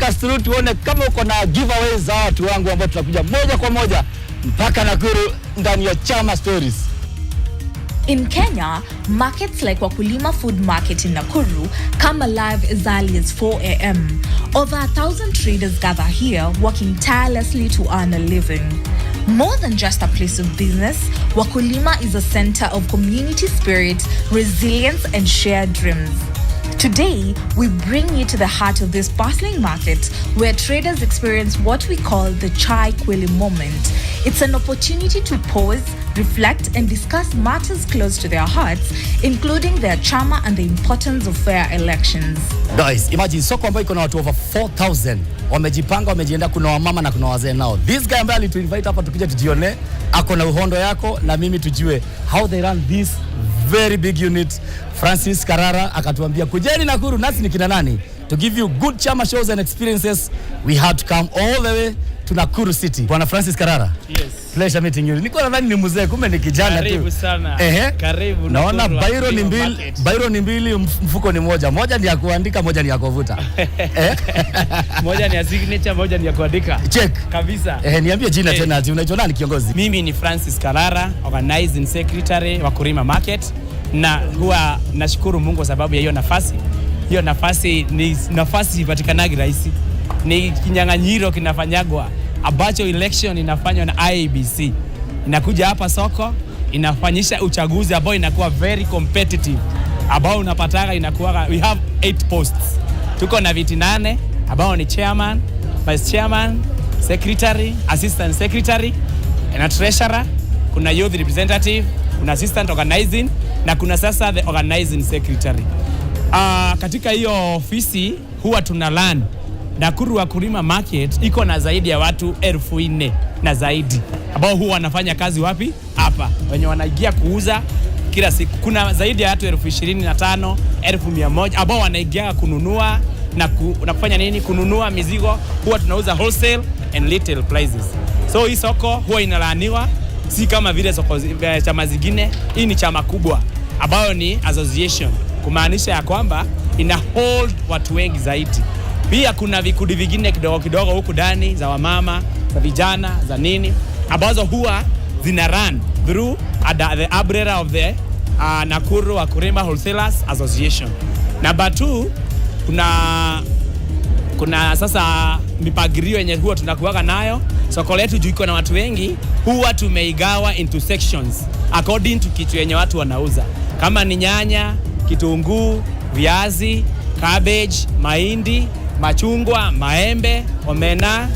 us through tuone kama uko na giveaways za watu wangu ambao tutakuja moja kwa moja mpaka Nakuru ndani ya Chamas Stories. In Kenya, markets like Wakulima Food Market in Nakuru come alive as early as 4 a.m. Over 1,000 traders gather here, working tirelessly to earn a living. More than just a place of business, Wakulima is a center of community spirit, resilience, and shared dreams. Today, we bring you to the heart of this bustling market where traders experience what we call the chai kweli moment. It's an opportunity to pause, reflect, and discuss matters close to their hearts, including their chama and the importance of fair elections. Guys, imagine soko ambayo iko na watu over 4,000. Wamejipanga, wamejienda, kuna wamama na kuna wazee nao. This guy ambaye alituinvite hapa tukija tujione, ako na uhondo yako na mimi tujue how they run this very big unit. Francis Karara akatuambia kujeni Nakuru, nasi ni kina nani? To give you good chama shows and experiences, we had to come all the way to Nakuru City. Bwana Francis Karara. Yes. Pleasure meeting you. Niko nadhani ni mzee, kumbe ni kijana tu. Karibu sana. Karibu. Naona Bairo ni mbili, mfuko ni moja. Moja ni ya kuandika, moja ni ya kuvuta. Moja ni ya signature, moja ni ya kuandika. Check. Kabisa. Niambie jina tena, unaitwa nani kiongozi? Mimi ni Francis Karara, organizing secretary wa Wakulima Market, na huwa nashukuru Mungu sababu ya hiyo nafasi. Hiyo nafasi ni nafasi ipatikanaji rahisi. Ni kinyang'anyiro kinafanyagwa ambacho election inafanywa na IEBC. Inakuja hapa soko, inafanyisha uchaguzi ambao inakuwa very competitive. Ambao unapataka inakuwa, we have 8 posts. Tuko na viti 8 ambao ni chairman, vice chairman, secretary, assistant secretary, na treasurer, kuna youth representative, kuna assistant organizing, na kuna sasa the organizing secretary. Katika hiyo ofisi huwa tuna land Nakuru Wakulima Market iko na zaidi ya watu 4,000 na zaidi ambao huwa wanafanya kazi wapi? Hapa. Wenye wanaingia kuuza kila siku. Kuna zaidi ya watu 25,000, 1,100 ambao wanaingia kununua na kufanya nini? Kununua mizigo. Huwa tunauza wholesale and retail prices. So hii soko huwa inalaaniwa, si kama vile soko chama zingine. Hii ni chama kubwa ambayo ni association, kumaanisha ya kwamba ina hold watu wengi zaidi. Pia kuna vikundi vingine kidogo kidogo huku ndani za wamama, za vijana, za nini, ambazo huwa zina run through the umbrella of the Nakuru Wakulima Wholesalers Association. Number 2, kuna sasa mipangilio yenye huwa tunakuwaga nayo. Soko letu juu iko na watu wengi, huwa tumeigawa into sections according to kitu yenye watu wanauza. Kama ni nyanya, kitunguu, viazi, cabbage, mahindi, machungwa, maembe, omena,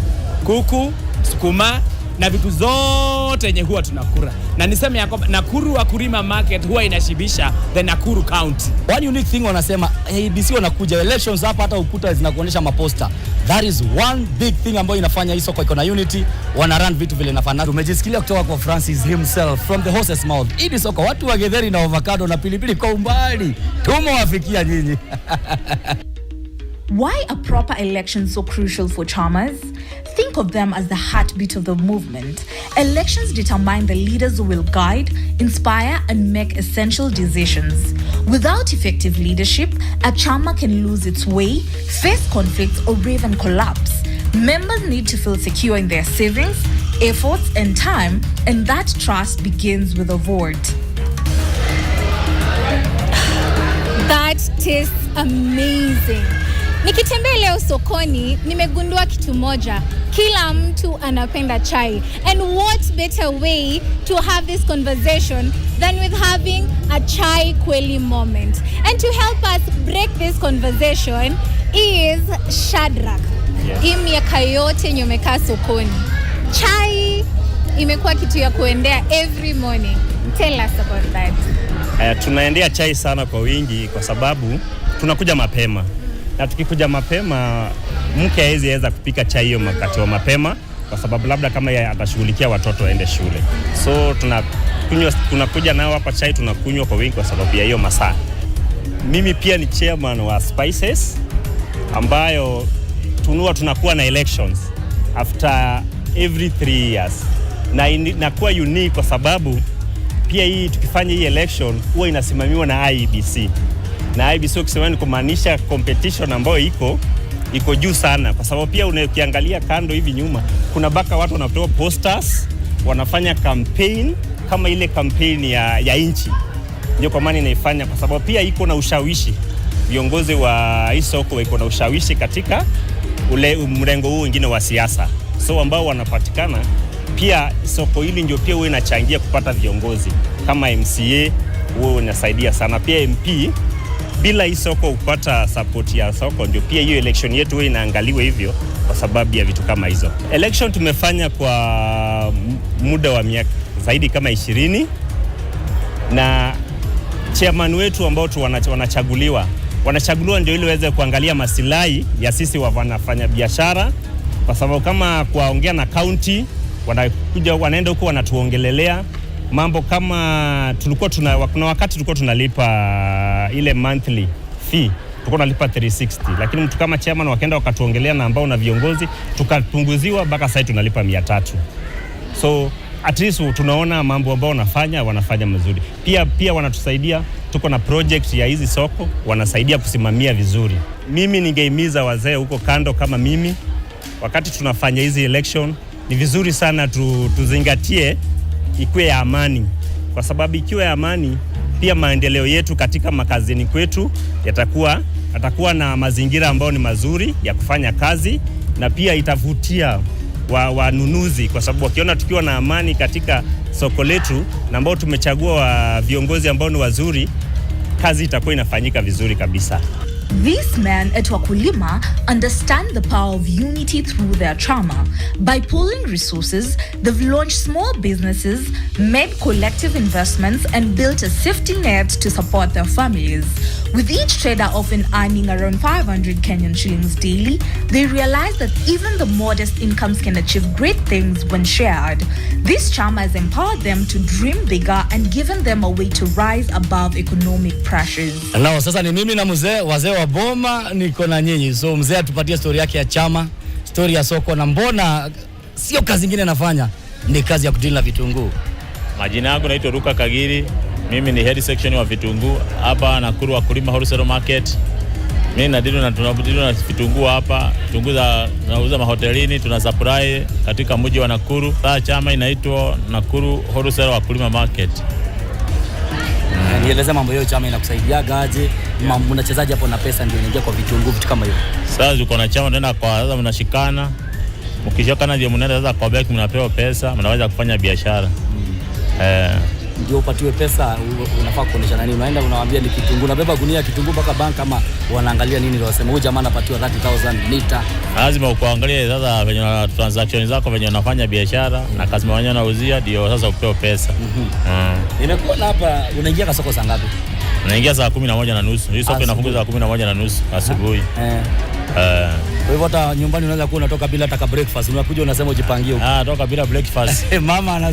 kuku, sukuma na vitu zote yenye huwa tunakura. Na niseme ya kwamba Nakuru Wakulima Market huwa inashibisha the Nakuru County. One unique thing wanasema ABC wanakuja elections hapa, hata ukuta zinakuonyesha maposta. That is one big thing ambayo inafanya hii soko iko na unity, wana run vitu vile nafana. Tumejisikia kutoka kwa Francis himself from the horse's mouth. Hii soko watu wa getheri na avocado na pilipili kwa umbali. Tumewafikia nyinyi. Why are proper elections so crucial for Chamas? Think of them as the heartbeat of the movement. Elections determine the leaders who will guide, inspire, and make essential decisions. Without effective leadership, a chama can lose its way, face conflicts, or even collapse. Members need to feel secure in their savings, efforts, and time, and that trust begins with a vote. That tastes amazing. Nikitembea leo sokoni, nimegundua kitu moja. Kila mtu anapenda chai. And what better way to have this conversation than with having a chai kweli moment. And to help us break this conversation is Shadrack. Yes. Hii miaka yote nyomekaa sokoni, chai imekuwa kitu ya kuendea every morning. Tell us about that. Tunaendea chai sana kwa wingi kwa sababu tunakuja mapema. Na tukikuja mapema, mke hawezi kupika chai hiyo wakati wa mapema kwa sababu labda kama yeye atashughulikia watoto waende shule. So tunakuja nao hapa chai tunakunywa kwa wingi kwa sababu ya hiyo masaa. Mimi pia ni chairman wa Spices ambayo tunakuwa na elections after every 3 years. Na inakuwa unique kwa sababu pia hii tukifanya hii election huwa inasimamiwa na IEBC. Na IEBC ukisema ni kumaanisha competition ambayo iko iko juu sana, kwa sababu pia ukiangalia kando hivi nyuma kuna baka watu wanatoa posters, wanafanya campaign kama ile campaign ya inchi. Ndio kwa maana inaifanya, kwa sababu pia iko na ushawishi. Viongozi wa hii soko iko na ushawishi katika ule mrengo huu wengine wa siasa, so ambao wanapatikana pia. Soko hili ndio pia inachangia kupata viongozi kama MCA, inasaidia sana pia MP. Bila hii soko kupata support ya soko, ndio pia hiyo election yetu inaangaliwa hivyo, kwa sababu ya vitu kama hizo. Election tumefanya kwa muda wa miaka zaidi kama 20, na chairman wetu ambao wanachaguliwa ndio ili waweze kuangalia masilahi ya sisi wanafanya biashara, kwa sababu kama kuongea na county wanaenda huko wanatuongelelea mambo kama kuna wakati tulikuwa tunalipa ile monthly fee, tulikuwa tunalipa 360, lakini mtu kama chairman wakaenda wakatuongelea na ambao na viongozi tukapunguziwa mpaka sasa tunalipa 300. So at least tunaona mambo ambao wanafanya mazuri. Pia wanatusaidia, tuko na project ya hizi soko, wanasaidia kusimamia vizuri. Mimi ningehimiza wazee huko kando kama mimi, wakati tunafanya hizi election ni vizuri sana tuzingatie ikuwe ya amani, kwa sababu ikiwa ya amani pia maendeleo yetu katika makazini kwetu yatakuwa na mazingira ambayo ni mazuri ya kufanya kazi, na pia itavutia wanunuzi, kwa sababu wakiona tukiwa na amani katika soko letu na ambao tumechagua viongozi ambao ni wazuri, kazi itakuwa inafanyika vizuri kabisa. These men at Wakulima understand the power of unity through their Chama. By pooling resources, they've launched small businesses, made collective investments, and built a safety net to support their families. With each trader often earning around 500 Kenyan shillings daily, they realize that even the modest incomes can achieve great things when shared. This Chama has empowered them to dream bigger and given them a way to rise above economic pressures. Now, sasa ni mimi na wazee wa boma niko na nyinyi. So mzee atupatie story yake ya chama, story ya soko, na mbona sio kazi nyingine anafanya, ni kazi ya kudili na vitunguu. Majina yangu naitwa Ruka Kagiri. Mimi ni head section wa vitunguu hapa Nakuru Wakulima Wholesale Market. Mimi tunadili na vitunguu hapa. Vitunguu tunauza mahotelini, tuna supply katika mji wa Nakuru. Chama inaitwa Nakuru Wholesale Wakulima Market. Nieleze mambo hiyo, chama inakusaidiaga aje? Mnachezaje hapo na pesa ndio inaingia kwa vitunguu, vitu kama hivyo? Sasa uko na chama, tunaenda kwa sasa, mnashikana. Mkishakana ndio mnaenda sasa kwa bank, mnapewa pesa, mnaweza kufanya biashara. Ndio upatiwe pesa, unafaa kuonesha nani? Unaenda unawaambia ni kitunguu, unabeba gunia kitunguu mpaka bank, kama wanaangalia nini ndio wasema huyu jamaa anapatiwa 30,000 lita? Lazima uangalie sasa venye transaction zako venye unafanya biashara na kazi mwenyewe unauzia, ndio sasa upewe pesa. Inakuwa hapa unaingia kwa soko saa ngapi? Unaingia saa 11:30. Hii soko inafunga saa 11:30 asubuhi. Kwa hivyo hata nyumbani unaweza kuwa unatoka bila hata breakfast, unakuja unasema ujipangie huko. Toka bila breakfast. Mama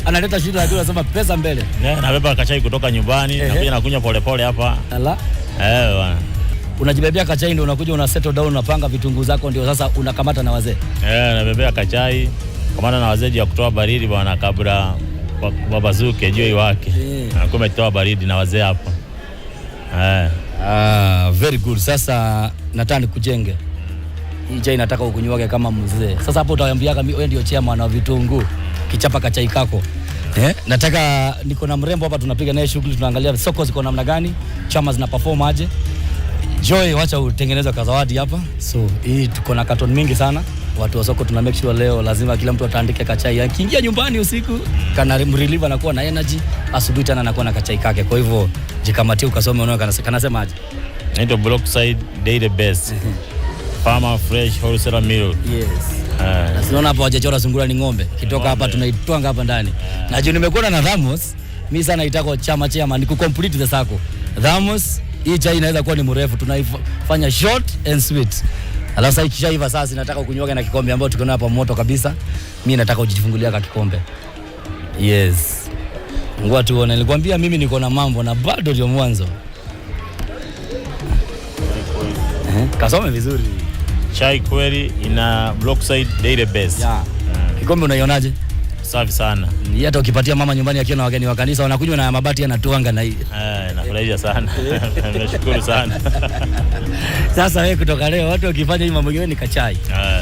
analeta shida, lakini unasema pesa mbele. Nabeba kachai kutoka nyumbani, nakuja nakunywa polepole hapa. Bwana. Unajibebea kachai ndio unakuja una settle down, unapanga vitunguu zako, ndio sasa unakamata na wazee. Nabebea kachai kamata na wazee ya kutoa baridi bwana, kabla babazuke joi wake. Nakuwa kutoa baridi na wazee hapa. Very good. Sasa nataka nikujenge. Hii chai nataka ukunyuage kama mzee. Sasa hapo utaambiaga wewe ndio chairman wa vitunguu, kichapa kachai kako. Nataka niko na mrembo hapa, tunapiga naye shughuli, tunaangalia soko ziko namna gani, chama zina perform aje. Joy, wacha utengeneze kazawadi hapa. So hii tuko na carton mingi sana. Watu wa soko tuna make sure leo lazima kila mtu ataandike kachai. Akiingia nyumbani usiku kana reliever anakuwa na energy, asubuhi tena anakuwa na kachai kake. Kwa hivyo jikamatie ukasome, unaona kanasema aje. Naitwa Blockside Daily Best. Farmer fresh wholesale milk. Yes. Na sinaona hapa wajachora sungura ni ng'ombe. Kitoka hapa tunaitwanga hapa ndani. Na juu nimekuwa na Thamos, mimi sana itako chama ni complete the circle. Thamos, hii chai inaweza kuwa ni mrefu, tunaifanya short and sweet. Alafu sasa ikishaiva sasa nataka kunywaga na kikombe ambao tuko hapa moto kabisa. Mimi nataka ujifungulia kwa kikombe. Yes. Ngoja tuone, nilikwambia mimi niko na mambo na bado ndio mwanzo. Kasome vizuri. Chai kweli ina Blockside Daily Best. Kikombe unaionaje? Safi sana. Hata ukipatia mama nyumbani akiwa na wageni wa kanisa wanakunywa na mabati yanatuanga na hii. Nafurahisha sana. Nashukuru sana. Sasa wewe kutoka leo watu wakifanya hii mambo mengine ni kachai.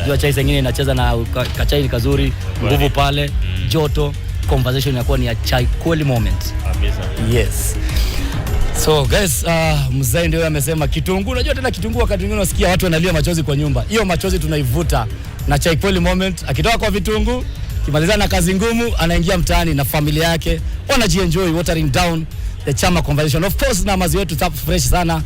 Jua chai zingine inacheza na kachai ni kazuri, nguvu pale, joto, conversation inakuwa ni ya chai kweli moment. Kabisa. Yes. So guys, mzee ndio amesema kitunguu. Unajua tena kitunguu wakati mwingine unasikia watu wanalia machozi kwa nyumba. Hiyo machozi tunaivuta na chai kweli moment. Akitoka kwa vitunguu, kimaliza na kazi ngumu, anaingia mtaani na familia yake. Wanajienjoy watering down the Chama conversation. Of course na mazi wetu tap fresh sana.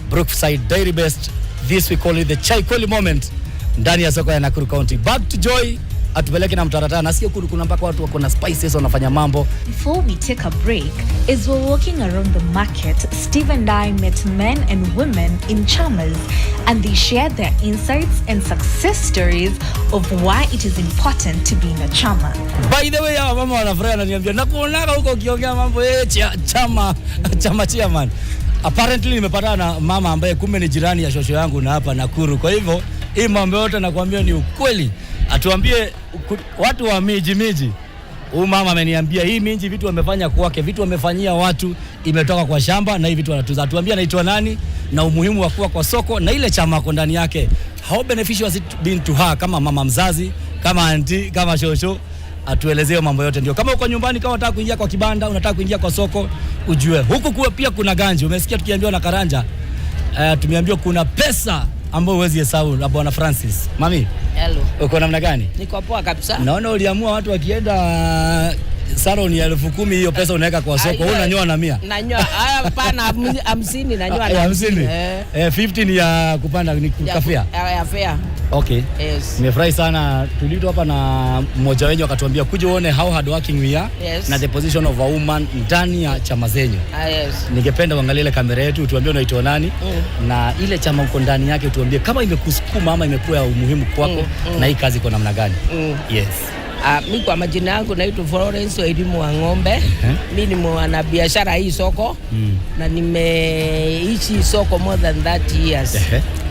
Brookside Dairy Best. This we call it the chai kweli moment ndani ya soko ya Nakuru County. Back to Joy. Atupeleke na mtaratara. Nasikia kuna mpaka watu wako na spices wanafanya mambo. Before we take a break, as we're walking around the market, Steve and I met men and women in Chamas, and they shared their insights and success stories of why it is important to be in a chama. By the way, hawa mama wanafurahi ananiambia nakuonaga huko ukiongea mambo chama chairman. Apparently nimepatana na mama ambaye kumbe ni jirani ya shosho yangu na hapa Nakuru. Kwa hivyo hii mambo yote nakwambia ni ukweli. Atuambie watu wa miji. Huyu mama ameniambia hii miji vitu wamefanya kwake, vitu wamefanyia watu imetoka kwa shamba na hii vitu wanatuza. Atuambie anaitwa nani na umuhimu wa kuwa kwa soko na ile chama kwa ndani yake. How beneficial has it been to her kama mama mzazi, kama auntie, kama shosho. Atuelezee mambo yote ndio. Kama uko nyumbani, kama unataka kuingia kwa kibanda, unataka kuingia kwa soko, ujue. Huku kuwa pia kuna ganji. Umesikia tukiambiwa na Karanja. Tumeambiwa kuna pesa ambayo huwezi hesabu na Bwana Francis. Mami. Hello. Uko namna gani? Niko poa kabisa. Naona uliamua watu wakienda salon ya 10,000 hiyo pesa unaweka kwa soko. Wewe unanyoa na 100. Nanyoa. Hapana 50 nanyoa na 50. 15 ya kupanda ni kafia. Ya fair. Okay. Yes. Nimefurahi sana. Tulito hapa na mmoja wenyu akatuambia kuja uone how hard working we are. Yes. Na the position of a woman ndani ya chama zenyu. Yes. Ningependa uangalie ile kamera yetu tuambie unaitwa nani na ile chama uko ndani yake tuambie kama imekusukuma ama imekuwa umuhimu kwako na hii kazi iko namna gani. Yes. Mimi kwa majina yangu naitwa Florence Elimu wa Ng'ombe. Mimi ni mwanabiashara hii soko na nimeishi soko more than 30 years.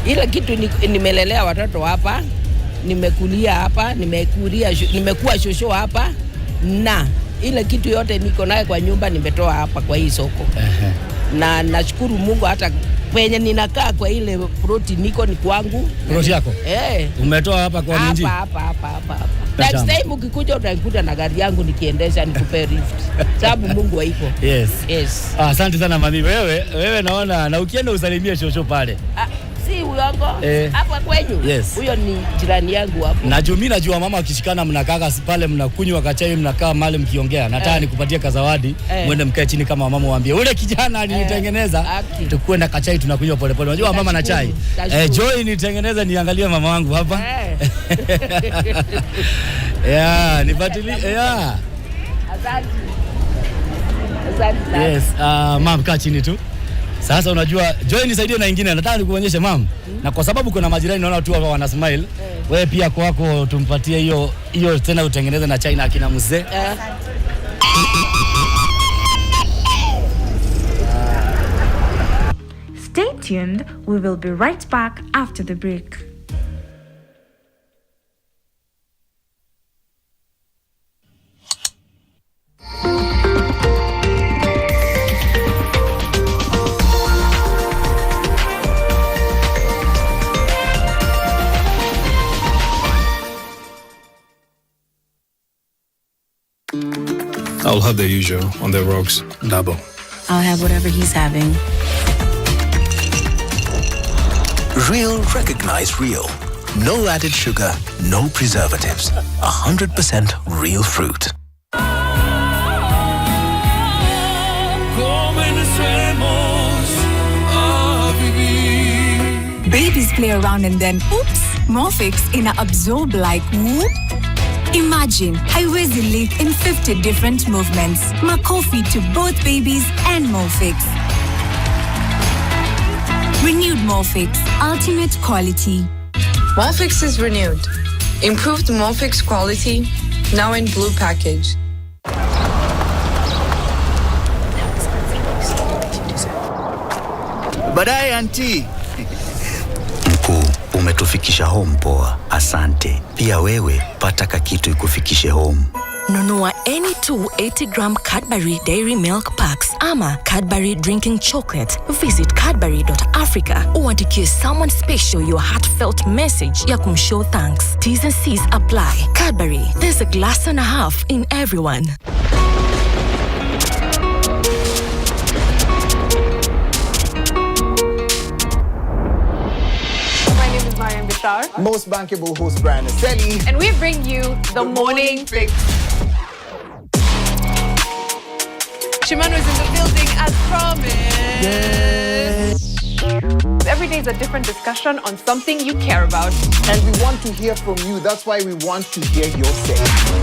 Ile kitu nimelelea watoto hapa, nimekulia hapa, nimekuwa shosho hapa na ile kitu yote niko naye kwa nyumba nimetoa hapa kwa hii soko. Na nashukuru Mungu hata kwenye ninakaa kwa ile ploti niko ni kwangu. Ploti yako? Umetoa hapa kwa mji? Hapa. Next time ukikuja utaikuta na gari yangu nikiendesha nikupe lift. Sababu Mungu haiko. Yes. Asante Yes. sana mami. Wewe naona na ukienda usalimie shosho pale. Si uongo. Hapa kwenyu. Yes. Huyo ni jirani yangu hapo. Na mimi najua mama ukishikana mnakaa pale mnakunywa kachai mnakaa mahali mkiongea. Nataka nikupatie kazawadi. Mwende mkae chini kama mama waambie ule kijana alinitengeneza. Tukwenda kachai tunakunywa polepole. Unajua mama na chai. Joy nitengeneza niangalie mama wangu hapa. Nipatilie. Asante. Yes, mama kaa chini tu. Sasa unajua Joy nisaidie na nyingine nataka nikuonyeshe mama. Na kwa sababu kuna majirani naona watu hapa wana smile. Wewe pia kwako tumpatie hiyo tena utengeneze na chai na akina mzee. Stay tuned. We will be right back after the break. I'll have the usual on the rocks, double. I'll have whatever he's having. Real recognize real. No added sugar, no preservatives. 100% real fruit. Babies play around and then, oops, Morphix absorb like whoop. Imagine, haiwezi lick in 50 different movements. Makofi to both babies and Morphix. Renewed Morphix, ultimate quality. Morphix is renewed. Improved Morphix quality, now in blue package. Baadaye auntie. Mkuu, umetufikisha home poa. Asante. Pia wewe pata kakitu ikufikishe home. Nunua any 2 80-gram Cadbury Dairy Milk Packs ama Cadbury Drinking Chocolate. Visit Cadbury.Africa or dedicate someone special your heartfelt message ya kumshow thanks. T's and C's apply. Cadbury, there's a glass and a half in everyone. Most bankable host Brian Aseli. And we bring you the Morning Fix. Shimano is in the building as promised. Yes. Every day is a different discussion on something you care about. And we want to hear from you. That's why we want to hear your say.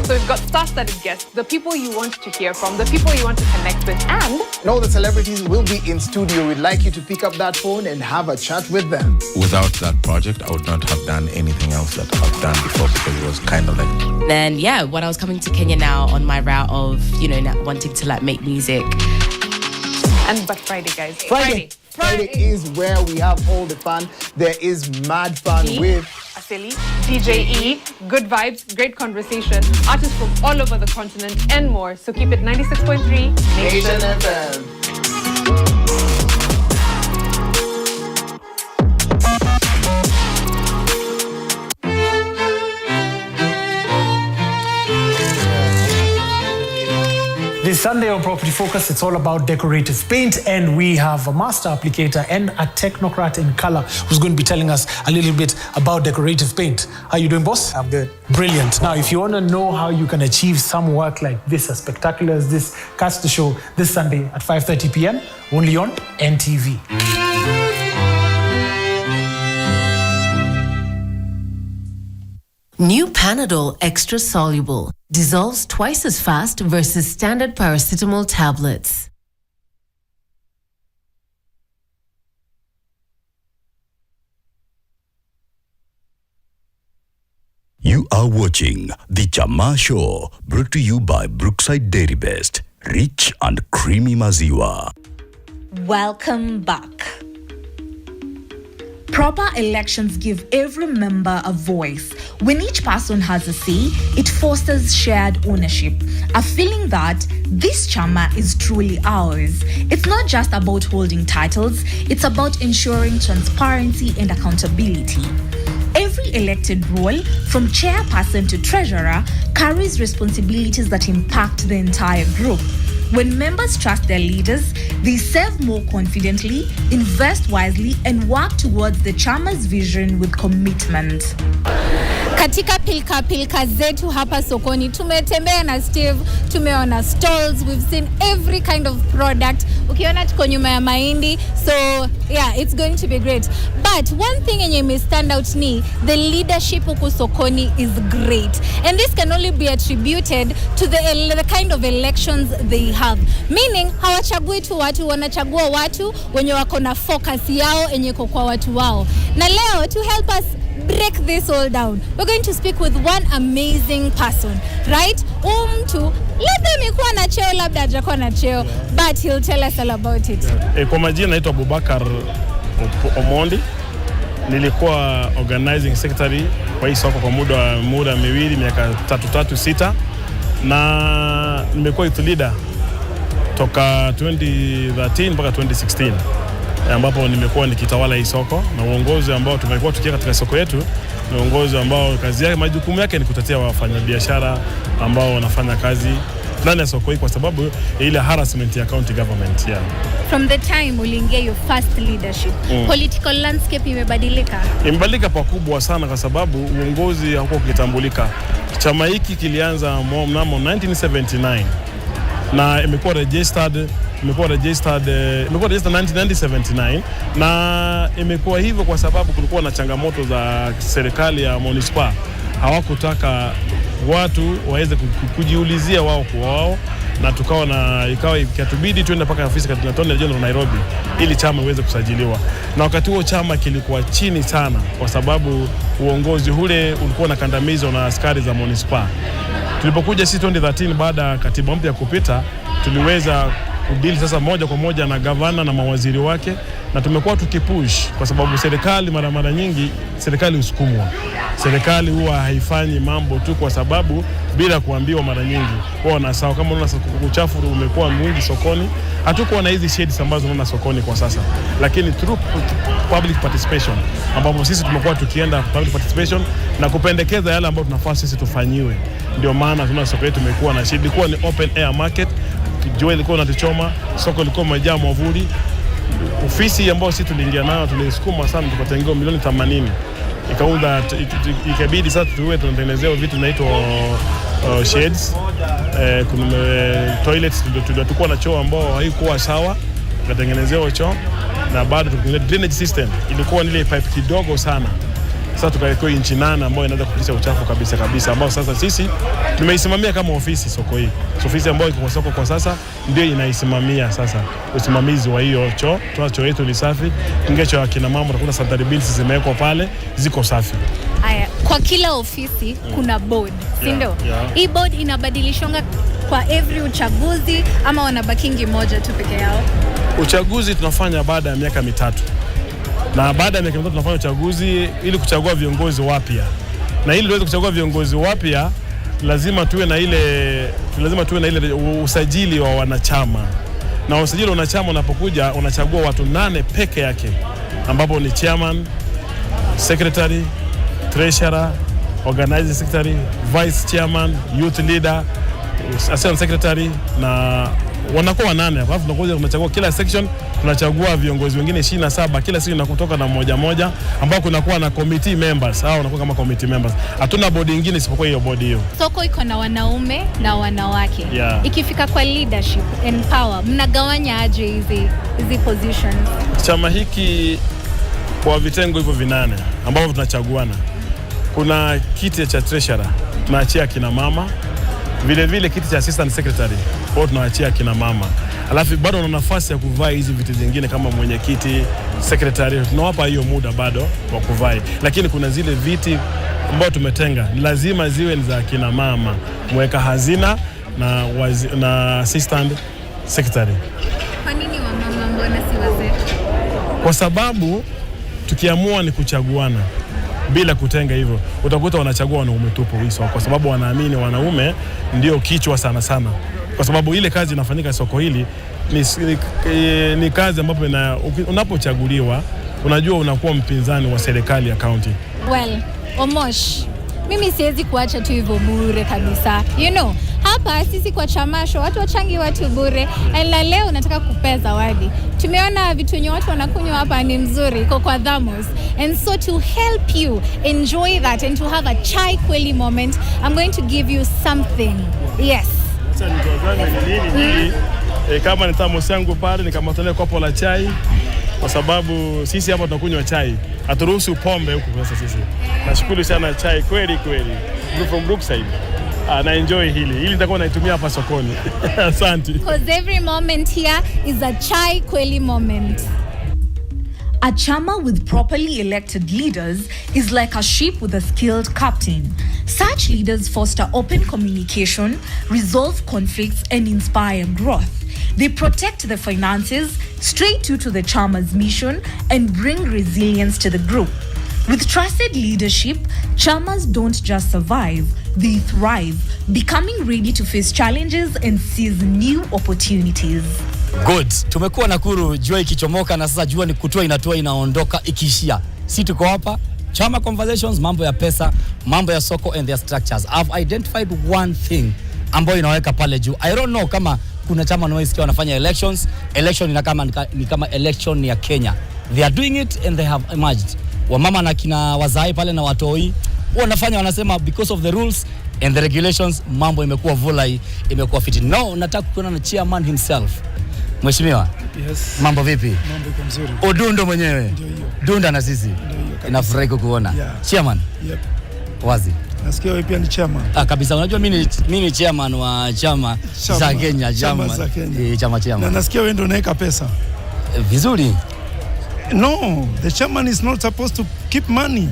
So we've got star-studded guests, the people you want to hear from, the people you want to connect with, and know the celebrities will be in studio. We'd like you to pick up that phone and have a chat with them. Without that project, I would not have done anything else that I've done before because it was kind of like... Then, yeah, when I was coming to Kenya now on my route of, wanting to make music. But Friday, guys. Friday is where we have all the fun. There is mad fun with Aseli, DJ E, good vibes, great conversation, artists from all over the continent and more. So keep it 96.3 Nation FM. This Sunday on Property Focus, it's all about decorative paint, and we have a master applicator and a technocrat in color who's going to be telling us a little bit about decorative paint. How you doing, boss? I'm good. Brilliant. Now, if you want to know how you can achieve some work like this, as spectacular as this, catch the show this Sunday at 5:30 p.m. only on NTV. New Panadol Extra Soluble. Dissolves twice as fast versus standard paracetamol tablets. You are watching The Chamas Show, brought to you by Brookside Dairy Best. Rich and creamy maziwa. Welcome back. Proper elections give every member a voice. When each person has a say, it fosters shared ownership, a feeling that this Chama is truly ours. It's not just about holding titles, it's about ensuring transparency and accountability. Every elected role, from chairperson to treasurer, carries responsibilities that impact the entire group. When members trust their leaders, they serve more confidently, invest wisely, and work towards the Chamas vision with commitment. Katika pilka zetu hapa sokoni, tumetembea na Steve, tumeona stalls, we've seen every kind of product. Ukiona tuko nyuma ya mahindi, so yeah, it's going to be great. But one thing yenye may stand out ni, the leadership huku sokoni is great. And this can only be attributed to the kind of elections they have. Meaning, hawachagui tu watu, wanachagua watu wenye wako na focus yao enye kwa watu wao. Na leo, to help us break this all down, we're going to speak with one amazing person, right? Mtu labda amekuwa na cheo, labda hajakuwa na cheo, but he'll tell us all about it. Kwa majina naitwa Abubakar Omondi. Nilikuwa organizing secretary kwa hii soko kwa muda miwili, miaka 3 na nimekuwa youth leader toka 2013 mpaka 2016. Ambapo nimekuwa nikitawala hii soko, na uongozi ambao tumekuwa tukiwa katika soko yetu ni uongozi ambao kazi yake, majukumu yake ni kutetea wafanyabiashara ambao wanafanya kazi ndani ya soko hii kwa sababu ile harassment ya county government. From the time uliingia your first leadership, political landscape imebadilika? Imebadilika pakubwa sana kwa sababu uongozi hauko kitambulika. Chama hiki kilianza mnamo 1979 na imekuwa registered 1979, na imekuwa hivyo kwa sababu kulikuwa na changamoto za serikali ya municipal. Hawakutaka watu waweze kujiulizia wao kwa wao, na ikawa ikatubidi tuende mpaka ofisi katika Attorney General Nairobi ili chama iweze kusajiliwa. Na wakati huo chama kilikuwa chini sana kwa sababu uongozi ule ulikuwa na kandamizo na askari za municipal. Tulipokuja sisi 2013 baada ya katiba mpya kupita, tuliweza kudili sasa moja kwa moja na gavana na mawaziri wake, na tumekuwa tukipush kwa sababu serikali mara nyingi serikali husukumwa. Serikali huwa haifanyi mambo tu kwa sababu bila kuambiwa mara nyingi. Kwa na sawa kama unaona uchafu umekuwa mwingi sokoni, hatukuwa na hizi shades ambazo unaona sokoni kwa sasa. Lakini through public participation ambapo sisi tumekuwa tukienda public participation na kupendekeza yale ambayo tunafaa sisi tufanyiwe. Ndio maana tuna soko yetu imekuwa na shida. Ilikuwa ni open air market. Jua ilikuwa inatuchoma, soko ilikuwa imejaa mwavuli. Ofisi ambayo sisi tuliingia nayo tulisukuma sana tukatengewa milioni 80. Ikaunda ikabidi sasa tuwe tunatengenezea vitu vinaitwa shades. Kuna toilets tulikuwa na choo ambao haikuwa sawa, tukatengenezewa choo na bado tukatengeneza drainage system. Ilikuwa ile pipe kidogo sana. Sasa tukaweka inchi 8 ambayo inaweza kupitisha uchafu kabisa ambao sasa sisi tumeisimamia kama ofisi soko hii. Ofisi ambayo iko kwa soko kwa sasa ndio inaisimamia sasa usimamizi wa hiyo choo. Choo yetu ni safi. Kingecho ya kina mama kuna sanitary bins zimewekwa pale ziko safi. Haya, kwa kila ofisi kuna board, si ndio? Hii board inabadilishwa kwa every uchaguzi ama wanabakingi moja tu peke yao? Uchaguzi tunafanya baada ya miaka 3. Na baada ya miaka 3 tunafanya uchaguzi ili kuchagua viongozi wapya. Na ili tuweze kuchagua viongozi wapya lazima tuwe na ile usajili wa wanachama. Na usajili wa wanachama unapokuja unachagua watu 8 peke yake ambapo ni chairman, secretary, treasurer, organizing secretary, vice chairman, youth leader, assistant secretary na wanakuwa 8. Alafu tunakuja tunachagua kila section tunachagua viongozi wengine 27 kila siku na kutoka na moja ambao kunakuwa na committee members hao wanakuwa kama committee members. Hatuna bodi nyingine isipokuwa hiyo bodi hiyo. Soko iko na wanaume na wanawake. Ikifika kwa leadership and power mnagawanya aje hizi positions? Chama hiki kwa vitengo hivyo 8 ambavyo tunachaguana. Kuna kiti cha treasurer tunaachia kina mama. Vile kiti cha assistant secretary kwa tunaachia kina mama. Alafu bado una nafasi ya kuvaa hizi viti zingine kama mwenyekiti, secretary, tunawapa hiyo muda bado wa kuvaa. Lakini kuna zile viti ambao tumetenga lazima ziwe ni za kina mama, mweka hazina na assistant secretary. Kwa nini wamama mbona si wazee? Kwa sababu tukiamua ni kuchaguana bila kutenga hivyo utakuta wanachagua wanaume tupo hizo kwa sababu wanaamini wanaume ndio kichwa sana. Kwa sababu ile kazi inafanyika soko hili ni kazi ambapo unapochaguliwa unajua unakuwa mpinzani wa serikali ya county. Well, Omosh, mimi siwezi kuacha tu hivyo bure kabisa. You know, hapa sisi kwa Chamasho watu wachangi watu bure. Na leo nataka kupea zawadi. Tumeona vitu wenye watu wanakunywa hapa ni mzuri, iko kwa thermos. And so to help you enjoy that and to have a chai kweli moment, I'm going to give you something. Yes. Kama ni thermos yangu pale nikamatolea kopo la chai kwa sababu sisi hapa tunakunywa chai. Haturuhusu pombe huku sasa sisi. Nashukuru sana chai kweli. From Brookside. Na enjoy hili nitakuwa naitumia hapa sokoni. Asante. Because every moment here is a chai kweli moment. A chama with properly elected leaders is like a ship with a skilled captain. Such leaders foster open communication, resolve conflicts, and inspire growth. They protect the finances, stray true to the chama's mission, and bring resilience to the group. With trusted leadership, chamas don't just survive, they thrive, becoming ready to face challenges and seize new opportunities. Good. Tumekuwa Nakuru jua ikichomoka na sasa jua ni kutoa inatoa inaondoka ikiishia. Si tuko hapa Chama Conversations, mambo ya pesa, mambo ya soko and their structures. I've identified one thing ambayo inaweka pale juu. I don't know kama kuna chama wanaosikia wanafanya elections. Election ni kama election ya Kenya. They are doing it and they have emerged. Wamama na kina wazai pale na watoi wanafanya wanasema because of the rules and the regulations mambo imekuwa vulai, imekuwa fiti. No, nataka kuona na chairman himself. Mheshimiwa. Yes. Mambo vipi? Mambo iko mzuri. Odundo mwenyewe. Ndio hiyo. Dunda na sisi. Nafurahi kukuona. Yeah. Chairman. Yep. Wazi. Nasikia wewe pia ni chairman. Kabisa, unajua mimi ni chairman wa chama za Kenya, chama za Kenya. Chama. Na nasikia wewe ndio unaweka pesa. Vizuri. No, the chairman is not supposed to keep money.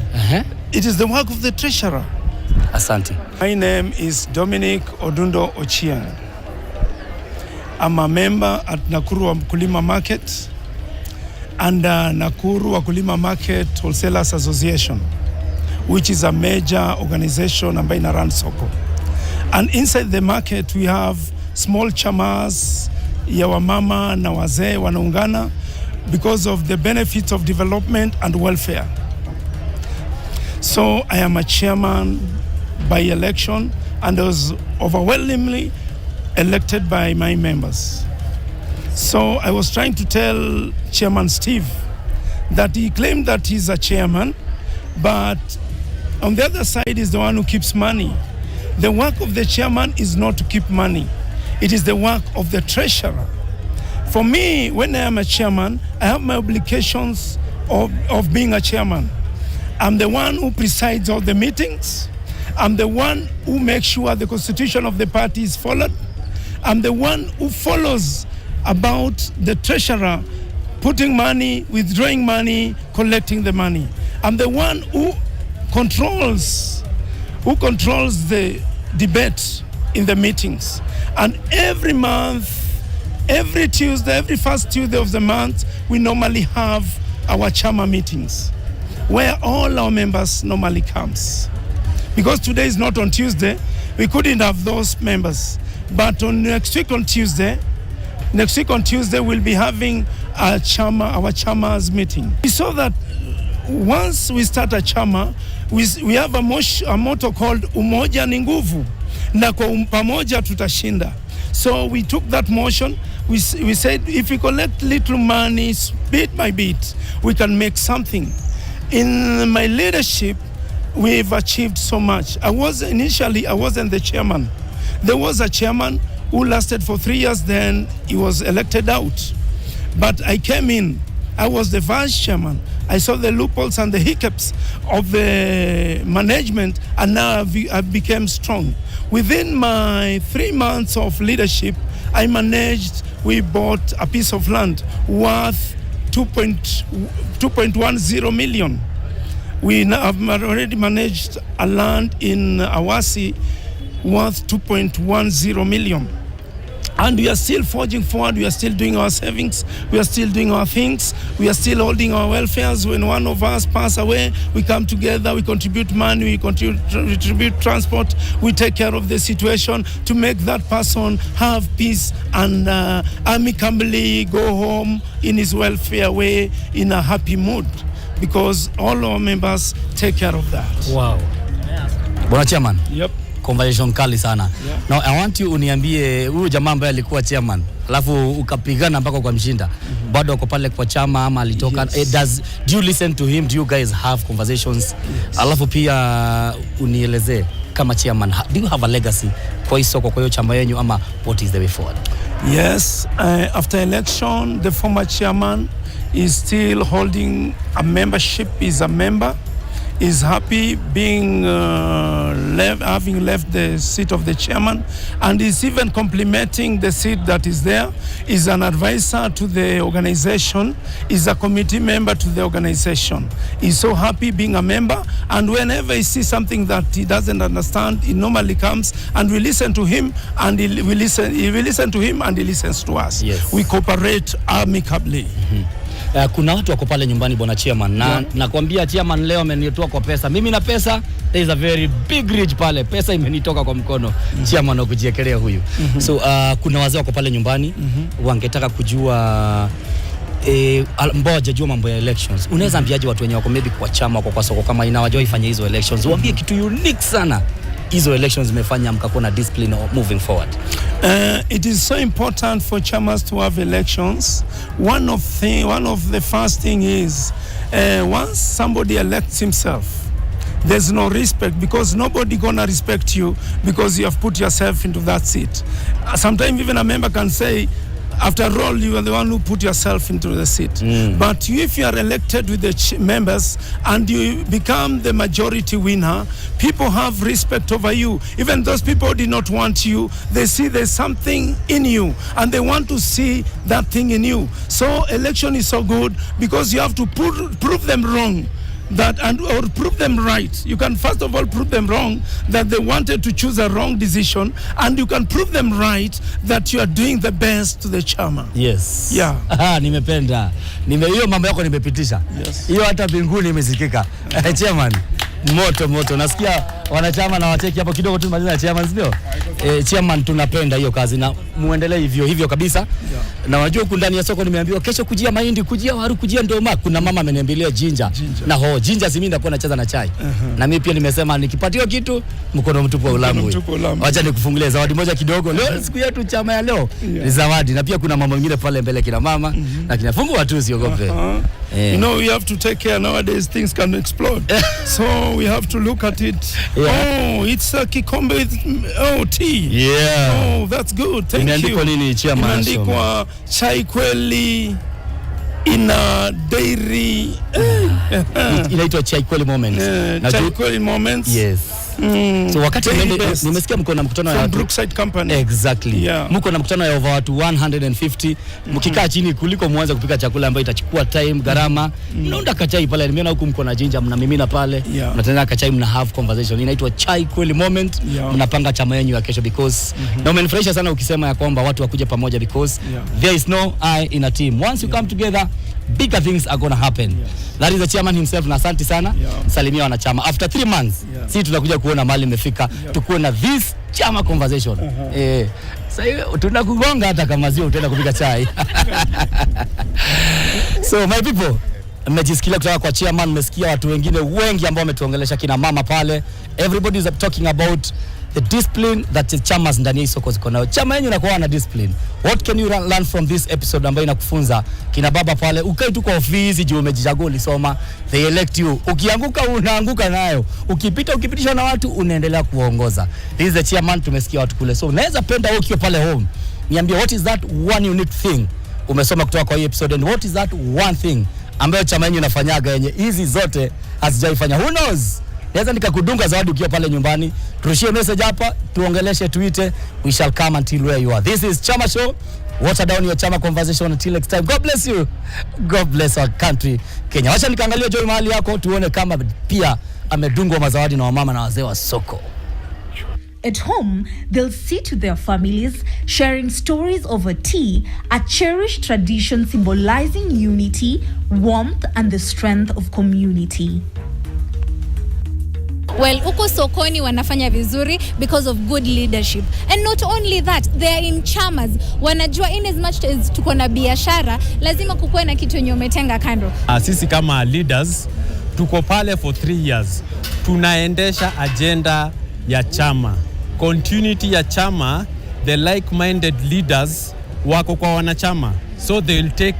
It is the work of the treasurer. Asante. My name is Dominic Odundo Ochieng. I'm a member at Nakuru Wakulima Market and Nakuru Wakulima Market Wholesalers Association, which is a major organization ambayo ina run soko. And inside the market we have small chamas ya wamama na wazee wanaungana because of the benefits of development and welfare. So I am a chairman by election and I was overwhelmingly elected by my members. So I was trying to tell Chairman Steve that he claimed that he's a chairman, but on the other side is the one who keeps money. The work of the chairman is not to keep money. It is the work of the treasurer. For me, when I am a chairman, I have my obligations of being a chairman. I'm the one who presides all the meetings. I'm the one who makes sure the constitution of the party is followed. I'm the one who follows about the treasurer putting money, withdrawing money, collecting the money. I'm the one who controls the debate in the meetings. And every month, every Tuesday, every first Tuesday of the month, we normally have our Chama meetings where all our members normally comes. Because today is not on Tuesday, we couldn't have those members. But next week on Tuesday, we'll be having our Chamas meeting. We saw that once we start a Chama, we have a motto called Umoja ni nguvu, na kwa pamoja tutashinda. So we took that motion. We said if we collect little money, bit by bit, we can make something. In my leadership, we've achieved so much. Initially, I wasn't the chairman. There was a chairman who lasted for 3 years, then he was elected out. But I came in, I was the vice chairman. I saw the loopholes and the hiccups of the management, and now I became strong. Within my 3 months of leadership, we bought a piece of land worth 2.10 million. We have already managed a land in Awasi worth 2.10 million. And we are still forging forward, we are still doing our savings, we are still doing our things, we are still holding our welfares. When one of us pass away, we come together, we contribute money, we contribute transport, we take care of the situation to make that person have peace and amicably go home in his welfare way in a happy mood, because all our members take care of that. Wow. Bwana Chairman. Yep. Conversation kali sana. Yeah. Now I want you uniambie huyu jamaa ambaye alikuwa chairman alafu ukapigana mpaka ukamshinda. Bado uko pale kwa chama ama alitoka? Yes. Do you listen to him? Do you guys have conversations? Yes. Alafu pia unielezee kama chairman, do you have a legacy kwa hii soko, kwa hiyo chama yenu, ama what is the way forward? Yes, after election the former chairman is still holding a membership, is a member, is happy being having left the seat of the chairman, and is even complimenting the seat that is there. Is an advisor to the organization, is a committee member to the organization. He's so happy being a member, and whenever he sees something that he doesn't understand, he normally comes and we listen to him, and we listen to him and he listens to us. Yes. We cooperate amicably. Mm-hmm. Kuna watu wako pale nyumbani bwana chairman, na nakwambia chairman leo amenitoa kwa pesa. Mimi na pesa, there is a very big reach pale. Pesa imenitoka kwa mkono. Chairman wa kujiekelea huyu. So kuna wazee wako pale nyumbani wangetaka kujua mboja jua mambo ya elections. Unaweza ambiaje watu wenye wako maybe kwa chama kwa soko kama inawajua ifanye hizo elections? Waambie kitu unique sana. Hizo elections zimefanya mkakuwa na discipline moving forward. It is so important for chamas to have elections. One of the first thing is once somebody elects himself, there's no respect, because nobody gonna respect you because you have put yourself into that seat. Sometimes even a member can say, after all, you are the one who put yourself into the seat. But if you are elected with the members and you become the majority winner, people have respect over you. Even those people who did not want you, they see there's something in you and they want to see that thing in you. So election is so good because you have to prove them wrong. that or prove them right. You can first of all prove them wrong, that they wanted to choose a wrong decision, and you can prove them right that you are doing the best to the chama. Yes. Yeah. Nimependa. Hiyo mambo yako nimepitisha. Hiyo hata mbinguni imesikika. Chairman, moto. Nasikia wanachama na wateki hapo kidogo tu majina ya chairman, sio? Chairman, tunapenda hiyo kazi na muendelee hivyo kabisa. Na unajua huku ndani ya soko nimeambiwa kesho kujia mahindi, kujia waru, kujia ndoma. Kuna mama ameniambilia ginger. Na ginger zimi ndakuwa nacheza na chai. Na mimi pia nimesema nikipatiwa kitu mkono mtupu wa ulamu. Acha nikufungulie zawadi moja kidogo. Leo siku yetu chama ya leo ni zawadi, na pia kuna mambo mengine pale mbele kina mama na kina fungua tu usiogope. You know, we have to take care nowadays, things can explode. So we have to look at it. Oh, it's a kikombe with tea. Yeah. Oh, that's good. Thank you. Imeandikwa nini chairman? Imeandikwa chai kweli ina dairy. Inaitwa chai kweli moments. Chai kweli moments. Yes. So wakati nimesikia mko na mkutano ya Brookside Company. Exactly. Mko na mkutano ya over watu 150. Mkikaa chini kuliko mwanza kupika chakula ambayo itachukua time, gharama. Mnaunda kachai pale. Nimeona huku mko na ginger, mnamimina pale. Mnatengeneza kachai, mna have conversation. Inaitwa chai kweli moment. Mnapanga chama yenu ya kesho because na umenifurahisha sana ukisema ya kwamba watu wakuje pamoja because there is no I in a team. Once you come together, bigger things are going to happen. That is the chairman himself, na asante sana. Salimia wanachama. After 3 months, sisi tunakuja kuona mali imefika, tukuwe na this chama conversation. Sasa tunakugonga hata kama sio utaenda kupika chai. So my people, mmejisikia kutoka kwa chairman, mmesikia watu wengine wengi ambao wametuongelesha, kina mama pale. Everybody is talking about the discipline that the chamas ndani ya soko ziko nayo. Chama yenu inakuwa na discipline. What can you learn from this episode ambayo inakufunza? Kina baba pale, ukai tu kwa ofisi juu umejichagua ulisoma, they elect you. Ukianguka unaanguka nayo. Ukipitishwa na watu unaendelea kuongoza. This is the chairman, tumesikia watu kule. So unaweza penda wewe ukiwa pale home. Niambie what is that one unique thing umesoma kutoka kwa hii episode, and what is that one thing ambayo chama yenu inafanyaga yenye hizi zote hazijaifanya? Who knows? Naweza nikakudunga zawadi ukiwa pale nyumbani. Turushie message hapa, tuongeleshe, tuite. We shall come until where you are. This is Chama Show. Water down your chama conversation until next time. God bless you. God bless our country, Kenya. Wacha nikaangalia Joy mahali yako tuone kama pia amedungwa mazawadi na wamama na wazee wa soko. At home, they'll sit with their families, sharing stories over tea, a cherished tradition symbolizing unity, warmth, and the strength of community. Well, uko sokoni wanafanya vizuri because of good leadership. And not only that, they are in chamas. Wanajua in as much as tuko na biashara, lazima kukuwe na kitu yenye umetenga kando. Sisi kama leaders, tuko pale for 3 years. Tunaendesha agenda ya chama. Continuity ya chama, the like-minded leaders wako kwa wanachama. So they will take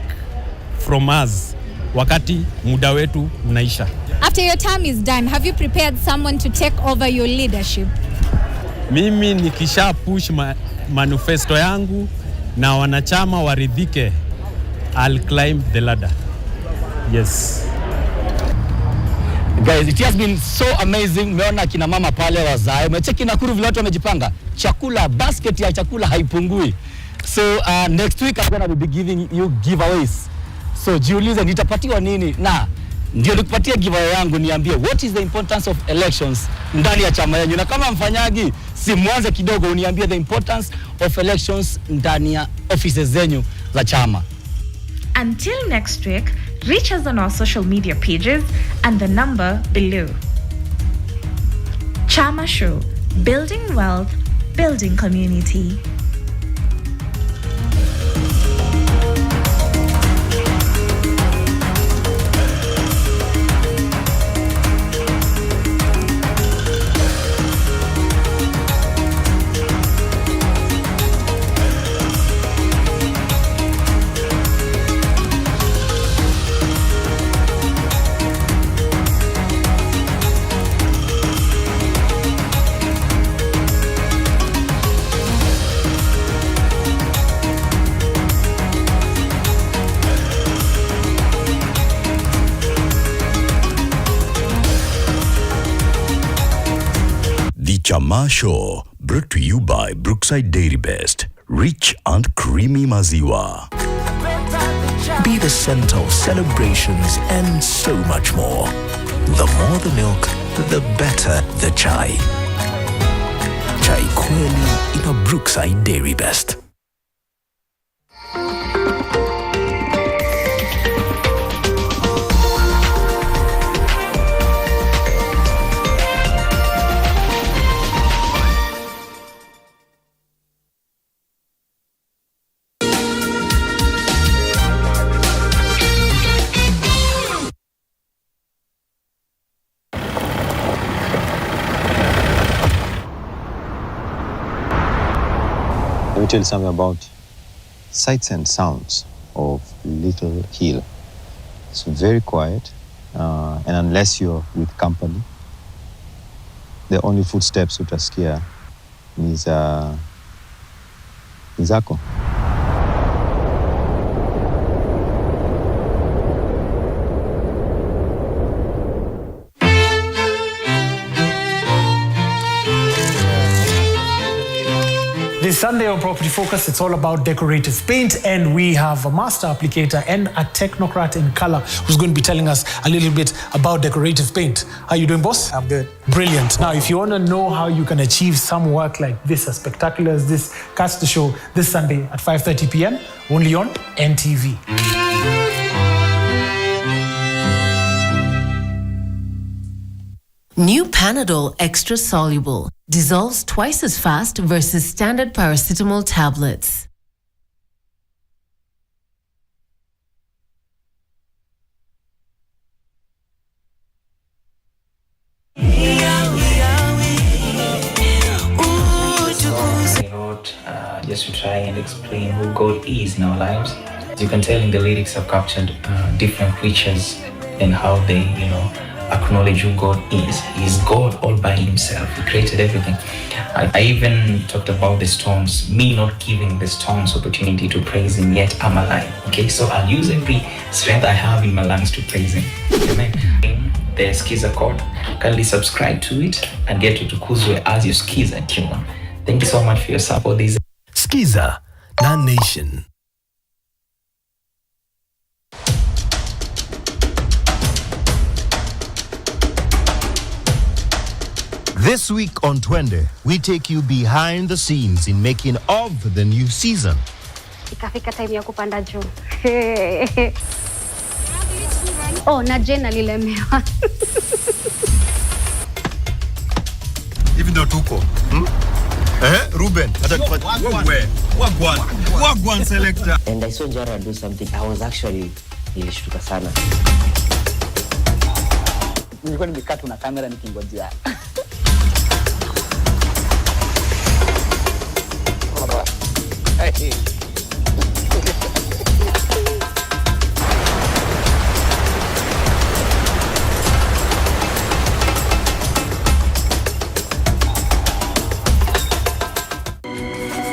from us wakati muda wetu unaisha. After your term is done, have you prepared someone to take over your leadership? Mimi nikisha push manifesto yangu na wanachama waridhike, I'll climb the ladder. Yes. Guys, it has been so amazing. Meona kina mama pale wazae. Umecheki Nakuru vile watu wamejipanga. Chakula, basket ya chakula haipungui. So next week I'm going to be giving you giveaways. So jiulize nitapatiwa nini? Na ndio nikupatia giveaway yangu, niambie what is the importance of elections ndani ya chama yenu. Na kama mfanyagi, si mwanze kidogo uniambie the importance of elections ndani ya offices zenyu za chama. Until next week, reach us on our social media pages and the number below. Chama Show, building wealth, building community. Chama Show, brought to you by Brookside Dairy Best. Rich and creamy maziwa. Be the center of celebrations and so much more. The more the milk, the better the chai. Chai kweli ina Brookside Dairy Best. Let me tell you something about sights and sounds of Little Hill. It's very quiet, and unless you're with company, the only footsteps utasikia ni zako. This Sunday on Property Focus, it's all about decorative paint, and we have a master applicator and a technocrat in color who's going to be telling us a little bit about decorative paint. How you doing, boss? I'm good. Brilliant. Now, if you want to know how you can achieve some work like this, as spectacular as this, catch the show this Sunday at 5:30 p.m. only on NTV. New Panadol Extra Soluble. Dissolves twice as fast versus standard paracetamol tablets. Just to try and explain who God is in our lives. As you can tell in the lyrics, I've captured different creatures and how they, acknowledge who God is. He is God all by himself. He created everything. I even talked about the storms, me not giving the storms opportunity to praise him, yet I'm alive. Okay, so I'll use every strength I have in my lungs to praise him. Amen. The Skiza chord, kindly subscribe to it and get to Tukuzwe as your Skiza tune. Thank you so much for your support. Skiza, Na Nation. This week on Twende, we take you behind the scenes in making of the new season. Ikafika time ya kupanda juu. Oh, na Jane alilemewa. Hivi ndo tuko. Ruben, Wagwan selector. And I saw Jara do something. I was actually nilishtuka sana. Nilikuwa nimekaa tu na kamera nikingojea.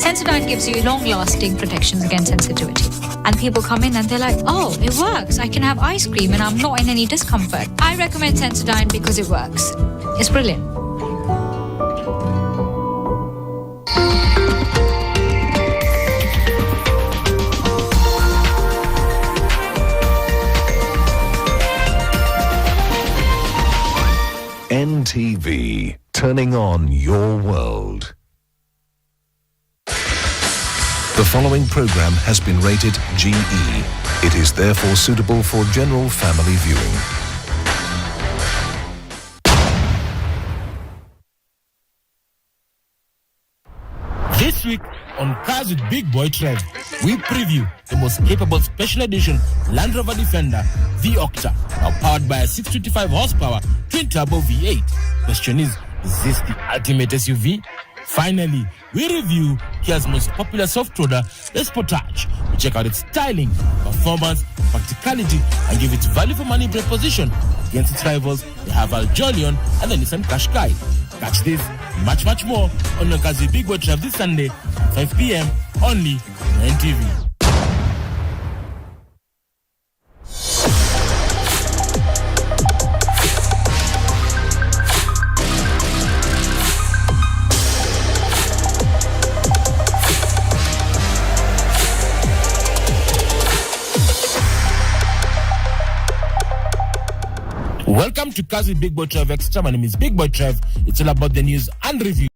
Sensodyne gives you long-lasting protection against sensitivity. And people come in and they're like, oh, it works. I can have ice cream and I'm not in any discomfort. I recommend Sensodyne because it works. It's brilliant. NTV, turning on your world. The following program has been rated GE. It is therefore suitable for general family viewing. This week on Cars with Big Boy Trev, we preview the most capable special edition Land Rover Defender V-Octa, now powered by a 625 horsepower twin-turbo V8. Question is this the ultimate SUV? Finally, we review Kia's most popular soft-roader, the Sportage. We check out its styling, performance, practicality, and give its value-for-money proposition against its rivals, the Haval Jolion and the Nissan Qashqai. Catch this, much more on the Kazi Big Boy Trav this Sunday, 5 p.m. only on NTV. Welcome Welcome to Cars with Big Boy Trev Extra. My name is Big Boy Trev. It's all about the news and review.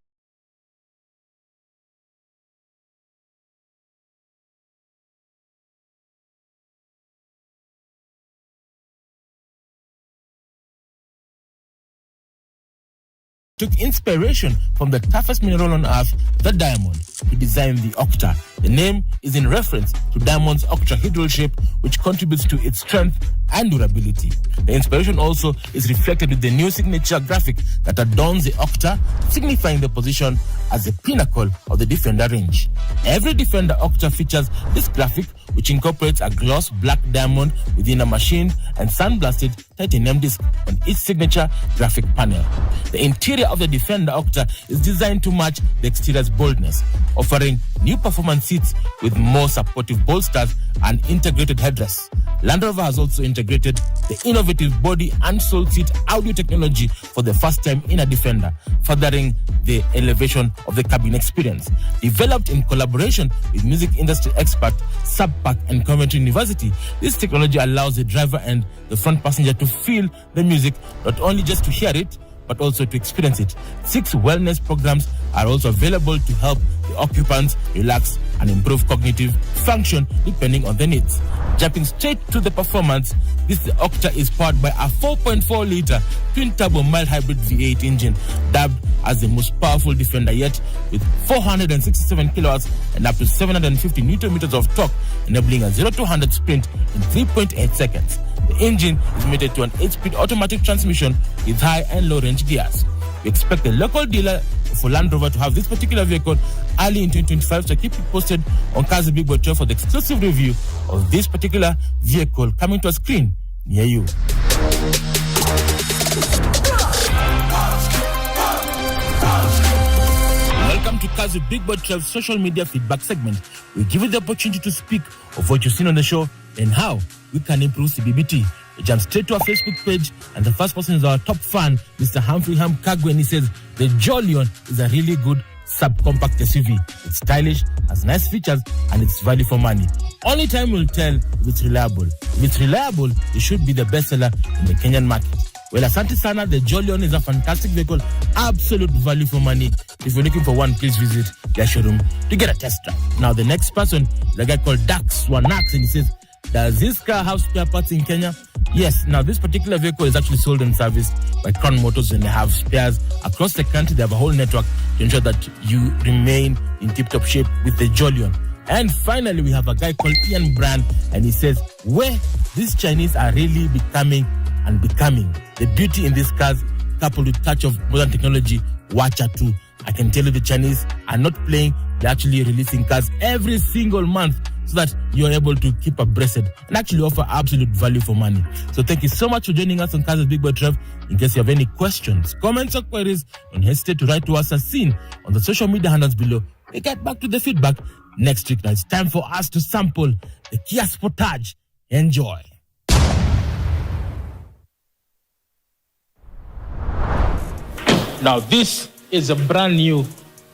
Took inspiration from the toughest mineral on earth, the diamond, to design the Octa. The name is in reference to diamond's octahedral shape, which contributes to its strength and durability. The inspiration also is reflected with the new signature graphic that adorns the Octa, signifying the position as the pinnacle of the Defender range. Every Defender Octa features this graphic, which incorporates a gloss black diamond within a machined and sandblasted titanium disc on each signature graphic panel. The interior of the Defender Octa is designed to match the exterior's boldness, offering new performance seats with more supportive bolsters and integrated headrests. Land Rover has also integrated the innovative body and soul seat audio technology for the first time in a Defender, furthering the elevation of the cabin experience. Developed in collaboration with music industry expert Subpac and Coventry University, this technology allows the driver and the front passenger to feel the music, not only just to hear it, but also to experience it. 6 wellness programs are also available to help the occupants relax and improve cognitive function depending on their needs. Jumping straight to the performance, this Octa is powered by a 4.4-liter twin-turbo mild hybrid V8 engine, dubbed as the most powerful Defender yet, with 467 kilowatts and up to 750 newton meters of torque, enabling a 0-100 sprint in 3.8 seconds. The engine is mated to an 8-speed automatic transmission with high and low range gears. We expect the local dealer for Land Rover to have this particular vehicle early in 2025, so keep it posted on Cars with Big Boy Trev for the exclusive review of this particular vehicle coming to a screen near you. Welcome to Cars with Big Boy Trev's social media feedback segment. We give you the opportunity to speak of what you've seen on the show and how we can improve CBBT. We jump straight to our Facebook page, and the first person is our top fan, Mr. Humphrey Ham Kagwe, and he says, the Jolion is a really good subcompact SUV. It's stylish, has nice features, and it's value for money. Only time will tell if it's reliable. If it's reliable, it should be the bestseller in the Kenyan market. Well, asante sana, the Jolion is a fantastic vehicle, absolute value for money. If you're looking for one, please visit their showroom to get a test drive. Now, the next person is a guy called Dax Wanax, and he says, does this car have spare parts in Kenya? Yes. Now, this particular vehicle is actually sold and serviced by Crown Motors, and they have spares across the country. They have a whole network to ensure that you remain in tip-top shape with the Jolion. And finally, we have a guy called Ian Brand, and he says, where these Chinese are really becoming. The beauty in these cars, coupled with touch of modern technology, Wacha too. I can tell you the Chinese are not playing. They're actually releasing cars every single month, so that you're able to keep abreast and actually offer absolute value for money. So thank you so much for joining us on Cars with Big Boy Trev. In case you have any questions, comments, or queries, don't hesitate to write to us as seen on the social media handles below. We get back to the feedback next week. Now it's time for us to sample the Kia Sportage. Enjoy. Now this is a brand new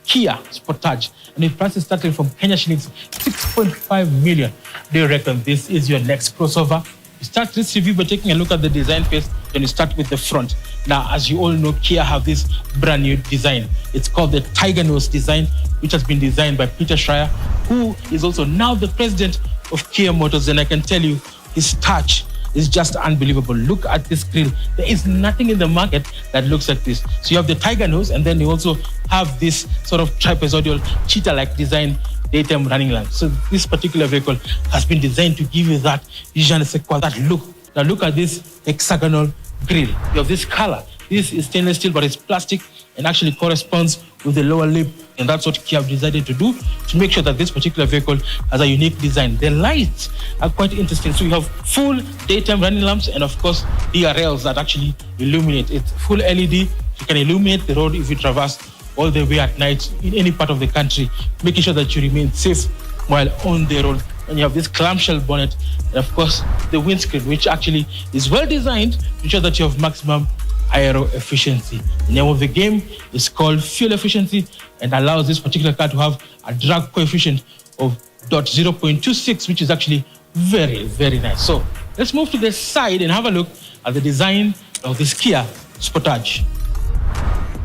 Kia Sportage, and the price is starting from Kenya shillings 6.5 million. Do you reckon this is your next crossover? You start this review by taking a look at the design phase, then you start with the front. Now, as you all know, Kia have this brand new design. It's called the Tiger Nose design, which has been designed by Peter Schreier, who is also now the president of Kia Motors, and I can tell you, his touch is just unbelievable. Look at this grille. There is nothing in the market that looks like this. So you have the Tiger Nose, and then you also have this sort of trapezoidal cheetah-like design daytime running lamp. So this particular vehicle has been designed to give you that vision, that look. Now look at this hexagonal grille. You have this color. This is stainless steel, but it's plastic and actually corresponds with the lower lip. And that's what Kia have decided to do to make sure that this particular vehicle has a unique design. The lights are quite interesting. So you have full daytime running lamps and, of course, DRLs that actually illuminate. It's full LED. You can illuminate the road if you traverse all the way at night in any part of the country, making sure that you remain safe while on the road. And you have this clamshell bonnet and, of course, the windscreen, which actually is well designed to ensure that you have maximum aero efficiency. The name of the game is called fuel efficiency and allows this particular car to have a drag coefficient of 0.26, which is actually very, very nice. So let's move to the side and have a look at the design of this Kia Sportage.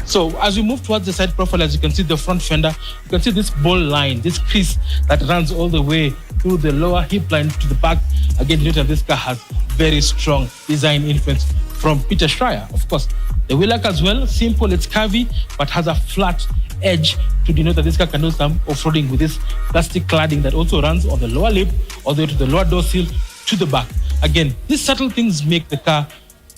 So as we move towards the side profile, as you can see the front fender, you can see this ball line, this crease that runs all the way through the lower hip line to the back. Again, you notice this car has very strong design influence from Peter Schreier. Of course, the wheel arch as well, simple, it's curvy, but has a flat edge to denote that this car can do some off-roading with this plastic cladding that also runs on the lower lip all the way to the lower door seal to the back. Again, these subtle things make the car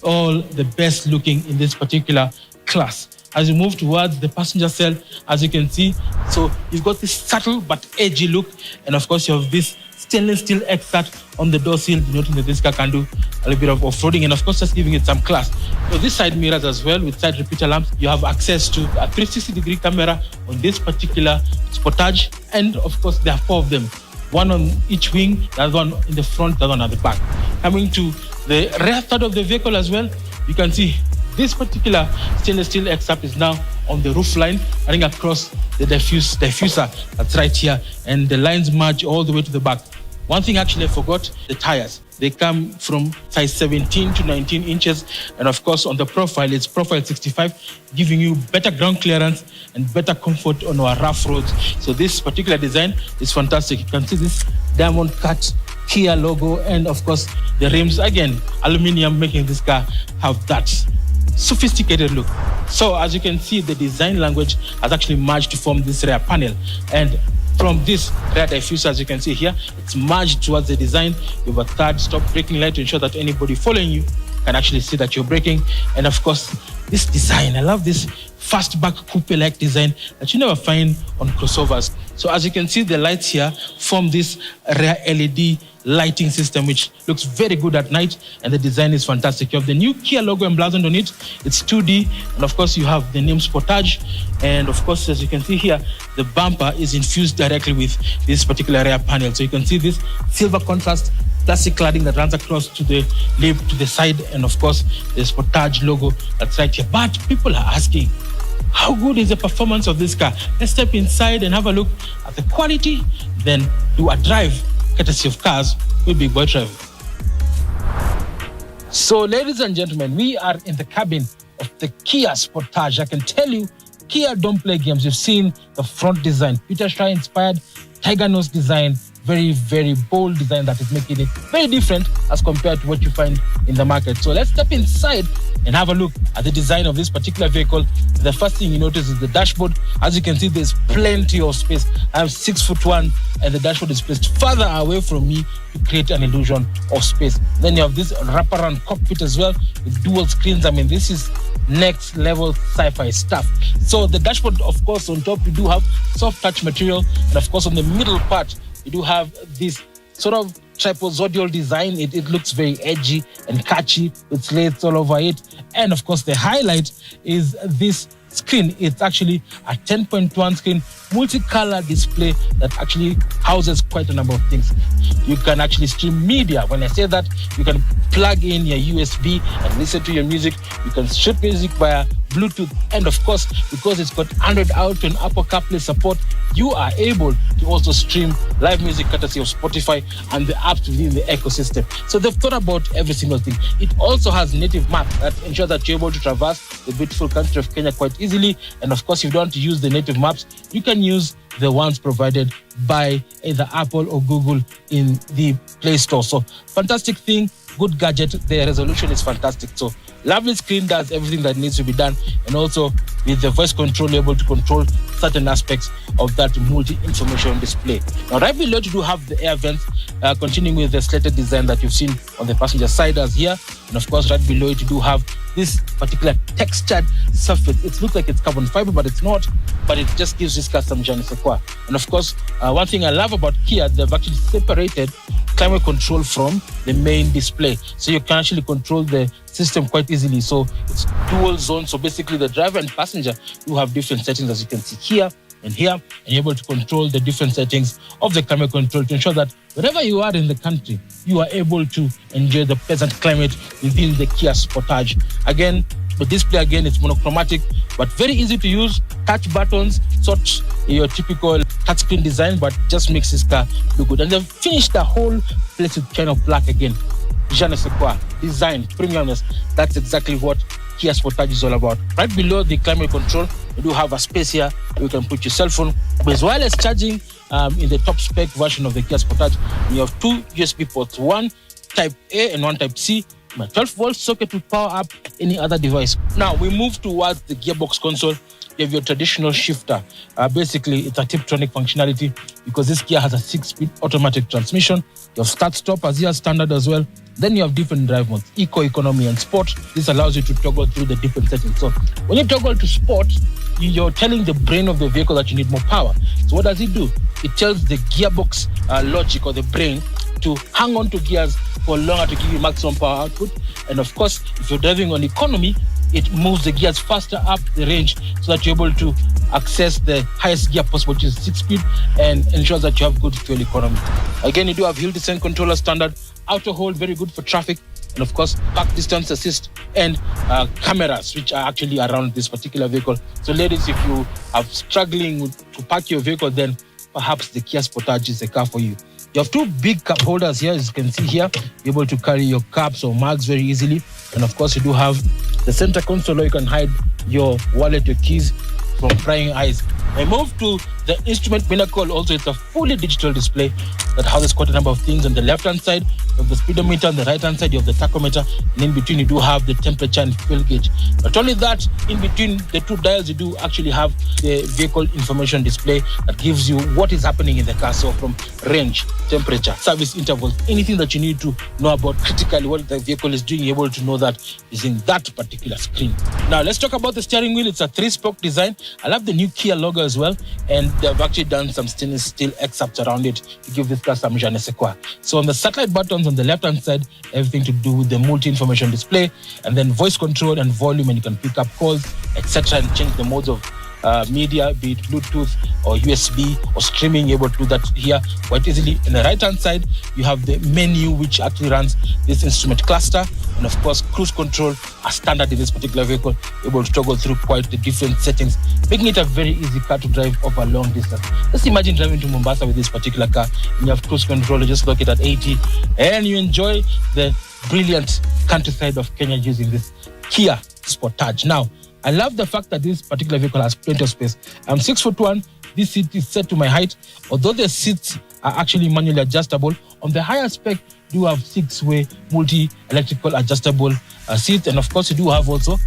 all the best looking in this particular class. As you move towards the passenger cell, as you can see, so you've got this subtle but edgy look, and of course you have this stainless steel extract on the door seal, denoting that this car can do a little bit of off-roading, and of course just giving it some class. So these side mirrors as well with side repeater lamps. You have access to a 360-degree camera on this particular Sportage, and of course there are 4 of them. One on each wing, the other one in the front, the other one at the back. Coming to the rear third of the vehicle as well, you can see this particular stainless steel extract is now on the roof line, running across the diffuser that's right here, and the lines merge all the way to the back. One thing actually I forgot, the tires. They come from size 17 to 19 inches, and of course on the profile, it's profile 65, giving you better ground clearance and better comfort on our rough roads. So this particular design is fantastic. You can see this diamond cut Kia logo, and of course the rims, again, aluminium, making this car have that sophisticated look. So as you can see, the design language has actually merged to form this rear panel, and from this rear diffuser, as you can see here, it's merged towards the design. You have a third stop braking light to ensure that anybody following you can actually see that you're braking. And of course, this design, I love this fastback coupe-like design that you never find on crossovers. So as you can see, the lights here form this rear LED lighting system, which looks very good at night, and the design is fantastic. You have the new Kia logo emblazoned on it. It's 2D, and of course you have the name Sportage, and of course, as you can see here, the bumper is infused directly with this particular rear panel. So you can see this silver contrast plastic cladding that runs across to the lip, to the side, and of course the Sportage logo that's right here. But people are asking, how good is the performance of this car? Let's step inside and have a look at the quality, then do a drive courtesy of Cars with Big Boy Travel. So ladies and gentlemen, we are in the cabin of the Kia Sportage. I can tell you, Kia don't play games. You've seen the front design, Peter Schreier inspired tiger nose design, very, very bold design that is making it very different as compared to what you find in the market. So let's step inside and have a look at the design of this particular vehicle. The first thing you notice is the dashboard. As you can see, there's plenty of space. I have 6'1", and the dashboard is placed further away from me to create an illusion of space. Then you have this wraparound cockpit as well with dual screens. I mean, this is next level sci-fi stuff. So the dashboard, of course, on top you do have soft touch material, and of course on the middle part you do have this sort of trapezoidal design. It looks very edgy and catchy with slates all over it. And of course the highlight is this screen. It's actually a 10.1 screen multicolor display that actually houses quite a number of things. You can actually stream media. When I say that, you can plug in your USB and listen to your music. You can shoot music via Bluetooth, and of course, because it's got Android Auto and Apple CarPlay support, you are able to also stream live music courtesy of Spotify and the apps within the ecosystem. So they've thought about every single thing. It also has native maps that ensure that you're able to traverse the beautiful country of Kenya quite easily. And of course, if you don't want to use the native maps, you can use the ones provided by either Apple or Google in the Play Store. So fantastic thing, good gadget. The resolution is fantastic. So lovely screen, does everything that needs to be done, and also with the voice control, you're able to control certain aspects of that multi-information display. Now right below you do have the air vents, continuing with the slated design that you've seen on the passenger side as here, and of course right below it you do have this particular textured surface. It looks like it's carbon fiber, but it's not, but it just gives this car some je ne sais quoi. And of course, one thing I love about Kia, they've actually separated climate control from the main display. So you can actually control the system quite easily. So it's dual zone. So basically the driver and passenger, you have different settings, as you can see here and here, and you're able to control the different settings of the climate control to ensure that wherever you are in the country, you are able to enjoy the pleasant climate within the Kia Sportage. Again, the display again is monochromatic, but very easy to use. Touch buttons, sort your typical touchscreen design, but just makes this car look good. And they've finished the whole place with kind of black again. Je ne sais quoi. design, premiumness. That's exactly what Kia Sportage is all about. Right below the climate control, you do have a space here where you can put your cell phone. As well as charging in the top spec version of the Kia Sportage, you have 2 USB ports, one Type A and one Type C. My 12-volt socket to power up any other device. Now we move towards the gearbox console. You have your traditional shifter. Basically, it's a Tiptronic functionality because this Kia has a 6-speed automatic transmission. You have start-stop as here standard as well. Then you have different drive modes, Eco, Economy, and Sport. This allows you to toggle through the different settings. So when you toggle to Sport, you're telling the brain of the vehicle that you need more power. So what does it do? It tells the gearbox logic or the brain to hang on to gears for longer to give you maximum power output. And of course, if you're driving on economy, it moves the gears faster up the range so that you're able to access the highest gear possible, which is 6-speed, and ensures that you have good fuel economy. Again, you do have hill descent controller standard, auto hold, very good for traffic, and of course, park distance assist and cameras, which are actually around this particular vehicle. So ladies, if you are struggling to park your vehicle, then perhaps the Kia Sportage is the car for you. You have 2 big cup holders here, as you can see here. You're able to carry your cups or mugs very easily. And of course, you do have the center console where you can hide your wallet, your keys from prying eyes. I move to the instrument pinnacle. Also, it's a fully digital display that houses quite a number of things. On the left-hand side, you have the speedometer. On the right-hand side, you have the tachometer. And in between, you do have the temperature and fuel gauge. Not only that, in between the 2 dials, you do actually have the vehicle information display that gives you what is happening in the car. So from range, temperature, service intervals, anything that you need to know about critically what the vehicle is doing, you're able to know that is in that particular screen. Now, let's talk about the steering wheel. It's a 3-spoke design. I love the new Kia logo as well. And they've actually done some stainless steel excerpts around it to give this car some je ne sais quoi. So on the satellite buttons on the left-hand side, everything to do with the multi-information display, and then voice control and volume, and you can pick up calls, etc., and change the modes of media, be it Bluetooth or USB or streaming. You're able to do that here quite easily. On the right-hand side, you have the menu, which actually runs this instrument cluster, and of course, cruise control are standard in this particular vehicle. You're able to toggle through quite the different settings, making it a very easy car to drive over a long distance. Let's imagine driving to Mombasa with this particular car, and you have cruise control, you just lock it at 80, and you enjoy the brilliant countryside of Kenya using this Kia Sportage. Now, I love the fact that this particular vehicle has plenty of space. I'm 6'1". This seat is set to my height. Although the seats are actually manually adjustable, on the higher spec, you have 6-way multi-electrical adjustable seats. And of course, you do have also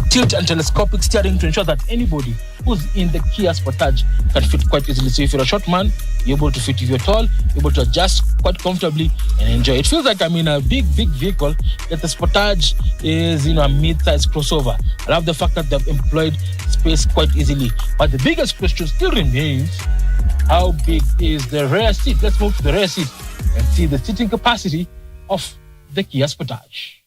tilt and telescopic steering to ensure that anybody who's in the Kia Sportage can fit quite easily. So if you're a short man, you're able to fit. If you're tall, you're able to adjust quite comfortably and enjoy. It feels like I'm in a big vehicle, that the Sportage is, a mid-sized crossover. I love the fact that they've employed space quite easily. But the biggest question still remains, how big is the rear seat? Let's move to the rear seat and see the seating capacity of the Kia Sportage.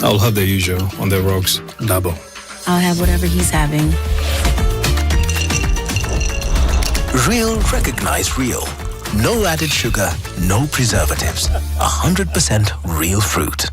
I'll have the usual on the rocks, double. I'll have whatever he's having. Real recognize real. No added sugar, no preservatives. 100% real fruit.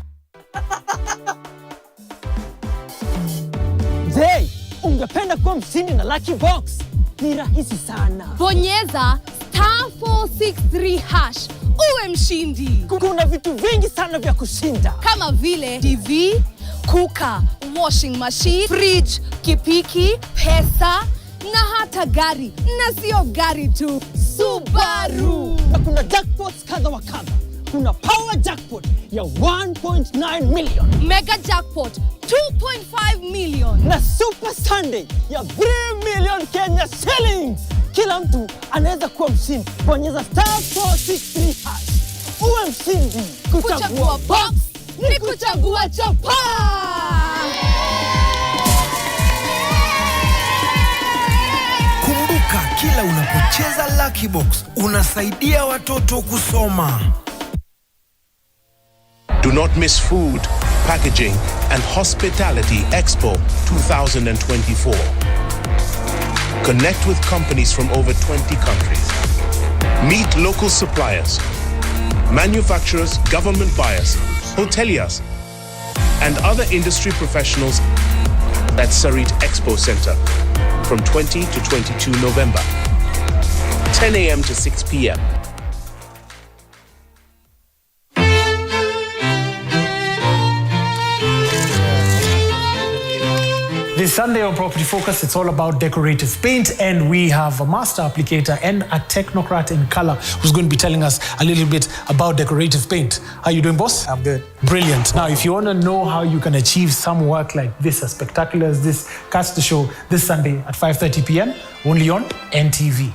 Je, ungependa kuwa mshindi na Lucky Box? Ni rahisi sana. Bonyeza *463# uwe mshindi. Kuna vitu vingi sana vya kushinda. Kama vile TV, kuka, washing machine, fridge, kipiki, pesa na hata gari. Na sio gari tu, Subaru. Na kuna jackpots kadha wa kadha. Kuna power jackpot ya 1.9 million. Mega jackpot 2.5 million. Na Super Sunday ya 3 million Kenya shillings. Kila mtu anaweza kuwa mshindi. Bonyeza *463#. Uwe mshindi. Kuchagua box ni kuchagua chapa. Kumbuka, kila unapocheza Lucky Box unasaidia watoto kusoma. Do not miss Food, Packaging and Hospitality Expo 2024. Connect with companies from over 20 countries. Meet local suppliers, manufacturers, government buyers, hoteliers, and other industry professionals at Sarit Expo Center from 20 to 22 November, 10 a.m. to 6 p.m. This Sunday on Property Focus, it's all about decorative paint, and we have a master applicator and a technocrat in color who's going to be telling us a little bit about decorative paint. How you doing, boss? I'm good. Brilliant. Now, if you want to know how you can achieve some work like this, as spectacular as this, catch the show this Sunday at 5:30 p.m. only on NTV.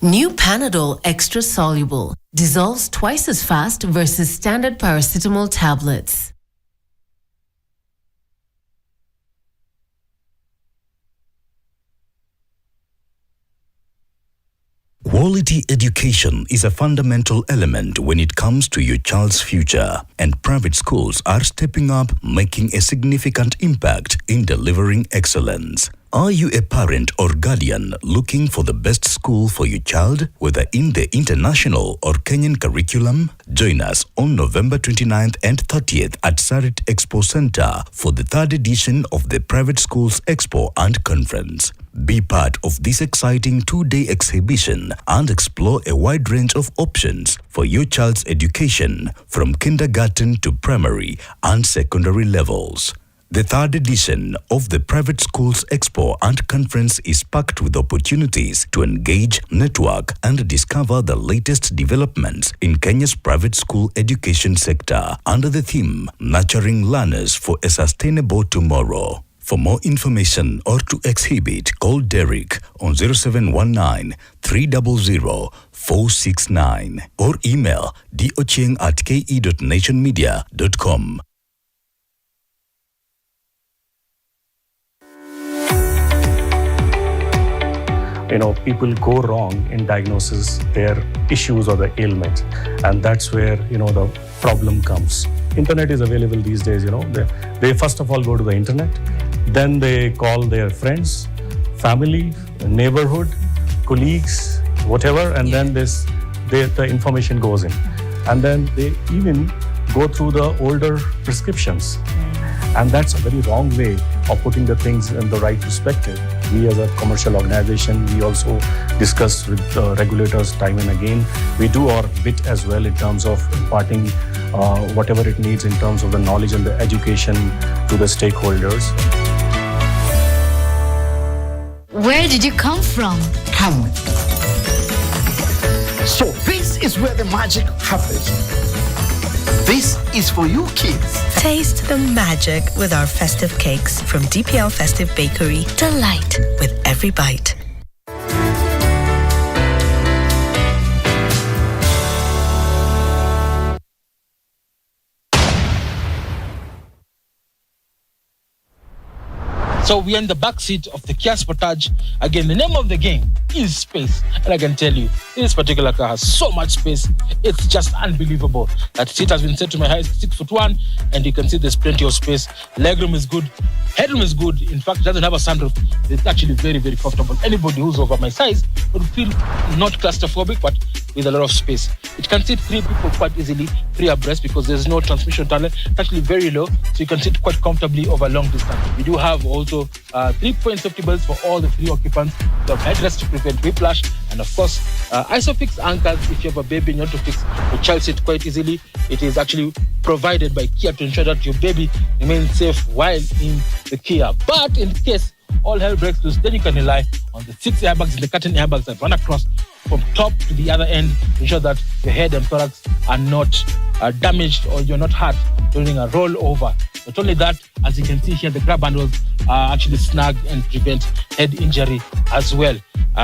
New Panadol Extra Soluble dissolves twice as fast versus standard paracetamol tablets. Quality education is a fundamental element when it comes to your child's future, and private schools are stepping up, making a significant impact in delivering excellence. Are you a parent or guardian looking for the best school for your child, whether in the international or Kenyan curriculum? Join us on November 29th and 30th at Sarit Expo Center for the 3rd edition of the Private Schools Expo and Conference. Be part of this exciting 2-day exhibition and explore a wide range of options for your child's education from kindergarten to primary and secondary levels. The 3rd edition of the Private Schools Expo and Conference is packed with opportunities to engage, network, and discover the latest developments in Kenya's private school education sector under the theme Nurturing Learners for a Sustainable Tomorrow. For more information or to exhibit, call Derek on 0719 300 469 or email docheng@ke.nationmedia.com. People go wrong in diagnosis their issues or the ailments, and that's where the problem comes. Internet is available these days. They first of all go to the internet, then they call their friends, family, neighborhood, colleagues, whatever, and then the information goes in, and then they even go through the older prescriptions. And that's a very wrong way of putting the things in the right perspective. We as a commercial organization, we also discuss with regulators time and again. We do our bit as well in terms of imparting whatever it needs in terms of the knowledge and the education to the stakeholders. Where did you come from? Come with me. So this is where the magic happens. This is for you kids. Taste the magic with our festive cakes from DPL Festive Bakery. Delight with every bite. So we are in the back seat of the Kia Sportage. Again, the name of the game is space. And I can tell you, this particular car has so much space. It's just unbelievable. That seat has been set to my height, 6'1", and you can see there's plenty of space. Legroom is good. Headroom is good. In fact, it doesn't have a sunroof. It's actually very, very comfortable. Anybody who's over my size would feel not claustrophobic, but with a lot of space. It can sit 3 people quite easily, 3 abreast, because there's no transmission tunnel. It's actually very low, so you can sit quite comfortably over long distance. We do have also 3-point safety belts for all the 3 occupants. We have headrests to prevent whiplash, and of course, ISOFIX anchors if you have a baby and you want to fix your child seat quite easily. It is actually provided by Kia to ensure that your baby remains safe while in the Kia. But in case all hell breaks loose, then you can rely on the 6 airbags and the curtain airbags that run across from top to the other end to ensure that your head and thorax are not damaged or you're not hurt during a rollover. Not only that, as you can see here, the grab handles actually snag and prevent head injury as well.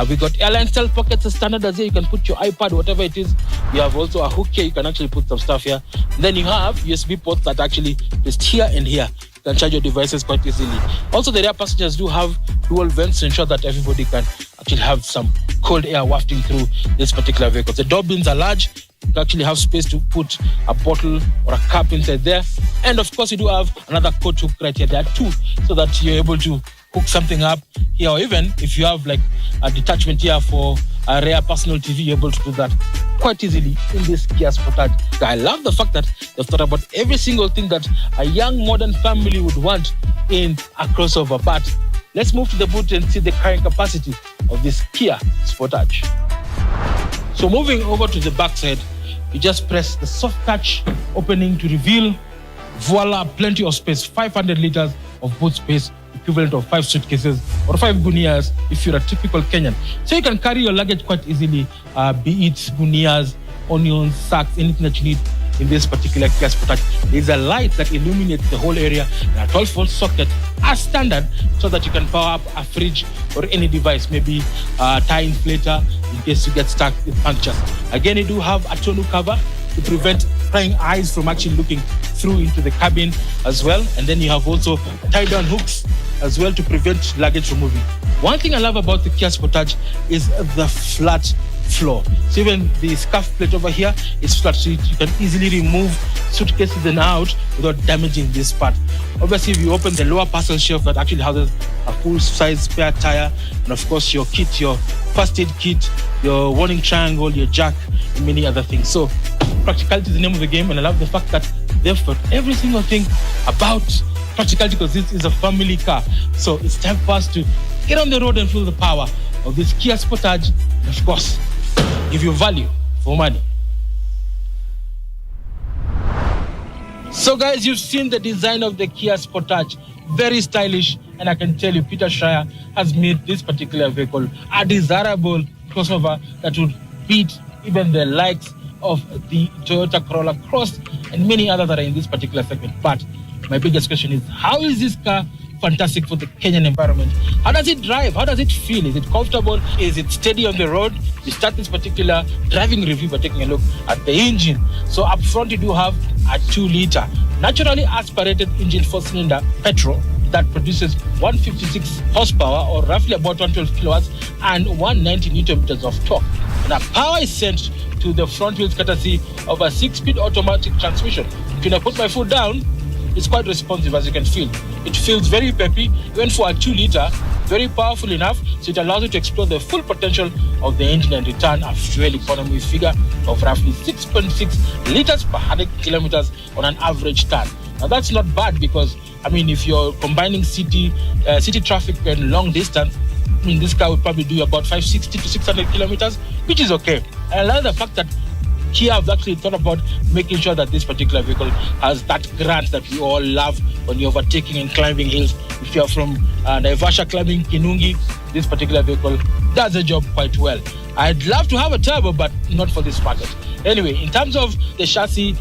We got airline style pockets as standard as here. You can put your iPad, whatever it is. You have also a hook here. You can actually put some stuff here. Then you have USB ports that actually just here and here. You can charge your devices quite easily. Also, the rear passengers do have dual vents to ensure that everybody can actually have some cold air wafting through this particular vehicle. The door bins are large. You actually have space to put a bottle or a cup inside there. And of course, you do have another coat hook right here there too, so that you're able to hook something up here, or even if you have like a detachment here for a rare personal TV, you're able to do that quite easily in this Kia Sportage. I love the fact that they've thought about every single thing that a young modern family would want in a crossover. But let's move to the boot and see the carrying capacity of this Kia Sportage. So moving over to the backside, you just press the soft touch opening to reveal, voila, plenty of space, 500 liters of boot space, equivalent of 5 suitcases or 5 gunias if you're a typical Kenyan. So you can carry your luggage quite easily, be it gunias, onions, sacks, anything that you need in this particular Kia Sportage. There's a light that illuminates the whole area and a 12-volt socket as standard, so that you can power up a fridge or any device, maybe a tire inflator in case you get stuck with punctures. Again, you do have a tonneau cover to prevent prying eyes from actually looking through into the cabin as well. And then you have also tie-down hooks as well to prevent luggage from moving. One thing I love about the Kia Sportage is the flat floor. So even the scuff plate over here is flat, so you can easily remove suitcases and out without damaging this part. Obviously, if you open the lower parcel shelf that actually houses a full-size spare tire, and of course your kit, your first aid kit, your warning triangle, your jack, and many other things. So practicality is the name of the game, and I love the fact that they've thought every single thing about practicality, because this is a family car. So it's time for us to get on the road and feel the power of this Kia Sportage, and of course, give you value for money. So guys, you've seen the design of the Kia Sportage. Very stylish, and I can tell you Peter Schreier has made this particular vehicle a desirable crossover that would beat even the likes of the Toyota Corolla Cross and many others that are in this particular segment. But my biggest question is, how is this car fantastic for the Kenyan environment? How does it drive? How does it feel? Is it comfortable? Is it steady on the road? We start this particular driving review by taking a look at the engine. So up front, you do have a 2-liter naturally aspirated engine, 4-cylinder petrol that produces 156 horsepower, or roughly about 112 kilowatts, and 190 newton meters of torque. Now, power is sent to the front wheels courtesy of a 6-speed automatic transmission. When I put my foot down, it's quite responsive, as you can feel. It feels very peppy, even for a 2-liter, very powerful enough, so it allows you to explore the full potential of the engine and return a fuel economy figure of roughly 6.6 liters per 100 kilometers on an average turn. Now that's not bad, because, I mean, if you're combining city traffic and long distance, I mean, this car would probably do about 560 to 600 kilometers, which is okay. And I love the fact that Kia have actually thought about making sure that this particular vehicle has that grunt that we all love when you're overtaking and climbing hills. If you're from Naivasha climbing Kinungi, this particular vehicle does the job quite well. I'd love to have a turbo, but not for this market. Anyway, in terms of the chassis,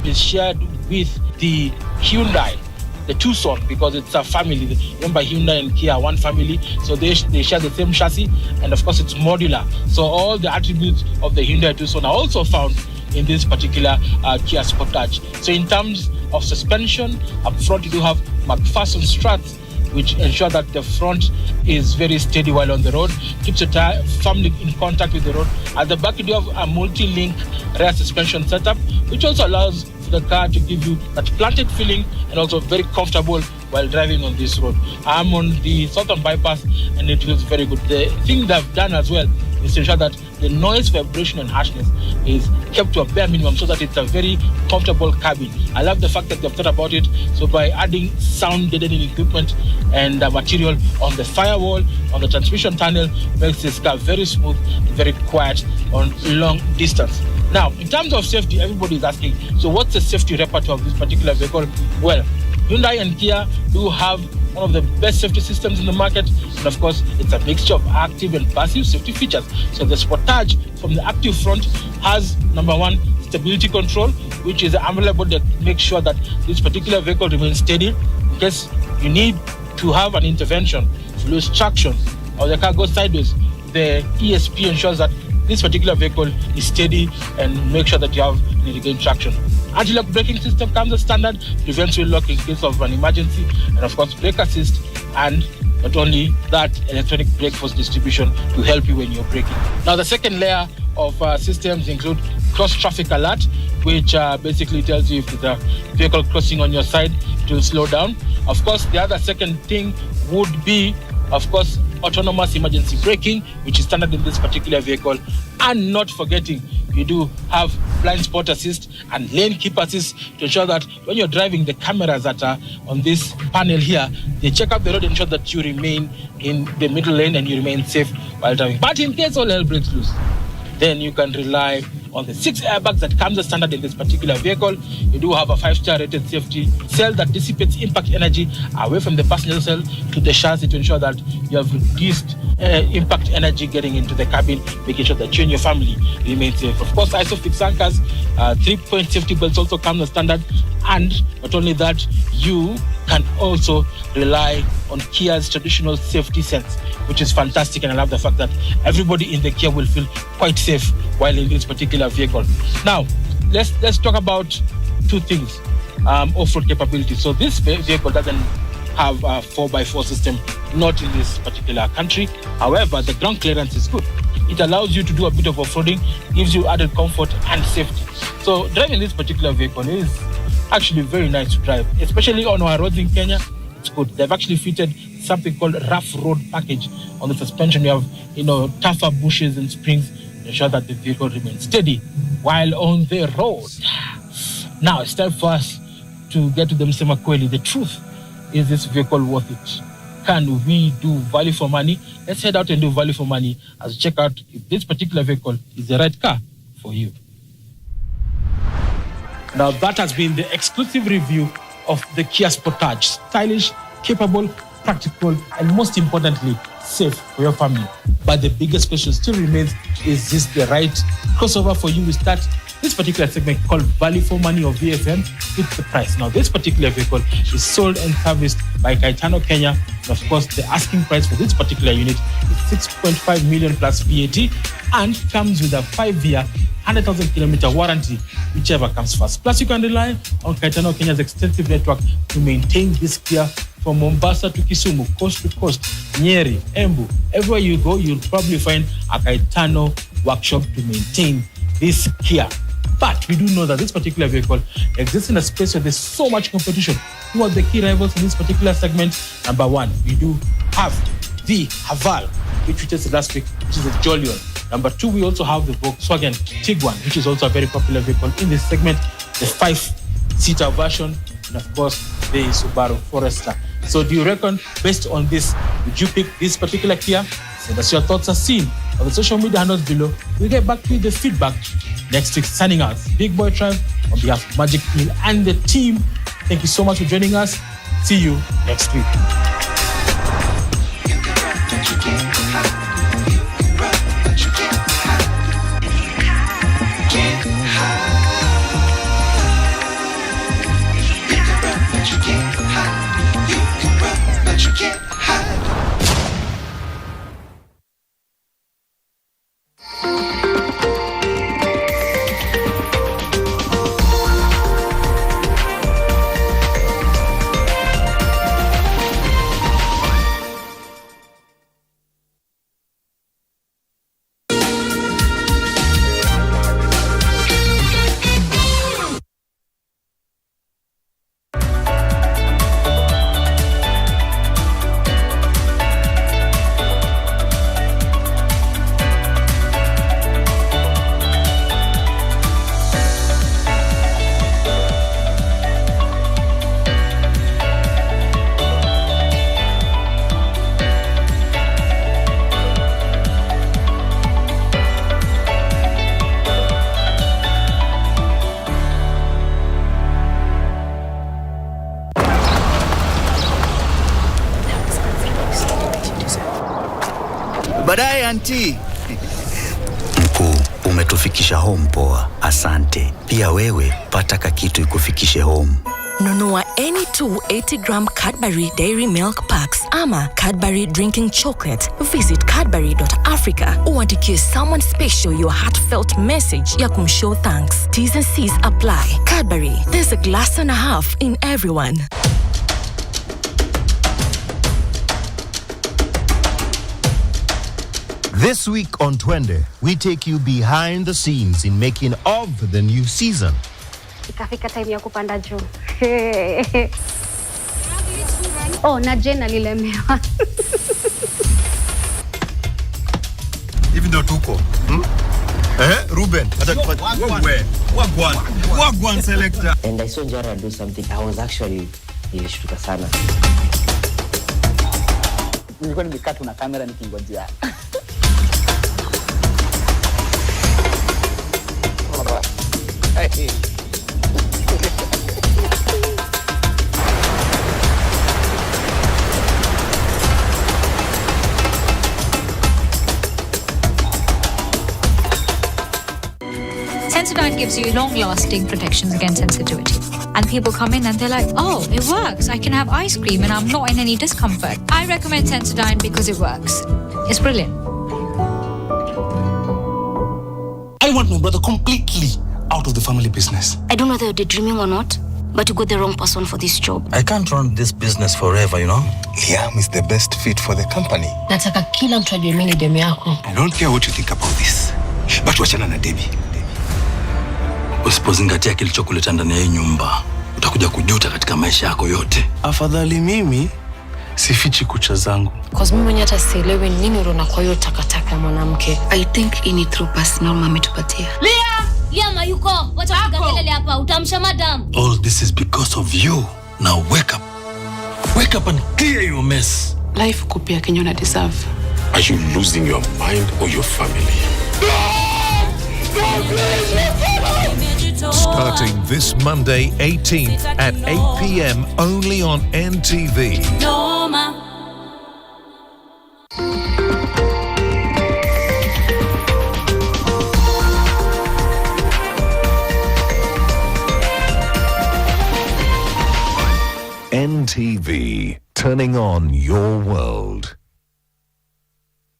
is shared with the Hyundai, the Tucson, because it's a family. Remember, Hyundai and Kia are one family, so they share the same chassis, and of course it's modular. So all the attributes of the Hyundai Tucson are also found in this particular Kia Sportage. So in terms of suspension, up front you do have McPherson struts, which ensure that the front is very steady while on the road, keeps the tire firmly in contact with the road. At the back you do have a multi-link rear suspension setup, which also allows the car to give you that planted feeling and also very comfortable while driving on this road. I'm on the Southern Bypass and it feels very good. The thing they've done as well is to ensure that the noise, vibration and harshness is kept to a bare minimum, so that it's a very comfortable cabin. I love the fact that they've thought about it. So by adding sound deadening equipment and material on the firewall, on the transmission tunnel, makes this car very smooth and very quiet on long distance. Now, in terms of safety, everybody is asking, so what's the safety repertoire of this particular vehicle? Well, Hyundai and Kia do have one of the best safety systems in the market, and of course, it's a mixture of active and passive safety features. So the Sportage from the active front has, number one, stability control, which is an umbrella board that makes sure that this particular vehicle remains steady in case you need to have an intervention, if you lose traction or the car goes sideways. The ESP ensures that this particular vehicle is steady and make sure that you have regained traction. Anti-lock braking system comes as standard, prevents wheel lock in case of an emergency, and of course brake assist, and not only that, electronic brake force distribution to help you when you're braking. Now the second layer of systems include cross traffic alert, which basically tells you if there's a vehicle crossing on your side, it will slow down. Of course, the other second thing would be, of course, autonomous emergency braking, which is standard in this particular vehicle. And not forgetting, you do have blind spot assist and lane keep assist to ensure that when you're driving, the cameras that are on this panel here, they check out the road and ensure that you remain in the middle lane and you remain safe while driving. But in case all hell breaks loose, then you can rely on the 6 airbags that comes as standard in this particular vehicle. You do have a 5-star rated safety cell that dissipates impact energy away from the passenger cell to the chassis to ensure that you have reduced impact energy getting into the cabin, making sure that you and your family remain safe. Of course, ISOFIX anchors, 3-point safety belts also come as standard. And not only that, you can also rely on Kia's traditional safety sense, which is fantastic. And I love the fact that everybody in the Kia will feel quite safe while in this particular vehicle. Now, let's talk about two things. Off-road capability. So this vehicle doesn't have a 4x4 system, not in this particular country. However, the ground clearance is good. It allows you to do a bit of off-roading, gives you added comfort and safety. So driving this particular vehicle is actually very nice to drive, especially on our roads in Kenya. It's good. They've actually fitted something called rough road package on the suspension. You have, tougher bushes and springs to ensure that the vehicle remains steady while on the road. Now it's time for us to get to the Msema Kweli. The truth, is this vehicle worth it? Can we do value for money? Let's head out and do value for money as we check out if this particular vehicle is the right car for you. Now that has been the exclusive review of the Kia Sportage. Stylish, capable, practical, and most importantly, safe for your family. But the biggest question still remains, is this the right crossover for you? We start this particular segment called Value for Money or VFM with the price. Now this particular vehicle is sold and serviced by Caetano Kenya. And of course, the asking price for this particular unit is 6.5 million plus VAT and comes with a 5-year 100,000 kilometer warranty, whichever comes first. Plus, you can rely on Caetano Kenya's extensive network to maintain this Kia from Mombasa to Kisumu, coast to coast, Nyeri, Embu. Everywhere you go, you'll probably find a Caetano workshop to maintain this Kia. But we do know that this particular vehicle exists in a space where there's so much competition. Who are the key rivals in this particular segment? Number one, we do have the Haval, which we tested last week, which is a Jolion. Number two, we also have the Volkswagen Tiguan, which is also a very popular vehicle in this segment, the 5-seater version, and of course, the Subaru Forester. So do you reckon, based on this, would you pick this particular Kia? Send us your thoughts as seen on the social media handles below. We'll get back with the feedback next week. Signing out, Big Boy Tribe, on behalf of Magic Mill and the team. Thank you so much for joining us. See you next week. Baadaye auntie. Mkuu, umetufikisha home poa. Asante. Pia wewe pata kakitu ikufikishe home. Nunua any 2 80-gram Cadbury Dairy Milk Packs ama Cadbury Drinking Chocolate. Visit cadbury.africa uandikie someone special your heartfelt message ya kumshow thanks. T's and C's apply. Cadbury, there's a glass and a half in everyone. This week on Twende, we take you behind the scenes in making of the new season. Ikafika time ya kupanda juu. Oh, na jena lilemewa. Hivi ndo tuko. Ruben, Wagwan selector. And I saw Jara do something. I was actually nilishtuka sana. Nilikuwa nimekaa tu na kamera nikingojea. Sensodyne gives you long-lasting protection against sensitivity. And people come in and they're like, oh, it works. I can have ice cream and I'm not in any discomfort. I recommend Sensodyne because it works. It's brilliant. I want my brother completely out of the family business. I don't know whether you're daydreaming or not, but you got the wrong person for this job. I can't run this business forever, you know. Liam is the best fit for the company. Nataka kila mtu ajue mimi ni demu yako. I don't care what you think about this, but wachana na Debbie. Usipozingatia kilichokuleta ndani ya hii nyumba, utakuja kujuta katika maisha yako yote. Afadhali mimi sifichi kucha zangu. Cause mimi mwenyewe hata sielewi nini unaona kwa hiyo takataka ya mwanamke. I think ini through personal mama tupatia. Liam yuko. Wacha kupiga kelele hapa. Utamsha madam. All this is because of you. Now wake up. Wake up and clear your mess. Life kupia Kenya una deserve. Are you losing your mind or your family? Starting this Monday 18th at 8 p.m. only on NTV. NTV, turning on your world.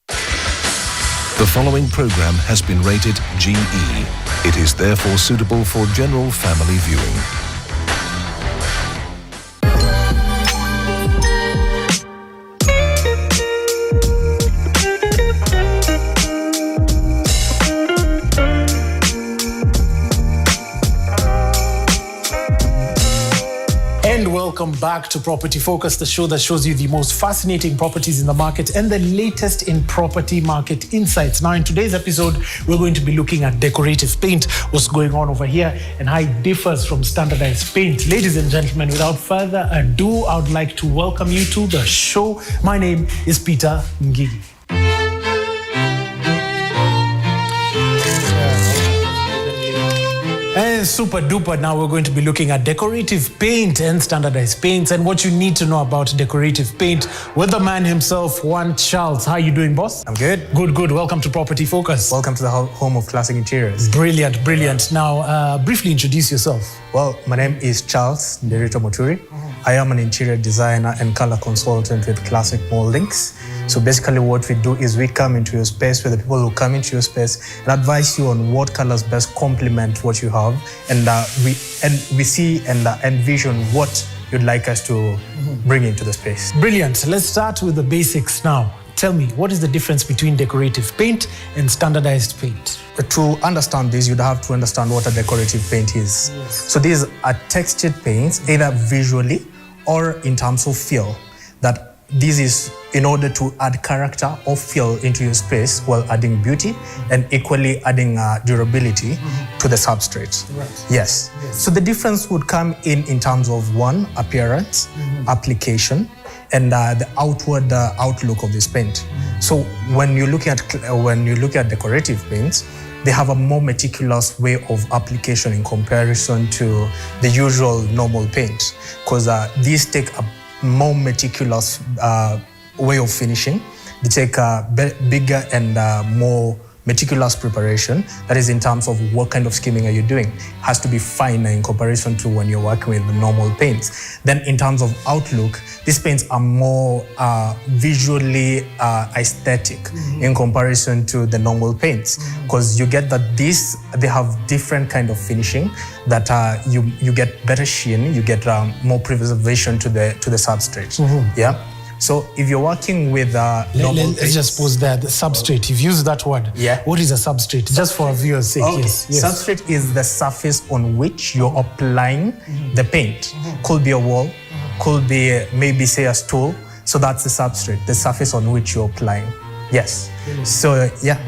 The following program has been rated GE. It is therefore suitable for general family viewing. And welcome back to Property Focus, the show that shows you the most fascinating properties in the market and the latest in property market insights. Now, in today's episode, we're going to be looking at decorative paint, what's going on over here, and how it differs from standardized paint. Ladies and gentlemen, without further ado, I would like to welcome you to the show. My name is Peter Ngigi. And super duper, now we're going to be looking at decorative paint and standardized paints and what you need to know about decorative paint with the man himself, Juan Charles. How are you doing, boss? I'm good. Good. Welcome to Property Focus. Welcome to the home of classic interiors. Brilliant. Now, briefly introduce yourself. Well, my name is Charles Nderito Muturi. I am an interior designer and color consultant with Classic Moldings. So basically what we do is we come into your space with the people who come into your space and advise you on what colors best complement what you have. And we see and envision what you'd like us to bring into the space. Brilliant. Let's start with the basics now. Tell me, what is the difference between decorative paint and standardized paint? To understand this, you'd have to understand what a decorative paint is. Yes. So these are textured paints, either visually or in terms of feel. That this is in order to add character or feel into your space while adding beauty and equally adding durability to the substrate. Right. Yes. So the difference would come in terms of one, appearance, application, and the outward outlook of this paint. So when you look at decorative paints, they have a more meticulous way of application in comparison to the usual normal paint, because these take a more meticulous way of finishing. They take a bigger and more meticulous preparation. That is in terms of what kind of skimming are you doing. It has to be finer in comparison to when you're working with the normal paints. Then in terms of outlook, these paints are more visually aesthetic in comparison to the normal paints, because you get that they have different kind of finishing that you get better sheen, you get more preservation to the substrate. Yeah. So if you're working with let's just pause there. The substrate, you've used that word. Yeah. What is a substrate? Just for our viewers' sake. Okay. Yes. Substrate is the surface on which you're applying the paint. Could be a wall, could be maybe say a stool. So that's the substrate, the surface on which you're applying. Yes. So yeah,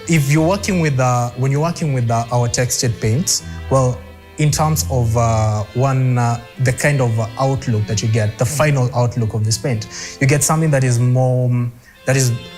if you're working with when you're working with our textured paints, well, in terms of the kind of outlook that you get, the final outlook of this paint, you get something that is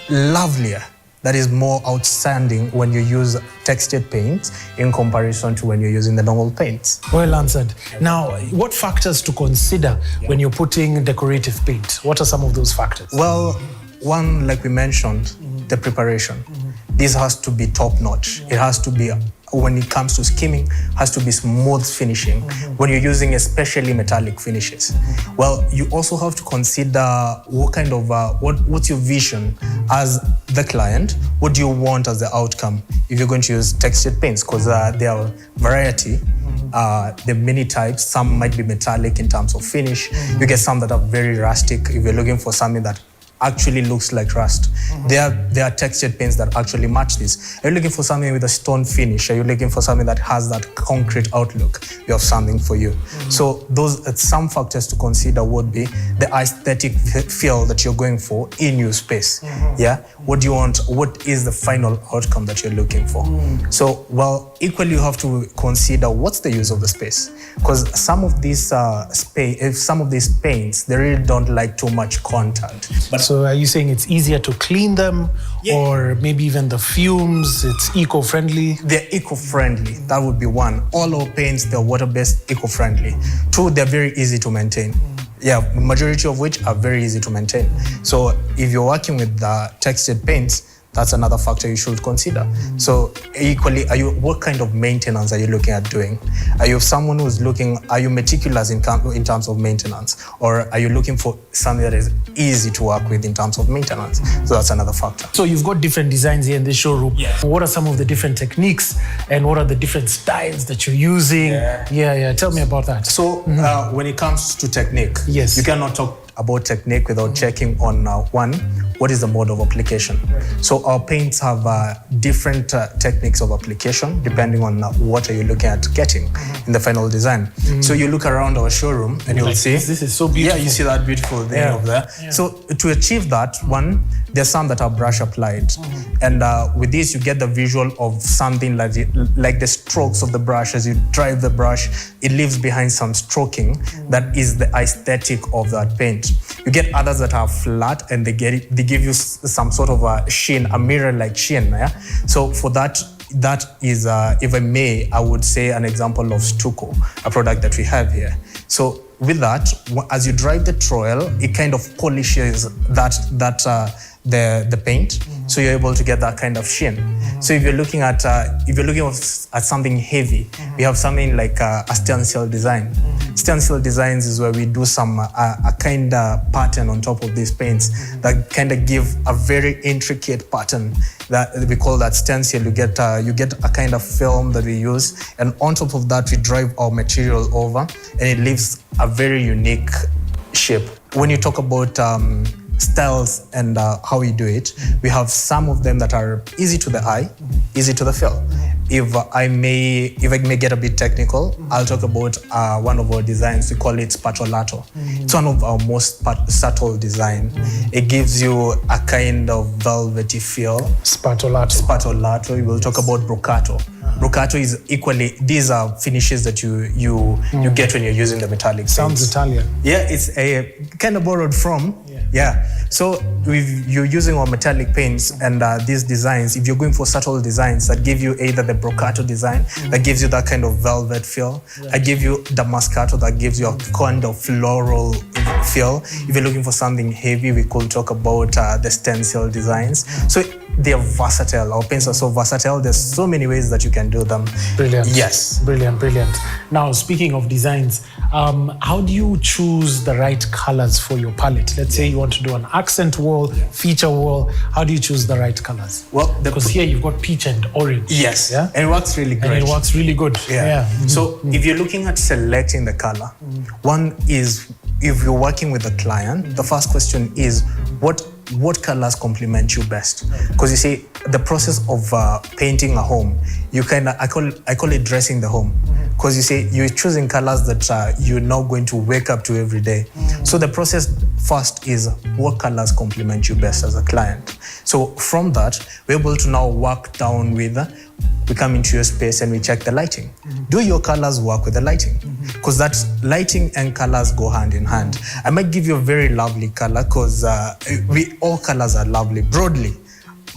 lovelier, that is more outstanding when you use textured paints in comparison to when you're using the normal paints. Well answered. Now, what factors to consider when you're putting decorative paint? What are some of those factors? Well, one, like we mentioned, the preparation. This has to be top-notch. It has to be, when it comes to skimming, has to be smooth finishing. When you're using especially metallic finishes. Well, you also have to consider what kind of, what's your vision as the client? What do you want as the outcome if you're going to use textured paints? Because there are variety. There are many types. Some might be metallic in terms of finish. You get some that are very rustic if you're looking for something that actually looks like rust. There are textured paints that actually match this. Are you looking for something with a stone finish? Are you looking for something that has that concrete outlook? We have something for you. So those some factors to consider would be the aesthetic feel that you're going for in your space. Yeah, what do you want? What is the final outcome that you're looking for? So, well, equally you have to consider what's the use of the space, because some of these paints, they really don't like too much contact. So are you saying it's easier to clean them, or maybe even the fumes, it's eco-friendly? They're eco-friendly, that would be one. All our paints, they're water-based, eco-friendly. Two, they're very easy to maintain. Yeah, majority of which are very easy to maintain. So if you're working with textured paints, that's another factor you should consider. So equally, what kind of maintenance are you looking at doing? Are you someone who's are you meticulous in terms of maintenance? Or are you looking for something that is easy to work with in terms of maintenance? So that's another factor. So you've got different designs here in this showroom. Yeah. What are some of the different techniques and what are the different styles that you're using? Yeah. Tell me about that. So when it comes to technique, you cannot talk about technique without checking on one, what is the mode of application? So our paints have different techniques of application depending on what are you looking at getting in the final design. So you look around our showroom and you'll see this is so beautiful. Yeah, you see that beautiful thing over there. Yeah. So to achieve that, one, there's some that are brush applied, and with this you get the visual of something like the strokes of the brush. As you drive the brush, it leaves behind some stroking that is the aesthetic of that paint. You get others that are flat and they give you some sort of a sheen, a mirror-like sheen. Yeah? So for that is, if I may, I would say an example of stucco, a product that we have here. So with that, as you drive the trowel, it kind of polishes the paint, so you're able to get that kind of sheen. So if you're looking at something heavy, we have something like a stencil design. Stencil designs is where we do some a kind of pattern on top of these paints that kind of give a very intricate pattern that we call that stencil. You get a kind of film that we use, and on top of that we drive our material over, and it leaves a very unique shape. When you talk about styles and how we do it, we have some of them that are easy to the eye, easy to the feel. If I may get a bit technical, I'll talk about one of our designs. We call it spatolato. It's one of our most subtle design. It gives you a kind of velvety feel. Spatolato. We will talk about brocato. Brocato is equally, these are finishes that you get when you're using the metallic paints. Sounds Italian. Yeah, it's a kind of borrowed from. Yeah. So you're using our metallic paints and these designs, if you're going for subtle designs that give you either the brocato design, that gives you that kind of velvet feel, I give you the damascato that gives you a kind of floral feel. If you're looking for something heavy, we could talk about the stencil designs. So they're versatile. Our paints are so versatile. There's so many ways that you can do them. Brilliant. Yes. Brilliant. Now, speaking of designs, how do you choose the right colors for your palette? Let's say you want to do an accent wall, feature wall. How do you choose the right colors? Well, because here you've got peach and orange. Yes. Yeah? And it works really great. And it works really good. Yeah. So if you're looking at selecting the color, one is if you're working with a client, the first question is what colors complement you best? Because you see, the process of painting a home, I call it dressing the home. Because you see, you're choosing colors that you're now going to wake up to every day. So the process first is what colors complement you best as a client. So from that, we're able to now work down with, we come into your space and we check the lighting. Do your colors work with the lighting? Because that lighting and colors go hand in hand. I might give you a very lovely color because all colors are lovely, broadly.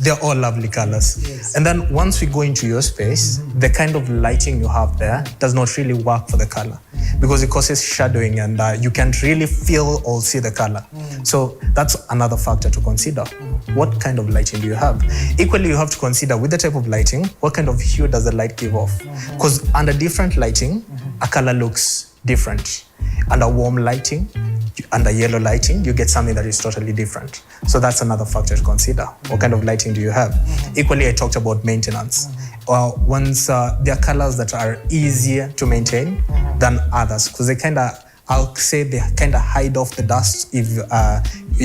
They're all lovely colors. Yes. And then once we go into your space, the kind of lighting you have there does not really work for the color because it causes shadowing and you can't really feel or see the color. So that's another factor to consider. What kind of lighting do you have? Equally, you have to consider with the type of lighting, what kind of hue does the light give off? Because under different lighting, a color looks different. Under warm lighting, under yellow lighting, you get something that is totally different. So that's another factor to consider. What kind of lighting do you have? Equally, I talked about maintenance. Once there are colors that are easier to maintain than others, because I'll say they kind of hide off the dust if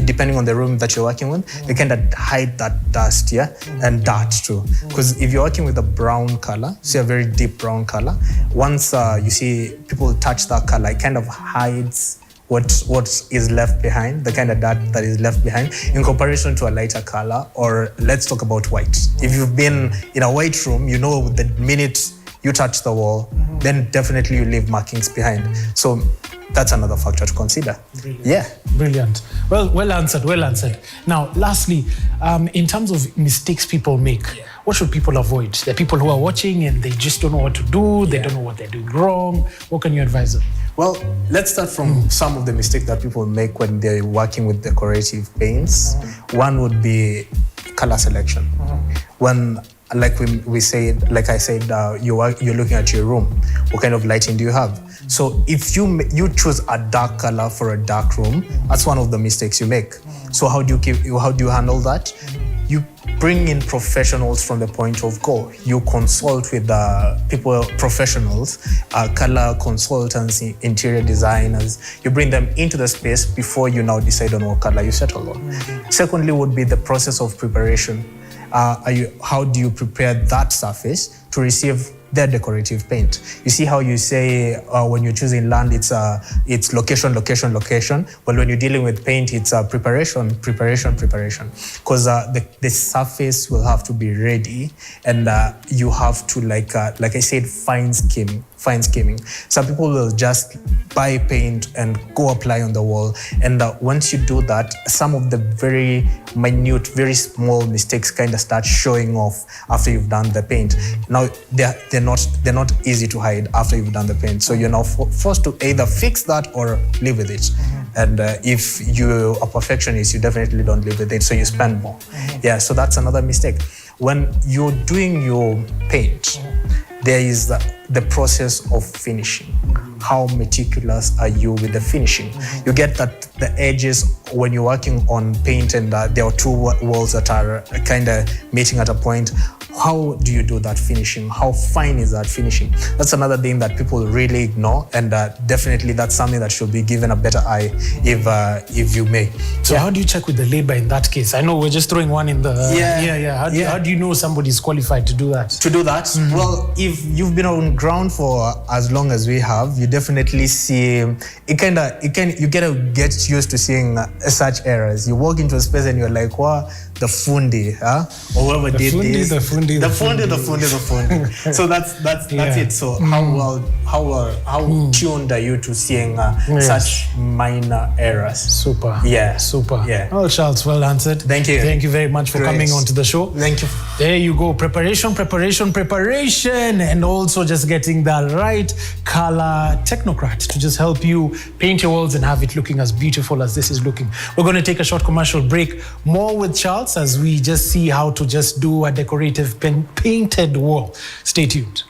depending on the room that you're working with, they kind of hide that dust, and dirt too. Because if you're working with a brown color, say a very deep brown color, once you see people touch that color, it kind of hides what is left behind, the kind of dirt that is left behind in comparison to a lighter color. Or let's talk about white. If you've been in a white room, you know the minute you touch the wall, then definitely you leave markings behind. So that's another factor to consider. Brilliant. Yeah. Brilliant. Well answered. Now, lastly, in terms of mistakes people make, what should people avoid? There are people who are watching and they just don't know what to do. They don't know what they're doing wrong. What can you advise them? Well, let's start from some of the mistakes that people make when they're working with decorative paints. One would be color selection. When, like we said, like I said, you're looking at your room. What kind of lighting do you have? So if you choose a dark color for a dark room, that's one of the mistakes you make. So how do you handle that? You bring in professionals from the point of go. You consult with professionals, color consultants, interior designers. You bring them into the space before you now decide on what color you settle on. Secondly would be the process of preparation. How do you prepare that surface to receive their decorative paint? You see how you say when you're choosing land, it's location. Well, when you're dealing with paint, it's preparation. Because the surface will have to be ready, and you have to, like I said, fine skimming. Some people will just buy paint and go apply on the wall. And once you do that, some of the very minute, very small mistakes kind of start showing off after you've done the paint. Now, they're not easy to hide after you've done the paint. So you're now forced to either fix that or live with it. And if you're a perfectionist, you definitely don't live with it, so you spend more. Yeah, so that's another mistake. When you're doing your paint, there is the process of finishing. How meticulous are you with the finishing? You get that the edges, when you're working on paint and there are two walls that are kind of meeting at a point, how do you do that finishing? How fine is that finishing? That's another thing that people really ignore, and definitely that's something that should be given a better eye if you may. So how do you check with the labor in that case? I know we're just throwing one in the... How do you know somebody's qualified to do that? Well, if you've been on ground for as long as we have, you definitely see you get used to seeing such errors. You walk into a space and you're like, wow, the fundi, or whoever did this. The fundi. So that's it. So how tuned are you to seeing such minor errors? Super. Yeah. Oh, Charles, well answered. Thank you. Thank you very much for coming onto the show. Thank you. There you go. Preparation, and also just getting the right color technocrat to just help you paint your walls and have it looking as beautiful as this is looking. We're going to take a short commercial break. More with Charles as we just see how to just do a decorative painted wall. Stay tuned.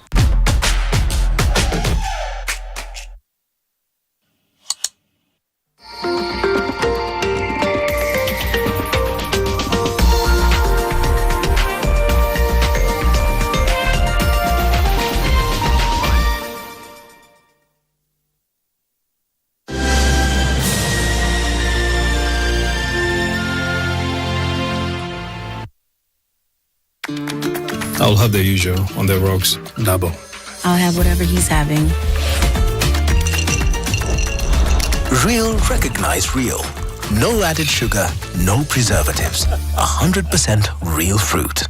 I'll have the usual on the rocks, double. I'll have whatever he's having. Real recognize real. No added sugar, no preservatives. 100% real fruit.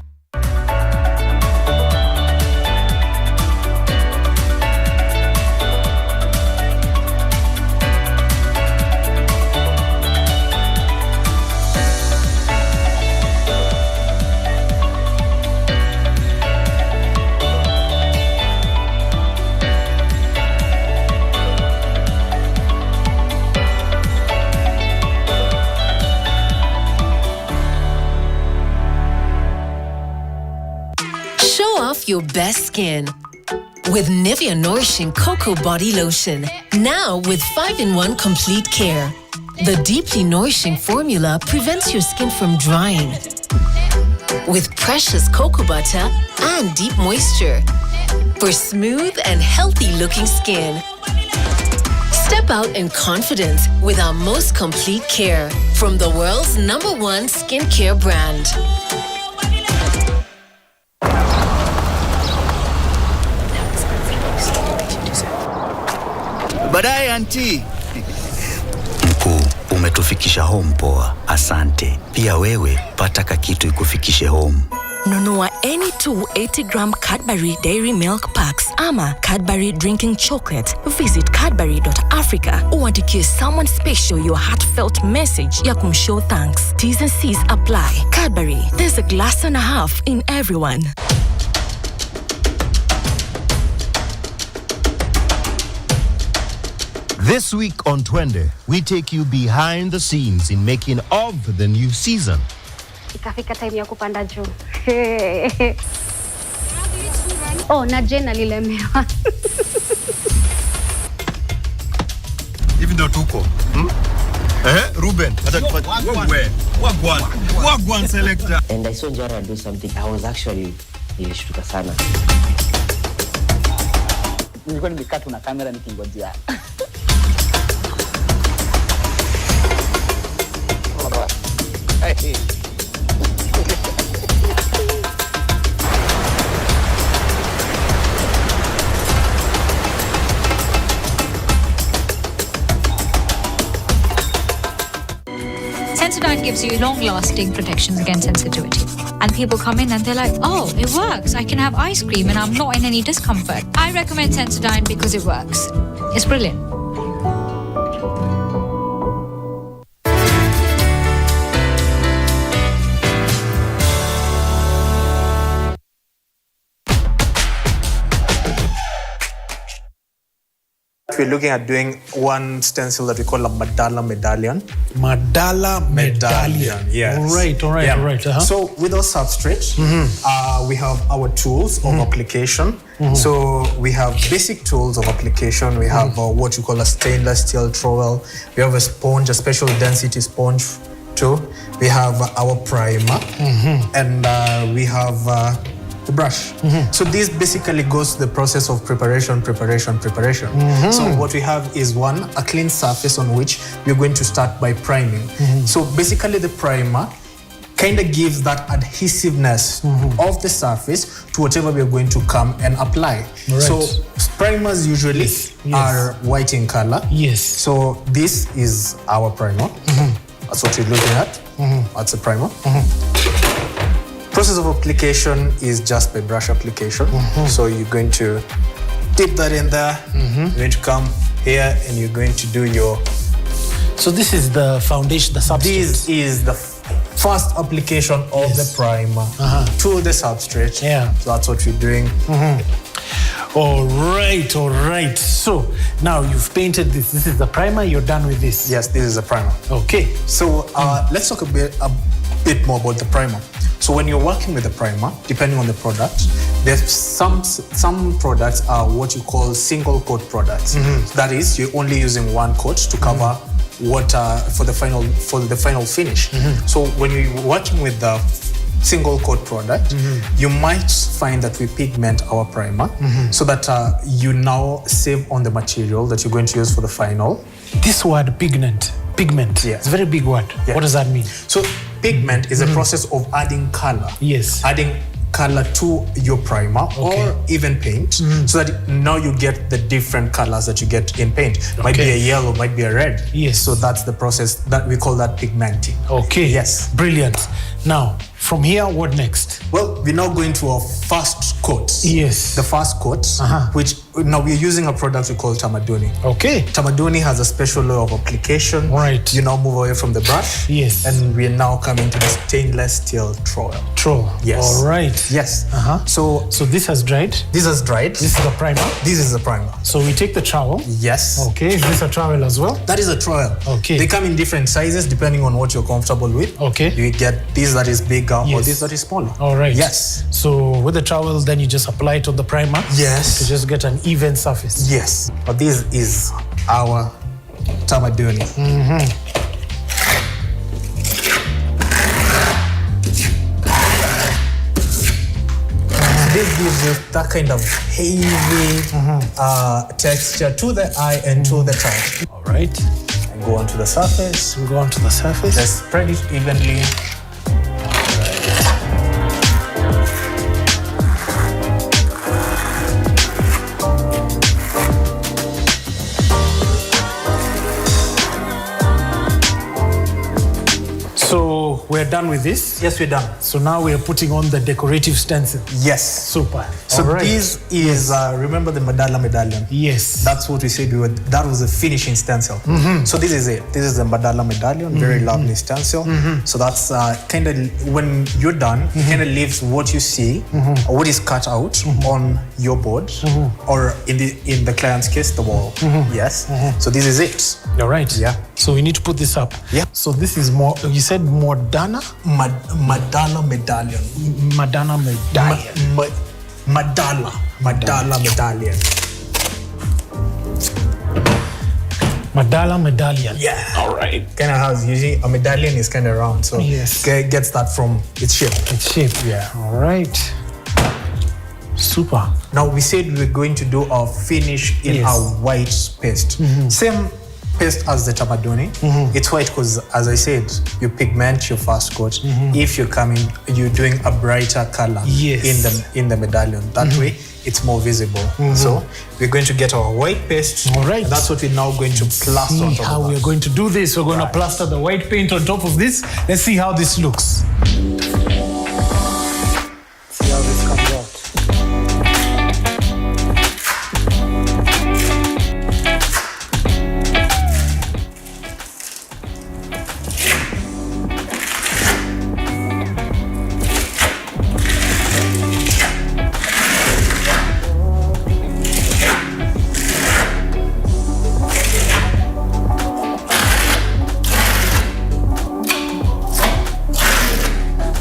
Your best skin with Nivea Nourishing Cocoa Body Lotion. Now with 5-in-1 complete care. The deeply nourishing formula prevents your skin from drying with precious cocoa butter and deep moisture for smooth and healthy looking skin. Step out in confidence with our most complete care from the world's #1 skincare brand. Baadaye auntie. Mkuu, umetufikisha home poa. Asante. Pia wewe pata kakitu ikufikishe home. Nunua any 2 80-gram Cadbury Dairy Milk Packs ama Cadbury Drinking Chocolate. Visit Cadbury.Africa uandikie someone special your heartfelt message ya kumshow thanks. T's and C's apply. Cadbury, there's a glass and a half in everyone. This week on Twende, we take you behind the scenes in making of the new season. Ikafika time ya kupanda juu. Oh, na Jane alilemewa. Hivi ndo tuko. Ruben, Wagwan selector. And I saw Jara do something. I was actually nilishtuka sana. Nilikuwa nimekaa tu na kamera nikingojea. Hey. Sensodyne gives you long-lasting protection against sensitivity. And people come in and they're like, oh, it works. I can have ice cream and I'm not in any discomfort. I recommend Sensodyne because it works. It's brilliant. We're looking at doing one stencil that we call a Madala medallion. Madala medallion. Yes. All right. Uh-huh. So with our substrate, we have our tools of application. So we have basic tools of application. We have what you call a stainless steel trowel. We have a sponge, a special density sponge too. We have our primer, and we have the brush. So this basically goes to the process of preparation. So what we have is a clean surface on which we're going to start by priming. So basically the primer kind of gives that adhesiveness of the surface to whatever we're going to come and apply. Right. So primers usually are white in color. Yes. So this is our primer. That's what you're looking at. That's a primer. Process of application is just by brush application. So you're going to dip that in there. You're going to come here and you're going to do your... So this is the foundation, the substrate. This is the first application of the primer to the substrate. Yeah. So that's what we're doing. All right. So now you've painted this. This is the primer. You're done with this. Yes, this is the primer. Okay. So let's talk a bit more about the primer. So when you're working with the primer, depending on the product, there's some products are what you call single coat products. That is, you're only using one coat to cover for the final finish. So when you're working with the single coat product, you might find that we pigment our primer so that you now save on the material that you're going to use for the final. This word pigment, yeah. It's a very big word. Yeah. What does that mean? So pigment is a process of adding color. Yes. Adding color to your primer or even paint, so that now you get the different colors that you get in paint. Might be a yellow, might be a red. Yes. So that's the process that we call that pigmenting. Okay. Yes. Brilliant. Now, from here, what next? Well, we're now going to our first coat. Yes. The first coat, which now we're using a product we call Tamaduni. Okay. Tamaduni has a special layer of application. Right. You now move away from the brush. Yes. And we're now coming to the stainless steel trowel. Trowel. Yes. All right. Yes. So this has dried. This has dried. This is the primer. This is the primer. So we take the trowel. Yes. Okay. Is this a trowel as well? That is a trowel. Okay. They come in different sizes depending on what you're comfortable with. Okay. You get this that is bigger or this that is smaller. All right. Yes. So with the trowel, then you just apply it on the primer. Yes. To just get an even surface. Yes. But this is our Tamaduni. This gives you that kind of heavy texture to the eye and to the touch. All right. And go onto the surface. We go onto the surface. Just spread it evenly. So we're done with this? Yes, we're done. So now we're putting on the decorative stencil. Yes. Super. So this is, remember the Madala medallion? Yes. That's what we said that was the finishing stencil. So this is it. This is the Madala medallion, very lovely stencil. So that's kind of, when you're done, it kind of leaves what you see, or what is cut out on your board, or in the client's case, the wall. Yes. So this is it. All right. Yeah. So we need to put this up. Yeah. So this is more, you said Modana? Madala medallion. Madana medallion. Madala medallion. Madala medallion. Yeah. All right. Kind of has, usually a medallion is kind of round, so gets that from its shape. Its shape. Yeah. All right. Super. Now we said we're going to do our finish in our white paste. Same paste as the Tamaduni. It's white because, as I said, you pigment your first coat. If you're doing a brighter color in the medallion. That way, it's more visible. So we're going to get our white paste. All right. And that's what we're now going to plaster on top of how we're going to do this. We're going to plaster the white paint on top of this. Let's see how this looks. See how this comes out.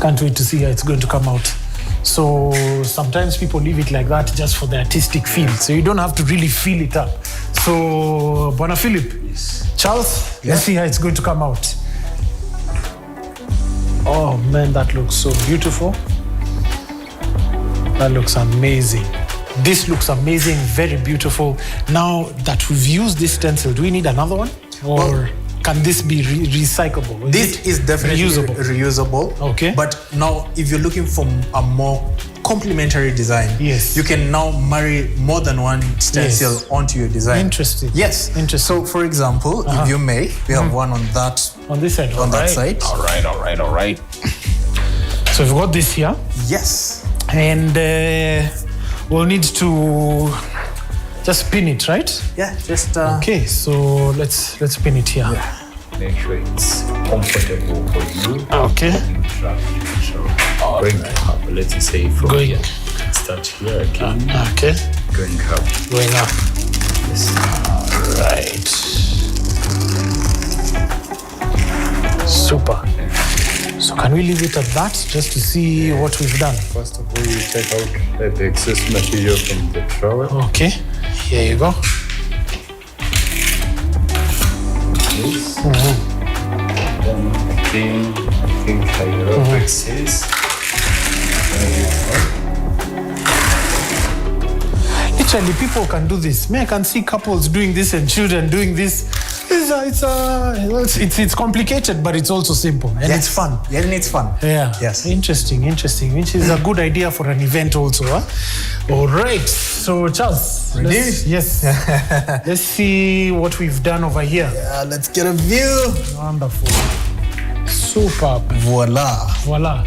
Can't wait to see how it's going to come out. So sometimes people leave it like that just for the artistic feel. So you don't have to really feel it up. So, Bwana Philip, Charles, let's see how it's going to come out. Oh man, that looks so beautiful. That looks amazing. This looks amazing, very beautiful. Now that we've used this stencil, do we need another one? Or can this be recyclable? This is definitely reusable. Okay. But now, if you're looking for a more complementary design, you can now marry more than one stencil onto your design. Interesting. Yes. Interesting. So, for example, if you may, we have one on that. On this side. On that side. All right. So we've got this here. Yes. And we'll need to just pin it, right? Yeah, just okay, so let's pin it here. Make sure it's comfortable for you. Okay. Going up, let's say from going start here again. Okay. Going up. Going up. Yes. All right. Super. So can we leave it at that just to see what we've done? First of all, you take out the excess material from the trowel. Okay. Here you go. This. Then clean your excess. Actually, people can do this. I can see couples doing this and children doing this. It's complicated, but it's also simple and it's fun. Yeah, and it's fun. Yeah. Yes. Interesting. Which is a good idea for an event also. Huh? All right. So, Charles. Yes. Let's see what we've done over here. Yeah, let's get a view. Wonderful. Superb. Voila.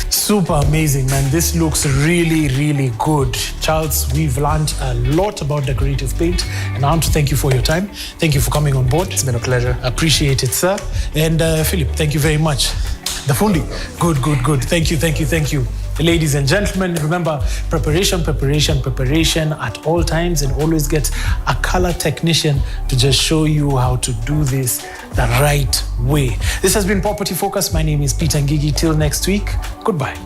Super amazing, man. This looks really, really good. Charles, we've learned a lot about decorative paint, and I want to thank you for your time. Thank you for coming on board. It's been a pleasure. Appreciate it, sir. And Philip, thank you very much. The Fundi. Good. Thank you. Ladies and gentlemen, remember preparation at all times, and always get a color technician to just show you how to do this the right way. This has been Property Focus. My name is Peter Ngigi. Till next week, goodbye.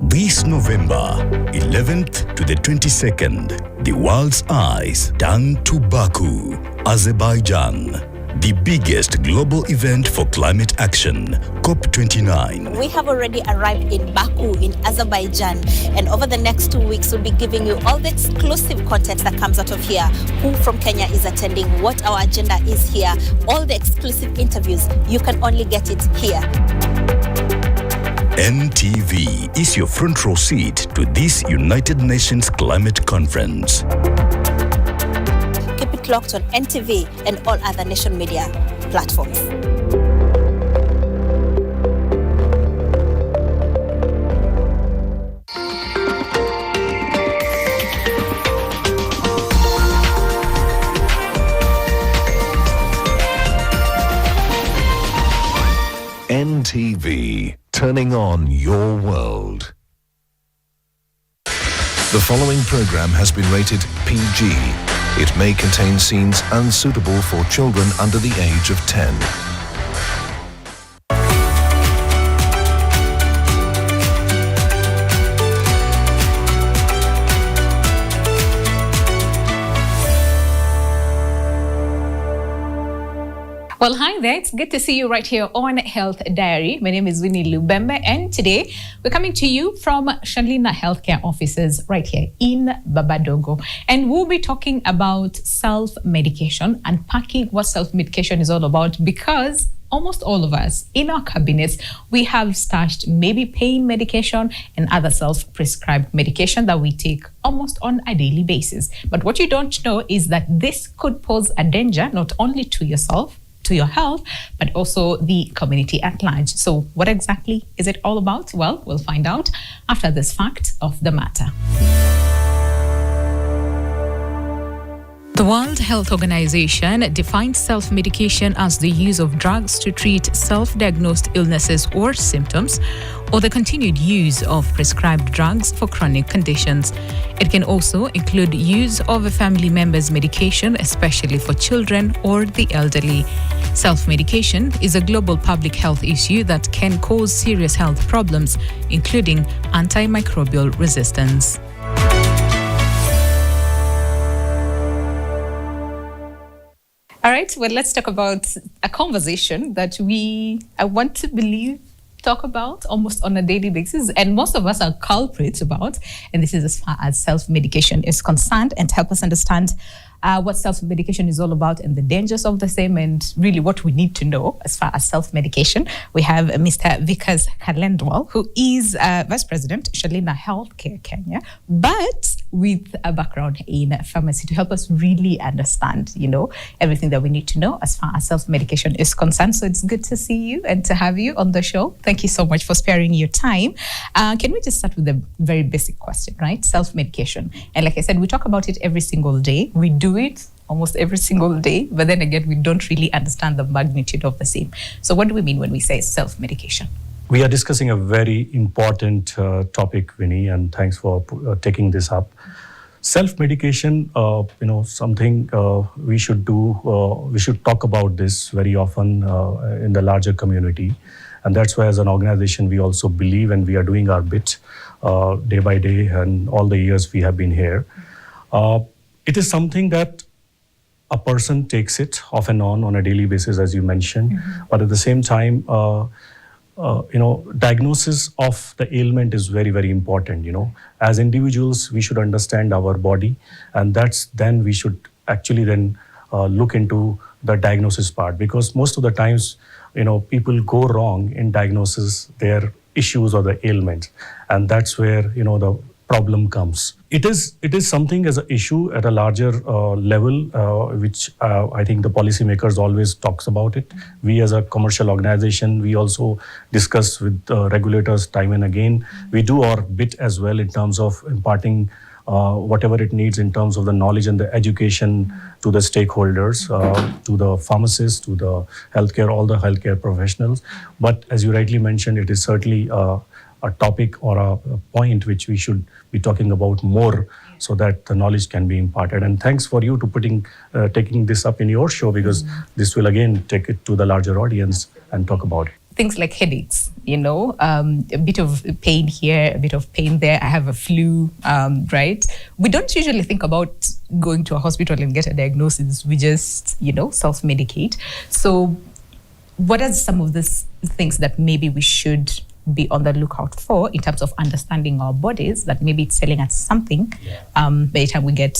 This November 11th to the 22nd, the world's eyes turn to Baku, Azerbaijan, the biggest global event for climate action, COP29. We have already arrived in Baku in Azerbaijan, and over the next 2 weeks we'll be giving you all the exclusive content that comes out of here, who from Kenya is attending, what our agenda is here, all the exclusive interviews. You can only get it here. NTV is your front row seat to this United Nations Climate Conference. Keep it locked on NTV and all other nation media platforms. NTV, turning on your world. The following program has been rated PG. It may contain scenes unsuitable for children under the age of 10. Well, hi there. It's good to see you right here on Health Diary. My name is Winnie Lubembe, and today we're coming to you from Shalina Healthcare offices right here in Babadogo. And we'll be talking about self-medication, unpacking what self-medication is all about, because almost all of us in our cabinets, we have stashed maybe pain medication and other self-prescribed medication that we take almost on a daily basis. But what you don't know is that this could pose a danger not only to yourself, to your health, but also the community at large. So what exactly is it all about? Well, we'll find out after this fact of the matter. The World Health Organization defines self-medication as the use of drugs to treat self-diagnosed illnesses or symptoms, or the continued use of prescribed drugs for chronic conditions. It can also include use of a family member's medication, especially for children or the elderly. Self-medication is a global public health issue that can cause serious health problems, including antimicrobial resistance. All right, well, let's talk about a conversation that I want to believe, talk about almost on a daily basis, and most of us are culprits about, and this is as far as self-medication is concerned, and to help us understand what self-medication is all about and the dangers of the same, and really what we need to know as far as self-medication. We have Mr. Vikas Kalendwal, who is Vice President, Shalina Healthcare Kenya, but with a background in pharmacy, to help us really understand, everything that we need to know as far as self-medication is concerned. So it's good to see you and to have you on the show. Thank you so much for sparing your time. Can we just start with a very basic question, right? Self-medication. And like I said, we talk about it every single day. We do it almost every single day, but then again, we don't really understand the magnitude of the same. So what do we mean when we say self-medication? We are discussing a very important topic, Winnie, and thanks for taking this up. Self-medication, something we should do. We should talk about this very often in the larger community. And that's why as an organization, we also believe and we are doing our bit day by day and all the years we have been here. It is something that a person takes it off and on a daily basis, as you mentioned. But at the same time, diagnosis of the ailment is very, very important. As individuals, we should understand our body, and then we should actually then look into the diagnosis part, because most of the times, people go wrong in diagnosis their issues or the ailments, and that's where the problem comes. It is something as an issue at a larger level, which I think the policymakers always talks about it. We as a commercial organization, we also discuss with regulators time and again. We do our bit as well in terms of imparting whatever it needs in terms of the knowledge and the education to the stakeholders, to the pharmacists, to the healthcare, all the healthcare professionals. But as you rightly mentioned, it is certainly a topic or a point which we should be talking about more, so that the knowledge can be imparted. And thanks for you to taking this up in your show, because this will again take it to the larger audience and talk about it. Things like headaches, a bit of pain here, a bit of pain there. I have a flu, right? We don't usually think about going to a hospital and get a diagnosis. We just, self-medicate. So what are some of these things that maybe we should be on the lookout for in terms of understanding our bodies, that maybe it's telling us something by the time we get a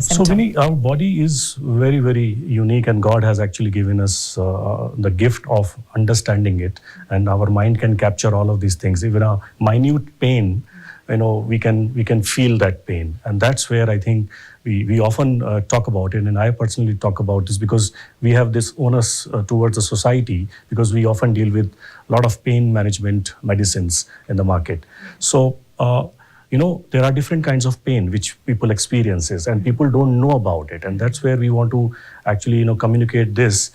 symptom? So Vinny, our body is very, very unique, and God has actually given us the gift of understanding it, and our mind can capture all of these things. Even a minute pain, we can feel that pain, and that's where I think we often talk about it, and I personally talk about this because we have this onus towards the society, because we often deal with a lot of pain management medicines in the market. So, there are different kinds of pain which people experiences, and people don't know about it. And that's where we want to actually, communicate this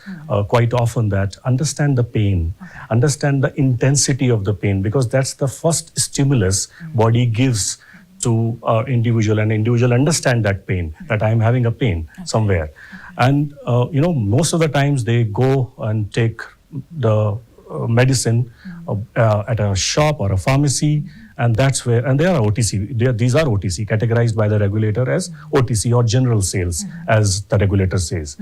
quite often, that understand the pain, understand the intensity of the pain, because that's the first stimulus body gives to individual, and individual understand that pain, that I'm having a pain somewhere. And, most of the times they go and take the medicine at a shop or a pharmacy, and that's where, and they are OTC. These are OTC, categorized by the regulator as OTC or general sales, as the regulator says.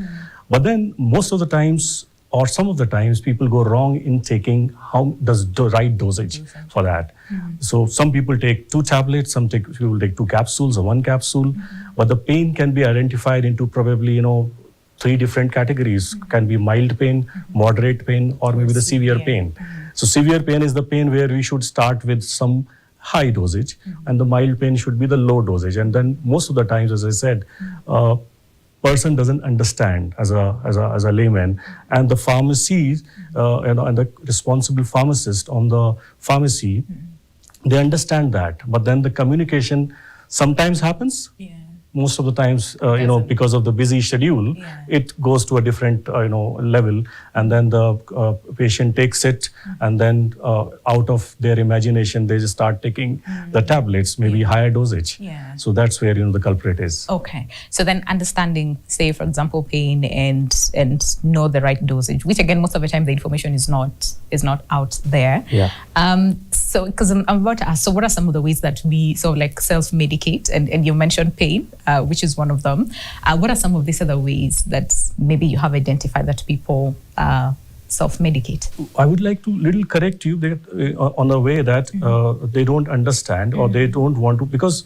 But then most of the times, or some of the times, people go wrong in taking the right dosage for that. So some people take 2 tablets, people take 2 capsules or 1 capsule, but the pain can be identified into probably, 3 different categories. Can be mild pain, moderate pain, or maybe the severe pain. So severe pain is the pain where we should start with some high dosage, and the mild pain should be the low dosage. And then most of the times, as I said, person doesn't understand as a layman, and the pharmacies and the responsible pharmacist on the pharmacy, they understand that, but then the communication sometimes happens. Most of the times, because of the busy schedule, it goes to a different, level, and then the patient takes it, and then out of their imagination, they just start taking the tablets, maybe higher dosage. So that's where, the culprit is. Okay. So then understanding, say, for example, pain and know the right dosage, which again, most of the time the information is not out there. So, because I'm about to ask, so what are some of the ways that we sort of like self-medicate? And you mentioned pain, which is one of them. What are some of these other ways that maybe you have identified that people self-medicate? I would like to little correct you that, on the way that they don't understand or they don't want to, because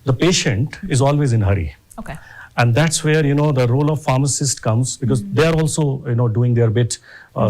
the patient is always in hurry. Okay. And that's where, the role of pharmacist comes, because they are also, doing their bit,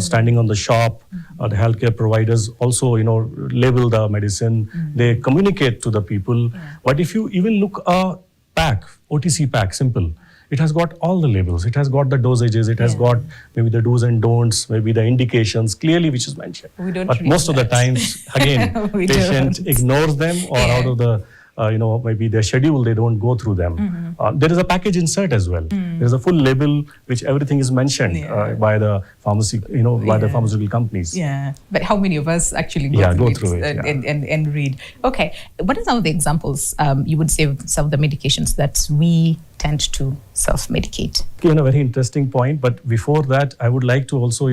standing on the shop. The healthcare providers also, label the medicine. They communicate to the people. But if you even look a pack, OTC pack, simple, it has got all the labels. It has got the dosages. It has got maybe the do's and don'ts, maybe the indications clearly, which is mentioned. But most of the times, again, patient ignores them, or out of the maybe their schedule, they don't go through them. There is a package insert as well. There is a full label which everything is mentioned by the pharmacy, by the pharmaceutical companies. Yeah, but how many of us actually go through it and read? Okay, what are some of the examples you would say of some of the medications that we tend to self-medicate? A very interesting point. But before that, I would like to also,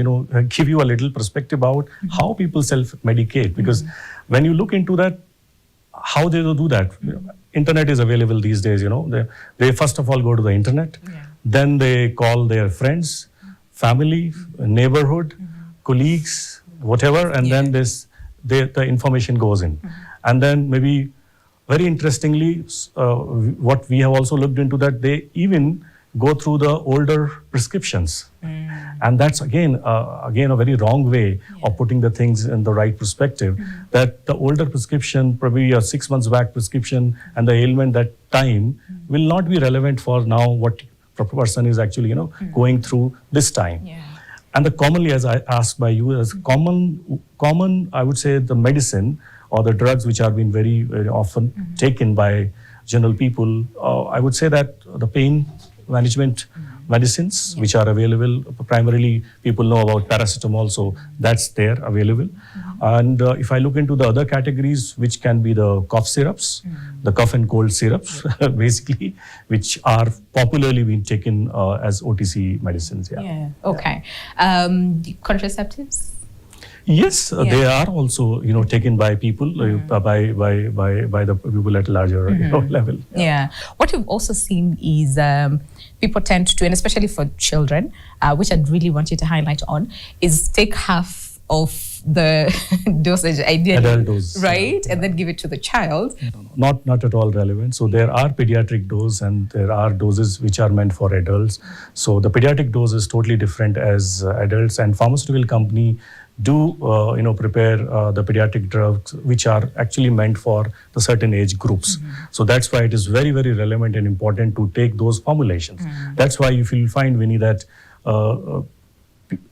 give you a little perspective about how people self-medicate. Because when you look into that, how they do that, internet is available these days. They first of all go to the internet, then they call their friends, family, neighborhood, colleagues, whatever, and then the information goes in, and then maybe. Very interestingly, what we have also looked into that they even go through the older prescriptions. And that's again a very wrong way of putting the things in the right perspective, that the older prescription, probably a 6 months back prescription, and the ailment that time will not be relevant for now what the person is actually, going through this time. And the commonly, as I asked by you, as common, I would say the medicine or the drugs which are being very, very often taken by general people, I would say that the pain management medicines which are available, primarily people know about paracetamol, so that's there available. And if I look into the other categories, which can be the cough syrups, the cough and cold syrups, basically, which are popularly being taken as OTC medicines. Okay. Contraceptives? Yes, they are also, taken by people, by the people at larger level. What we've also seen is people tend to, and especially for children, which I'd really want you to highlight on, is take half of the dosage, ideally, adult dose, right, and then give it to the child. Not at all relevant. So there are pediatric doses and there are doses which are meant for adults. So the pediatric dose is totally different as adults, and pharmaceutical company do prepare the pediatric drugs which are actually meant for the certain age groups. So that's why it is very, very relevant and important to take those formulations. That's why if you find, Winnie, that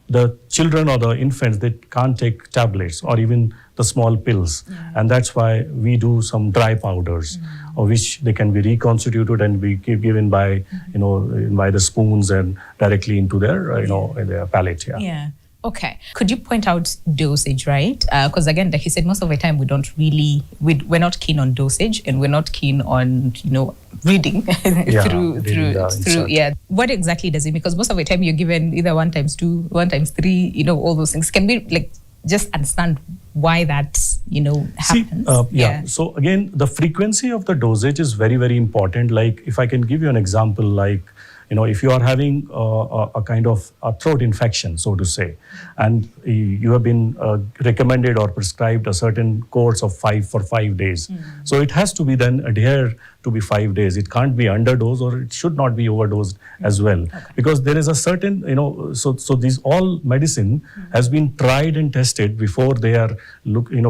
the children or the infants, they can't take tablets or even the small pills, and that's why we do some dry powders, of which they can be reconstituted and be given by by the spoons and directly into their in their palate. Okay. Could you point out dosage, right? Because again, like you said, most of the time we're not keen on dosage, and we're not keen on, reading through. What exactly does it mean? Because most of the time you're given either 1x2, 1x3, all those things. Can we just understand why that, happens? So again, the frequency of the dosage is very, very important. Like if I can give you an example, like, if you are having a kind of a throat infection, so to say, and you have been recommended or prescribed a certain course of 5 days. So it has to be then adhered to be 5 days. It can't be underdosed, or it should not be overdosed as well. Because there is a certain, so these all medicine has been tried and tested before they are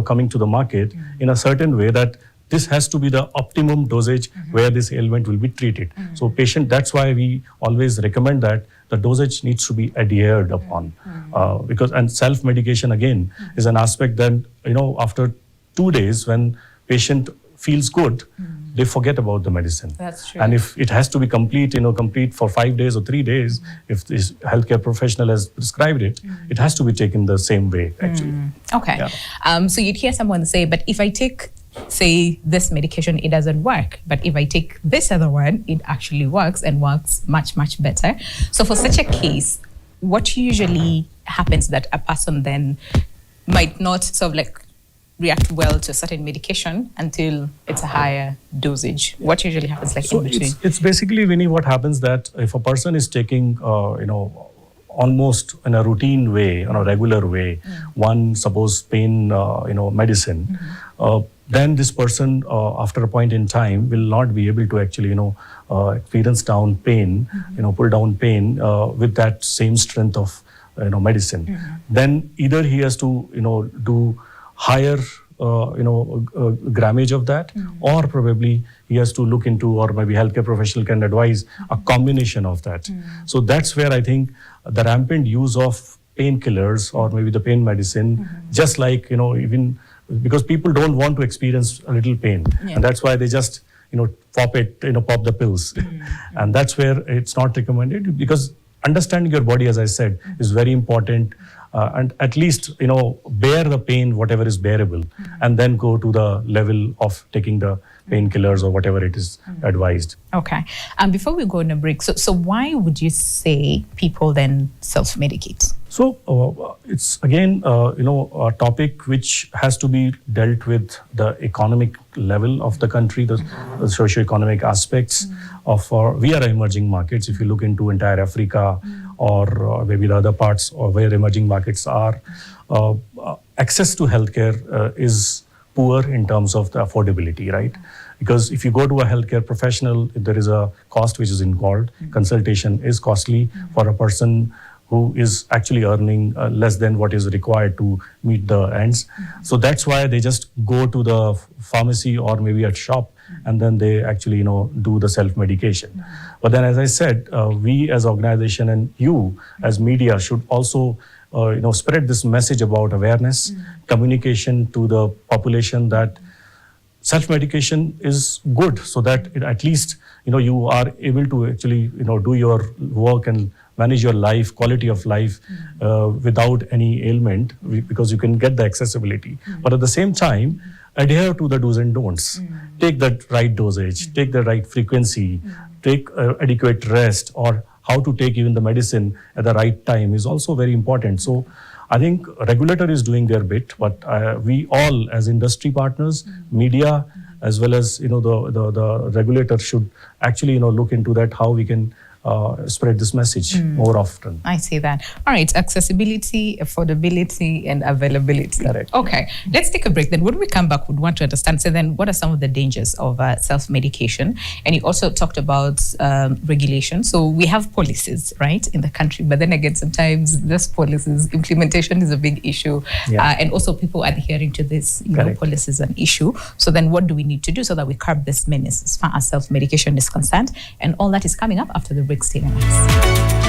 coming to the market in a certain way that this has to be the optimum dosage where this ailment will be treated. So that's why we always recommend that the dosage needs to be adhered upon. And self-medication again is an aspect that, after 2 days when patient feels good, they forget about the medicine. That's true. And if it has to be complete for 5 days or 3 days, if this healthcare professional has prescribed it, it has to be taken the same way, actually. Okay. So you'd hear someone say, but if I take, say, this medication, it doesn't work. But if I take this other one, it actually works, and works much, much better. So for such a case, what usually happens that a person then might not react well to a certain medication until it's a higher dosage? What usually happens in between? It's basically, Winnie, what happens that if a person is taking, almost in a routine way, on a regular way, one suppose pain, medicine, then this person, after a point in time, will not be able to actually, experience down pain, pull down pain with that same strength of, medicine. Then either he has to, do higher, grammage of that, or probably he has to look into, or maybe healthcare professional can advise a combination of that. So that's where I think the rampant use of painkillers or maybe the pain medicine, just like, even because people don't want to experience a little pain, and that's why they just pop the pills, and that's where it's not recommended, because understanding your body, as I said, is very important. And at least, bear the pain, whatever is bearable, and then go to the level of taking the painkillers or whatever it is advised. Okay. Before we go on a break, so why would you say people then self-medicate? So it's again, a topic which has to be dealt with the economic level of the country, the socio-economic aspects of we are emerging markets. If you look into entire Africa or maybe the other parts or where emerging markets are, access to healthcare is poor in terms of the affordability, right? Because if you go to a healthcare professional, there is a cost which is involved. Consultation is costly for a person who is actually earning less than what is required to meet the ends. So that's why they just go to the pharmacy or maybe at shop, and then they actually, do the self-medication. But then, as I said, we as organization and you as media should also, spread this message about awareness, communication to the population that self-medication is good, so that at least, you are able to actually, do your work and manage your life, quality of life without any ailment, because you can get the accessibility. But at the same time, adhere to the do's and don'ts. Take the right dosage, take the right frequency, take adequate rest, or how to take even the medicine at the right time is also very important. So I think regulator is doing their bit, but we all as industry partners, media, as well as the regulator should actually look into that, how we can spread this message more often. I see that. All right, accessibility, affordability, and availability. Correct. Okay, let's take a break. Then when we come back, we'd want to understand, so then what are some of the dangers of self-medication? And you also talked about regulation. So we have policies, right, in the country, but then again, sometimes those policies, implementation is a big issue. And also people adhering to this policy is an issue. So then what do we need to do so that we curb this menace as far as self-medication is concerned? And all that is coming up after the break. Stay with us.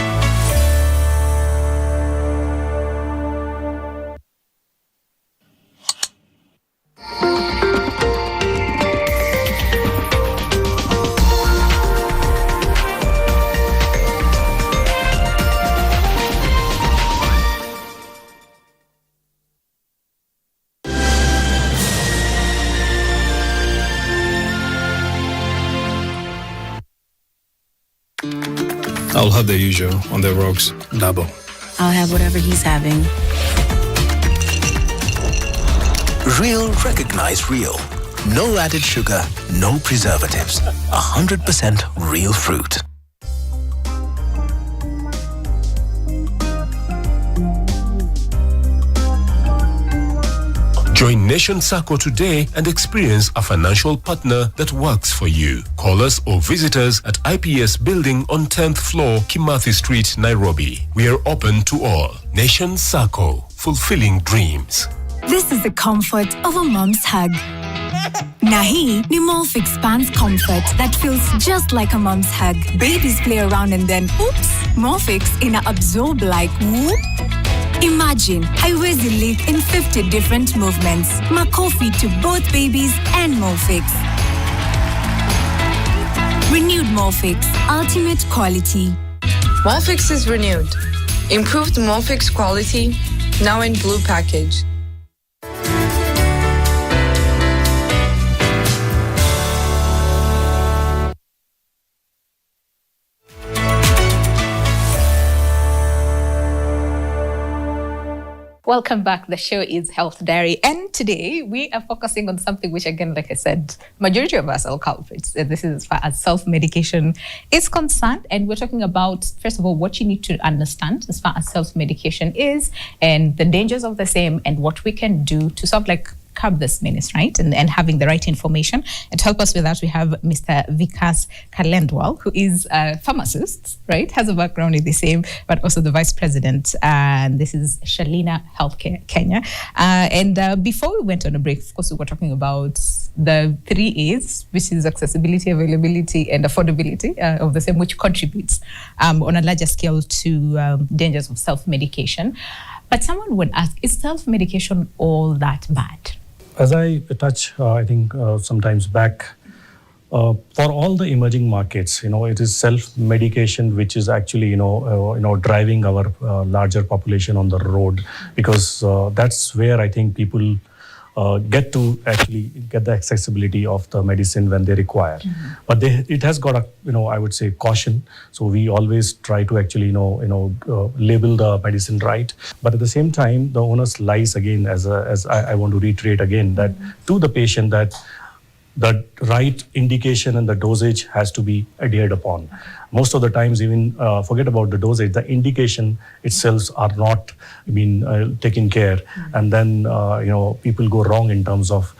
I'll have the usual on the rocks, double. I'll have whatever he's having. Real recognize real. No added sugar, no preservatives. 100% real fruit. Join Nation Sacco today and experience a financial partner that works for you. Call us or visit us at IPS Building on 10th floor, Kimathi Street, Nairobi. We are open to all. Nation Sacco, fulfilling dreams. This is the comfort of a mom's hug. Nahi ni Molfix Pants Comfort that feels just like a mom's hug. Babies play around and then, oops, Molfix ina absorb like whoop. Imagine, haiwezi leak in 50 different movements. Makofi to both babies and Molfix. Renewed Molfix, ultimate quality. Molfix is renewed. Improved Molfix quality, now in blue package. Welcome back. The show is Health Diary. And today we are focusing on something which, again, like I said, majority of us are culprits. This is as far as self-medication is concerned. And we're talking about, first of all, what you need to understand as far as self-medication is and the dangers of the same and what we can do to sort of curb this menace, right? And having the right information. And to help us with that, we have Mr. Vikas Kalendwal, who is a pharmacist, right? Has a background in the same, but also the vice president. And this is Shalina Healthcare Kenya. Before we went on a break, of course, we were talking about the 3 A's, which is accessibility, availability, and affordability of the same, which contributes on a larger scale to dangers of self-medication. But someone would ask, is self-medication all that bad? As I touched, I think sometimes back, for all the emerging markets, it is self-medication which is actually, driving our larger population on the road, because that's where I think people get to actually get the accessibility of the medicine when they require. But it has got a, I would say, caution. So we always try to actually, label the medicine right. But at the same time, the onus lies again, as I want to reiterate again, that to the patient, that the right indication and the dosage has to be adhered upon. Most of the times, even forget about the dosage, the indication itself are not taken care. And then, people go wrong in terms of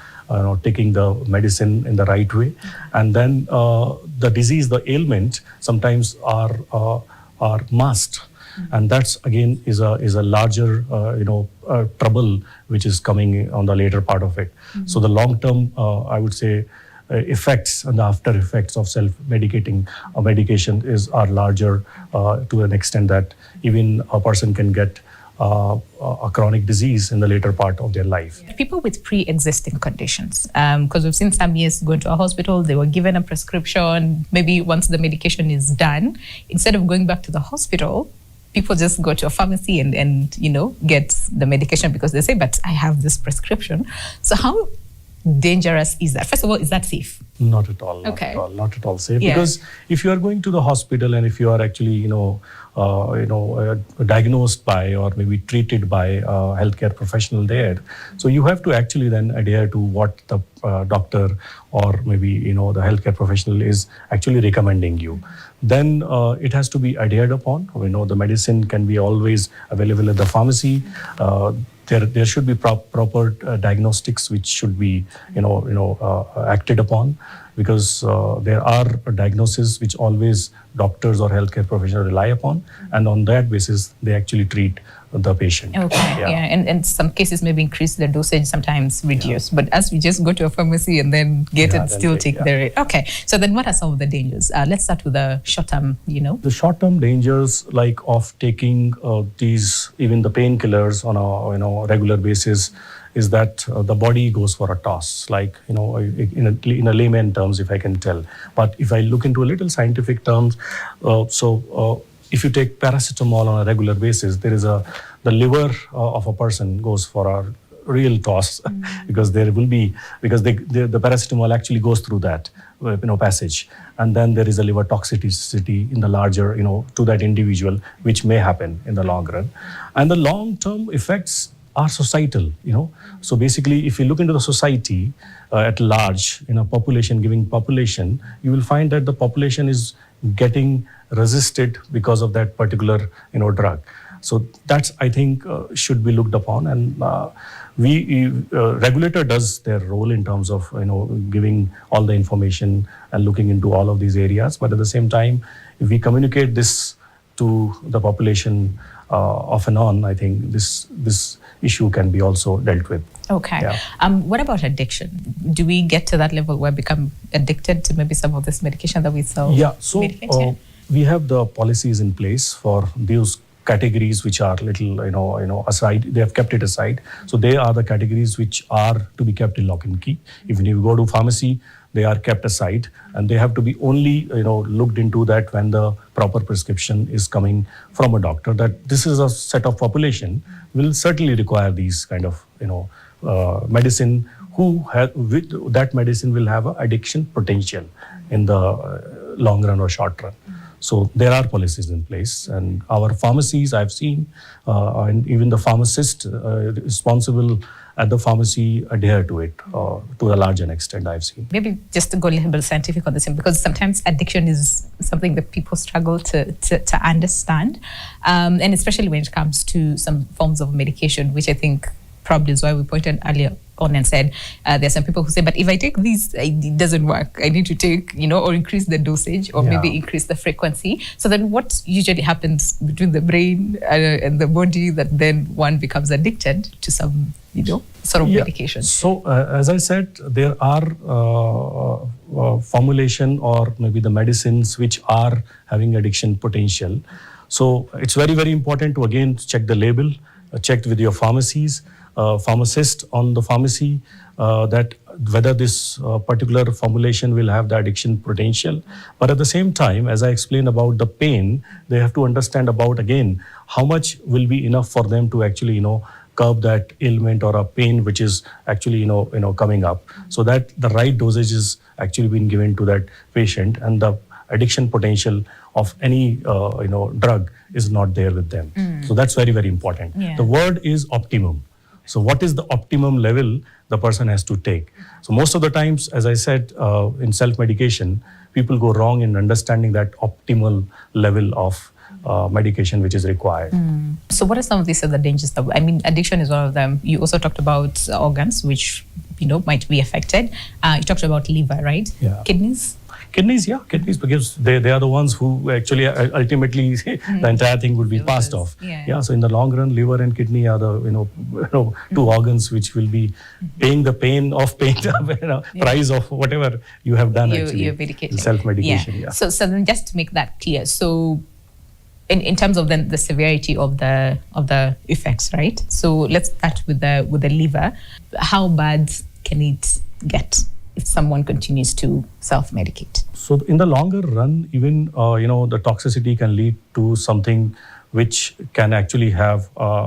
taking the medicine in the right way. And then the disease, the ailment, sometimes are masked. And that's again is a larger trouble which is coming on the later part of it. So the long term, I would say, effects and the after effects of self-medicating medication are larger to an extent that even a person can get a chronic disease in the later part of their life. People with pre-existing conditions, because we've seen some years going to a hospital, they were given a prescription, maybe once the medication is done, instead of going back to the hospital, people just go to a pharmacy and get the medication because they say, but I have this prescription. So how dangerous is that? First of all, is that safe? Not at all. Okay. Not at all safe. Yeah. Because if you are going to the hospital and if you are actually, diagnosed by or maybe treated by a healthcare professional there, so you have to actually then adhere to what the doctor or maybe, the healthcare professional is actually recommending you. Then it has to be adhered upon. The medicine can be always available at the pharmacy. There should be proper diagnostics which should be acted upon, because there are diagnoses which always doctors or healthcare professionals rely upon, and on that basis they actually treat the patient. Okay, yeah. And some cases maybe increase the dosage, sometimes reduce. But as we just go to a pharmacy and then get it, still take the rate. Okay, so then what are some of the dangers? Let's start with the short-term, The short-term dangers, like of taking these, even the painkillers on a regular basis, is that the body goes for a toss, like, in a layman terms, if I can tell. But if I look into a little scientific terms, if you take paracetamol on a regular basis, the liver of a person goes for a real toss because the paracetamol actually goes through that passage, and then there is a liver toxicity in the larger to that individual, which may happen in the long run, and the long term effects are societal. So basically, if you look into the society at large, in a giving population, you will find that the population is getting resisted because of that particular drug. So that's, I think, should be looked upon, and regulator does their role in terms of giving all the information and looking into all of these areas. But at the same time, if we communicate this to the population off and on, I think this issue can be also dealt with. Okay. Yeah. What about addiction? Do we get to that level where we become addicted to maybe some of this medication that we sell? Yeah. So we have the policies in place for those categories which are little, aside. They have kept it aside. So they are the categories which are to be kept in lock and key. Even if you go to pharmacy, they are kept aside, and they have to be only, looked into that when the proper prescription is coming from a doctor. That this is a set of population will certainly require these kind of, medicine. With that medicine will have an addiction potential in the long run or short run. So there are policies in place, and our pharmacies, I've seen, and even the pharmacist responsible at the pharmacy adhere to it to a larger extent, I've seen. Maybe just to go a little bit scientific on this, because sometimes addiction is something that people struggle to understand, and especially when it comes to some forms of medication, which I think probably is why we pointed earlier on and said there are some people who say, but if I take these, it doesn't work. I need to take, or increase the dosage, or maybe increase the frequency. So then what usually happens between the brain and the body that then one becomes addicted to some, sort of medication? So as I said, there are formulation or maybe the medicines which are having addiction potential. So it's very, very important to again check the label, check with your pharmacies, pharmacist on the pharmacy, that whether this particular formulation will have the addiction potential. But at the same time, as I explained about the pain, they have to understand about, again, how much will be enough for them to actually, curb that ailment or a pain which is actually, coming up. So that the right dosage is actually being given to that patient, and the addiction potential of any, drug is not there with them. So that's very, very important. Yeah. The word is optimum. So what is the optimum level the person has to take? So most of the times, as I said, in self-medication, people go wrong in understanding that optimal level of medication which is required. So what are some of these other dangers? Addiction is one of them. You also talked about organs which, might be affected. You talked about liver, right? Yeah. Kidneys? Kidneys, because they are the ones who actually ultimately the entire thing would be passed off. Yeah. So in the long run, liver and kidney are the two organs which will be paying the price of whatever you have done actually. Self-medication. Yeah. So then just to make that clear, so in terms of then the severity of the effects, right? So let's start with the liver. How bad can it get if someone continues to self-medicate? So in the longer run, even the toxicity can lead to something which can actually have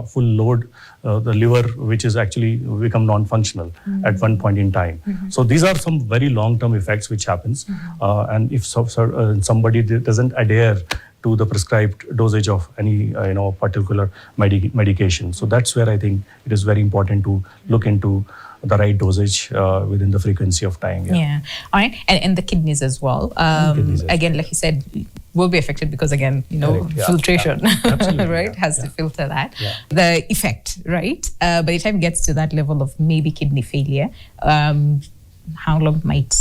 full load, the liver, which is actually become non-functional at one point in time. So these are some very long-term effects which happens. And if somebody doesn't adhere to the prescribed dosage of any particular medication. So that's where I think it is very important to look into the right dosage within the frequency of time. Yeah. All right. And the kidneys as well. Again, like you said, will be affected because, again, filtration, right, has to filter that. The effect, right? By the time it gets to that level of maybe kidney failure, how long might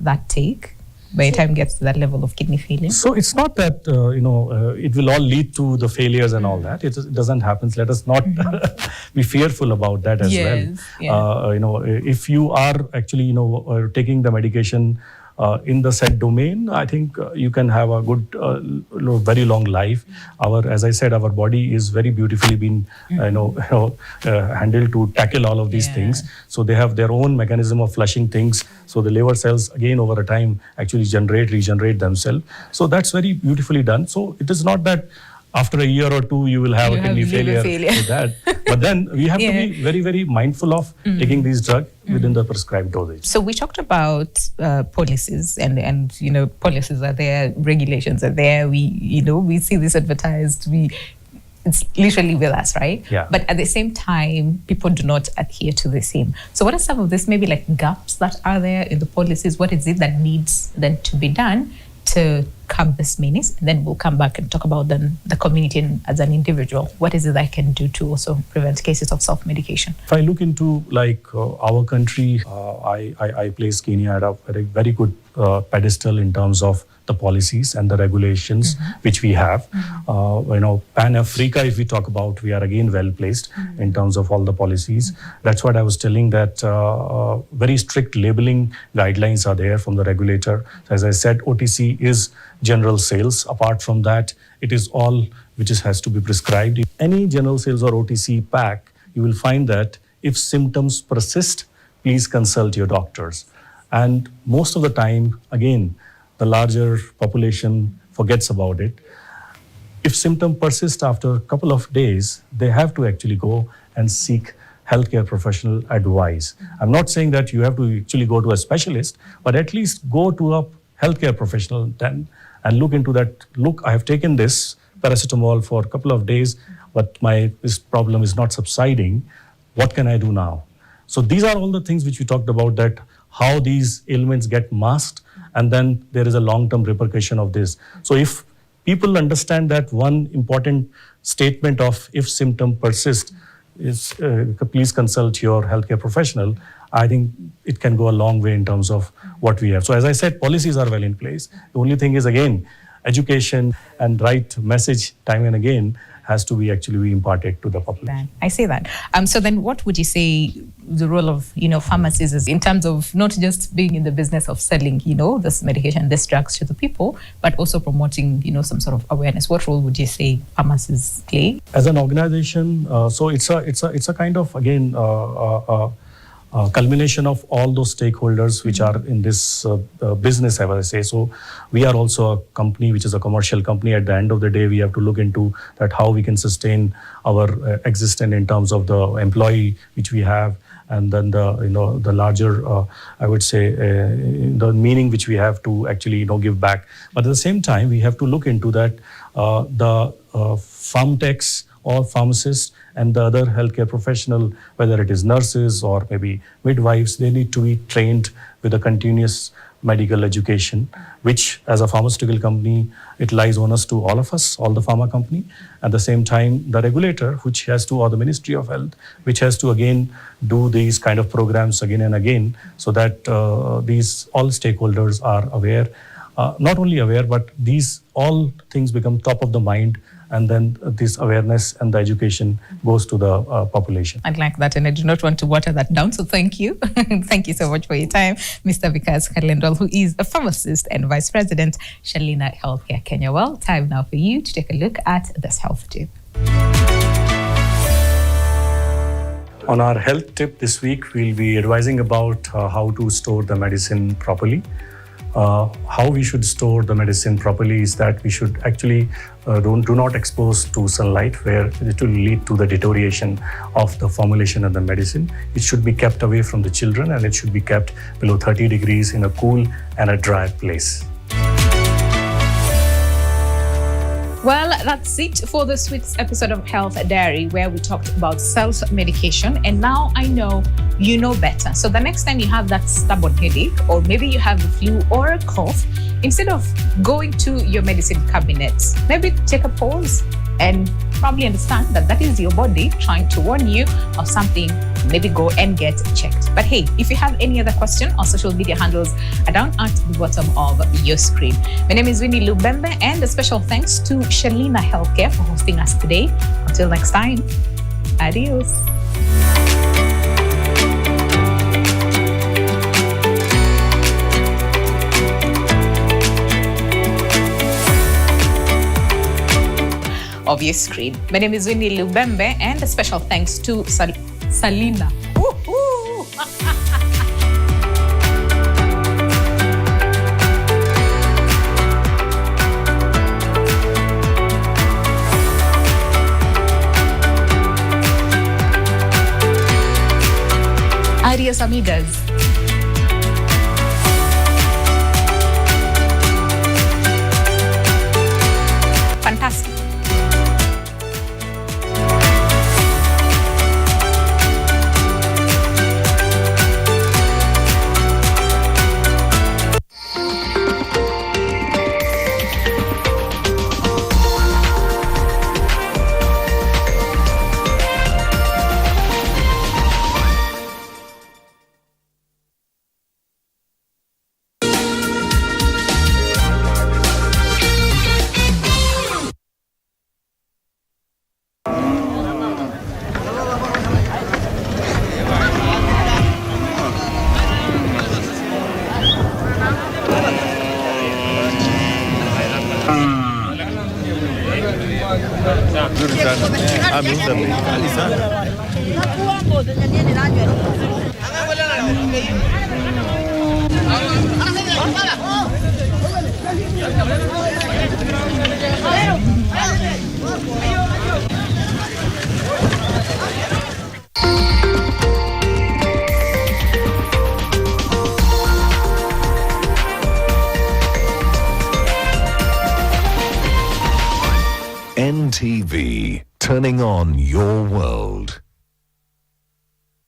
that take? By the time it gets to that level of kidney failure? So it's not that, it will all lead to the failures and all that. It doesn't happen. Let us not be fearful about that as well. Yeah. If you are actually, taking the medication in the said domain, I think you can have a good, very long life. As I said, our body is very beautifully been, handled to tackle all of these things. So they have their own mechanism of flushing things. So the liver cells, again, over a time, actually regenerate themselves. So that's very beautifully done. So it is not that after a year or two, you will have a kidney failure with that. But then we have to be very, very mindful of taking these drugs within the prescribed dosage. So we talked about policies and policies are there, regulations are there. We see this advertised. It's literally with us, right? Yeah. But at the same time, people do not adhere to the same. So what are some of these maybe like gaps that are there in the policies? What is it that needs then to be done to curb this menace? And then we'll come back and talk about then the community and as an individual. What is it I can do to also prevent cases of self-medication? If I look into our country, I place Kenya at a very good pedestal in terms of the policies and the regulations which we have. Pan-Africa, if we talk about, we are again well placed in terms of all the policies. That's what I was telling, that very strict labeling guidelines are there from the regulator. As I said, OTC is general sales. Apart from that, it is all which has to be prescribed. Any general sales or OTC pack, you will find that if symptoms persist, please consult your doctors. And most of the time, again, the larger population forgets about it. If symptoms persist after a couple of days, they have to actually go and seek healthcare professional advice. I'm not saying that you have to actually go to a specialist, but at least go to a healthcare professional then and look into that. Look, I have taken this paracetamol for a couple of days, but this problem is not subsiding. What can I do now? So these are all the things which we talked about, that how these ailments get masked, and then there is a long-term repercussion of this. So if people understand that one important statement of if symptom persist is please consult your healthcare professional, I think it can go a long way in terms of what we have. So as I said, policies are well in place. The only thing is, again, education and right message time and again has to be actually imparted to the public. I say that. So then what would you say the role of, pharmacies is in terms of not just being in the business of selling, this medication, this drugs to the people, but also promoting, some sort of awareness? What role would you say pharmacies play? As an organization, so it's a kind of, again, culmination of all those stakeholders which are in this business, I would say. So we are also a company which is a commercial company. At the end of the day, we have to look into that how we can sustain our existence in terms of the employee which we have, and then the larger, I would say, the meaning which we have to actually give back. But at the same time, we have to look into that the farm techs or pharmacists and the other healthcare professional, whether it is nurses or maybe midwives, they need to be trained with a continuous medical education, which as a pharmaceutical company, it lies on us to all of us, all the pharma company. At the same time, the regulator, which has to, or the Ministry of Health, which has to again do these kind of programs again and again, so that these all stakeholders are aware, not only aware, but these all things become top of the mind, and then this awareness and the education goes to the population. I'd like that, and I do not want to water that down, so thank you. Thank you so much for your time, Mr. Vikas Kalendwal, who is a pharmacist and Vice President, Shalina Healthcare Kenya. Well, time now for you to take a look at this health tip. On our health tip this week, we'll be advising about how to store the medicine properly. How we should store the medicine properly is that we should actually do not expose to sunlight, where it will lead to the deterioration of the formulation of the medicine. It should be kept away from the children, and it should be kept below 30 degrees in a cool and a dry place. Well, that's it for this week's episode of Health Diary, where we talked about self-medication. And now I know you know better. So the next time you have that stubborn headache, or maybe you have a flu or a cough, instead of going to your medicine cabinet, maybe take a pause and probably understand that that is your body trying to warn you of something. Maybe go and get checked. But hey, if you have any other question, our social media handles are down at the bottom of your screen. My name is Winnie Lubembe, and a special thanks to Shalina Healthcare for hosting us today. Until next time, adios. Of your screen. My name is Winnie Lubembe, and a special thanks to Salina. Adios, amigas. Fantastic. NTV, turning on your world.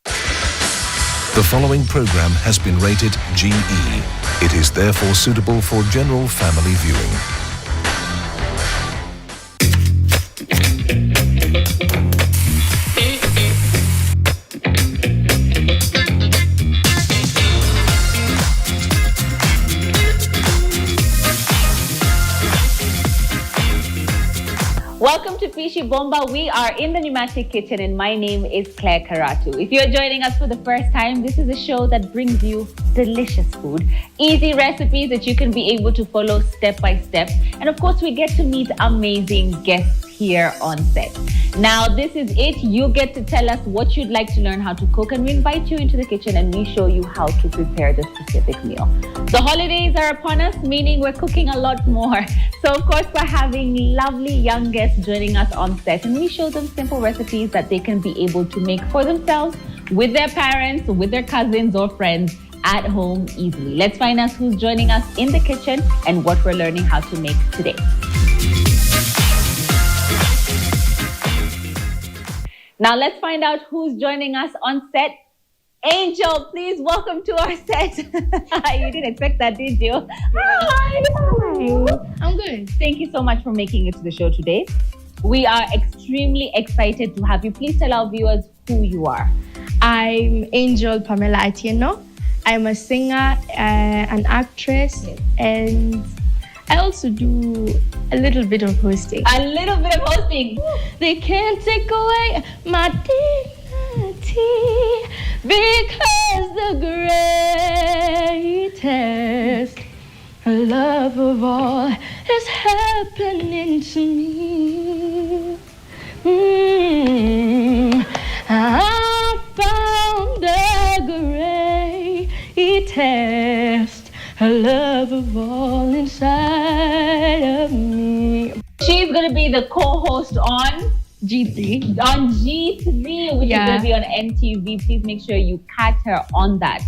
The following program has been rated GE. It is therefore suitable for general family viewing. Welcome to Fishy Bomba. We are in the pneumatic kitchen, and my name is Claire Karatu. If you're joining us for the first time, this is a show that brings you delicious food, easy recipes that you can be able to follow step by step. And of course, we get to meet amazing guests here on set. Now, this is it. You get to tell us what you'd like to learn how to cook, and we invite you into the kitchen and we show you how to prepare the specific meal. The holidays are upon us, meaning we're cooking a lot more. So, of course, we're having lovely young guests joining us on set, and we show them simple recipes that they can be able to make for themselves, with their parents, with their cousins or friends at home easily. Let's find out who's joining us in the kitchen and what we're learning how to make today. Now let's find out who's joining us on set. Angel, please welcome to our set. You didn't expect that, did you? Hi. I'm good. Thank you so much for making it to the show today. We are extremely excited to have you. Please tell our viewers who you are. I'm Angel Pamela Atieno. I'm a singer, an actress, and I also do a little bit of hosting. A little bit of hosting. They can't take away my dignity because the greatest love of all is happening to me. I found the greatest love of all inside of me. She's going to be the co-host on G3. On G3, which is going to be on NTV. Please make sure you catch her on that.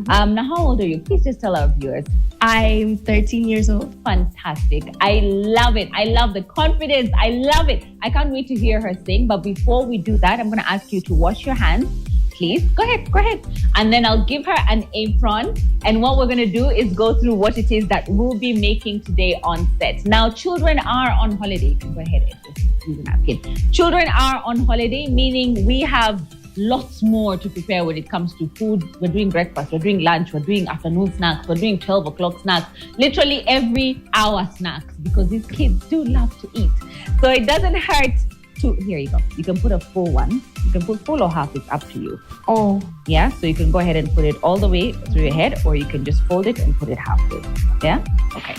Now, how old are you? Please just tell our viewers. I'm 13 years old. Fantastic. I love it. I love the confidence. I love it. I can't wait to hear her sing. But before we do that, I'm going to ask you to wash your hands. Please, go ahead. And then I'll give her an apron. And what we're going to do is go through what it is that we'll be making today on set. Now, children are on holiday. Go ahead and just use a napkin. Children are on holiday, meaning we have lots more to prepare when it comes to food. We're doing breakfast, we're doing lunch, we're doing afternoon snacks, we're doing 12 o'clock snacks, literally every hour snacks, because these kids do love to eat. So it doesn't hurt to, here you go. You can put a full one. You can put full or half, it's up to you. Oh. Yeah, so you can go ahead and put it all the way through your head, or you can just fold it and put it halfway. Yeah? Okay.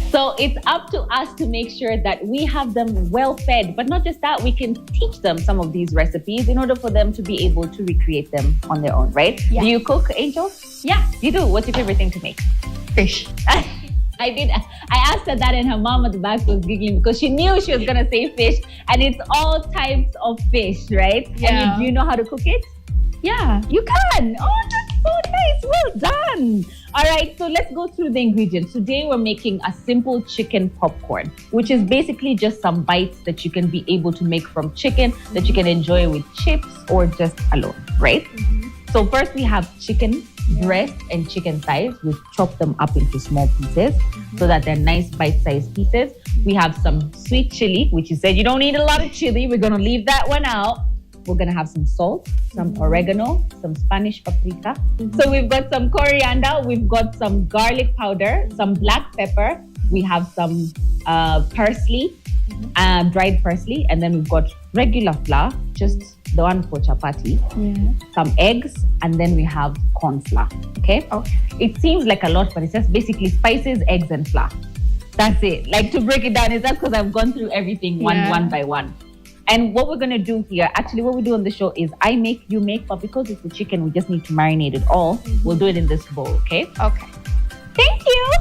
So it's up to us to make sure that we have them well fed, but not just that, we can teach them some of these recipes in order for them to be able to recreate them on their own, right? Yeah. Do you cook, Angel? Yeah. You do? What's your favorite thing to make? Fish. I did. I asked her that and her mom at the back was giggling because she knew she was going to say fish, and it's all types of fish, right? Yeah. And do you know how to cook it? Yeah. You can. Oh, that's so nice. Well done. All right, so let's go through the ingredients. Today, we're making a simple chicken popcorn, which is basically just some bites that you can be able to make from chicken that you can enjoy with chips or just alone, right? So first, we have chicken breast and chicken thighs. We've chopped them up into small pieces so that they're nice bite-sized pieces. We have some sweet chili, which you said you don't need a lot of chili. We're going to leave that one out. We're going to have some salt, some oregano, some Spanish paprika. So we've got some coriander, we've got some garlic powder, some black pepper. We have some parsley, dried parsley, and then we've got regular flour, just the one for chapati, some eggs, and then we have corn flour, okay? It seems like a lot, but it's just basically spices, eggs, and flour. That's it. Like, to break it down, it's just because I've gone through everything one by one. And what we're going to do here, actually what we do on the show is I make, you make, but because it's the chicken, we just need to marinate it all. We'll do it in this bowl, okay? Okay. Thank you.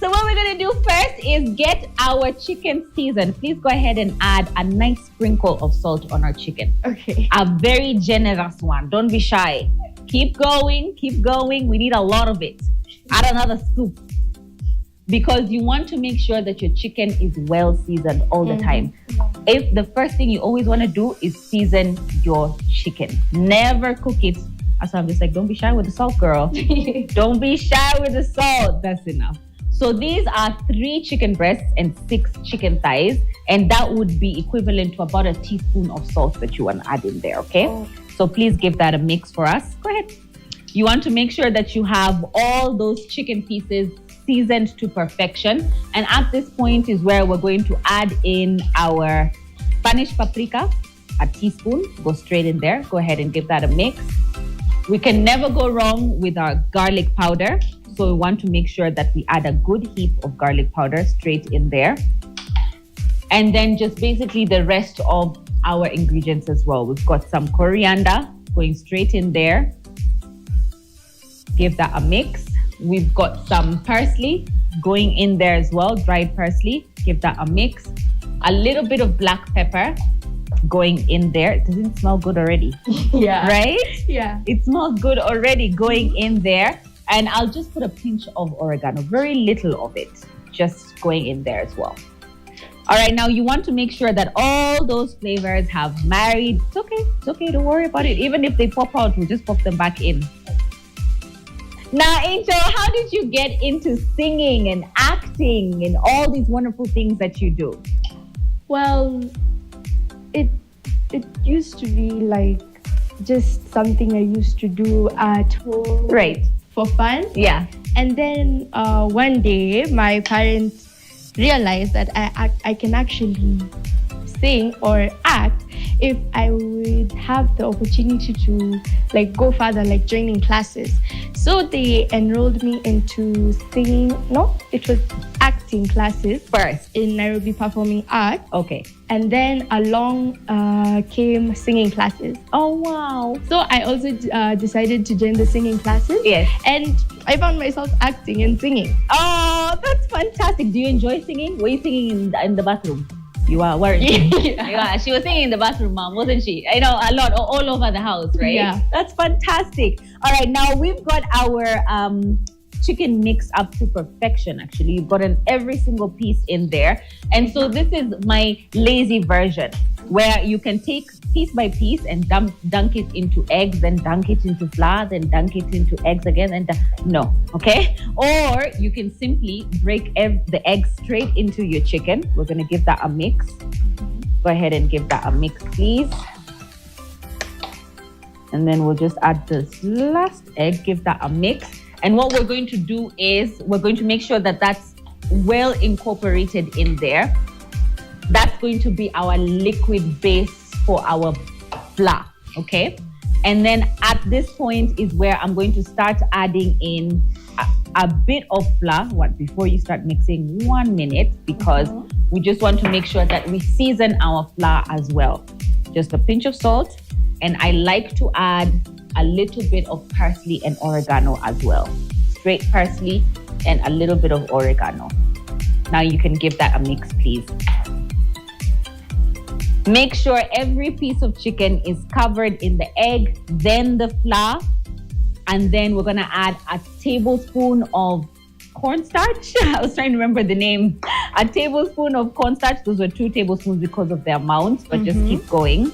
So what we're going to do first is get our chicken seasoned. Please go ahead and add a nice sprinkle of salt on our chicken. Okay. A very generous one. Don't be shy. Keep going, keep going. We need a lot of it. Add another scoop. Because you want to make sure that your chicken is well seasoned all the time. If the first thing you always want to do is season your chicken. Never cook it. So I'm just like, don't be shy with the salt, girl. Don't be shy with the salt. That's enough. So these are 3 chicken breasts and 6 chicken thighs. And that would be equivalent to about a teaspoon of salt that you want to add in there, okay? So please give that a mix for us. Go ahead. You want to make sure that you have all those chicken pieces seasoned to perfection. And at this point is where we're going to add in our Spanish paprika, a teaspoon. Go straight in there. Go ahead and give that a mix. We can never go wrong with our garlic powder. So we want to make sure that we add a good heap of garlic powder straight in there. And then just basically the rest of our ingredients as well. We've got some coriander going straight in there. Give that a mix. We've got some parsley going in there as well, dried parsley. Give that a mix. A little bit of black pepper going in there. Doesn't it smell good already? Yeah. Right? Yeah. It smells good already going in there. And I'll just put a pinch of oregano, very little of it, just going in there as well. All right, now you want to make sure that all those flavors have married. It's okay, don't worry about it. Even if they pop out, we'll just pop them back in. Now, Angel, how did you get into singing and acting and all these wonderful things that you do? Well, it used to be like just something I used to do at home. Right. For fun. Yeah. And then one day, my parents realized that I can actually sing or act if I would have the opportunity to like go further, like joining classes. So they enrolled me into singing. No, it was acting classes first in Nairobi Performing Arts. Okay. And then along came singing classes. Oh, wow. So I also decided to join the singing classes. Yes. And I found myself acting and singing. Oh, that's fantastic. Do you enjoy singing? Were you singing in the bathroom? You are, weren't you? Yeah. She was singing in the bathroom, Mom, wasn't she? I know, a lot, all over the house, right? Yeah. That's fantastic. All right, now we've got our chicken mix up to perfection, actually. You've got every single piece in there. And so this is my lazy version, where you can take piece by piece and dunk it into eggs, then dunk it into flour, then dunk it into eggs again, and no, okay? Or you can simply break the egg straight into your chicken. We're gonna give that a mix. Go ahead and give that a mix, please. And then we'll just add this last egg, give that a mix. And what we're going to do is we're going to make sure that that's well incorporated in there. That's going to be our liquid base for our flour, okay? And then at this point is where I'm going to start adding in a bit of flour. Before you start mixing, 1 minute, because we just want to make sure that we season our flour as well. Just a pinch of salt, and I like to add a little bit of parsley and oregano as well. Straight parsley and a little bit of oregano. Now you can give that a mix, please. Make sure every piece of chicken is covered in the egg, then the flour, and then we're gonna add a tablespoon of cornstarch. I was trying to remember the name. A tablespoon of cornstarch. Those were 2 tablespoons because of the amount, but just keep going.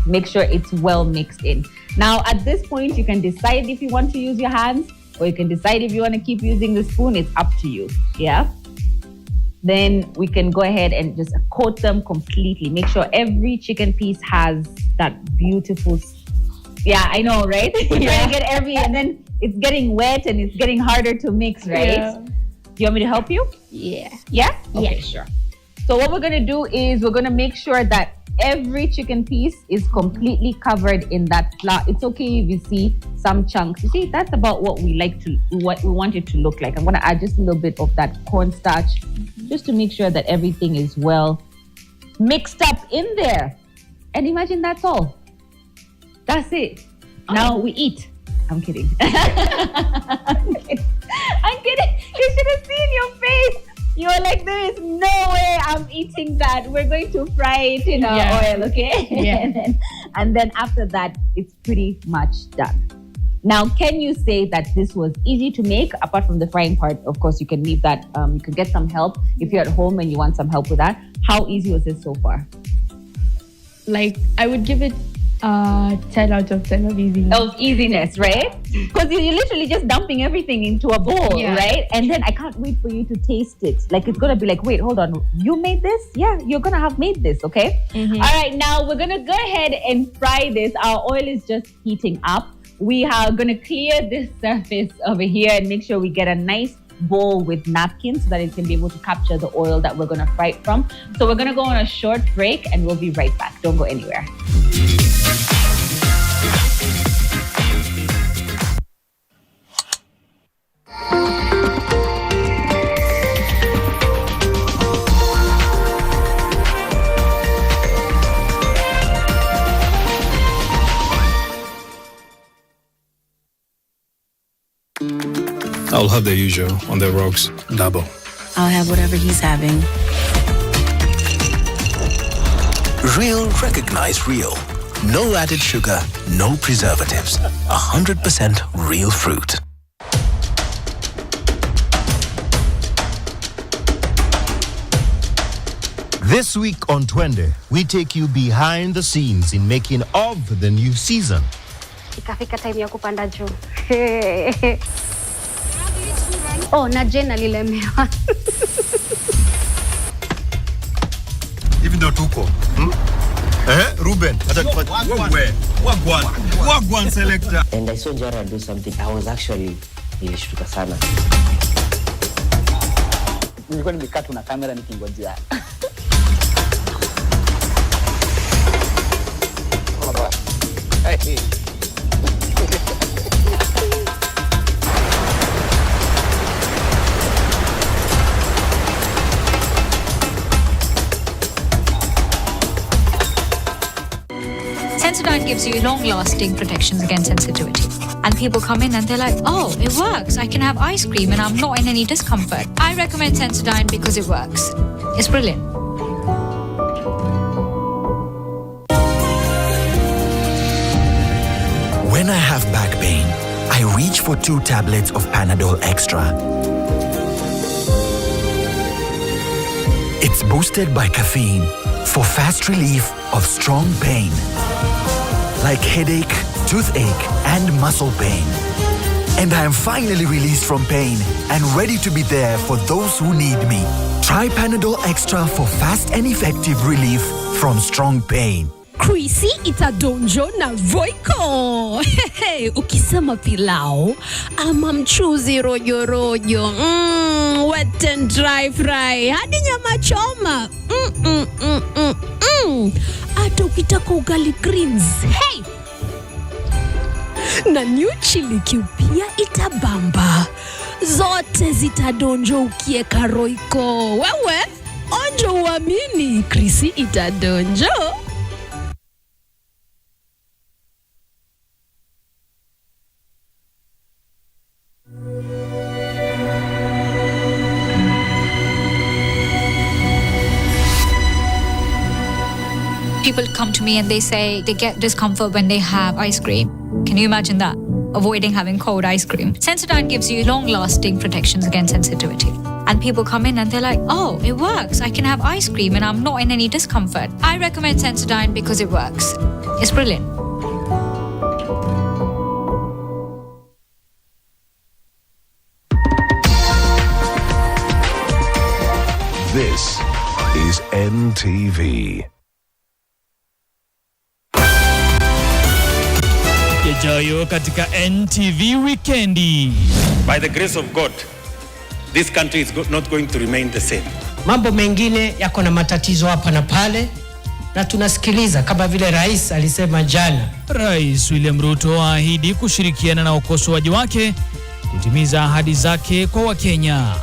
Make sure it's well mixed in. Now, at this point, you can decide if you want to use your hands, or you can decide if you want to keep using the spoon. It's up to you, yeah? Then we can go ahead and just coat them completely. Make sure every chicken piece has that beautiful, yeah, I know, right? You're trying to get and then it's getting wet and it's getting harder to mix, right? Yeah. Do you want me to help you? Yeah. Yeah? Okay, Yeah. sure. So what we're going to do is we're going to make sure that every chicken piece is completely covered in that flour. It's okay if you see some chunks. You see, that's about what we want it to look like. I'm going to add just a little bit of that cornstarch just to make sure that everything is well mixed up in there. And imagine that's all. That's it. Now we eat. I'm kidding. I'm kidding. You should have seen your face. You were like, there is no way I'm eating that. We're going to fry it in our oil, okay? Yeah. and then after that, it's pretty much done. Now, can you say that this was easy to make? Apart from the frying part, of course, you can leave that. You can get some help if you're at home and you want some help with that. How easy was it so far? Like, I would give it 10 out of 10 of easiness. Of easiness, right? Because you're literally just dumping everything into a bowl, right? And then I can't wait for you to taste it. Like, it's gonna be like, wait, hold on, you made this? Yeah, you're gonna have made this, okay? All right, now we're gonna go ahead and fry this. Our oil is just heating up. We are gonna clear this surface over here and make sure we get a nice bowl with napkins so that it can be able to capture the oil that we're gonna fry it from. So we're gonna go on a short break and we'll be right back. Don't go anywhere. I'll have the usual on the rocks. Double. I'll have whatever he's having. Real recognize real. No added sugar, no preservatives. 100% real fruit. This week on Twende, we take you behind the scenes in making of the new season. Ikafika time ya kupanda juu. Oh, na Jane alilemewa. Hivi ndo tuko. Ruben, Wagwan selector. And I saw Jara do something. I was actually nilishtuka sana. Nilikuwa nimekaa tu na kamera nikingojea. Hey. Sensodyne gives you long-lasting protection against sensitivity. And people come in and they're like, oh, it works. I can have ice cream and I'm not in any discomfort. I recommend Sensodyne because it works. It's brilliant. When I have back pain, I reach for 2 tablets of Panadol Extra. It's boosted by caffeine for fast relief of strong pain, like headache, toothache, and muscle pain. And I am finally released from pain and ready to be there for those who need me. Try Panadol Extra for fast and effective relief from strong pain. Chrissy itadonjo na Voiko. Hey, ukisema pilau ama mchuzi rojo rojo. Wet and dry fry. Hadi nyama choma. Hata ukitaka ugali greens. Hey! Na new chili cube pia itabamba. Zote zitadonjo ukieka Royco. Wewe, onjo uamini Chrissy itadonjo. People come to me and they say they get discomfort when they have ice cream. Can you imagine that? Avoiding having cold ice cream. Sensodyne gives you long-lasting protections against sensitivity. And people come in and they're like, oh, it works. I can have ice cream and I'm not in any discomfort. I recommend Sensodyne because it works. It's brilliant. This is NTV. Yajayo katika NTV Weekendi. By the grace of God, this country is not going to remain the same. Mambo mengine yako na matatizo hapa na pale, na tunasikiliza kama vile rais alisema jana. Rais William Ruto ahidi kushirikiana na ukosoaji wake kutimiza ahadi zake kwa Wakenya.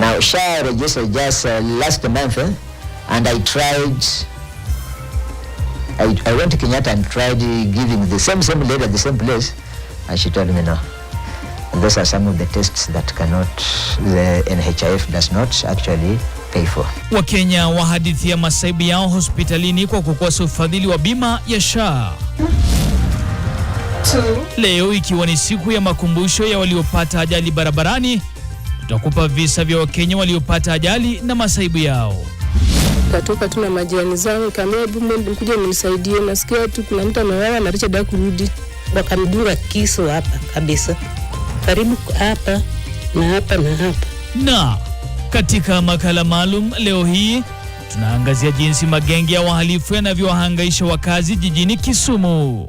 Now, SHA registered just last month, and I went to Kenyatta and tried giving the same lady at the same place, and she told me no. And those are some of the tests that the NHIF does not actually pay for. Wakenya wahadithia masaibu yao hospitalini kwa kukosa ufadhili wa bima ya SHA. Leo ikiwa ni siku ya makumbusho ya waliopata ajali barabarani, tutakupa visa vya Wakenya waliopata ajali na masaibu yao. nikatoka tu na majirani zangu, nikamwambia hebu mkuje mnisaidie, nasikia tu kuna mtu amewawa na Richard kurudi. Wakamdunga kisu hapa kabisa, karibu hapa na hapa na hapa. Na katika makala maalum leo hii tunaangazia jinsi magenge ya wahalifu yanavyowahangaisha wakazi jijini Kisumu.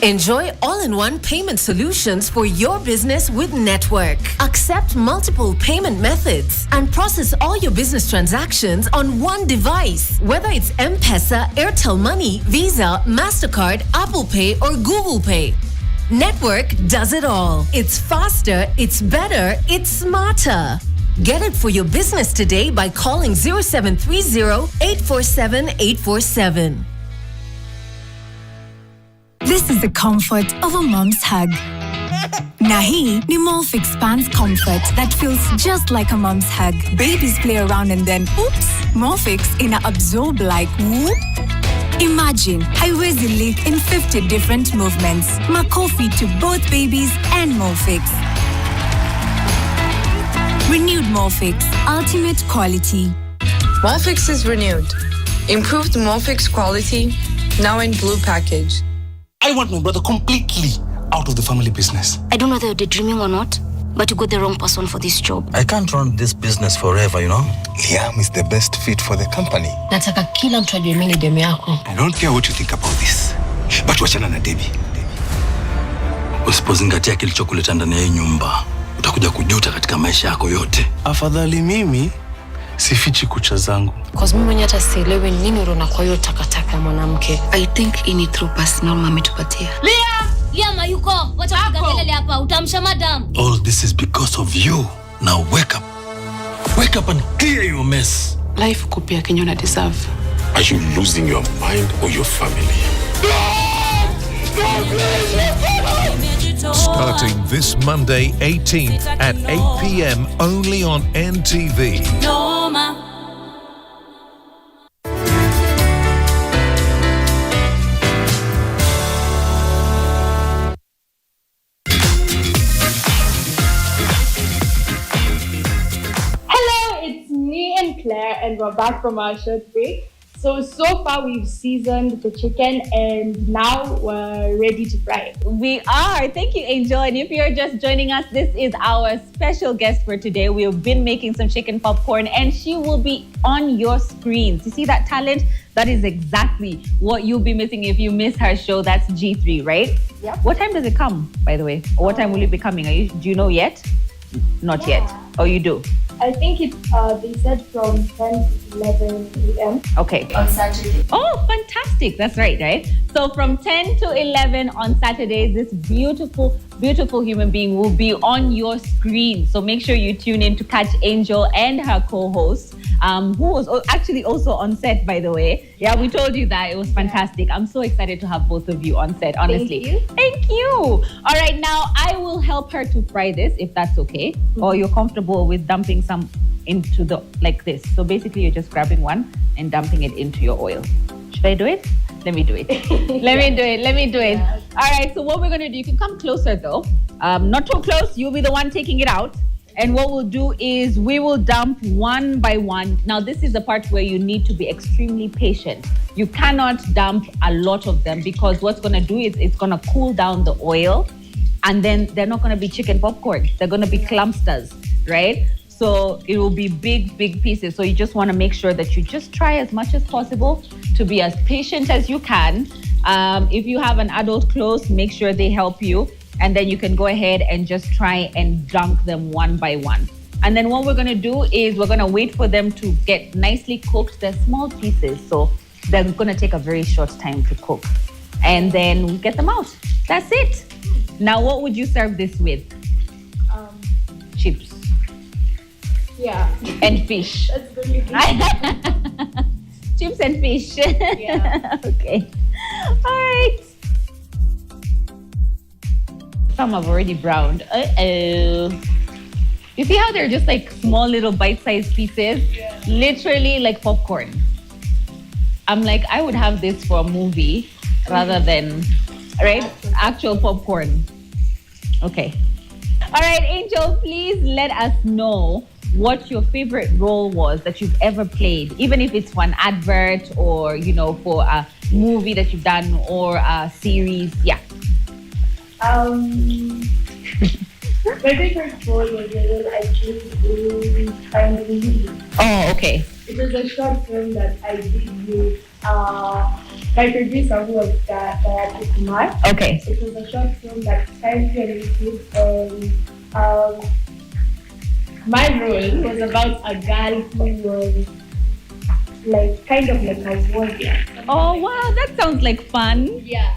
Enjoy all-in-one payment solutions for your business with Network. Accept multiple payment methods and process all your business transactions on one device. Whether it's M-Pesa, Airtel Money, Visa, MasterCard, Apple Pay, or Google Pay. Network does it all. It's faster, it's better, it's smarter. Get it for your business today by calling 0730-847-847. This is the comfort of a mom's hug. Nahi ni Molfix Pants Comfort that feels just like a mom's hug. Babies play around and then, oops, Molfix ina absorb like whoop. Imagine, haiwezi leak in 50 different movements. Makofi to both babies and Molfix. Renewed Molfix, ultimate quality. Molfix is renewed. Improved Molfix quality, now in blue package. I want my brother completely out of the family business. I don't know whether you're daydreaming or not, but you got the wrong person for this job. I can't run this business forever, you know. Liam is the best fit for the company. Nataka kila mtu ajue mimi ni demu yako. I don't care what you think about this, but wachana na Debbie. Usipozingatia kilichokuleta ndani ya nyumba, utakuja kujuta katika maisha yako yote. Afadhali mimi sifichi kucha zangu. Cause mimi mwenyewe hata sielewi nini unaona kwa hiyo takataka ya mwanamke. I think ini through personal mami tupatia. Liam yuko, wacha kupiga kelele hapa, utamsha madam. All this is because of you. Now wake up. Wake up and clear your mess. Life kupia Kenya una deserve. Are you losing your mind or your family? Starting this Monday 18th at 8 p.m. only on NTV. Hello, it's me and Claire, and we're back from our short break. So far we've seasoned the chicken and now we're ready to fry. We are. Thank you, Angel. And if you're just joining us, this is our special guest for today. We've been making some chicken popcorn and she will be on your screens. You see that talent? That is exactly what you'll be missing if you miss her show. That's G3, right? Yeah. What time does it come, by the way? Or what time will it be coming? Do you know yet? Not yet. Oh, you do? I think it's, they said from 10 to 11 a.m. Okay. On Saturday. Oh, fantastic. That's right? So from 10 to 11 on Saturdays, this beautiful, beautiful human being will be on your screen. So make sure you tune in to catch Angel and her co-host, who was actually also on set, by the way. Yeah, we told you that. It was fantastic. I'm so excited to have both of you on set, honestly. Thank you. All right, now I will help her to fry this, if that's okay. Or you're comfortable with dumping some into like this. So basically, you're just grabbing one and dumping it into your oil. Should I do it? Let me do it. Let me do it. All right, so what we're going to do, you can come closer though. Not too close. You'll be the one taking it out. And what we'll do is we will dump one by one. Now, this is the part where you need to be extremely patient. You cannot dump a lot of them because what's going to do is it's going to cool down the oil. And then they're not going to be chicken popcorn. They're going to be clumpsters, right? So it will be big, big pieces. So you just want to make sure that you just try as much as possible to be as patient as you can. If you have an adult close, make sure they help you. And then you can go ahead and just try and dunk them one by one. And then what we're going to do is we're going to wait for them to get nicely cooked. They're small pieces, so they're going to take a very short time to cook. And then we get them out. That's it. Now, what would you serve this with? Chips. Yeah. And fish. That's really good. Chips and fish. Yeah. Okay. All right. Some have already browned. You see how they're just like small little bite-sized pieces? Yeah. Literally like popcorn. I'm like, I would have this for a movie rather than right? Actual popcorn. Okay. All right, Angel, please let us know what your favorite role was that you've ever played, even if it's for an advert or, for a movie that you've done or a series. Yeah. My favorite role was the role I played in Finding Nemo. Oh, okay. It was a short film that I did with my producer who was Chamas. Okay. It was a short film that currently on YouTube, and my role was about a girl who was kind of like a warrior. Oh, wow, that sounds like fun. Yeah.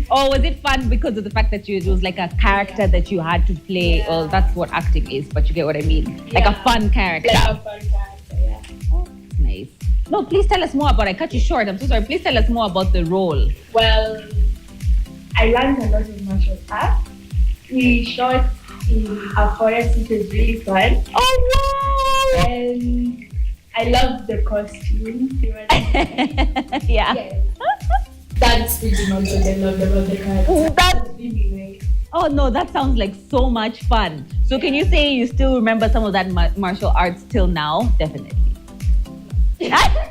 Or was it fun because of the fact that it was like a character that you had to play? Yeah. Well, that's what acting is, but you get what I mean. Like a fun character. Like a fun character, yeah. Oh, that's nice. No, please tell us more about it. I cut you short. I'm so sorry. Please tell us more about the role. Well, I learned a lot of martial arts. We shot in a forest, which was really fun. Oh, wow! And I loved the costumes. Yeah. Yes. That's pretty much what I loved about the character. That's really nice. Oh, no, that sounds like so much fun. So can you say you still remember some of that martial arts till now? Definitely. Yeah.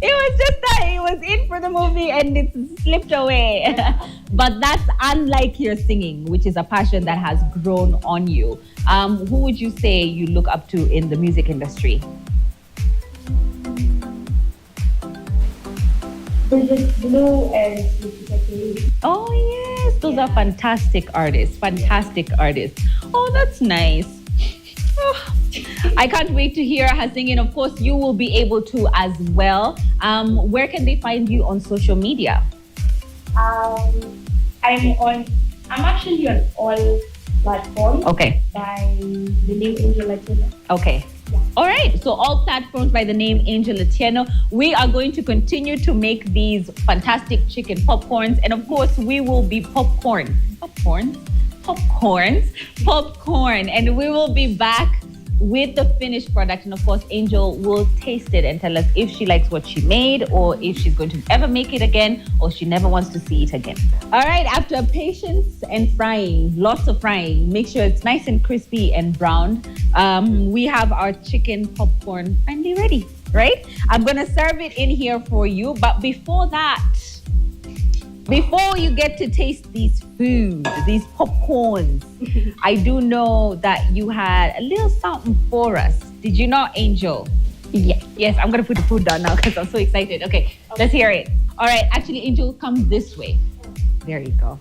It was just that it was in for the movie and it slipped away. Yeah. But that's unlike your singing, which is a passion that has grown on you. Who would you say you look up to in the music industry? Blue and Decorative. Oh, yes. Those are fantastic artists. Fantastic artists. Oh, that's nice. Oh, I can't wait to hear her singing. Of course, you will be able to as well. Where can they find you on social media? I'm actually on all platforms. Okay. By the name Angel Latino. Okay. Yeah. All right. So all platforms by the name Angel Latino. We are going to continue to make these fantastic chicken popcorns. And of course, we will be popcorn. And we will be back with the finished product. And of course, Angel will taste it and tell us if she likes what she made or if she's going to ever make it again or she never wants to see it again. All right, after patience and frying, lots of frying, make sure it's nice and crispy and browned. We have our chicken popcorn finally ready, right? I'm going to serve it in here for you. But before that, before you get to taste these foods, these popcorns, I do know that you had a little something for us. Did you not, Angel? Yeah. Yes, I'm going to put the food down now because I'm so excited. Okay, let's hear it. All right, actually, Angel, come this way. There you go.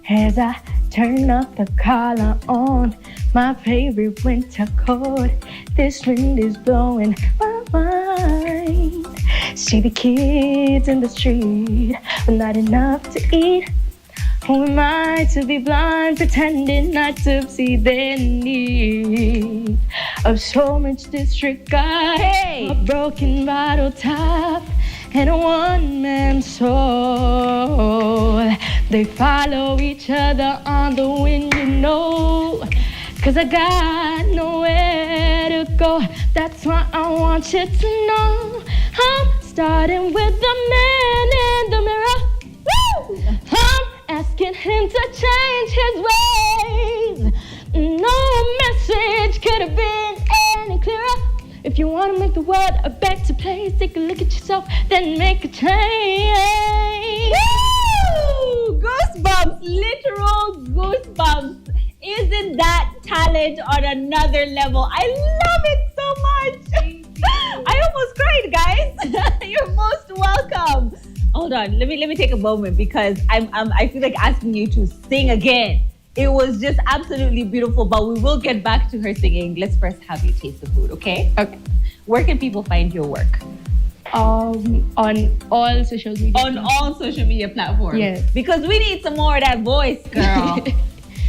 As I turn up the collar on my favorite winter coat, this wind is blowing my mind. See the kids in the street, but not enough to eat. Who am I to be blind, pretending not to see their need of so much disregard? Hey! A broken bottle top and a one-man soul. They follow each other on the wind, you know, 'cause I got nowhere to go. That's why I want you to know I'm starting with the man in the mirror. Woo! I'm asking him to change his ways. No message could have been any clearer. If you want to make the world a better place, take a look at yourself, then make a change. Woo! Goosebumps, literal goosebumps. Isn't that talent on another level? I love it so much. I almost cried, guys. You're most welcome. Hold on, let me take a moment because I feel like asking you to sing again. It was just absolutely beautiful, but we will get back to her singing. Let's first have you taste the food, okay? Okay. Where can people find your work? On all social media. On all social media platforms. Yes. Because we need some more of that voice, girl.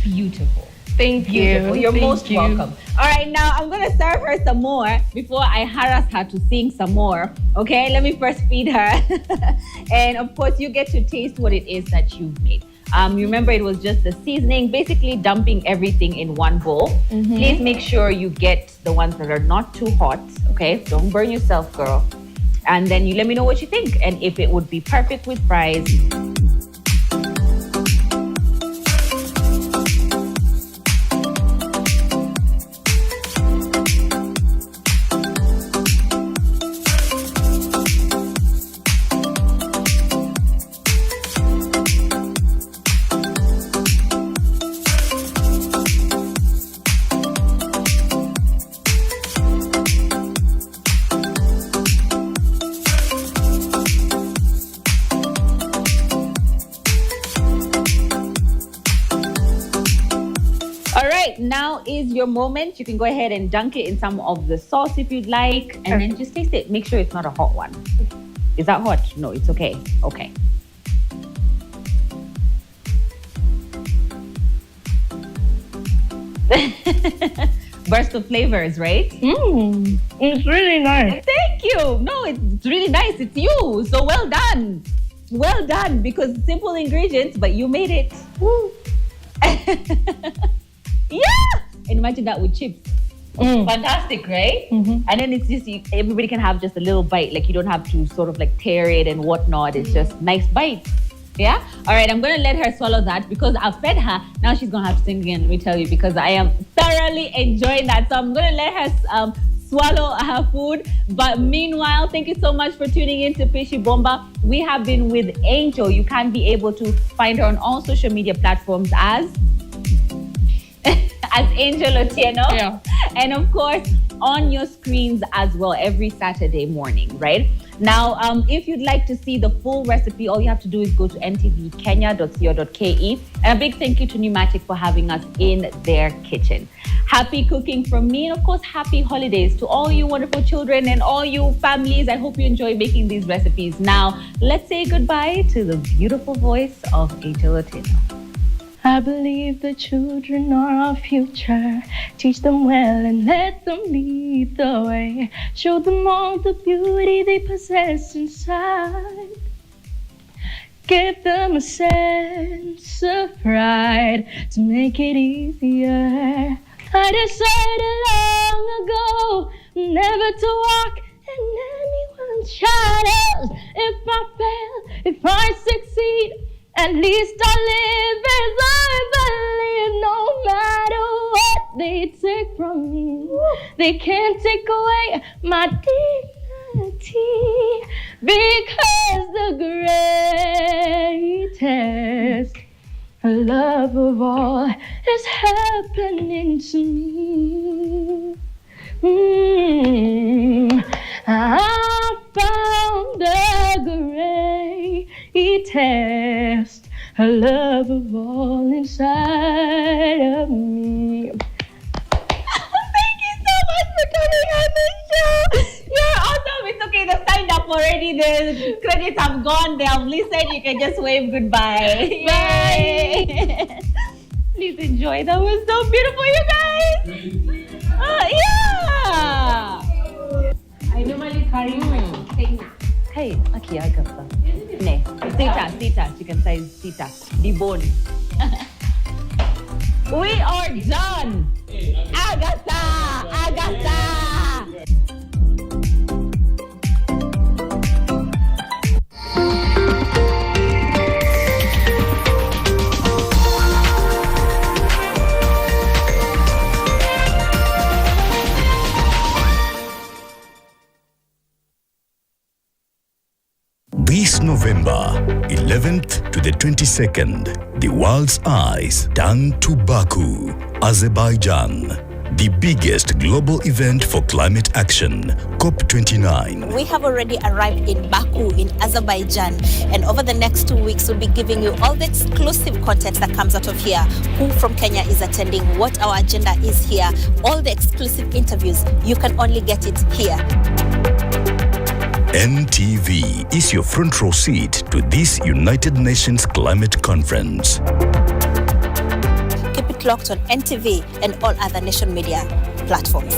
Beautiful. Thank you. You're most welcome. All right, now I'm going to serve her some more before I harass her to sing some more. Okay, let me first feed her. And of course, you get to taste what it is that you've made. You remember it was just the seasoning, basically dumping everything in one bowl. Mm-hmm. Please make sure you get the ones that are not too hot. Okay, don't burn yourself, girl. And then you let me know what you think and if it would be perfect with fries. Now is your moment. You can go ahead and dunk it in some of the sauce if you'd like, and then just taste it. Make sure it's not a hot one. Is that hot? No, it's okay. Okay. Burst of flavors, right? It's really nice. Thank you. No, it's really nice. It's you. So well done. Well done, because simple ingredients, but you made it. Yeah! And imagine that with chips. Fantastic, right? And then it's just, everybody can have just a little bite. Like, you don't have to sort of like tear it and whatnot. It's just nice bites. Yeah? All right, I'm going to let her swallow that because I've fed her. Now she's going to have to sing again, let me tell you, because I am thoroughly enjoying that. So I'm going to let her swallow her food. But meanwhile, thank you so much for tuning in to Pishi Bomba. We have been with Angel. You can be able to find her on all social media platforms as Angel Otieno. Yeah. And of course, on your screens as well every Saturday morning, right? Now, if you'd like to see the full recipe, all you have to do is go to ntvkenya.co.ke. And a big thank you to Pneumatic for having us in their kitchen. Happy cooking from me, and of course, happy holidays to all you wonderful children and all you families. I hope you enjoy making these recipes. Now, let's say goodbye to the beautiful voice of Angel Otieno. I believe the children are our future. Teach them well and let them lead the way. Show them all the beauty they possess inside. Give them a sense of pride to make it easier. I decided long ago never to walk in anyone's shadows. If I fail, if I succeed, at least I live as I believe. No matter what they take from me, they can't take away my dignity, because the greatest love of all is happening to me. I found the greatest love of all inside of me. Thank you so much for coming on the show. You're awesome. It's okay. They've signed up already. The credits have gone. They have listened. You can just wave goodbye. Bye. Please enjoy. That was so beautiful, you guys. Yeah. I normally carry my thing. Hey, okay, I got that. Ne, Sita, she can say Sita, the bone. We are done. Agatha. This November 11th to the 22nd, the world's eyes turn to Baku, Azerbaijan, the biggest global event for climate action, COP29. We have already arrived in Baku in Azerbaijan, and over the next 2 weeks we'll be giving you all the exclusive content that comes out of here, who from Kenya is attending, what our agenda is here, all the exclusive interviews. You can only get it here. NTV is your front row seat to this United Nations Climate Conference. Keep it locked on NTV and all other nation media platforms.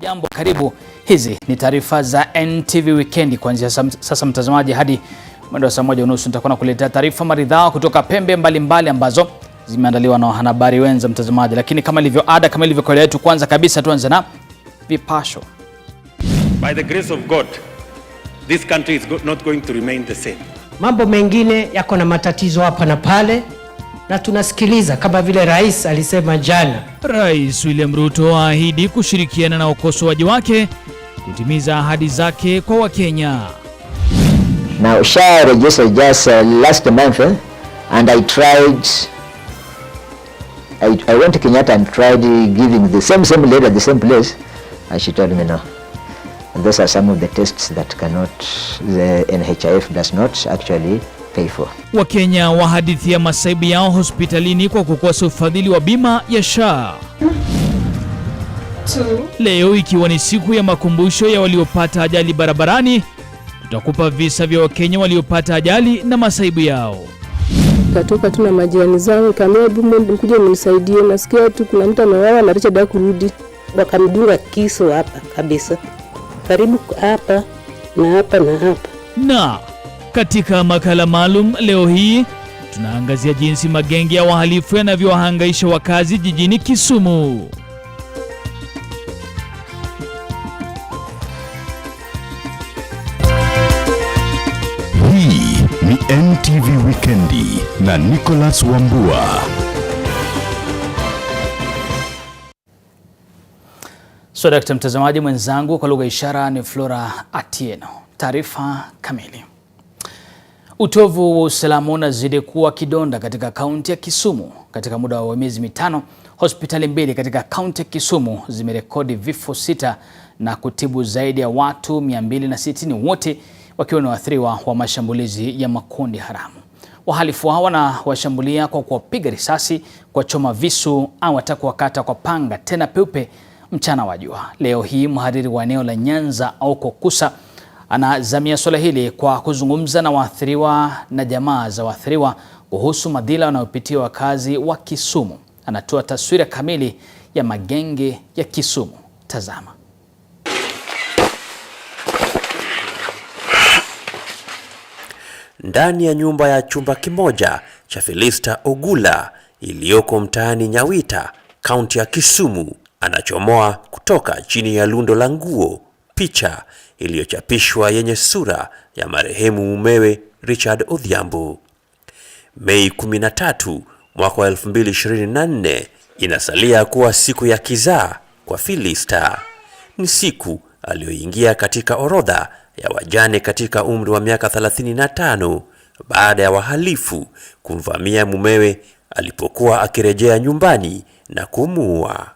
Jambo, karibu. Hizi ni taarifa za NTV Weekend. Kuanzia sasa mtazamaji, hadi mwendo wa saa 1:30 nitakuwa nakuletea taarifa maridhawa kutoka pembe mbalimbali ambazo zimeandaliwa na wanahabari wenza mtazamaji. Lakini kama ilivyo ada, kama ilivyo kawaida yetu, kwanza kabisa tuanze na vipasho. By the grace of God, this country is not going to remain the same. Mambo mengine yako na matatizo hapa na pale, na tunasikiliza kama vile rais alisema jana. Rais William Ruto ahidi kushirikiana na ukosoaji wake kutimiza ahadi zake kwa Wakenya. Now, SHA registered just last month, and I went to Kenyatta and tried giving the same letter at the same place, and she told me no. And those are some of the tests that the NHIF does not actually pay for. Wakenya wahadithia masaibu yao hospitalini kwa kukosa ufadhili wa bima ya SHA. Leo ikiwa ni siku ya makumbusho ya waliopata ajali barabarani, tutakupa visa vya Wakenya waliopata ajali na masaibu yao. Katoka tu na majirani zangu, kama hebu mkuja mnisaidie, nasikia tu kuna mtu amewawa na Richard kurudi. Wakamdunga kisu hapa kabisa. Karibu hapa na hapa na hapa. Na katika makala maalum leo hii tunaangazia jinsi magenge ya wahalifu yanavyowahangaisha wakazi jijini Kisumu. Hii ni NTV Weekendi na Nicholas Wambua. Dakta mtazamaji mwenzangu, kwa lugha ishara ni Flora Atieno. Taarifa kamili. Utovu wa usalama unazidi kuwa kidonda katika kaunti ya Kisumu. Katika muda wa miezi mitano, hospitali mbili katika kaunti ya Kisumu zimerekodi vifo 6 na kutibu zaidi ya watu 260, wote wakiwa ni waathiriwa wa mashambulizi ya makundi haramu. Wahalifu hao wanawashambulia kwa kuwapiga risasi, kwa choma visu au hata kuwakata kwa panga, tena peupe mchana wa jua. Leo hii mhariri wa eneo la Nyanza au Kokusa anazamia swala hili kwa kuzungumza na waathiriwa na jamaa za waathiriwa kuhusu madhila wanayopitia wakazi wa Kisumu. Anatoa taswira kamili ya magenge ya Kisumu. Tazama. Ndani ya nyumba ya chumba kimoja cha Felista Ogula iliyoko mtaani Nyawita, kaunti ya Kisumu, anachomoa kutoka chini ya lundo la nguo picha iliyochapishwa yenye sura ya marehemu mumewe Richard Odhiambo. Mei 13 mwaka 2024 inasalia kuwa siku ya kizaa kwa Felista. Ni siku aliyoingia katika orodha ya wajane katika umri wa miaka 35 baada ya wahalifu kumvamia mumewe alipokuwa akirejea nyumbani na kumuua.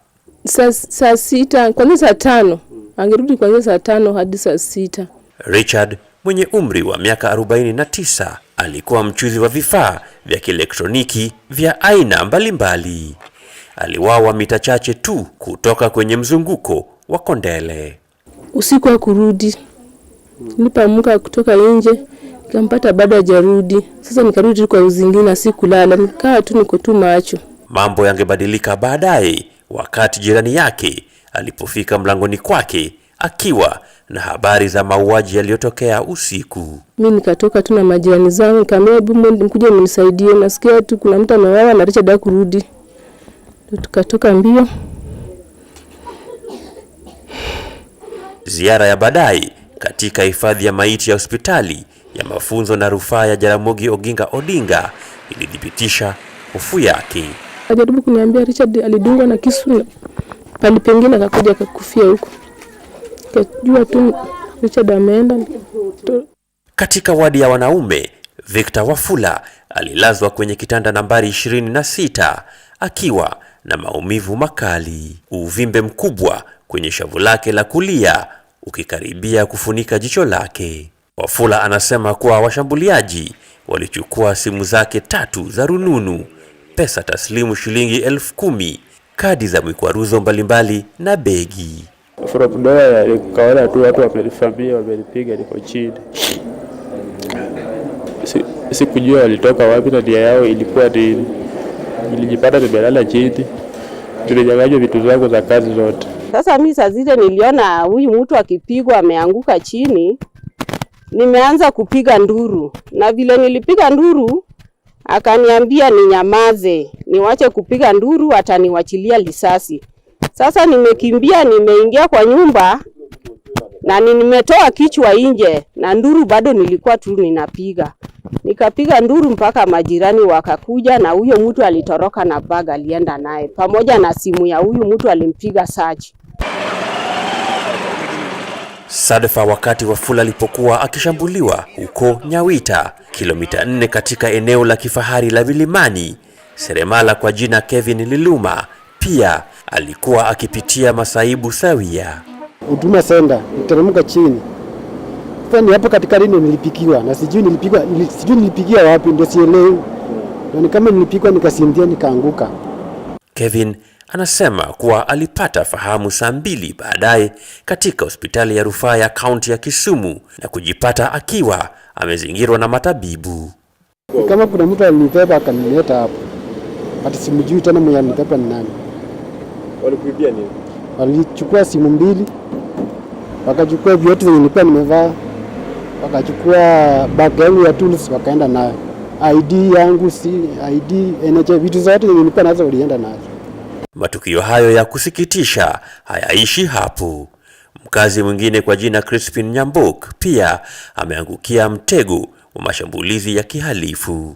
Saa 6, kwanza saa 5. Angerudi kwanza saa 5 hadi saa 6. Richard mwenye umri wa miaka 49 alikuwa mchuzi wa vifaa vya kielektroniki vya aina mbalimbali. Aliwawa mita chache tu kutoka kwenye mzunguko wa Kondele. Usiku wa kurudi, nilipoamka kutoka nje, nikampata bado hajarudi. Sasa nikarudi kwa uzingine, sikulala, nikaa tu niko tu macho. Mambo yangebadilika baadaye wakati jirani yake alipofika mlangoni kwake akiwa na habari za mauaji yaliyotokea usiku. Mimi nikatoka tu na majirani zangu, kama hebu mkuja mnisaidie, nasikia tu kuna mtu amewawa na Richard kurudi. Tukatoka mbio. Ziara ya baadaye katika hifadhi ya maiti ya hospitali ya mafunzo na rufaa ya Jaramogi Oginga Odinga ilithibitisha hofu yake. Ajaribu kuniambia Richard alidungwa na kisu, pale pengine akakuja akakufia huko. Kajua tu Richard ameenda. Katika wadi ya wanaume, Victor Wafula alilazwa kwenye kitanda nambari 26 akiwa na maumivu makali. Uvimbe mkubwa kwenye shavu lake la kulia ukikaribia kufunika jicho lake. Wafula anasema kuwa washambuliaji walichukua simu zake 3 za rununu, pesa taslimu shilingi 10,000, kadi za mikwaruzo mbalimbali na begi. From there nikaona tu watu wamelifamia, wamelipiga niko chini. Sikujua walitoka wapi na nia yao ilikuwa nini. Nilijipata nimelala chini. Tulinyang'anywa vitu zangu za kazi zote. Sasa mimi saa zile niliona huyu mtu akipigwa ameanguka chini, nimeanza kupiga nduru. Na vile nilipiga nduru, akaniambia ninyamaze, niwache kupiga nduru ataniwachilia risasi. Sasa nimekimbia, nimeingia kwa nyumba na nimetoa kichwa nje na nduru bado nilikuwa tu ninapiga. Nikapiga nduru mpaka majirani wakakuja na huyo mtu alitoroka na bag alienda naye pamoja na simu ya huyu mtu alimpiga search. Sadfa wakati Wafula alipokuwa akishambuliwa huko Nyawita, kilomita 4 katika eneo la kifahari la Milimani. Seremala kwa jina Kevin Liluma pia alikuwa akipitia masaibu sawia. Huduma Center, niteremka chini. Sasa ni hapo katika lini nilipikiwa na sijui nilipigia wapi, ndio sielewi. Na kama nilipikwa nikasindia nikaanguka. Kevin anasema kuwa alipata fahamu saa 2 baadaye katika hospitali ya rufaa ya kaunti ya Kisumu na kujipata akiwa amezingirwa na matabibu. Kama kuna mtu alinibeba akanileta hapo. Hata simjui tena mwenye alinibeba ni nani. Walikuibia nini? Walichukua simu 2, wakachukua viatu zenye nilikuwa nimevaa, wakachukua bag yangu ya tools wakaenda nayo. ID yangu, ID, NHI, vitu zote zenye nilikuwa nazo walienda nazo. Matukio hayo ya kusikitisha hayaishi hapo. Mkazi mwingine kwa jina Crispin Nyambok pia ameangukia mtego wa mashambulizi ya kihalifu.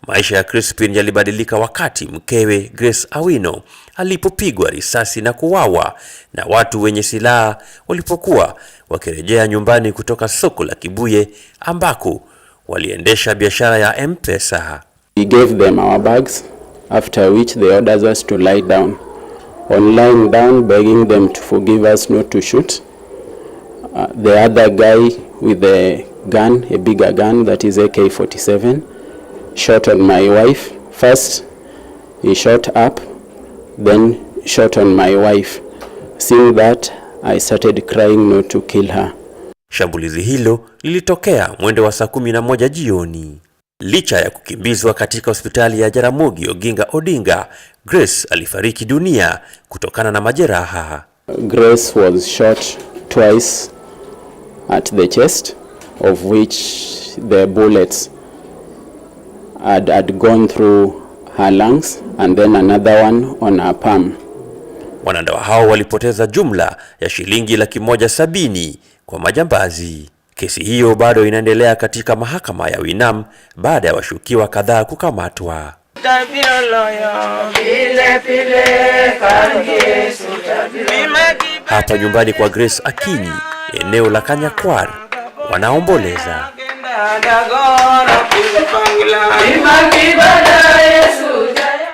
Maisha ya Crispin yalibadilika wakati mkewe Grace Awino alipopigwa risasi na kuwawa na watu wenye silaha walipokuwa wakirejea nyumbani kutoka soko la Kibuye ambako waliendesha biashara ya M-Pesa. We gave them our bags, after which they ordered us to lie down. On lying down, begging them to forgive us not to shoot. The other guy with a gun, a bigger gun that is AK-47, shot on my wife. First, he shot up, then shot on my wife. Seeing that, I started crying not to kill her. Shambulizi hilo lilitokea mwendo wa saa 11 jioni. Licha ya kukimbizwa katika hospitali ya Jaramogi Oginga Odinga, Grace alifariki dunia kutokana na majeraha. Grace was shot twice at the chest, of which the bullets had gone through her lungs and then another one on her palm. Wanandoa hao walipoteza jumla ya shilingi 170,000 kwa majambazi. Kesi hiyo bado inaendelea katika mahakama ya Winam baada ya washukiwa kadhaa kukamatwa. Hapa nyumbani kwa Grace Akinyi, eneo la Kanyakwar, wanaomboleza.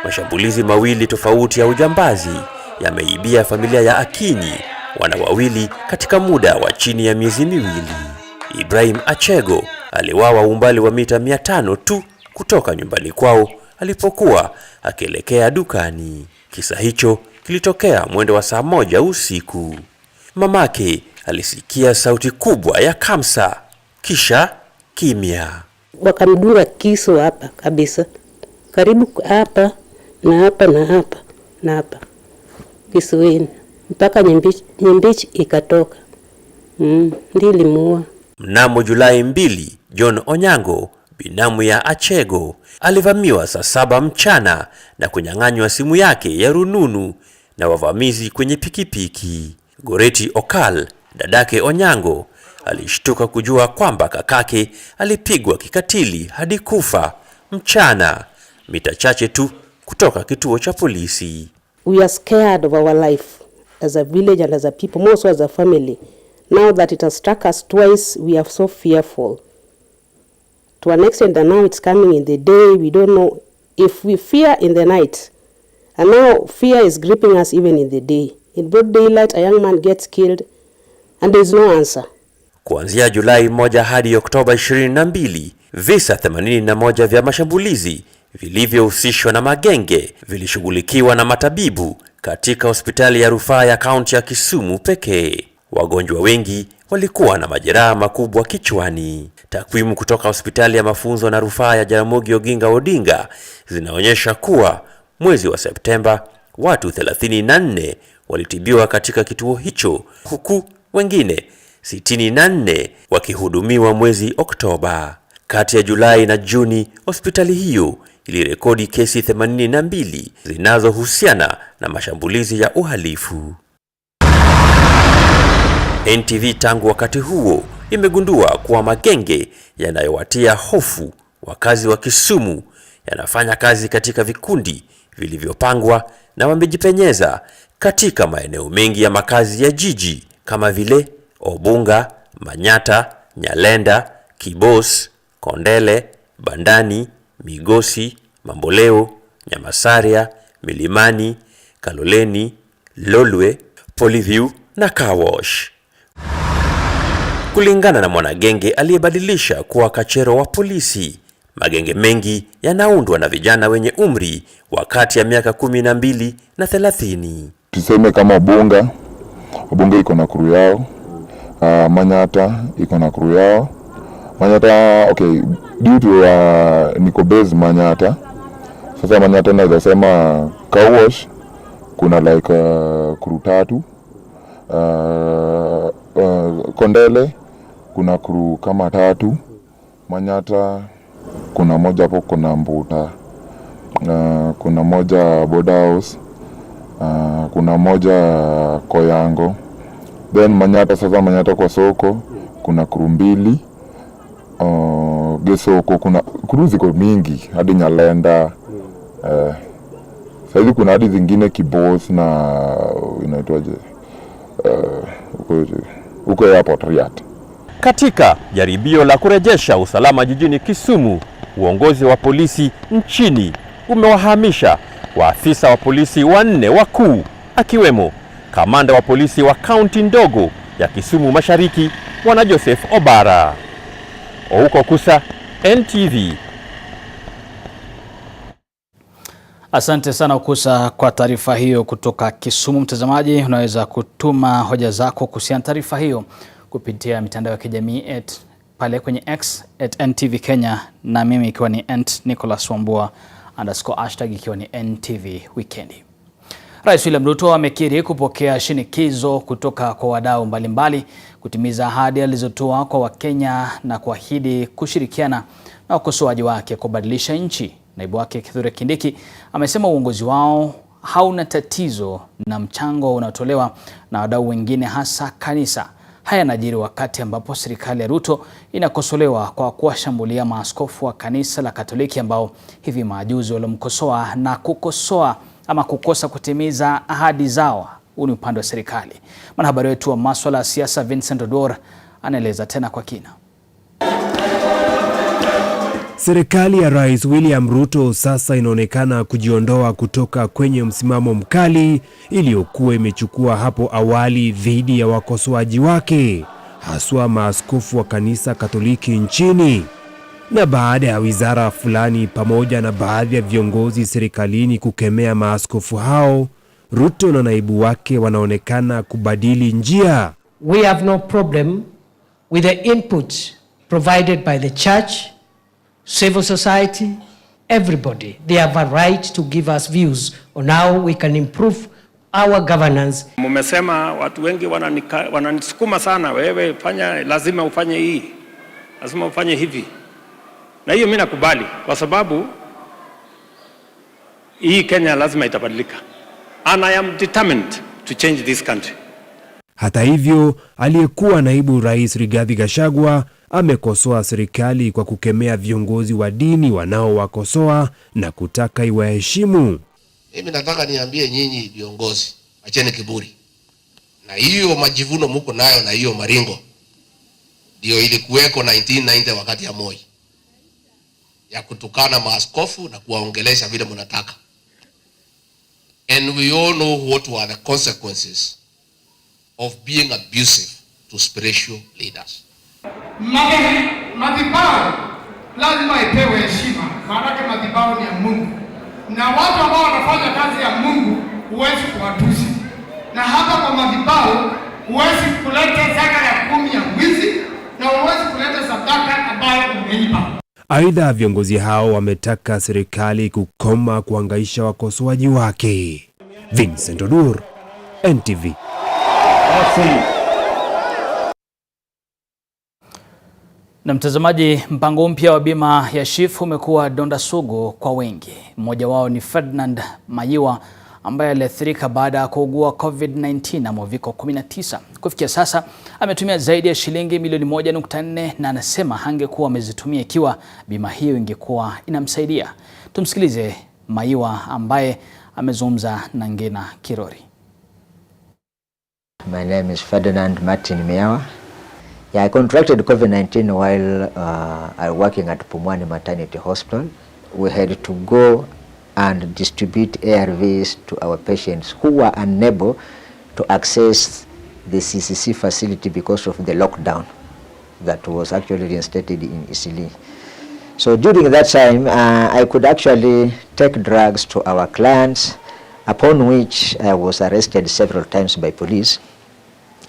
Mashambulizi mawili tofauti ya ujambazi yameibia familia ya Akinyi, wana wawili katika muda wa chini ya miezi miwili. Ibrahim Achego aliwawa umbali wa mita 500 tu kutoka nyumbani kwao alipokuwa akielekea dukani. Kisa hicho kilitokea mwendo wa saa 1 usiku. Mamake alisikia sauti kubwa ya kamsa, kisha kimya. Wakamdunga kisu hapa kabisa, karibu hapa na hapa na hapa na hapa kisueni, mpaka nyembichi ikatoka. Ndio limuua. Mnamo Julai 2, John Onyango, binamu ya Achego, alivamiwa saa 7 mchana na kunyang'anywa simu yake ya rununu na wavamizi kwenye pikipiki. Goreti Okal, dadake Onyango, alishtuka kujua kwamba kakake alipigwa kikatili hadi kufa mchana, mita chache tu kutoka kituo cha polisi. We are scared of our life as a village and as a people, more so as a family. Now that it has struck us twice, we are so fearful. To an extent that now it's coming in the day, we don't know if we fear in the night. And now fear is gripping us even in the day. In broad daylight, a young man gets killed and there is no answer. Kuanzia Julai 1 hadi Oktoba 22, visa 81 vya mashambulizi vilivyohusishwa na magenge vilishughulikiwa na matabibu katika hospitali ya rufaa ya kaunti ya Kisumu pekee. Wagonjwa wengi walikuwa na majeraha makubwa kichwani. Takwimu kutoka hospitali ya mafunzo na rufaa ya Jaramogi Oginga Odinga zinaonyesha kuwa mwezi wa Septemba Watu 34 walitibiwa katika kituo hicho, huku wengine 64 wakihudumiwa mwezi Oktoba. Kati ya Julai na Juni, hospitali hiyo ilirekodi kesi 82 zinazohusiana na mashambulizi ya uhalifu. NTV tangu wakati huo imegundua kuwa magenge yanayowatia hofu wakazi wa Kisumu yanafanya kazi katika vikundi vilivyopangwa na wamejipenyeza katika maeneo mengi ya makazi ya jiji kama vile Obunga, Manyata, Nyalenda, Kibos, Kondele, Bandani, Migosi, Mamboleo, Nyamasaria, Milimani, Kaloleni, Lolwe, Polyview na Kawosh. Kulingana na mwanagenge aliyebadilisha kuwa kachero wa polisi, magenge mengi yanaundwa na vijana wenye umri wa kati ya miaka 12 na 30. Tuseme kama Obunga iko na crew yao, Manyata iko na crew yao. Manyata, okay, due to niko base Manyata. Sasa Manyata naweza sema Kawosh kuna like crew 3. Kondele kuna crew kama 3. Manyata kuna moja hapo, kuna Mbuta, kuna moja Border House, kuna moja Koyango. Then Manyata, sasa Manyata kwa soko kuna crew 2. Gesoko kuna crew ziko mingi hadi Nyalenda. Sasa kuna hadi zingine Kibos na inaitwaje uko airport Riyadh. Katika jaribio la kurejesha usalama jijini Kisumu, uongozi wa polisi nchini umewahamisha waafisa wa polisi 4 wakuu, akiwemo kamanda wa polisi wa kaunti ndogo ya Kisumu Mashariki, Bwana Joseph Obara. Huko Kusa, NTV. Asante sana Ukusa kwa taarifa hiyo kutoka Kisumu. Mtazamaji, unaweza kutuma hoja zako kuhusiana taarifa hiyo kupitia mitandao ya kijamii pale kwenye X @NTV Kenya, na mimi ikiwa ni @NicholasWambua _ ikiwa ni NTV Weekendi. Rais William Ruto amekiri kupokea shinikizo kutoka kwa wadau mbalimbali kutimiza ahadi alizotoa kwa Wakenya na kuahidi kushirikiana na wakosoaji wake kubadilisha nchi. Naibu wake Kithure Kindiki amesema uongozi wao hauna tatizo na mchango unaotolewa na wadau wengine, hasa kanisa. Haya yanajiri wakati ambapo serikali ya Ruto inakosolewa kwa kuwashambulia maaskofu wa kanisa la Katoliki ambao hivi majuzi walimkosoa na kukosa kutimiza ahadi zao. Huu ni upande wa serikali. Mwanahabari wetu wa masuala ya siasa Vincent Odor anaeleza tena kwa kina. Serikali ya Rais William Ruto sasa inaonekana kujiondoa kutoka kwenye msimamo mkali iliyokuwa imechukua hapo awali dhidi ya wakosoaji wake, haswa maaskofu wa kanisa Katoliki nchini. Na baada ya wizara fulani pamoja na baadhi ya viongozi serikalini kukemea maaskofu hao, Ruto na naibu wake wanaonekana kubadili njia. We have no problem with the input provided by the church, civil society, everybody. They have a right to give us views on how we can improve our governance. Mumesema watu wengi wananisukuma sana, wewe lazima ufanye hii, lazima ufanye hivi. Na hiyo mimi nakubali, kwa sababu hii Kenya lazima itabadilika. And I am determined to change this country. Hata hivyo, aliyekuwa naibu rais Rigathi Gachagua amekosoa serikali kwa kukemea viongozi wa dini wanaowakosoa na kutaka iwaheshimu. Mimi nataka niambie nyinyi viongozi, acheni kiburi. Na hiyo majivuno mko nayo na hiyo maringo ndio ilikuweko 1990 wakati ya Moi, ya kutukana maaskofu na kuwaongelesha vile mnataka. And we all know what were the consequences of being abusive to spiritual leaders. Madhabahu lazima ipewe heshima, maana madhabahu ni ya Mungu. Na watu ambao wanafanya kazi ya Mungu huwezi kuwatusi. Na hapa kwa madhabahu huwezi kuleta zaka ya 10 ya wizi na huwezi kuleta sadaka ambayo umeiba. Aidha, viongozi hao wametaka serikali kukoma kuhangaisha wakosoaji wake. Vincent Odur, NTV. Na mtazamaji, mpango mpya wa bima ya SHIF umekuwa donda sugu kwa wengi. Mmoja wao ni Ferdinand Mayiwa ambaye aliathirika baada ya kuugua COVID-19 na uviko 19. Kufikia sasa ametumia zaidi ya shilingi milioni 1.4 na anasema hangekuwa amezitumia ikiwa bima hiyo ingekuwa inamsaidia. Tumsikilize Mayiwa ambaye amezungumza na Ngina Kirori. My name is Ferdinand Martin Miawa. Yeah, I contracted COVID-19 while I was working at Pumwani Maternity Hospital. We had to go and distribute ARVs to our patients who were unable to access the CCC facility because of the lockdown that was actually reinstated in Isili. So during that time, I could actually take drugs to our clients, upon which I was arrested several times by police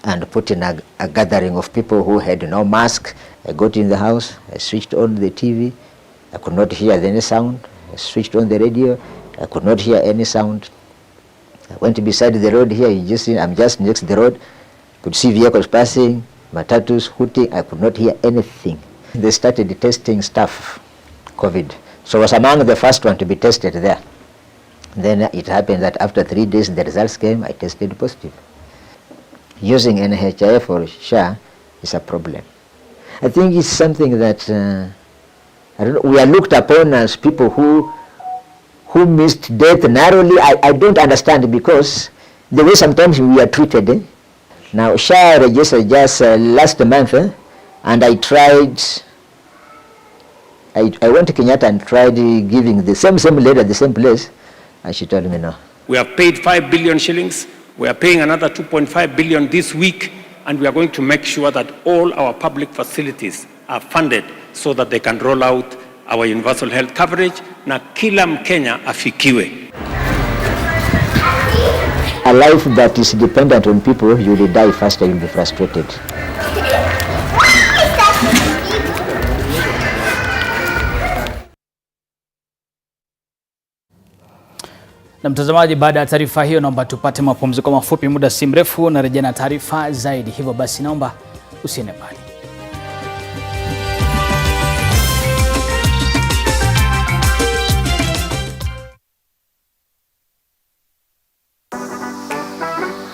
and put in a gathering of people who had no mask. I got in the house, I switched on the TV, I could not hear any sound. I switched on the radio, I could not hear any sound. I went beside the road here, I'm just next to the road, could see vehicles passing, matatus, hooting, I could not hear anything. They started testing staff, COVID. So I was among the first one to be tested there. Then it happened that after 3 days the results came, I tested positive. Using NHIF or SHA is a problem. I think it's something that I don't know, we are looked upon as people who missed death narrowly. I don't understand because the way sometimes we are treated. Now SHA registered just last month and I tried, I went to Kenyatta and tried giving the same lady at the same place and she told me no. We have paid 5 billion shillings. We are paying another 2.5 billion this week, and we are going to make sure that all our public facilities are funded so that they can roll out our universal health coverage na kila Mkenya afikiwe. A life that is dependent on people, you will die faster, you will be frustrated. Na mtazamaji, baada ya taarifa hiyo naomba tupate mapumziko mafupi, muda si mrefu na rejea na taarifa zaidi. Hivyo basi naomba usiende mbali.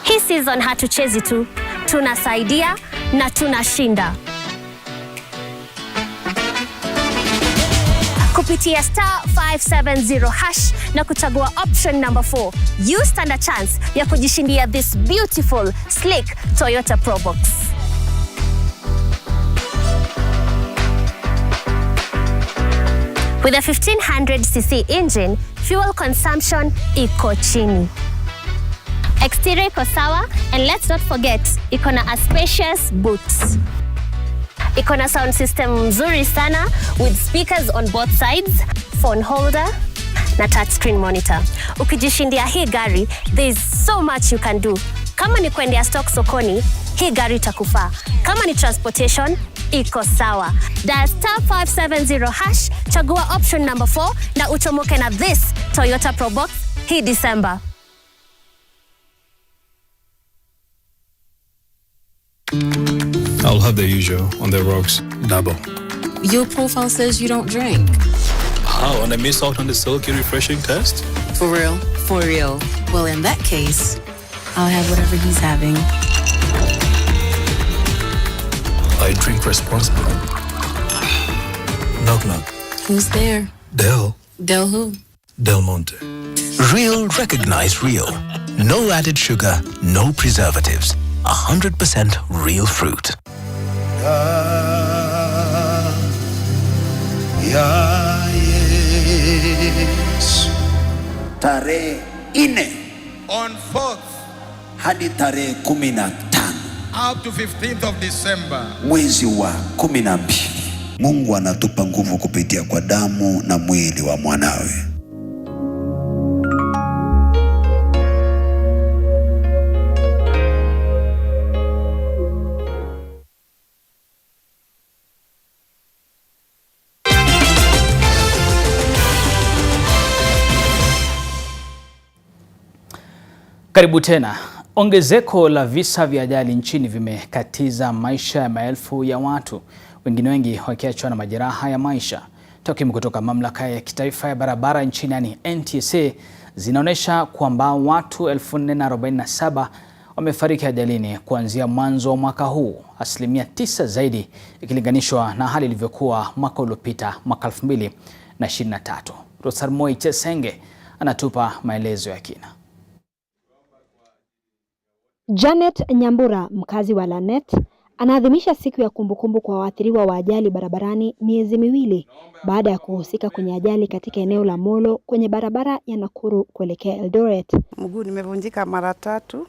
Hii season hatuchezi tu, tunasaidia na tunashinda. Kupitia *570# na kuchagua option number 4, you stand a chance ya kujishindia this beautiful, sleek Toyota Probox. With a 1500cc engine, fuel consumption iko chini. Exterior iko sawa, and let's not forget, iko na a spacious boot. Iko na sound system mzuri sana with speakers on both sides, phone holder na touchscreen monitor. Ukijishindia hii gari, there is so much you can do. Kama ni kuendea stock sokoni, hii gari itakufaa. Kama ni transportation, iko sawa. Dial *570#, chagua option number 4 na uchomoke na this Toyota Probox hii December. I'll have the usual on the rocks, double. Your profile says you don't drink. Oh, and I missed out on the silky refreshing test? For real? For real. Well, in that case, I'll have whatever he's having. I drink responsibly. Knock knock. Who's there? Del. Del who? Del Monte. Real recognize real. No added sugar, no preservatives. 100% real fruit. Tarehe 4 On 4th hadi tarehe 15 up to 15th of December. mwezi wa 12, Mungu anatupa nguvu kupitia kwa damu na mwili wa mwanawe. Karibu tena. Ongezeko la visa vya ajali nchini vimekatiza maisha ya maelfu ya watu, wengine wengi wakiachwa na majeraha ya maisha. Takwimu kutoka mamlaka ya kitaifa ya barabara nchini yani NTV zinaonyesha kwamba watu 1447 wamefariki ajalini kuanzia mwanzo wa mwaka huu, asilimia 9 zaidi ikilinganishwa na hali ilivyokuwa mwaka uliopita, mwaka 2023. Rosarmoi Chesenge anatupa maelezo ya kina. Janet Nyambura, mkazi wa Lanet, anaadhimisha siku ya kumbukumbu kwa waathiriwa wa ajali barabarani miezi miwili baada ya kuhusika kwenye ajali katika eneo la Molo kwenye barabara ya Nakuru kuelekea Eldoret. Mguu nimevunjika mara 3.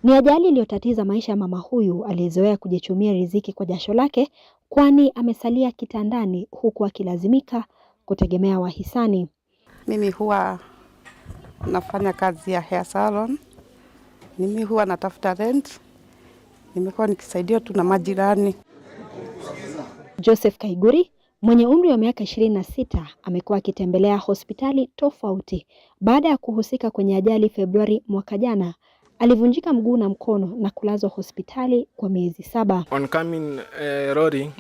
Ni ajali iliyotatiza maisha ya mama huyu aliyezoea kujichumia riziki kwa jasho lake, kwani amesalia kitandani huku akilazimika kutegemea wahisani. Mimi huwa nafanya kazi ya hair salon. Mimi huwa natafuta rent. Nimekuwa nikisaidia tu na majirani. Joseph Kaiguri mwenye umri wa miaka 26 amekuwa akitembelea hospitali tofauti baada ya kuhusika kwenye ajali Februari mwaka jana. Alivunjika mguu na mkono na kulazwa hospitali kwa miezi 7. Oncoming lori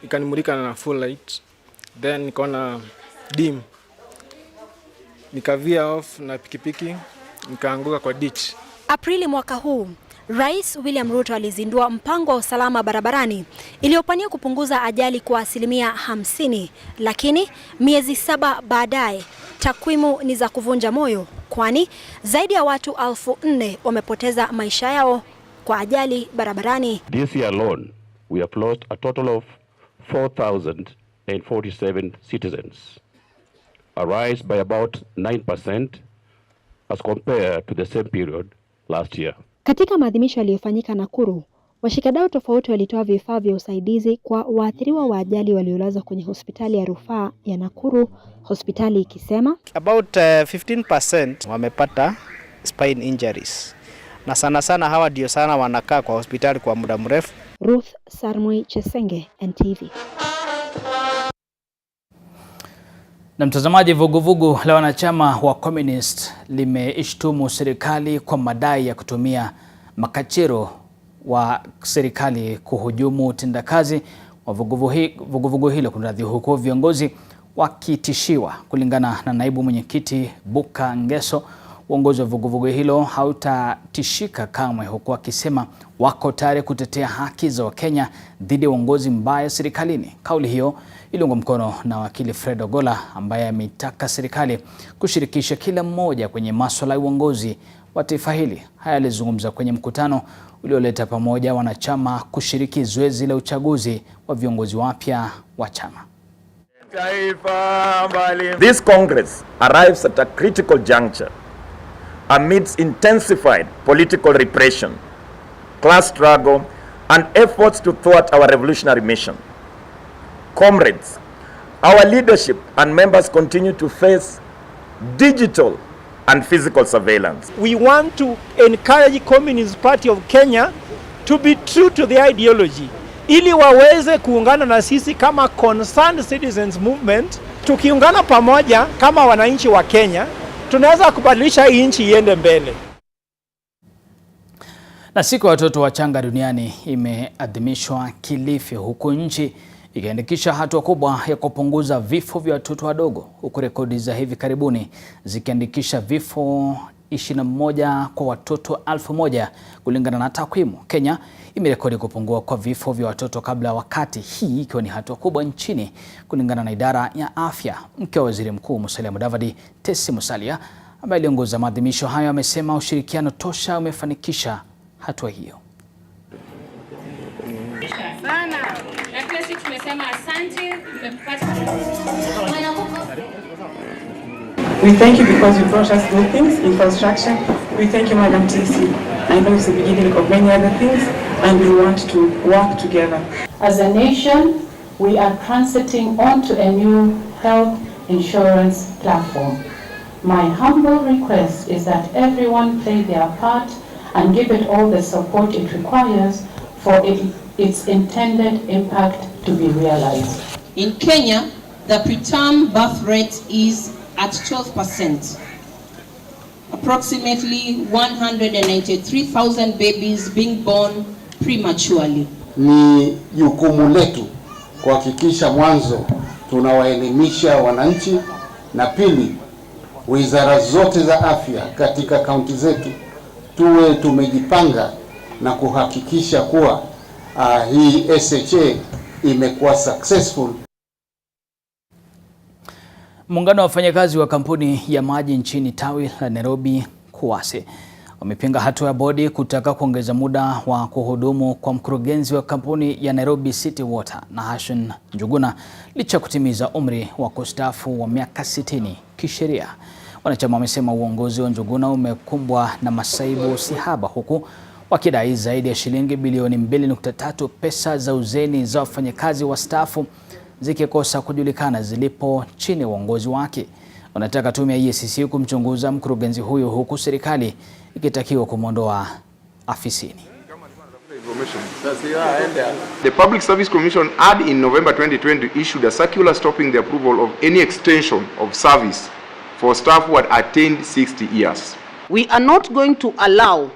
ikanimulika na full light, then nikaona dim, nikavia off na pikipiki nikaanguka kwa ditch. Aprili mwaka huu, Rais William Ruto alizindua mpango wa usalama barabarani iliyopania kupunguza ajali kwa asilimia 50, lakini miezi 7 baadaye takwimu ni za kuvunja moyo, kwani zaidi ya watu 4,000 wamepoteza maisha yao kwa ajali barabarani. This year alone, we have lost a total of 4,047 citizens, a rise by about 9% as compared to the same period last year. Katika maadhimisho yaliyofanyika Nakuru, washikadau tofauti walitoa vifaa vya usaidizi kwa waathiriwa wa ajali waliolazwa kwenye hospitali ya rufaa ya Nakuru, hospitali ikisema about 15% wamepata spine injuries. Na sana hawa ndio sana wanakaa kwa hospitali kwa muda mrefu. Ruth Sarmoi Chesenge, NTV. Na mtazamaji, vuguvugu la wanachama wa Communist limeishtumu serikali kwa madai ya kutumia makachero wa serikali kuhujumu utendakazi wa vuguvugu hilo, kunradhi, huko viongozi wakitishiwa. Kulingana na naibu mwenyekiti Buka Ngeso, uongozi wa vuguvugu hilo hautatishika kamwe, huku akisema wako tayari kutetea haki za Wakenya dhidi ya uongozi mbaya serikalini. Kauli hiyo iliungwa mkono na wakili Fred Ogola ambaye ametaka serikali kushirikisha kila mmoja kwenye masuala ya uongozi wa taifa hili. Haya alizungumza kwenye mkutano ulioleta pamoja wanachama kushiriki zoezi la uchaguzi wa viongozi wapya wa chama. This Congress arrives at a critical juncture amidst intensified political repression, class struggle, and efforts to thwart our revolutionary mission. Comrades, our leadership and members continue to face digital and physical surveillance. We want to encourage Communist Party of Kenya to be true to the ideology, ili waweze kuungana na sisi kama concerned citizens movement. Tukiungana pamoja kama wananchi wa Kenya, tunaweza kubadilisha hii nchi iende mbele. Na siku ya watoto wachanga duniani imeadhimishwa Kilifi, huku nchi ikiandikisha hatua kubwa ya kupunguza vifo vya watoto wadogo, huku rekodi za hivi karibuni zikiandikisha vifo 21 kwa watoto 1,000 kulingana na takwimu. Kenya imerekodi kupungua kwa vifo vya watoto kabla wakati, hii ikiwa ni hatua kubwa nchini kulingana na idara ya afya. Mke wa Waziri Mkuu Musalia Mudavadi, Tesi Musalia, ambaye aliongoza maadhimisho hayo, amesema ushirikiano tosha umefanikisha hatua hiyo. We thank you because you brought us good things, infrastructure. We thank you, Madam TC. I know it's the beginning of many other things, and we want to work together. As a nation, we are transiting onto a new health insurance platform. My humble request is that everyone play their part and give it all the support it requires for its intended impact to be realized. In Kenya, the preterm birth rate is at 12%. approximately 193,000 babies being born prematurely. Ni jukumu letu kuhakikisha mwanzo tunawaelimisha wananchi, na pili, wizara zote za afya katika kaunti zetu tuwe tumejipanga na kuhakikisha kuwa hii SHA imekuwa successful. Muungano wa wafanyakazi wa kampuni ya maji nchini tawi la Nairobi KUWASE wamepinga hatua ya bodi kutaka kuongeza muda wa kuhudumu kwa mkurugenzi wa kampuni ya Nairobi City Water Nahashon Njuguna licha kutimiza umri wa kustaafu wa miaka 60 kisheria. Wanachama wamesema uongozi wa Njuguna umekumbwa na masaibu sihaba, huku wakidai zaidi ya shilingi bilioni 2.3 pesa za uzeni za wafanyakazi wastaafu zikikosa kujulikana zilipo chini ya uongozi wake. Wanataka tume ya EACC kumchunguza mkurugenzi huyo, huku serikali ikitakiwa kumwondoa afisini. The Public Service Commission had in November 2020 issued a circular stopping the approval of any extension of service for staff who had attained 60 years. We are not going to allow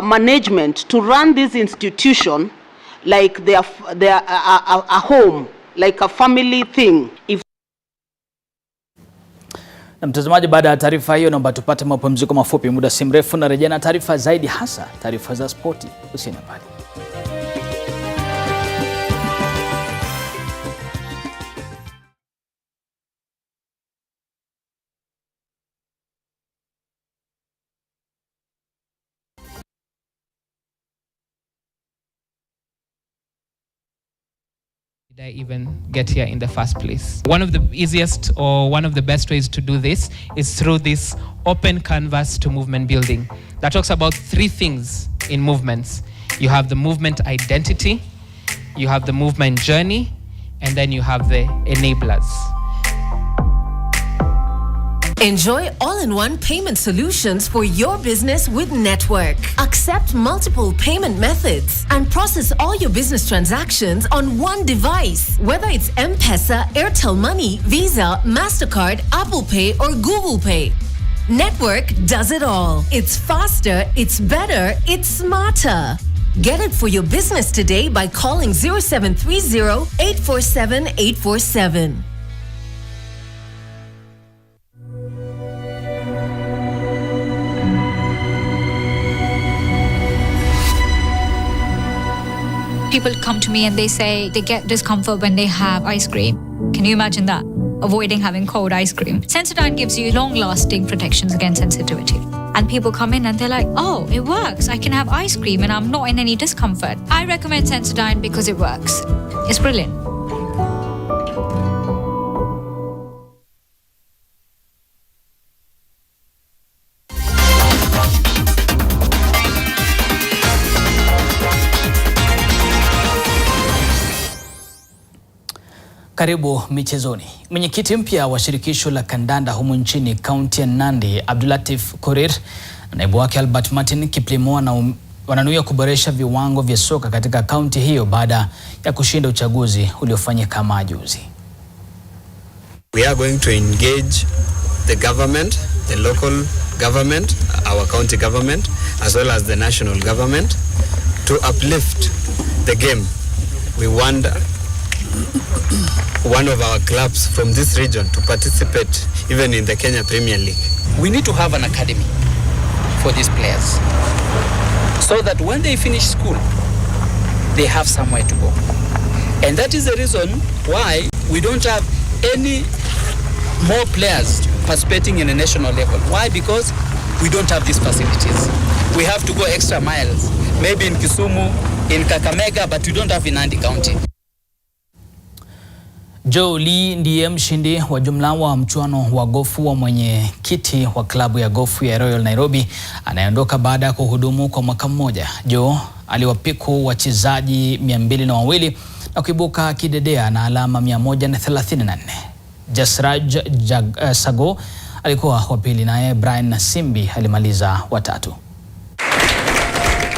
management to run this institution like they are a home, like a family thing. Na mtazamaji, baada ya taarifa hiyo naomba tupate mapumziko mafupi. Muda si mrefu na rejea na taarifa zaidi, hasa taarifa za spoti. Usiende mbali. Did I even get here in the first place? One of the easiest or one of the best ways to do this is through this open canvas to movement building that talks about 3 things in movements. You have the movement identity, you have the movement journey, and then you have the enablers. Enjoy all-in-one payment solutions for your business with Network. Accept multiple payment methods and process all your business transactions on one device. Whether it's M-Pesa, Airtel Money, Visa, MasterCard, Apple Pay, or Google Pay, Network does it all. It's faster, it's better, it's smarter. Get it for your business today by calling 0730 847 847. People come to me and they say they get discomfort when they have ice cream. Can you imagine that? Avoiding having cold ice cream. Sensodyne gives you long-lasting protections against sensitivity. And people come in and they're like, oh, it works. I can have ice cream and I'm not in any discomfort. I recommend Sensodyne because it works. It's brilliant. Karibu michezoni. Mwenyekiti mpya wa shirikisho la kandanda humu nchini kaunti ya Nandi, Abdulatif Korir, na naibu wake Albert Martin Kiplimo wananuia kuboresha viwango vya soka katika kaunti hiyo baada ya kushinda uchaguzi uliofanyika majuzi. We are going to engage the government, the local government, our county government, as well as the national government to uplift the game. We want one of our clubs from this region to participate even in the Kenya Premier League. We need to have an academy for these players so that when they finish school, they have somewhere to go. And that is the reason why we don't have any more players participating in a national level. Why? Because we don't have these facilities. We have to go extra miles, maybe in Kisumu, in Kakamega, but we don't have in Nandi County. Joe Lee ndiye mshindi wa jumla wa mchuano wa gofu wa mwenyekiti wa klabu ya gofu ya Royal Nairobi anayeondoka baada ya kuhudumu kwa mwaka mmoja. Joe aliwapiku wachezaji 202 na kuibuka kidedea na alama 134. Jasraj Sago alikuwa wa pili, naye Brian Nasimbi alimaliza wa tatu.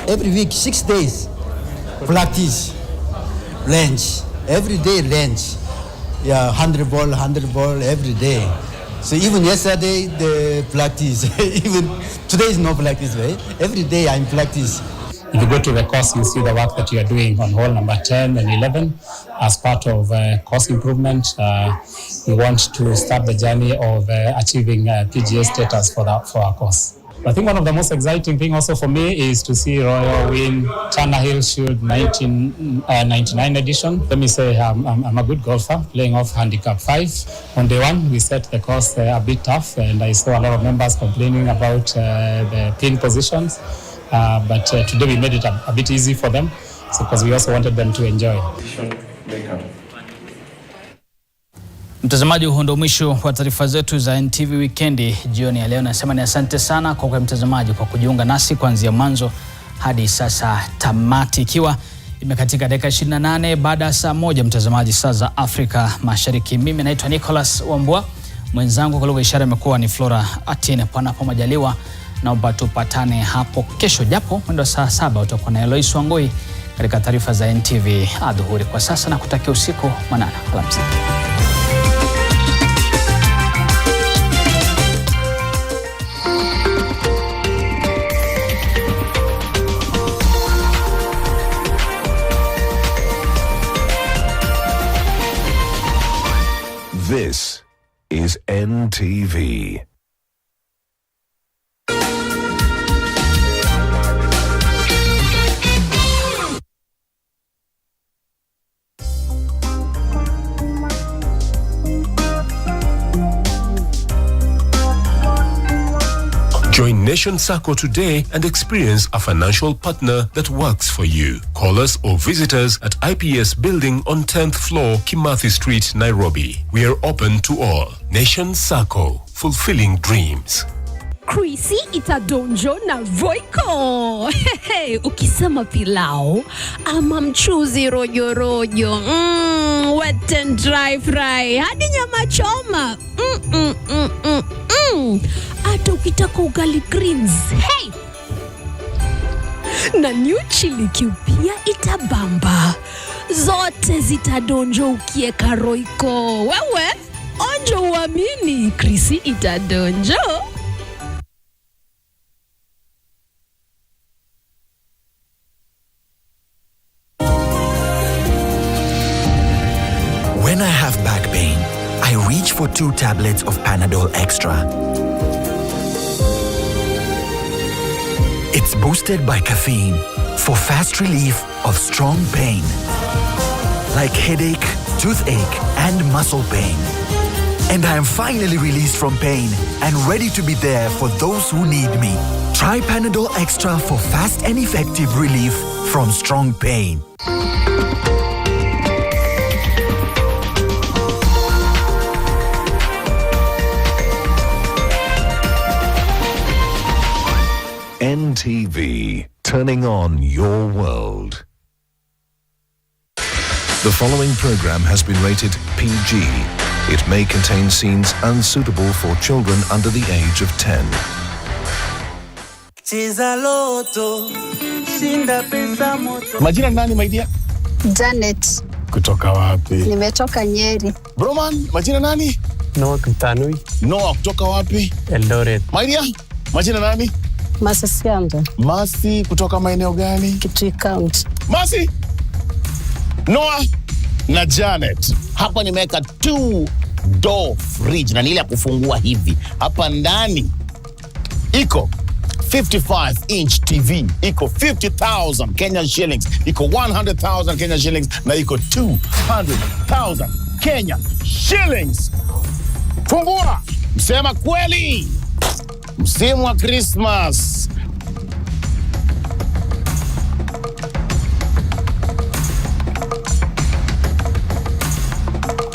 Every week 6 days practice range, every day range. Yeah, 100 ball every day. So even yesterday, the practice, even today is not practice, right? Every day I'm practice. If you go to the course, you see the work that you are doing on hole number 10 and 11 as part of course improvement. We want to start the journey of achieving PGA status for our course. I think one of the most exciting thing also for me is to see Royal win Turner Hill Shield 1999 edition. Let me say I'm a good golfer, playing off handicap 5. On day 1, we set the course a bit tough, and I saw a lot of members complaining about the pin positions. But today we made it a bit easy for them, because we also wanted them to enjoy. Mtazamaji, huo ndio mwisho wa taarifa zetu za NTV Weekendi jioni ya leo. Nasema ni asante sana kwa mtazamaji kwa kujiunga nasi kuanzia mwanzo hadi sasa tamati, ikiwa imekatika dakika 28 baada ya saa 1 mtazamaji, saa za Afrika Mashariki. Mimi naitwa Nicholas Wambua, mwenzangu kwa lugha ishara imekuwa ni Flora Atiene. Panapo majaliwa naomba tupatane hapo kesho, japo mwendo saa 7 utakuwa na Elois Wangoi katika taarifa za NTV adhuhuri. Kwa sasa na kutakia usiku mwanana. Alamsiki. This is NTV. Join Nation Sacco today and experience a financial partner that works for you. Call us or visit us at IPS Building on 10th floor, Kimathi Street, Nairobi. We are open to all. Nation Sacco, fulfilling dreams. Chrissy itadonjo na Voiko. Ukisema pilau ama mchuzi rojo rojo, wet and dry fry, hadi nyama choma. Hata ukitaka ugali greens, hey! Na new chili cube pia itabamba. Zote zitadonjo ukieka Royco. Wewe, onjo uamini, Chrissy itadonjo. When I have back pain, I reach for 2 tablets of Panadol Extra. It's boosted by caffeine for fast relief of strong pain, like headache, toothache, and muscle pain. And I am finally released from pain and ready to be there for those who need me. Try Panadol Extra for fast and effective relief from strong pain. NTV, turning on your world. The following program has been rated PG. It may contain scenes unsuitable for children under the age of 10. Majina nani, my dear? Janet. Kutoka wapi? Nimetoka Nyeri. Broman, majina nani? Noah Kitanui. Noah, kutoka wapi? Eldoret. My dear, majina nani? Masasianga. Masi, kutoka maeneo gani? Kitui County. Masi, Noah na Janet. Hapa nimeweka 2-door fridge na nile ya kufungua hivi. Hapa ndani iko 55-inch TV, iko 50,000 Kenyan shillings, iko 100,000 Kenyan shillings, na iko 200,000 Kenyan shillings. Fungua, msema kweli. Msimu wa Christmas.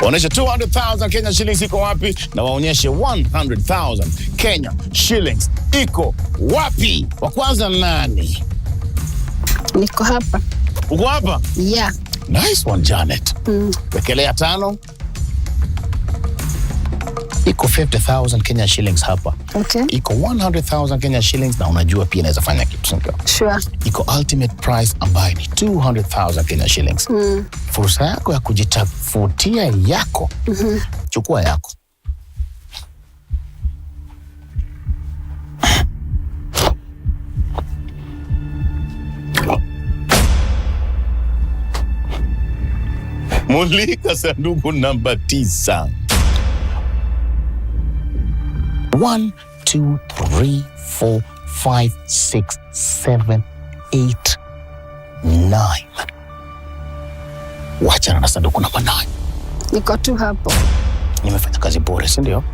Waonyeshe 200,000 Kenya shillings iko wapi, na waonyeshe 100,000 Kenya shillings iko wapi. Wa kwanza nani? Niko hapa. Uko hapa? Yeah. Nice one, Janet. Wekelea 5. Iko 50,000 Kenya shillings hapa. Okay. Iko 100,000 Kenya shillings, na unajua pia inaweza fanya kitu sio? Sure. Iko ultimate price ambayo ni 200,000 Kenya shillings. Fursa yako ya kujitafutia yako. Chukua yako. Mulika sanduku namba 9. 1, 2, 3, 4, 5, 6, 7, 8, 9. Wachana na sanduku namba 9. Niko tu hapo. Nimefanya kazi bure, si ndio?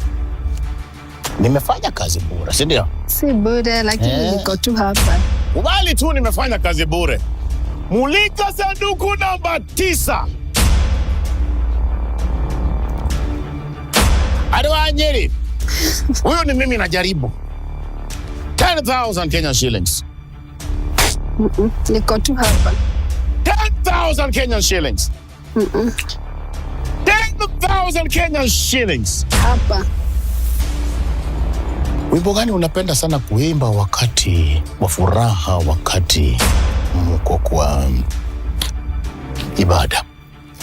Nimefanya kazi bure, si ndio? Si bure, lakini niko tu hapa. Ubali tu nimefanya kazi bure. Mulika sanduku namba 9. Adwa Nyeri. Huyo ni mimi najaribu. 10,000 Kenyan shillings. Niko tu hapa. 10,000 Kenyan shillings. 10,000 Kenyan shillings. Hapa. Wimbo gani unapenda sana kuimba wakati wa furaha, wakati mko kwa ibada?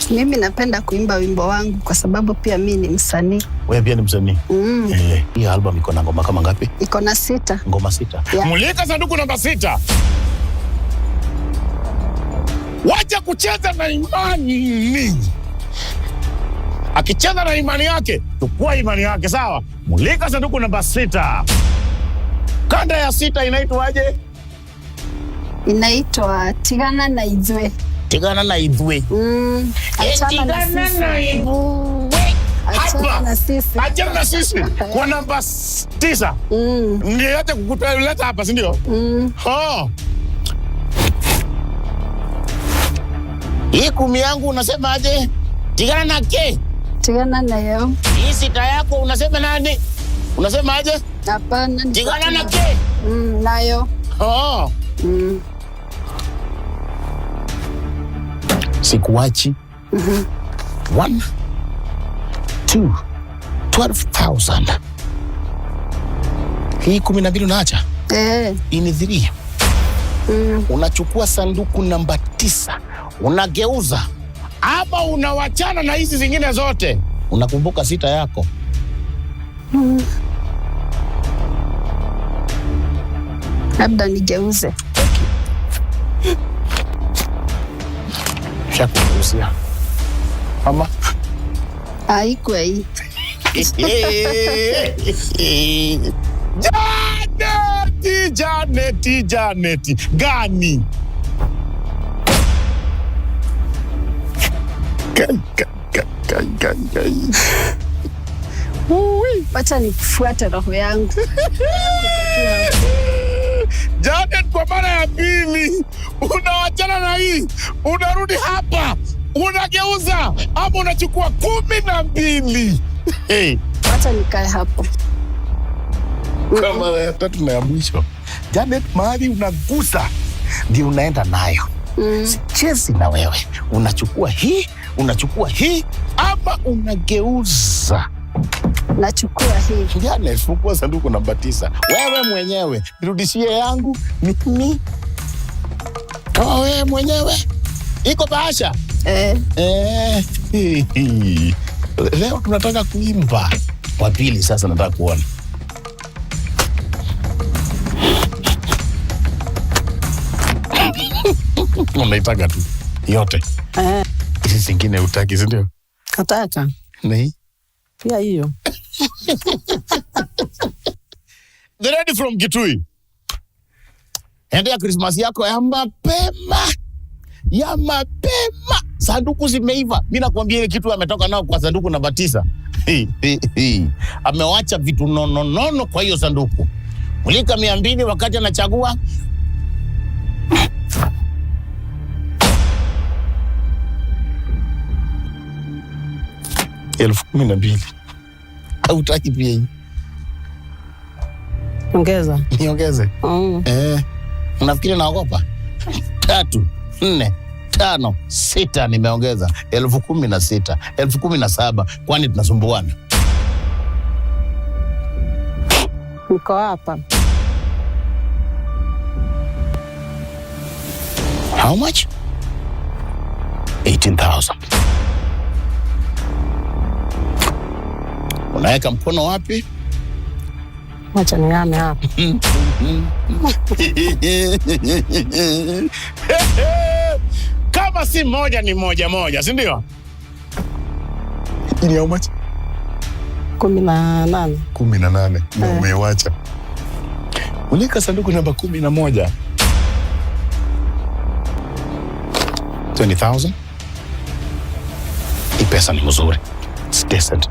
Mimi napenda kuimba wimbo wangu kwa sababu pia mimi ni msanii. Wewe pia ni msanii? Hii album iko na ngoma kama ngapi? Iko na 6. Ngoma 6. Yeah. Mulika sanduku namba 6. Wacha kucheza na imani. Akicheza na imani yake, chukua imani yake, sawa? Mulika sanduku namba 6. Kanda ya 6 inaitwaje? Inaitwa Tigana na Idhwe. Tigana na Idhwe. Achana na sisi. Achana na sisi. Kwa namba 9. Ndio hata kukutuleta hapa, si ndio? Hii 10 yangu unasema aje? Tigana na ke? Tigana na yo. Hii 6 yako unasema nani? Unasema aje? Hapana. Tigana na ke? Nayo. Sikuachi. 1, 2, 12,000. Hii 12 unaacha? Hii ni 3. Unachukua sanduku namba 9. Unageuza. Ama unawachana na hizi zingine zote. Unakumbuka 6 yako? Labda nigeuze. Shakuruhusia. Mama. Haikuwa hii. Janeti. Gani? Kai. Wacha nifuate roho yangu. Janet, kwa mara ya pili unawachana na hii, unarudi hapa, unageuza ama unachukua 12. Wacha nikae hapo. Kwa mara ya 3 na ya mwisho. Janet, mahali unagusa ndio unaenda nayo. Sichezi na wewe. Unachukua hii ama unageuza. Nachukua hii. Janet, fungua sanduku namba 9. Wewe mwenyewe, nirudishie yangu mimi. Kama wewe mwenyewe. Iko bahasha? Leo tunataka kuimba. Wa pili sasa nataka kuona. Unaitaka tu yote. Hizi zingine utaki, si ndio? Nataka. Ni? Pia hiyo. The ready from Kitui. Endea Christmas yako ya mapema. Sanduku zimeiva. Mimi nakwambia ile kitu ametoka nao kwa sanduku namba 9. Amewacha vitu nono kwa hiyo sanduku. Mulika 200 wakati anachagua. Elfu 12. Hautaki pia hii? Ongeza. Niongeze? Unafikiri naogopa? 3, 4, 5, 6 nimeongeza. 16,000, 17,000. Kwani tunasumbuana? Niko hapa. How much? 18,000. Unaweka mkono wapi? Wacha niame hapa. Kama si moja ni moja, si ndio? Ni how much? 18. 18. Na umewacha. Uliweka sanduku namba 11. 20,000. Hii pesa ni mzuri. It's decent.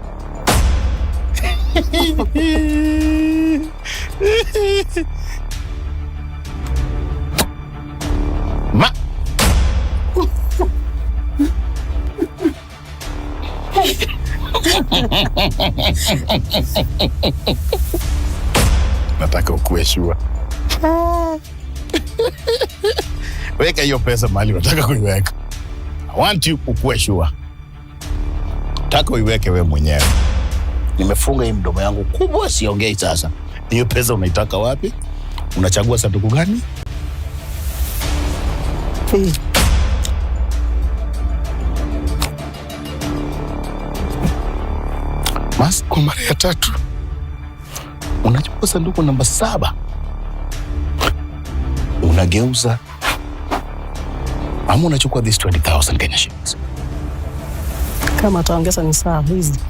Ma. Nataka ukuwe sure. Weka hiyo pesa mahali unataka kuiweka. I want you ukuwe sure. Nataka uiweke wewe mwenyewe. Nimefunga hii mdomo yangu kubwa, siongei sasa. Hiyo pesa unaitaka wapi? Unachagua sanduku gani? Mas, kwa mara ya 3 unachukua sanduku namba 7, unageuza, ama unachukua this 20,000 Kenya shillings. Kama taongeza ni sawa hizi.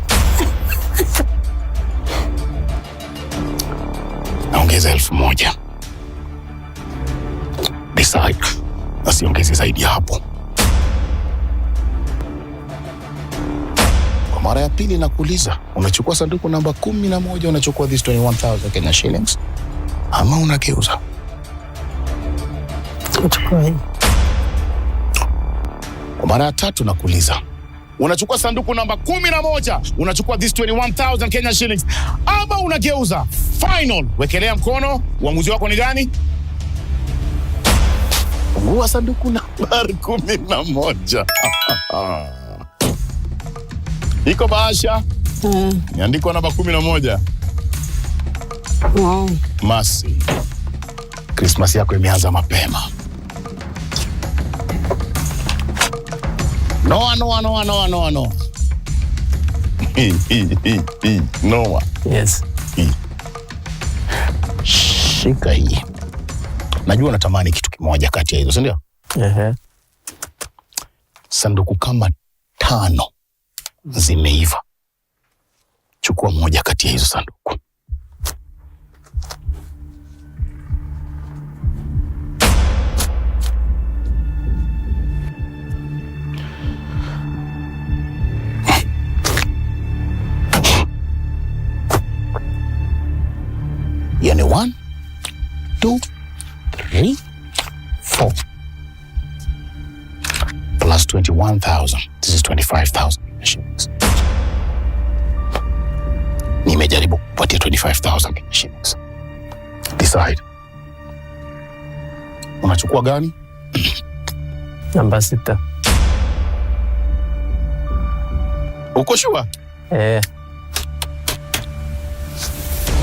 Naongeza 1,000. Decide. Asiongeze zaidi hapo. Kwa mara ya pili nakuuliza, unachukua sanduku namba 11, unachukua this 21,000 Kenya shillings, ama unageuza? Uchukua hii. Kwa mara ya 3 nakuuliza, unachukua sanduku namba 11, unachukua this 21,000 Kenya shillings, ama unageuza? Final. Wekelea mkono. Uamuzi wako ni gani? Fungua sanduku nambari 11. Iko bahasha. Niandikwa namba 11. Masi. Christmas yako imeanza mapema. No. No. Yes. Shika hii. Najua natamani kitu kimoja kati ya hizo, si ndio? Sanduku kama 5 zimeiva. Chukua moja kati ya hizo sanduku. Yani 1, 2, 3, 4. Plus 21,000. This is 25,000 shillings. Nimejaribu kupatia 25,000 shillings. Decide. Unachukua gani? Namba 6. Uko sure?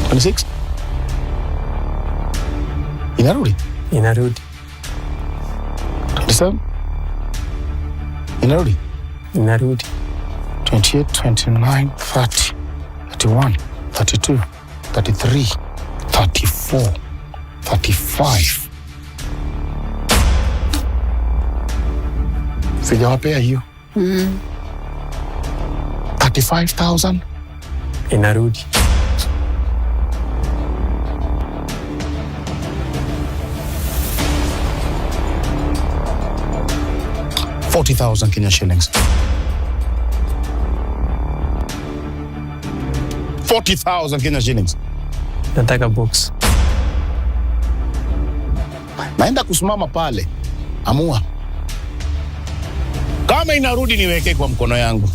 26. Inarudi? 27. Inarudi? 28, 29, 30, 31, 32, 33, 34, 35. Sijawapea hiyo. 35,000. Inarudi. 40,000 Kenya shillings. 40,000 Kenya shillings. Nataka box. Naenda kusimama pale. Amua. Kama inarudi niweke kwa mkono yangu.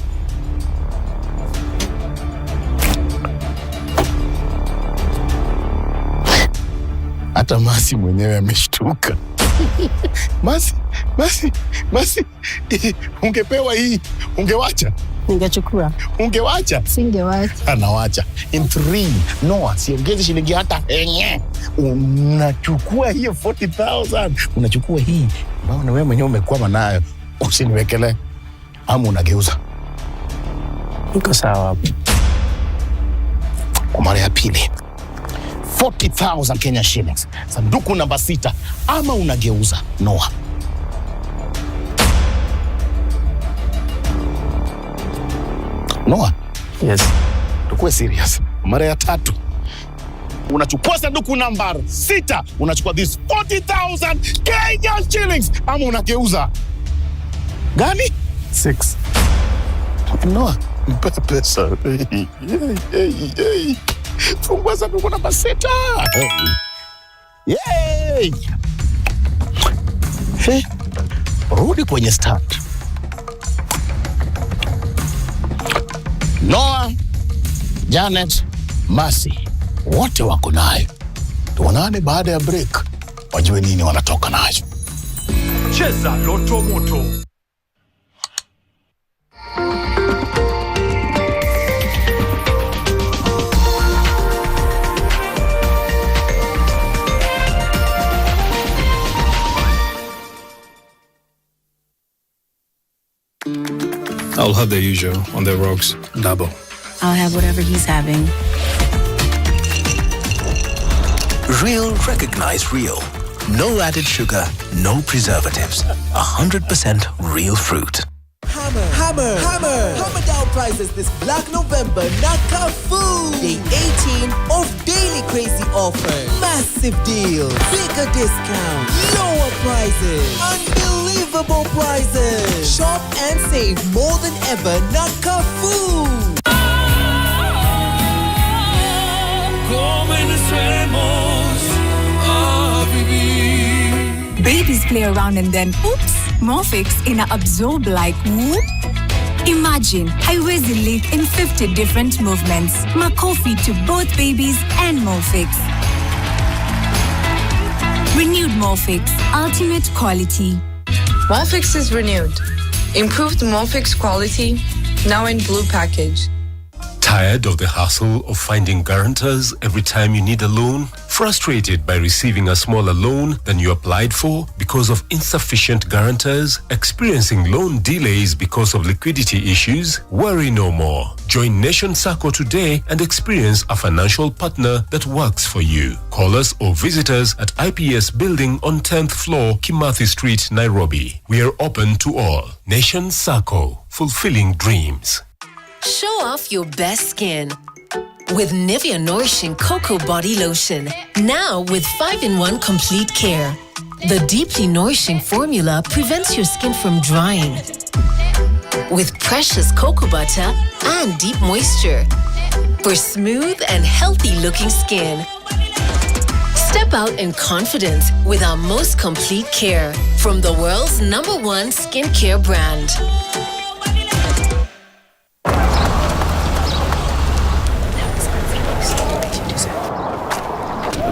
Hata Masi mwenyewe ameshtuka. Masi, ungepewa hii, ungewacha? Ningechukua. Ungewacha? Singewacha. Anawacha. In 3, no, siongezi shilingi hata enye. Unachukua hiyo 40,000. Unachukua hii, ambao na wewe mwenyewe umekwama nayo. Usiniwekele. Ama unageuza? Niko sawa hapo. Kwa mara ya pili. 40,000 Kenya shillings. Sanduku namba 6, ama unageuza? Noah. Noah. Yes. Tukue serious. Mara ya 3. Unachukua sanduku namba 6, unachukua this 40,000 Kenyan shillings ama unageuza. Gani? 6. Noah, nipe pesa. Fungua sanduku namba 6. Yay! Rudi kwenye start. Noah, Janet, Mercy, wote wako nayo. Tuonane baada ya break, wajue nini wanatoka nayo. Cheza Loto Moto. I'll have the usual on the rocks, double. I'll have whatever he's having. Real recognize real. No added sugar, no preservatives. 100% real fruit. Hammer down prices this Black November. Nakafu. Day 18 of daily crazy offers. Massive deals. Bigger discount. Lower prices. Unbelievable prices. Shop and save more than ever. Nakafu. Babies play around and then, oops, Morphix absorb like whoop. Imagine, haiwezi leak in 50 different movements. Makofi to both babies and Morphix. Renewed Morphix, ultimate quality. Morphix is renewed. Improved Morphix quality, now in blue package. Tired of the hassle of finding guarantors every time you need a loan? Frustrated by receiving a smaller loan than you applied for because of insufficient guarantors? Experiencing loan delays because of liquidity issues? Worry no more. Join Nation Sacco today and experience a financial partner that works for you. Call us or visit us at IPS Building on 10th floor, Kimathi Street, Nairobi. We are open to all. Nation Sacco, fulfilling dreams. Show off your best skin with Nivea Nourishing Cocoa Body Lotion. Now with 5-in-1 complete care. The deeply nourishing formula prevents your skin from drying. With precious cocoa butter and deep moisture for smooth and healthy looking skin. Step out in confidence with our most complete care from the world's #1 skincare brand.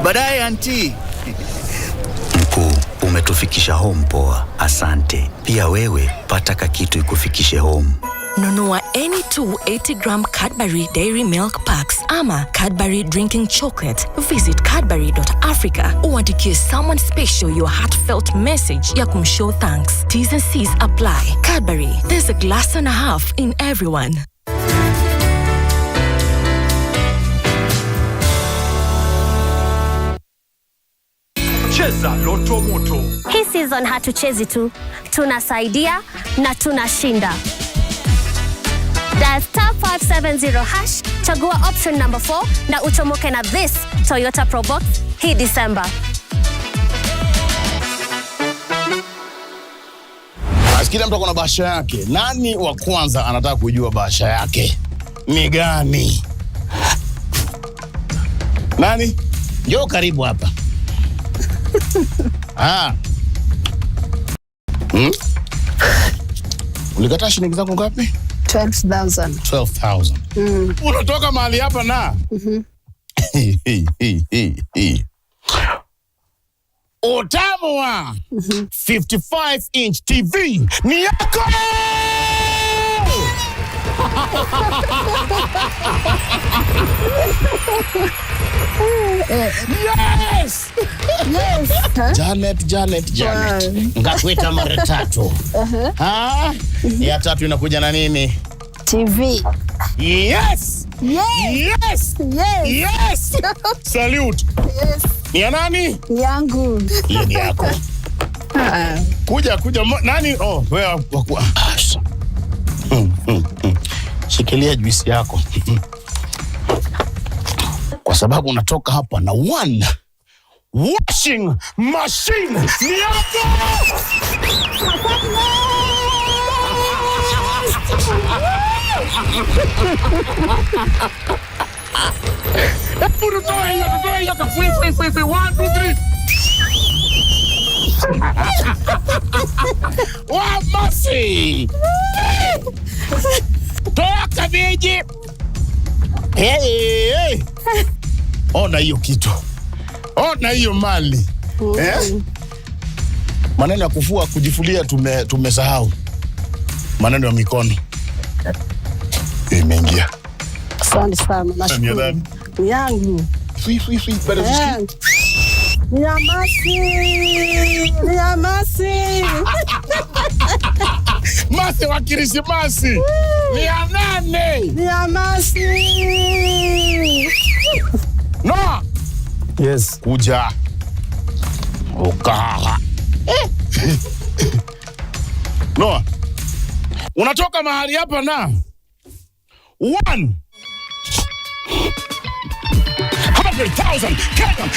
Baadaye auntie. Mkuu, umetufikisha home poa. Asante. Pia wewe pata kakitu ikufikishe home. Nunua any 280-gram Cadbury Dairy Milk Packs ama Cadbury Drinking Chocolate. Visit Cadbury.Africa uandikie someone special your heartfelt message ya kumshow thanks. T's and C's apply. Cadbury, there's a glass and a half in everyone. Cheza Loto Moto. Hii season hatuchezi tu, tunasaidia na tunashinda. Dial *570#, chagua option number 4 na uchomoke na this Toyota Probox hii December. Kila mtu akona bahasha yake. Nani wa kwanza anataka kujua bahasha yake ni gani? Nani? Njoo karibu hapa. Ulikata shilingi zako ngapi? 12,000. 12,000. Unatoka mahali hapa na? Utamu wa 55-inch TV ni yako! Yes! Yes! Janet. Ngakuita mara 3. Ya 3 inakuja na nini? TV. Yes! Salute. Yes. Ni ya nani? Yangu. Hiyo ni yako. Kuja. Nani? Oh, wewe. Shikilia juisi yako. Kwa sababu unatoka hapa na one washing machine. Ni yako! Tutoe hiyo kafui. 1, 2, 3. Wa masi! Toa kabeji! Hey! Ona hiyo kitu. Ona hiyo mali. Maneno ya kufua kujifulia tumesahau. Maneno ya mikono. Imeingia. Asante sana. Nashukuru. Yangu. Fui. Bado viski. Nyamasi. Mase wa Krismasi. Ni ya nane. Nyamasi. No. Yes. Kuja. Ukaha. No. Unatoka mahali hapa na 100,000 Kenya.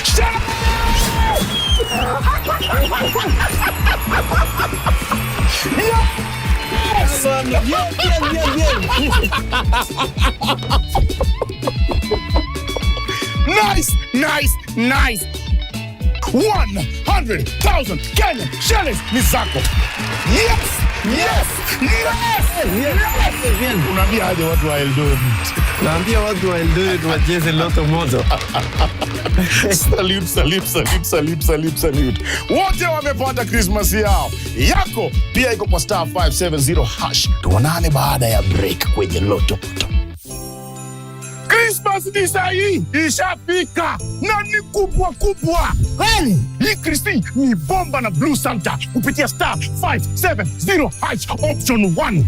Nice. 100,000 Kenya shillings ni zako. Yes. Unaambia aje watu wa Eldoret? Naambia watu wa Eldoret wacheze loto moto. Salute. Wote wamepata Christmas yao. Yako pia iko kwa *570#. Tuonane baada ya break kwenye loto moto. Christmas ni sahi, ishafika na ni kubwa. Kweli? Hii Kristi ni bomba na Blue Santa kupitia *570# option 1.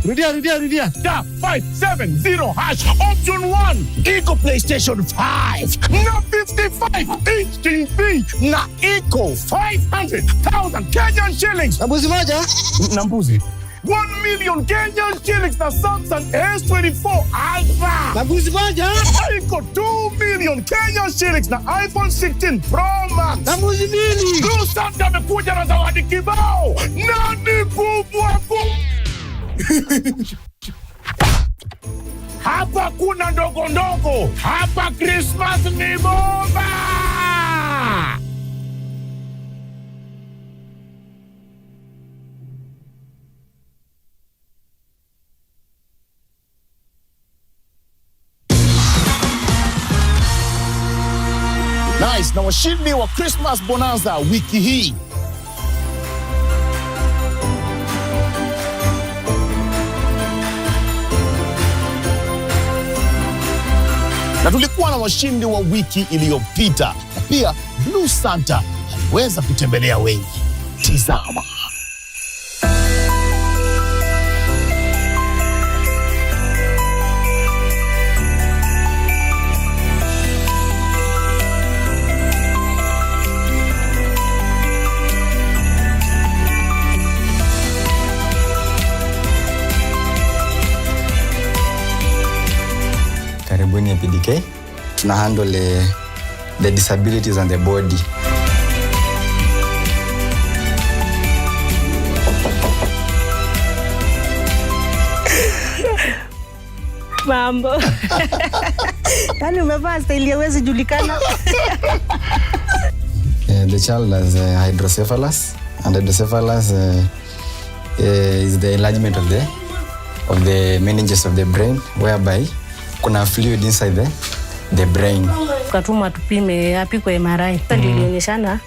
Rudia. *570# option 1. Iko PlayStation 5 na 55-inch TV na iko 500,000 Kenyan shillings. Na mbuzi moja? Na mbuzi. 1 million Kenyan shillings na Samsung S24 Ultra. Na mbuzi moja? Iko 2 million Kenyan shillings na iPhone 16 Pro Max. Na mbuzi mbili. Blue Santa amekuja na zawadi kibao. Na ni kubwa. Hapa kuna ndogo. Hapa Christmas ni bomba. Nice. Na washindi wa Christmas Bonanza wiki hii. Na tulikuwa na washindi wa wiki iliyopita. Na pia Blue Santa aliweza kutembelea wengi. Tizama. Karibuni PDK. Tuna handle the disabilities on the body. Mambo. Yaani umevaa style haiwezi julikana. The child has hydrocephalus, and hydrocephalus is the enlargement of the meninges of the brain, whereby kuna fluid inside the brain. Katuma tupime apikwe MRI. Ndio ilionyeshana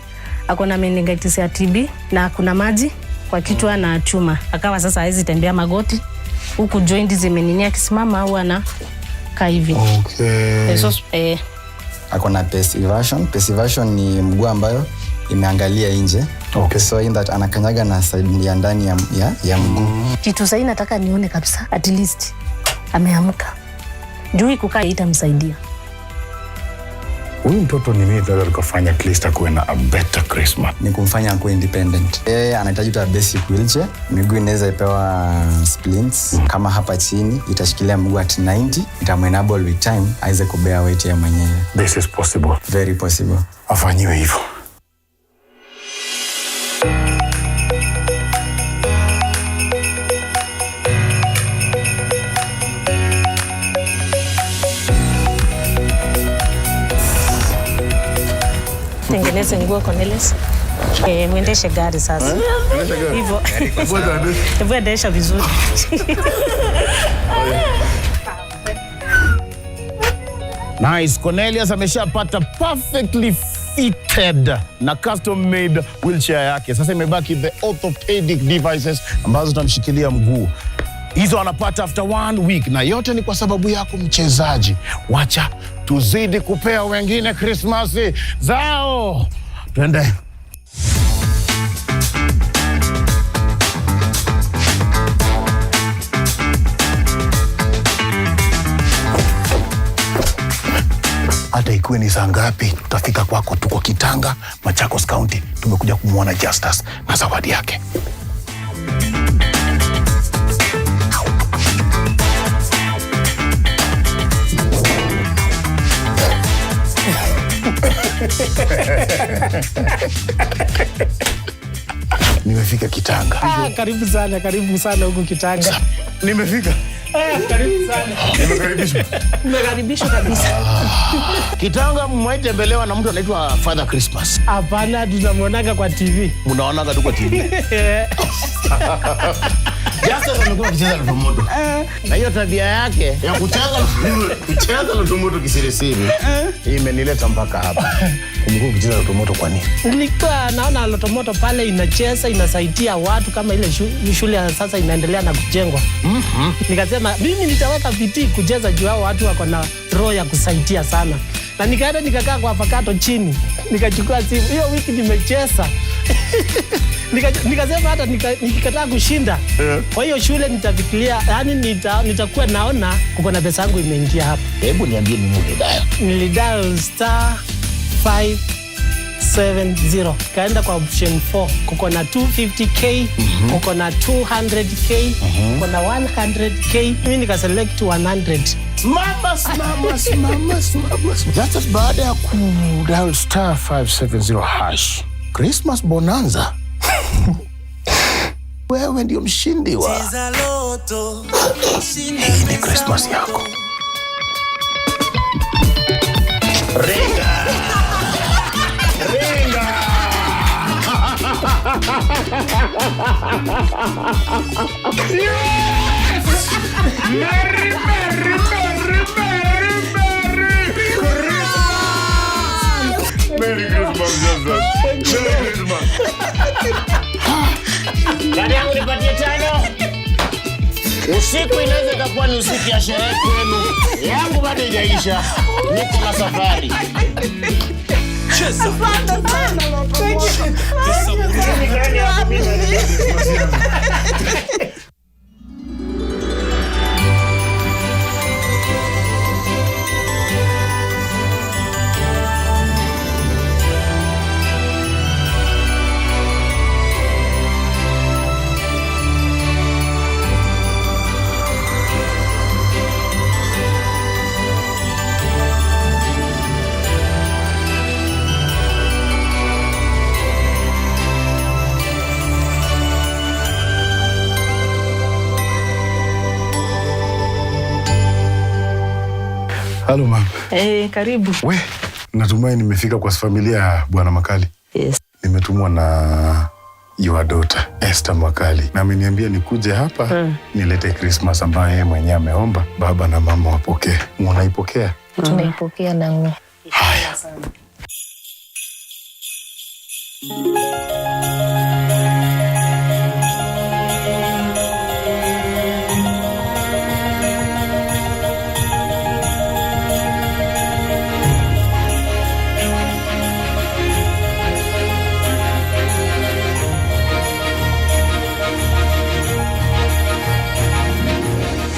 akona meningitis ya TB na kuna maji kwa kichwa na chuma. Akawa sasa hawezi tembea magoti. Huku joint zimeninia kisimama au ana kaa hivi. Okay. Akona passive version ni mguu ambayo imeangalia nje. Okay. So in that anakanyaga na side ya ndani ya mguu. Kitu sasa nataka nione kabisa at least ameamka. Juu kukaa itamsaidia. Huyu mtoto ni nini tunaweza tukafanya at least akuwe na a better Christmas? Ni kumfanya akuwe independent. Anahitaji tu basic wheelchair. Miguu inaweza ipewa splints. Kama hapa chini itashikilia mguu at 90, itamuenable with time aweze kubea weight ya mwenyewe. This is possible. Very possible. Afanyiwe hivyo. Tengeneze nguo Cornelius. Mwendeshe gari sasa. Hivyo. Hivyo endesha vizuri. Nice. Cornelius ameshapata perfectly fitted na custom made wheelchair yake. Sasa imebaki the orthopedic devices ambazo zitamshikilia mguu. Hizo anapata after 1 week, na yote ni kwa sababu yako mchezaji. Wacha tuzidi kupea wengine Krismasi zao. Twende. Hata ikuwe ni saa ngapi, tutafika kwako. Tuko Kitanga, Machakos County. Tumekuja kumwona Justus na zawadi yake. Nimefika Kitanga. Karibu sana huko Kitanga. Nimefika. Karibu sana. Nimekaribishwa. Umekaribishwa kabisa. Kitanga mwaitembelewa na mtu anaitwa Father Christmas. Hapana, tunamwonaga kwa TV. Mnaonaga tu kwa TV. Justus amekuwa akicheza na Automotive. Na hiyo tabia yake ya kucheza na Automotive kisirisiri imenileta mpaka hapa. Umekuwa ukicheza na Automotive kwa nini? Nilikuwa naona Automotive pale inacheza, inasaidia watu kama ile shule ya sasa inaendelea na kujengwa. Nikasema mimi nitaweka bidii kucheza juu hao watu wako na roho ya kusaidia sana. Na nikaenda nikakaa kwa avocado chini. Nikachukua simu. Hiyo wiki nimecheza. Nikasema hata nikikataa kushinda. Kwa hiyo shule nitafikiria, yani nitakuwa naona kuko na pesa yangu imeingia hapa. Hebu niambie nini ulidial? Nilidial *570. Kaenda kwa option 4. Kuko na 250k, kuko na 200k, kuko na 100k. Mimi nikaselect 100. Mama. Just baada ya kudial *570#. Christmas bonanza. Wewe ndio mshindi wa. Hii ni Christmas yako. Ringa. Merry Christmas, Jesus. Merry Christmas. Dada yangu nipatie 5. Usiku inaweza ikakuwa ni usiku ya sherehe kwenu. Yangu bado haijaisha. Niko na safari. Cheza. Hello ma'am. Karibu. Natumai nimefika kwa familia ya Bwana Makali. Yes. Nimetumwa na your daughter Esther Makali. Na ameniambia nikuje hapa nilete Christmas ambayo yeye mwenyewe ameomba baba na mama wapokee. Mnaipokea? Tunaipokea na nguo. Haya.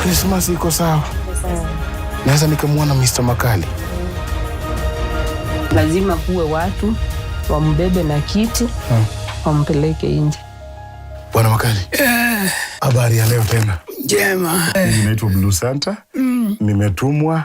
Christmas iko sawa. Naweza nikamwona Mr. Makali. lazima kuwe watu wambebe na kiti wampeleke nje. Bwana Makali. Habari ya leo tena. Jema. Mimi naitwa Blue Santa. Nimetumwa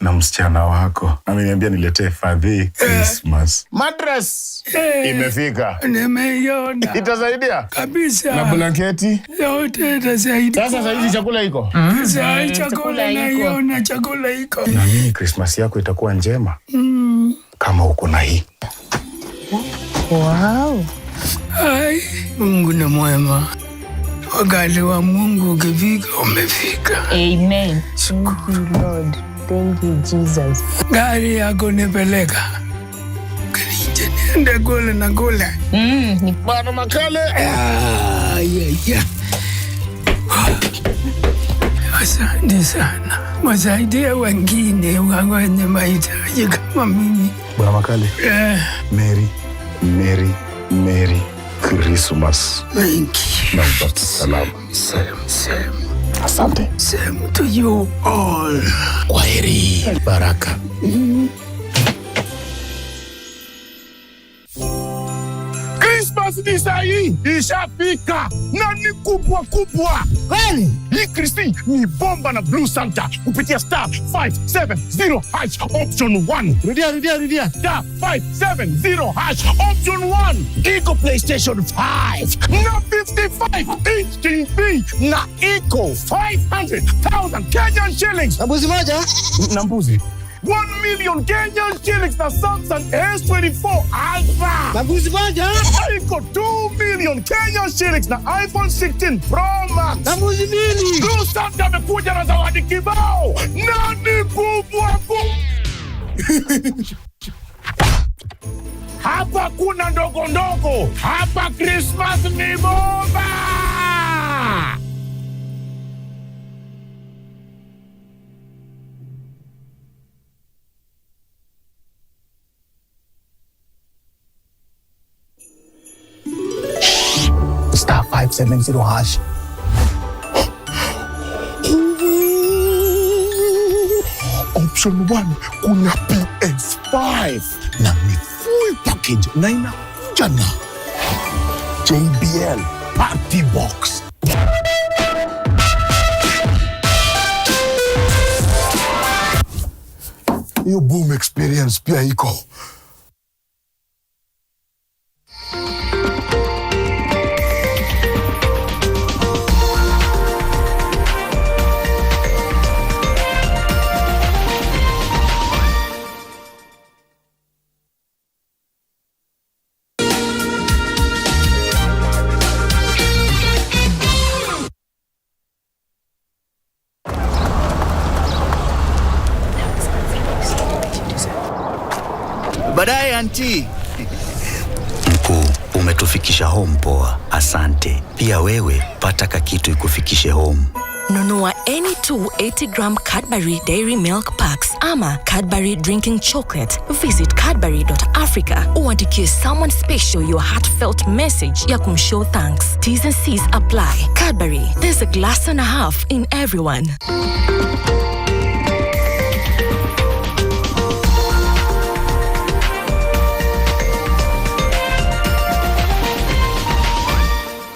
na msichana wako. Ameniambia niletee fadhi Christmas. Madras imefika. Nimeiona. Itasaidia? Kabisa. Na blanketi? Yote itasaidia. Sasa hivi chakula iko? Sasa chakula naiona, chakula iko. Na mimi Christmas yako itakuwa njema. Kama uko na hii. Wow. Ai, Mungu ni mwema. Wakati wa Mungu ukifika, umefika. Amen. Thank you, Lord. Thank you, Jesus. Gari yako nipeleka. Kanije niende kule na kule. Ni Bwana Makale. Asante sana. Wasaidie wengine wenye mahitaji kama mimi. Bwana Makale. Merry Christmas. Thank you. Na upate salama. Same. Asante. Same to you all. Kwaheri. Baraka. Christmas ni sahi, ishafika na ni kubwa. Kweli? Hii Kristi ni bomba na Blue Santa kupitia star 570 hash option 1. Rudia. Star 570 hash option 1. Iko PlayStation 5 na 55 inch TV na iko 500,000 Kenyan shillings. Na mbuzi moja? Na mbuzi 1 million Kenyan shillings na Samsung S24 Ultra. Na mbuzi moja? Iko 2 million Kenyan shillings na iPhone 16 Pro Max. Na mbuzi mbili? Blue Santa amekuja na zawadi kibao. Na ni kubwa. Hapa kuna ndogo. Hapa Christmas ni bomba. Star 570 hash. Option 1 kuna PS5 na ni full package na inakuja na JBL Party Box. Hiyo boom experience pia iko. Baadaye auntie. Mkuu, umetufikisha home poa. Asante. Pia wewe pata kakitu ikufikishe home. Nunua any 280 gram Cadbury Dairy Milk Packs ama Cadbury Drinking Chocolate. Visit cadbury.africa uandikie someone special your heartfelt message ya kumshow thanks. T's and C's apply. Cadbury, there's a glass and a half in everyone.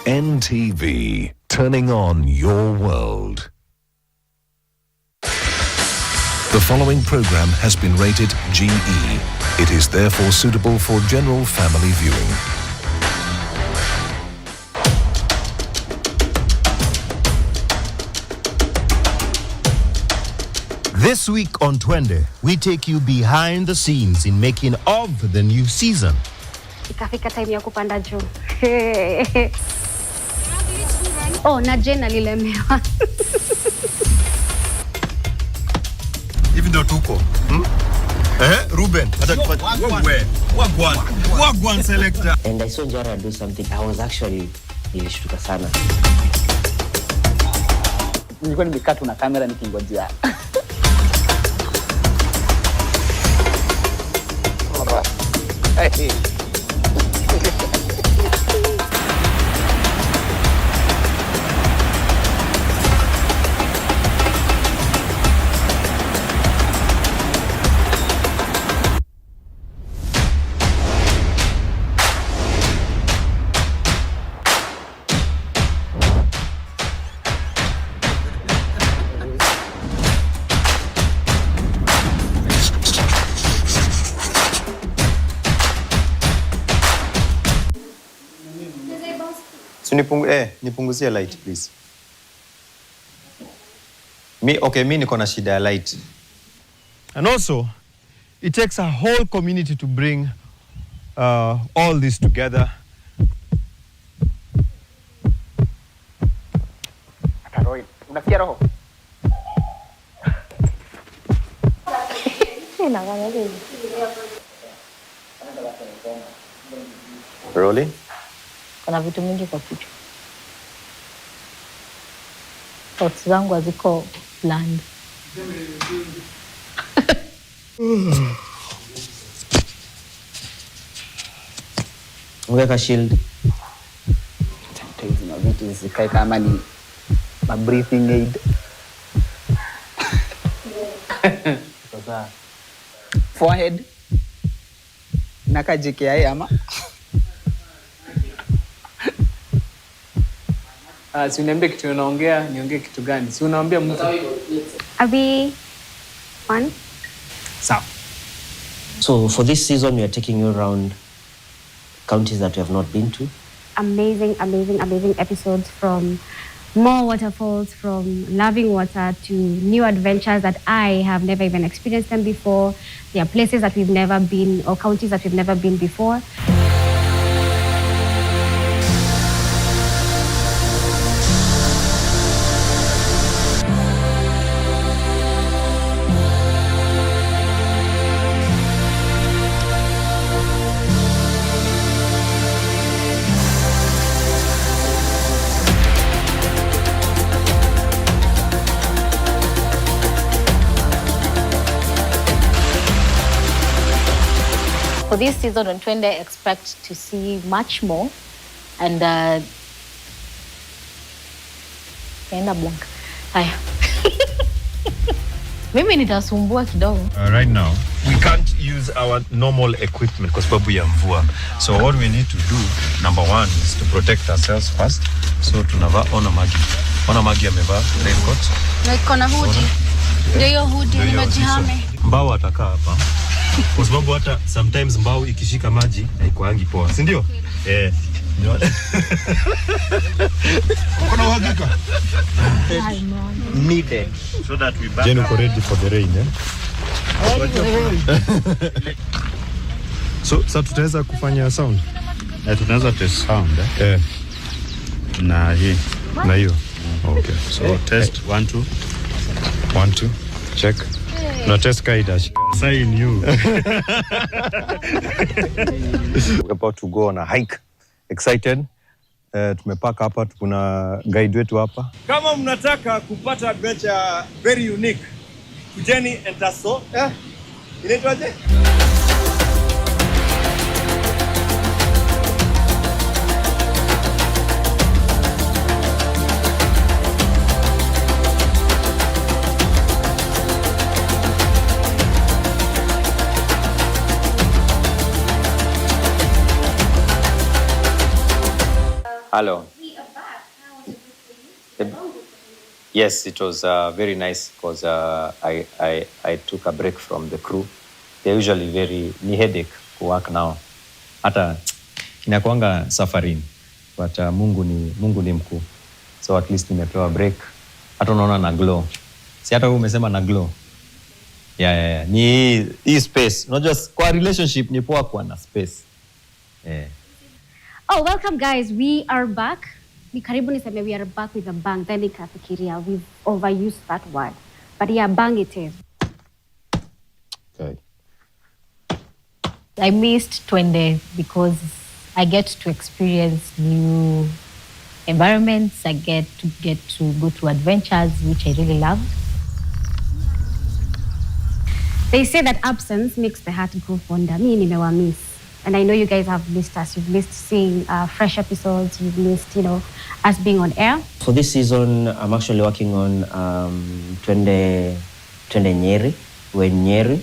NTV, turning on your world. The following program has been rated GE. It is therefore suitable for general family viewing. This week on Twende, we take you behind the scenes in making of the new season. Ikafika time ya kupanda juu. Na Jane alilemewa. Hivi ndo tuko. Ruben, Wagwan selector. And I saw Jara do something. I was actually nilishtuka sana. Nilikuwa nimekaa tu na kamera nikingojea. Hey. So nipunguzie light please. Mi niko na shida ya light. And also, it takes a whole community to bring all this together. Unafikia roho? Rolling? Kuna vitu mingi kwa kichwa. Thoughts zangu haziko planned. Weka shield. Hizi na vitu zikae kama ni breathing aid. Sasa Forehead. Nakajikia ama? Si uniambie kitu unaongea, niongee kitu gani? Si unaambia mtu. Abi, one. So for this season, we are taking you around counties that we have not been to. Amazing episodes, from more waterfalls, from loving water to new adventures that I have never even experienced them before. There are places that we've never been, or counties that we've never been before. For this season on Twende, I expect to see much more. And naenda blank. Haya. Mimi nitasumbua kidogo. Right now, we can't use our normal equipment kwa sababu ya mvua. So what we need to do, number one, is to protect ourselves first. So tunavaa Ona Magi amevaa raincoat. Na iko na hoodie. Ndio hiyo hoodie nimejihame. Mbao atakaa hapa. Kwa sababu hata sometimes mbao ikishika maji haikuangi poa, si ndio? Kuna uhakika? Needed. So that we back. Jen uko ready for the rain, So tutaweza kufanya sound? Tunaweza test sound, na hii. Na hiyo. Okay. So test 1 2. 1 2. Check. No test kaida. Sign you. We're about to go on a hike. Excited. Tumepaka hapa, kuna guide wetu hapa. Kama mnataka kupata adventure very unique, kujeni Entaso. Inaitwaje? Hello. Yes, it was very nice because I took a break from the crew. They're usually very headache to work now. Hata inakuanga safarini, but Mungu ni mkuu. So at least nimepewa break. Hata unaona na glow. Si hata wewe umesema na glow. Yeah. Ni hii space. Unajua kwa relationship ni poa kuwa na space. Oh, welcome guys. We are back. Ni karibu niseme we are back with a bang. Then nikafikiria we've overused that word. But yeah, bang it is. Okay. I missed Twende because I get to experience new environments. I get to go to adventures, which I really love. They say that absence makes the heart grow fonder. Me nimewa miss. And I know you guys have missed us. You've missed seeing fresh episodes. You've missed, us being on air. For this season, I'm actually working on Twende Nyeri. We're in Nyeri.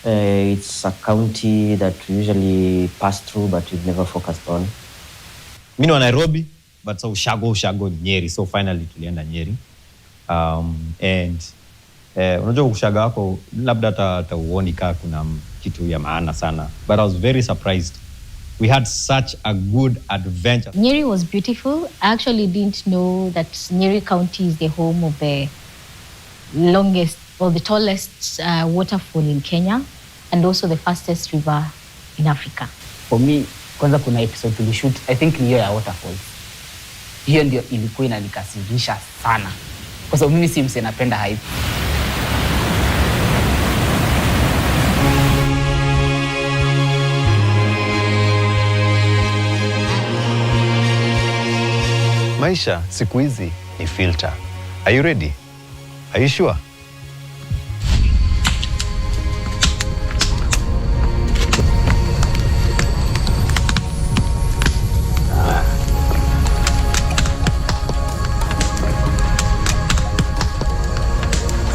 It's a county that we usually pass through, but we've never focused on. Mimi ni wa Nairobi, but so ushago Nyeri. So finally tulienda Nyeri. And unajua ushaga wako labda hata uoni kaa kuna kitu ya maana sana. But I was very surprised We had such a good adventure. Nyeri was beautiful. I actually didn't know that Nyeri County is the home of the longest or the tallest waterfall in Kenya and also the fastest river in Africa. For me, kwanza kuna episode tulishoot, I think ni hiyo ya waterfalls. Hiyo ndio ilikuwa inanikasirisha sana. Kwa sababu mimi si mse napenda hype. Maisha siku hizi ni filter. Are you ready? Are you sure?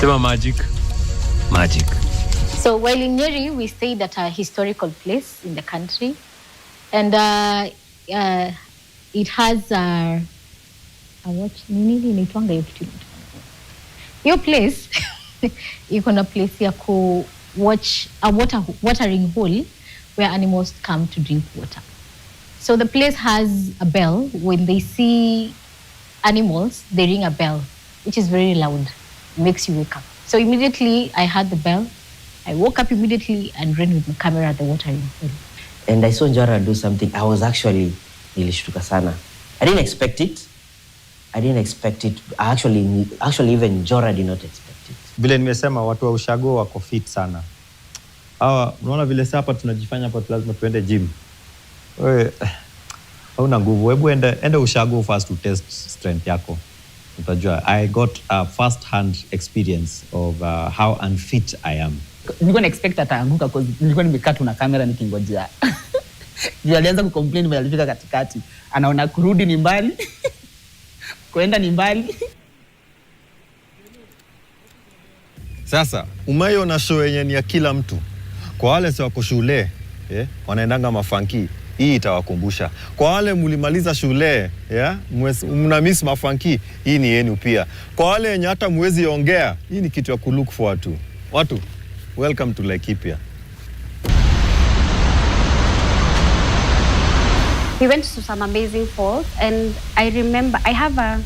Sema magic. Magic. So while in Nyeri, we stayed at a historical place in the country. And it has your place iko na place ya ku watch a watering hole where animals come to drink water. So the place has a bell. When they see animals, they ring a bell, which is very loud, makes you wake up. So immediately I heard the bell. I woke up immediately and ran with my camera at the watering hole. And I saw Njora do something. I was actually nilishtuka sana. I didn't expect it. Actually, even Njora did not expect it. Vile nimesema watu wa ushago wako fit sana. Hawa unaona vile hapa tunajifanya hapa lazima tuende gym. Wewe hauna nguvu. Hebu enda ushago first to test strength yako. Utajua. I got a first hand experience of how unfit I am. Nilikuwa na expect ataanguka because nilikuwa nimekaa tu na kamera nikingojea. Ndio alianza kucomplain mbele alifika katikati. Anaona kurudi ni mbali. Kuenda ni mbali. Sasa umeona show yenye ni ya kila mtu. Kwa wale si wako shule, wanaendanga mafanki, hii itawakumbusha. Kwa wale mlimaliza shule, mna miss mafanki, hii ni yenu pia. Kwa wale wenye hata mwezi ongea, hii ni kitu ya kulook forward to. Watu, welcome to Laikipia. We went to some amazing falls, and I remember I have a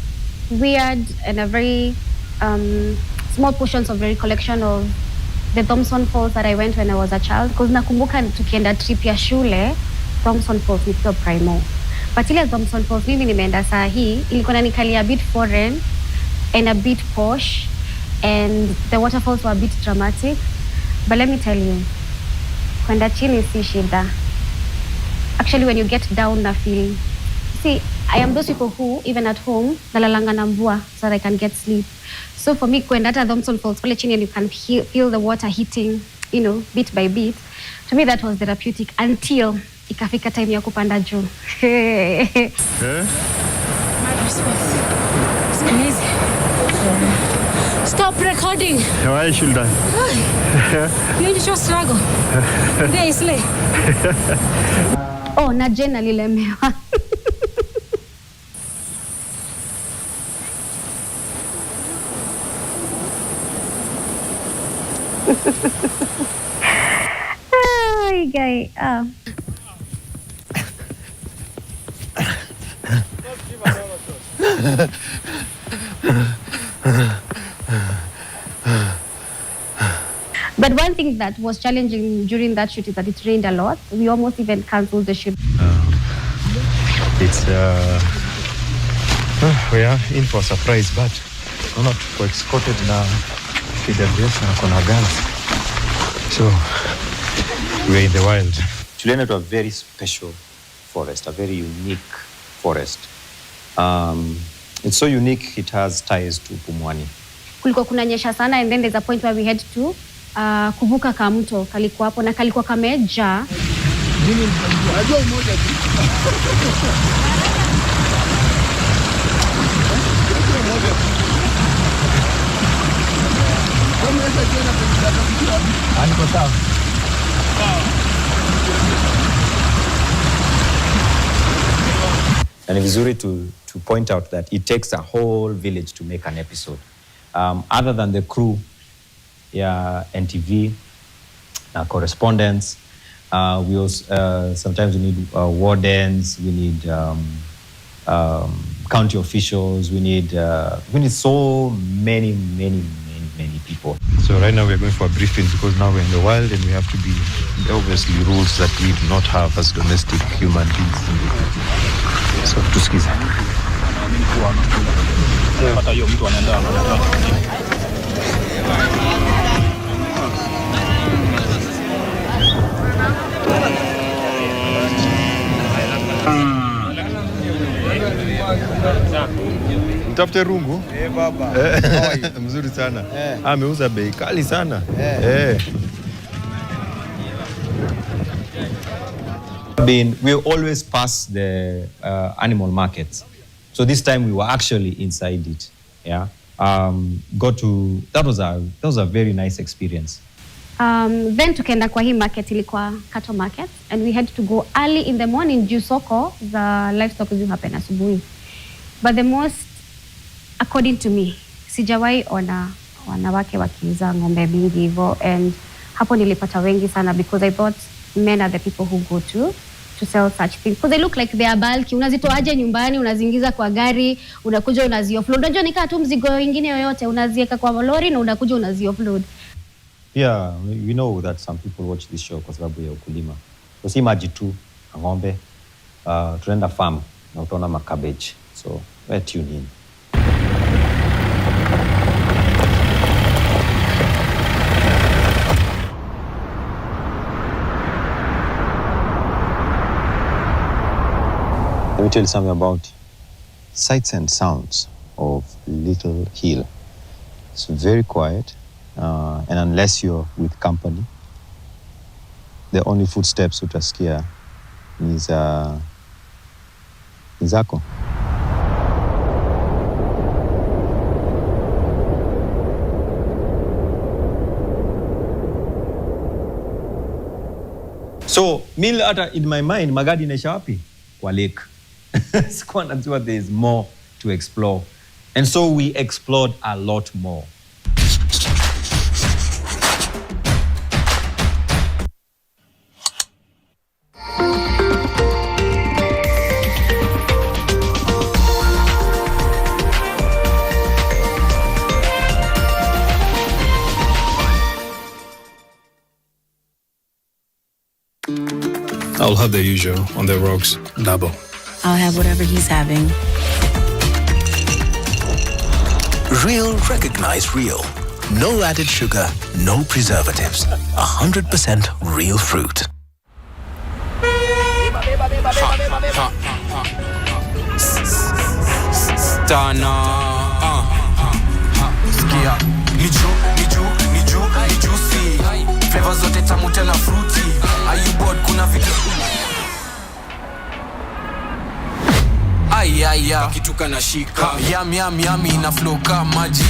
weird and a very small portions of the recollection of the Thompson Falls that I went when I was a child. Because nakumbuka tukienda trip ya shule Thompson Falls nikiwa primo. But ile Thompson Falls mimi nimeenda saa hii ilikuwa inanikalia a bit foreign and a bit posh, and the waterfalls were a bit dramatic. But let me tell you, kwenda chini si shida. Actually, when you get down na feel, see, I am those people who, even at home, nalalanga na mvua so that I can get sleep. So for me, kwenda hata Thompson Falls, pale chini and you can feel the water hitting, bit by bit. To me, that was therapeutic until ikafika time ya kupanda juu. Stop recording. Why should I? You just struggle. There is late. Oh, na Jena lilemewa. Ay, guy. But one thing that was challenging during that shoot is that it rained a lot. We almost even cancelled the shoot. We are in for a surprise, but not for escorted na KWS na kona guns. So we're in the wild. Tulienda to a very special forest, a very unique forest. It's so unique, it has ties to Pumwani. Kulikuwa kunanyesha sana, and then there's a point where we had to kuvuka kamto kalikuwa hapo na kalikuwa kameja. And it's vizuri to point out that it takes a whole village to make an episode. Other than the crew, NTV, correspondents, We also sometimes we need wardens. We need county officials. We need so many people. So right now we're going for a briefing because now we're in the wild and we have to be obviously rules that we do not have as domestic human beings. So tusikize. Mtafute rungu? Baba. Mzuri sana. Ameuza bei kali sana. We always pass the animal markets. So this time we were actually inside it. Yeah. That was a very nice experience. Then tukaenda kwa hii market, ilikuwa cattle market, and we had to go early in the morning juu soko za livestock zi happen asubuhi. But the most, according to me, sijawahi ona wanawake wakiuza ng'ombe mingi hivyo, and hapo nilipata wengi sana because I thought men are the people who go to sell such things because they look like they are bulky. Unazitoaje nyumbani, unaziingiza kwa gari, unakuja unazi-offload. Unajua nikaa tu mzigo wengine yoyote unaziweka kwa lori na unakuja unazi-offload. Yeah, we know that some people watch this show kwa sababu ya ukulima. So imagine tu ng'ombe, tunaenda farm na utaona makabeji. So we're tuned in. Let me tell you something about sights and sounds of Little Hill. It's very quiet, and unless you're with company, the only footsteps utasikia ni zako. So, mimi hata in my mind magadi inaisha wapi? Kwa lake. Sikuwa najua there is more to explore. And so we explored a lot more. I'll have the usual on the rocks, double. I'll have whatever he's having. Real recognize real. No added sugar, no preservatives. 100% real fruit. Skia. Ni juicy. Flavor zote tamu tena fruity. Are you bored? Kuna vitu kituka na shika yami na flow kama maji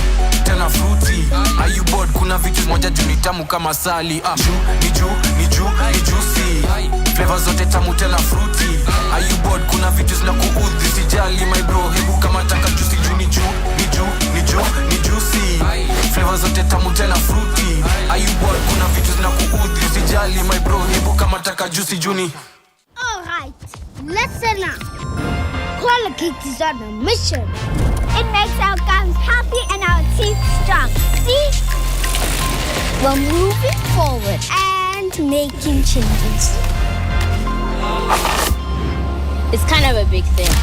tena fruity. Are you bored? Kuna vitu moja juu ni tamu kama sali. Ni juicy. Flavor zote tamu tena fruity. Are you bored? Kuna vitu zinakuudhi sijali my bro, hebu kama taka juicy juu ni juicy. Flavor zote tamu tena fruity. Are you bored? Kuna vitu zinakuudhi sijali my bro, hebu kama taka juicy juu ni. All right, listen up. Quality is on a mission. It makes our gums happy and our teeth strong. See? We're moving forward and making changes. It's kind of a big thing.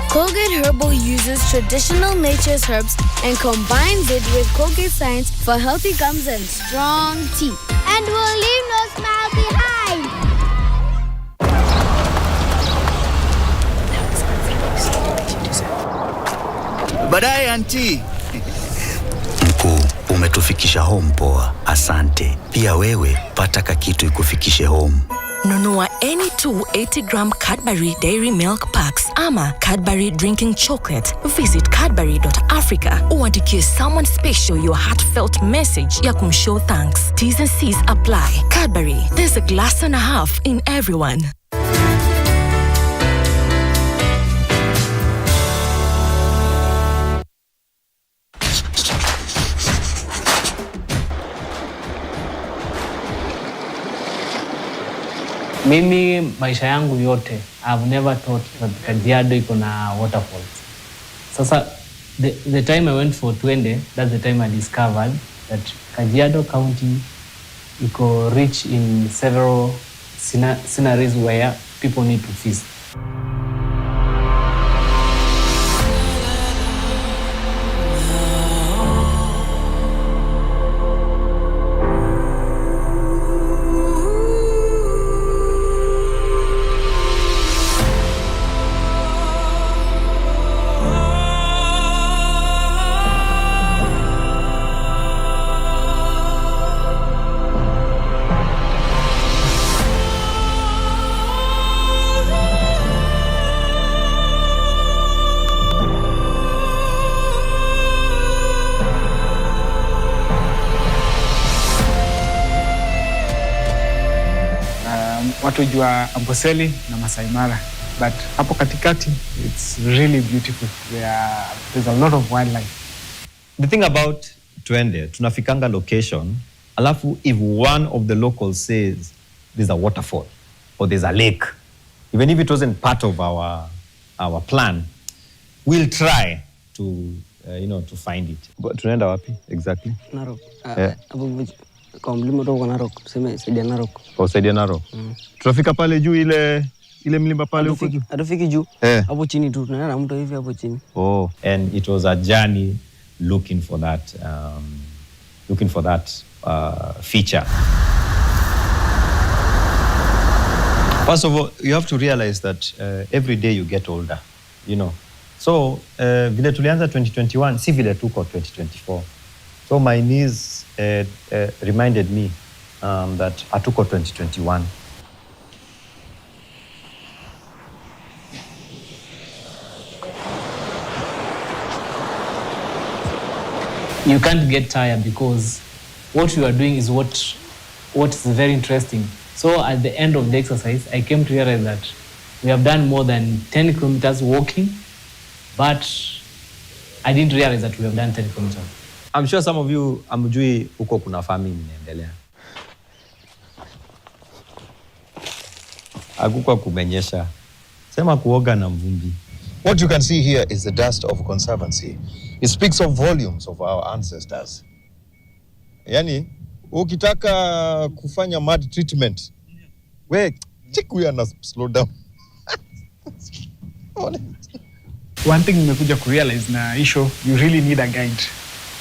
Colgate Herbal uses traditional nature's herbs and combines it with Colgate Science for healthy gums and strong teeth. And we'll leave no smile behind. Baadaye auntie. Mkuu, umetufikisha home poa. Asante. Pia wewe pata kakitu ikufikishe home. Nunua any 2 80-gram Cadbury Dairy Milk Packs ama Cadbury Drinking Chocolate. Visit cadbury.africa uandikie someone special your heartfelt message ya kumshow thanks. T's and C's apply. Cadbury, there's a glass and a half in everyone. Mimi maisha yangu yote I've never thought that Kajiado iko na waterfalls. Sasa the time I went for Twende, that's the time I discovered that Kajiado County iko rich in several sceneries where people need to visit. Watu jua Amboseli na Masai Mara, but hapo katikati it's really beautiful. There's a lot of wildlife. The thing about Twende, tunafikanga location, alafu if one of the locals says there's a waterfall or there's a lake, even if it wasn't part of our plan, we'll try to to find it. But tunaenda wapi exactly? Narok. Kwa mlima toka Narok, tuseme saidia Narok. Kwa saidia Narok. Tunafika pale juu ile mlima pale huko juu. Atufiki juu. Hapo chini tu tunaenda na mtu hivi hapo chini. Oh, and it was a journey looking for that feature. First of all, you have to realize that every day you get older, So, vile tulianza 2021, si vile tuko 2024. So my niece reminded me that hatuko 2021. You can't get tired because what you are doing is what is very interesting. So at the end of the exercise, I came to realize that we have done more than 10 kilometers walking, but I didn't realize that we have done 10 kilometers. I'm sure some of you amjui huko kuna farming inaendelea. Hakuko kumenyesha. Sema kuoga na mvumbi. What you can see here is the dust of a conservancy. It speaks of volumes of our ancestors. Yani, ukitaka kufanya mud treatment, we are not slow down. One thing nimekuja kurealize na isho, you really need a guide.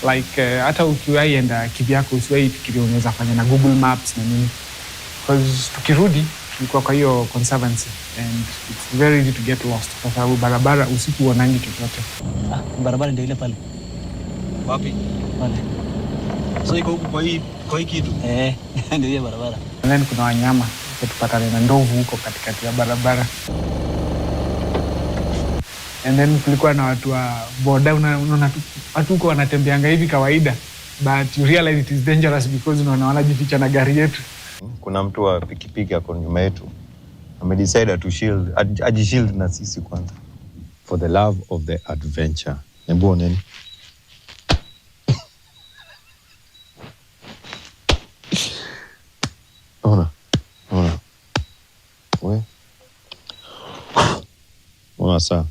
Like hata ukiwahi enda kivyako usiwahi fikiria unaweza fanya na Google Maps na nini. Because tukirudi tulikuwa kwa hiyo conservancy and it's very easy to get lost kwa sababu barabara usiku uonangi chochote. Barabara ndio ile pale. Wapi? Pale. So iko huko kwa hii kitu? Ndio hiyo barabara. And then kuna wanyama, tupatane na ndovu huko katikati ya barabara. And then kulikuwa na watu wa boda, unaona watu huko wanatembeanga hivi kawaida, but you realize it is dangerous because unaona wanajificha na gari yetu. Kuna mtu wa pikipiki ako nyuma yetu. Amedecide to shield, ajishield na sisi kwanza. For the love of the adventure. Nembo nini? Ona. Ona saa.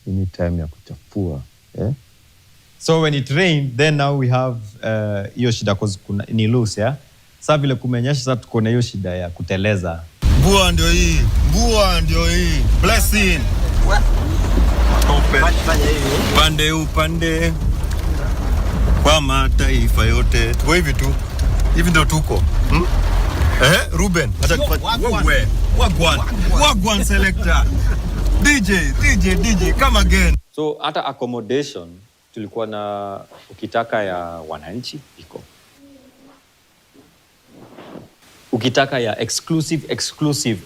We need time ya kuchafua. So when it rained, then now we have hiyo shida cause ni loose, Sasa vile kumenyesha sasa tuko na hiyo shida ya kuteleza. Mvua ndio hii. Blessing. Upande kwa mataifa yote. Tuko hivi tu. Hivi ndio tuko. Ruben, acha tufanye Wagwan selector. DJ, come again. So hata accommodation tulikuwa na ukitaka ya wananchi iko. Ukitaka ya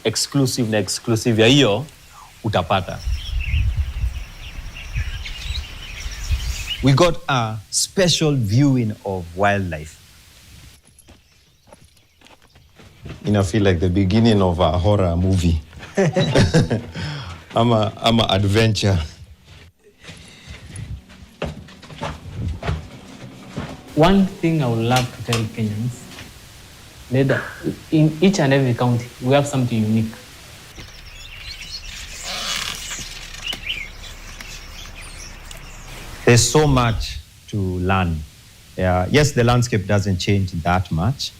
exclusive ya hiyo utapata. We got a special viewing of wildlife. I feel like the beginning of a horror movie. I'm a adventure. One thing I would love to tell Kenyans In each and every county, we have something unique. There's so much to learn. Yes, the landscape doesn't change that much,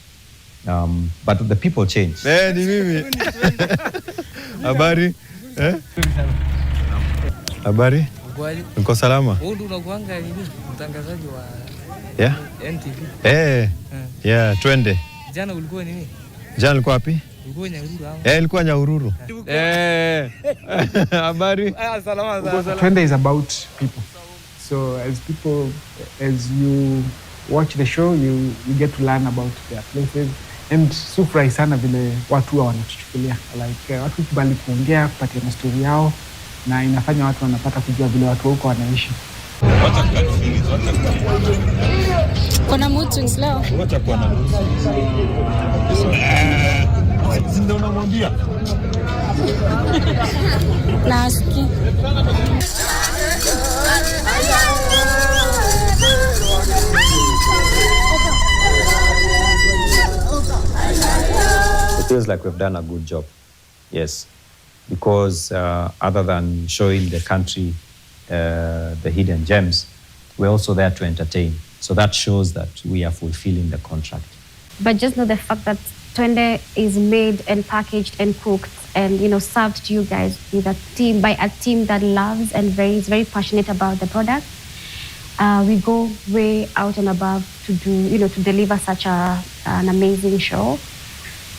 but the people change. Ni mimi. Habari? Habari? Uko salama? Wewe ndio unakuanga nini? Mtangazaji wa NTV. Yeah, twende. Jana ulikuwa nini? Jana ulikuwa wapi? Ulikuwa Nyahururu au? Ilikuwa Nyahururu. Habari? Salama sana. Twende is about people. So as you watch the show, you get to learn about their places. And sufurahi sana vile watu wanatuchukulia. Like watu kubali kuongea, kupatia story yao, na inafanya watu wanapata kujua vile watu huko wanaishi. Kuna mood swings leo. Wacha kuwa na mood swings. Ndio unamwambia. Naski. It feels like we've done a good job, yes, because other than showing the country the hidden gems, we're also there to entertain. So that shows that we are fulfilling the contract. But just know the fact that Twende is made and packaged and cooked and served to you guys with by a team that loves and is very passionate about the product. We go way out and above to do to deliver such an amazing show.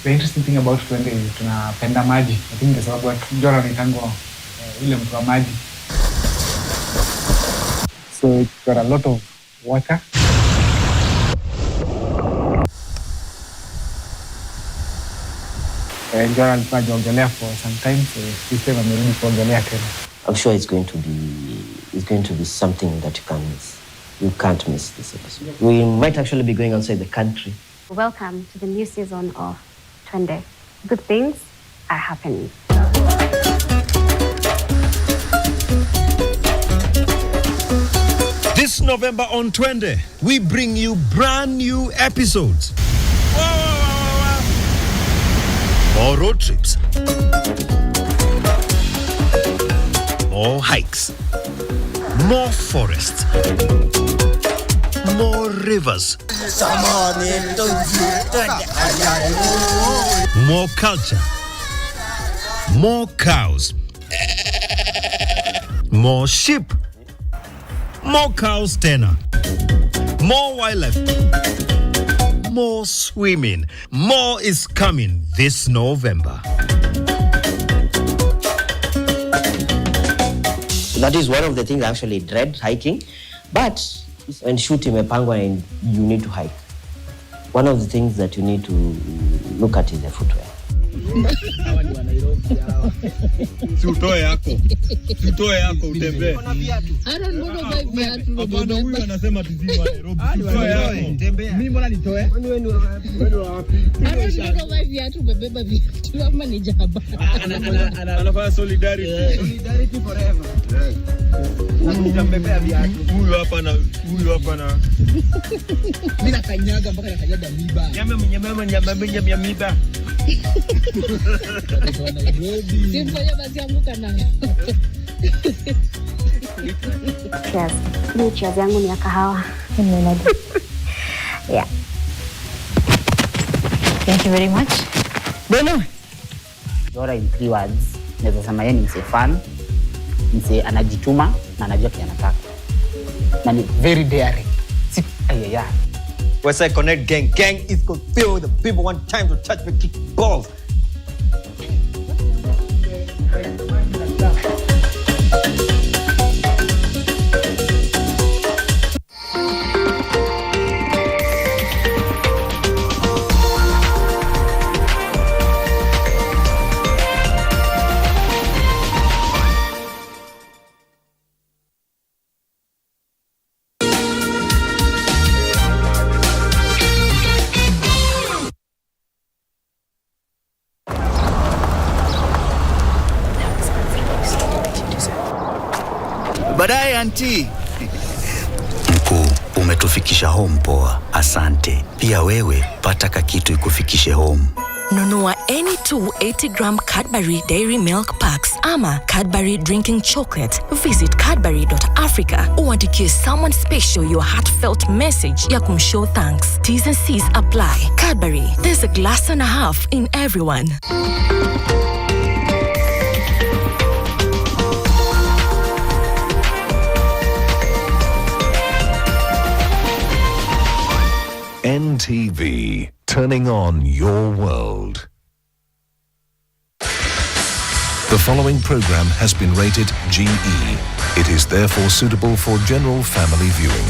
The interesting thing about Twende is tunapenda maji. I think kwa sababu Njora anaitangwa ile mtu wa maji. So it's got a lot of water. Njora alikuwa hajaogelea for some time, so this time amerudi kuogelea tena. I'm sure it's going to be something that you can't miss. You can't miss this episode. We might actually be going outside the country. Welcome to the new season of Twende. Good things are happening. This November on Twende, we bring you brand new episodes. More road trips. More hikes. More forests. More rivers. More culture. More cows. More sheep. More cows tena. More wildlife. More swimming. More is coming this November. That is one of the things I actually dread, hiking. But when shoot imepangwa and you need to hike, one of the things that you need to look at is the footwear. Utoe yako utembee. Hapana, huyu anasema tuzima Nairobi. Utoe yako. Mimi mbona nitoe? Wewe wapi? Viatu umebeba viatu ama ni jaba? Anafanya solidarity. Solidarity forever. Nitambebea viatu. Huyu hapa na mimi nakanyaga mpaka nakanyaga miba. Nyama miba. Simfanya basi amuka nayo. Cheers. Ni cheers yangu ni ya kahawa. Yeah. Thank you very much. Beno. Dora in 3 words. Naweza sema yeye ni mse fan. Mse anajituma na anajua kile anataka. Na ni very daring. Ayaya. Westside Connect gang is fulfilled with the people want time to touch me kick balls. Baadaye anti. Mkuu, umetufikisha home poa. Asante. Pia wewe pata kakitu ikufikishe home. Nunua any 280-gram Cadbury Dairy Milk Packs ama Cadbury Drinking Chocolate. Visit Cadbury.Africa uandikie someone special your heartfelt message ya kumshow thanks. T's and C's apply. Cadbury, there's a glass and a half in everyone. NTV, turning on your world. The following program has been rated GE. It is therefore suitable for general family viewing.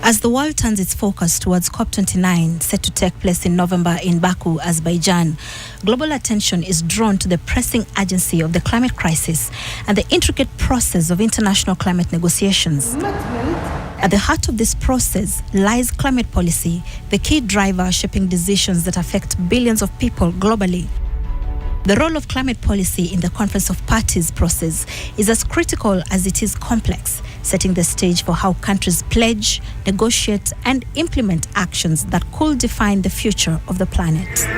As the world turns its focus towards COP29, set to take place in November in Baku, Azerbaijan, global attention is drawn to the pressing urgency of the climate crisis and the intricate process of international climate negotiations. At the heart of this process lies climate policy, the key driver shaping decisions that affect billions of people globally. The role of climate policy in the Conference of Parties process is as critical as it is complex, setting the stage for how countries pledge, negotiate, and implement actions that could define the future of the planet.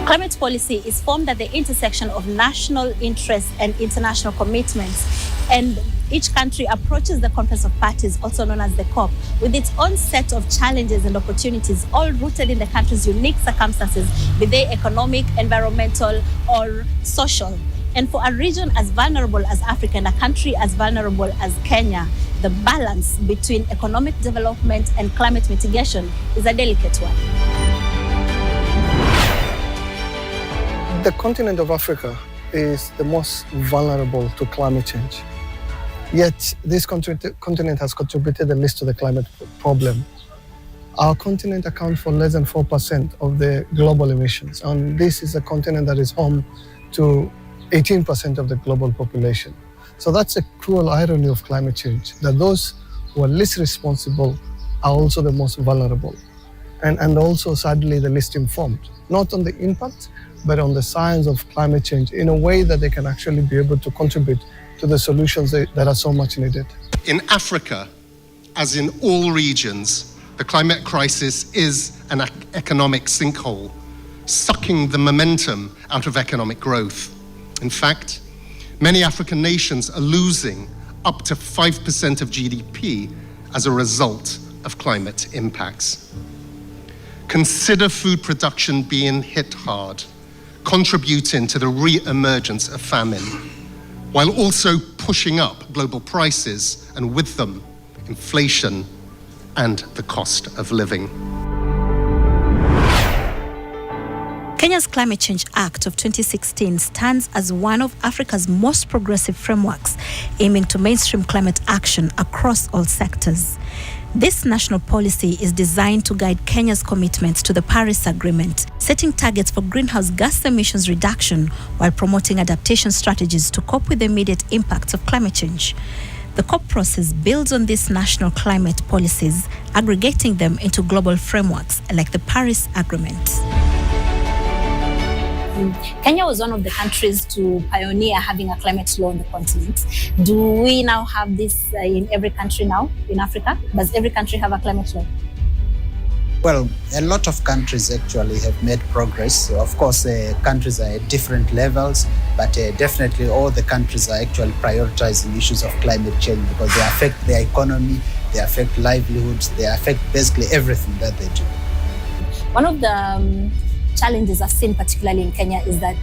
Climate policy is formed at the intersection of national interests and international commitments, and each country approaches the Conference of Parties, also known as the COP, with its own set of challenges and opportunities, all rooted in the country's unique circumstances, be they economic, environmental, or social. And for a region as vulnerable as Africa and a country as vulnerable as Kenya, the balance between economic development and climate mitigation is a delicate one. The continent of Africa is the most vulnerable to climate change. Yet, this continent has contributed the least to the climate problem. Our continent accounts for less than 4% of the global emissions, and this is a continent that is home to 18% of the global population. So that's a cruel irony of climate change, that those who are least responsible are also the most vulnerable, and also, sadly, the least informed, not on the impact, but on the science of climate change in a way that they can actually be able to contribute to the solutions that are so much needed. In Africa, as in all regions, the climate crisis is an economic sinkhole, sucking the momentum out of economic growth. In fact, many African nations are losing up to 5% of GDP as a result of climate impacts. Consider food production being hit hard, contributing to the re-emergence of famine, while also pushing up global prices and with them, inflation and the cost of living. Kenya's Climate Change Act of 2016 stands as one of Africa's most progressive frameworks, aiming to mainstream climate action across all sectors. This national policy is designed to guide Kenya's commitments to the Paris Agreement, setting targets for greenhouse gas emissions reduction while promoting adaptation strategies to cope with the immediate impacts of climate change. The COP process builds on these national climate policies, aggregating them into global frameworks like the Paris Agreement. Kenya was one of the countries to pioneer having a climate law on the continent. Do we now have this in every country now in Africa? Does every country have a climate law? Well, a lot of countries actually have made progress. Of course, countries are at different levels, but definitely all the countries are actually prioritizing issues of climate change because they affect their economy, they affect livelihoods, they affect basically everything that they do. One of the challenges I've seen particularly in Kenya is that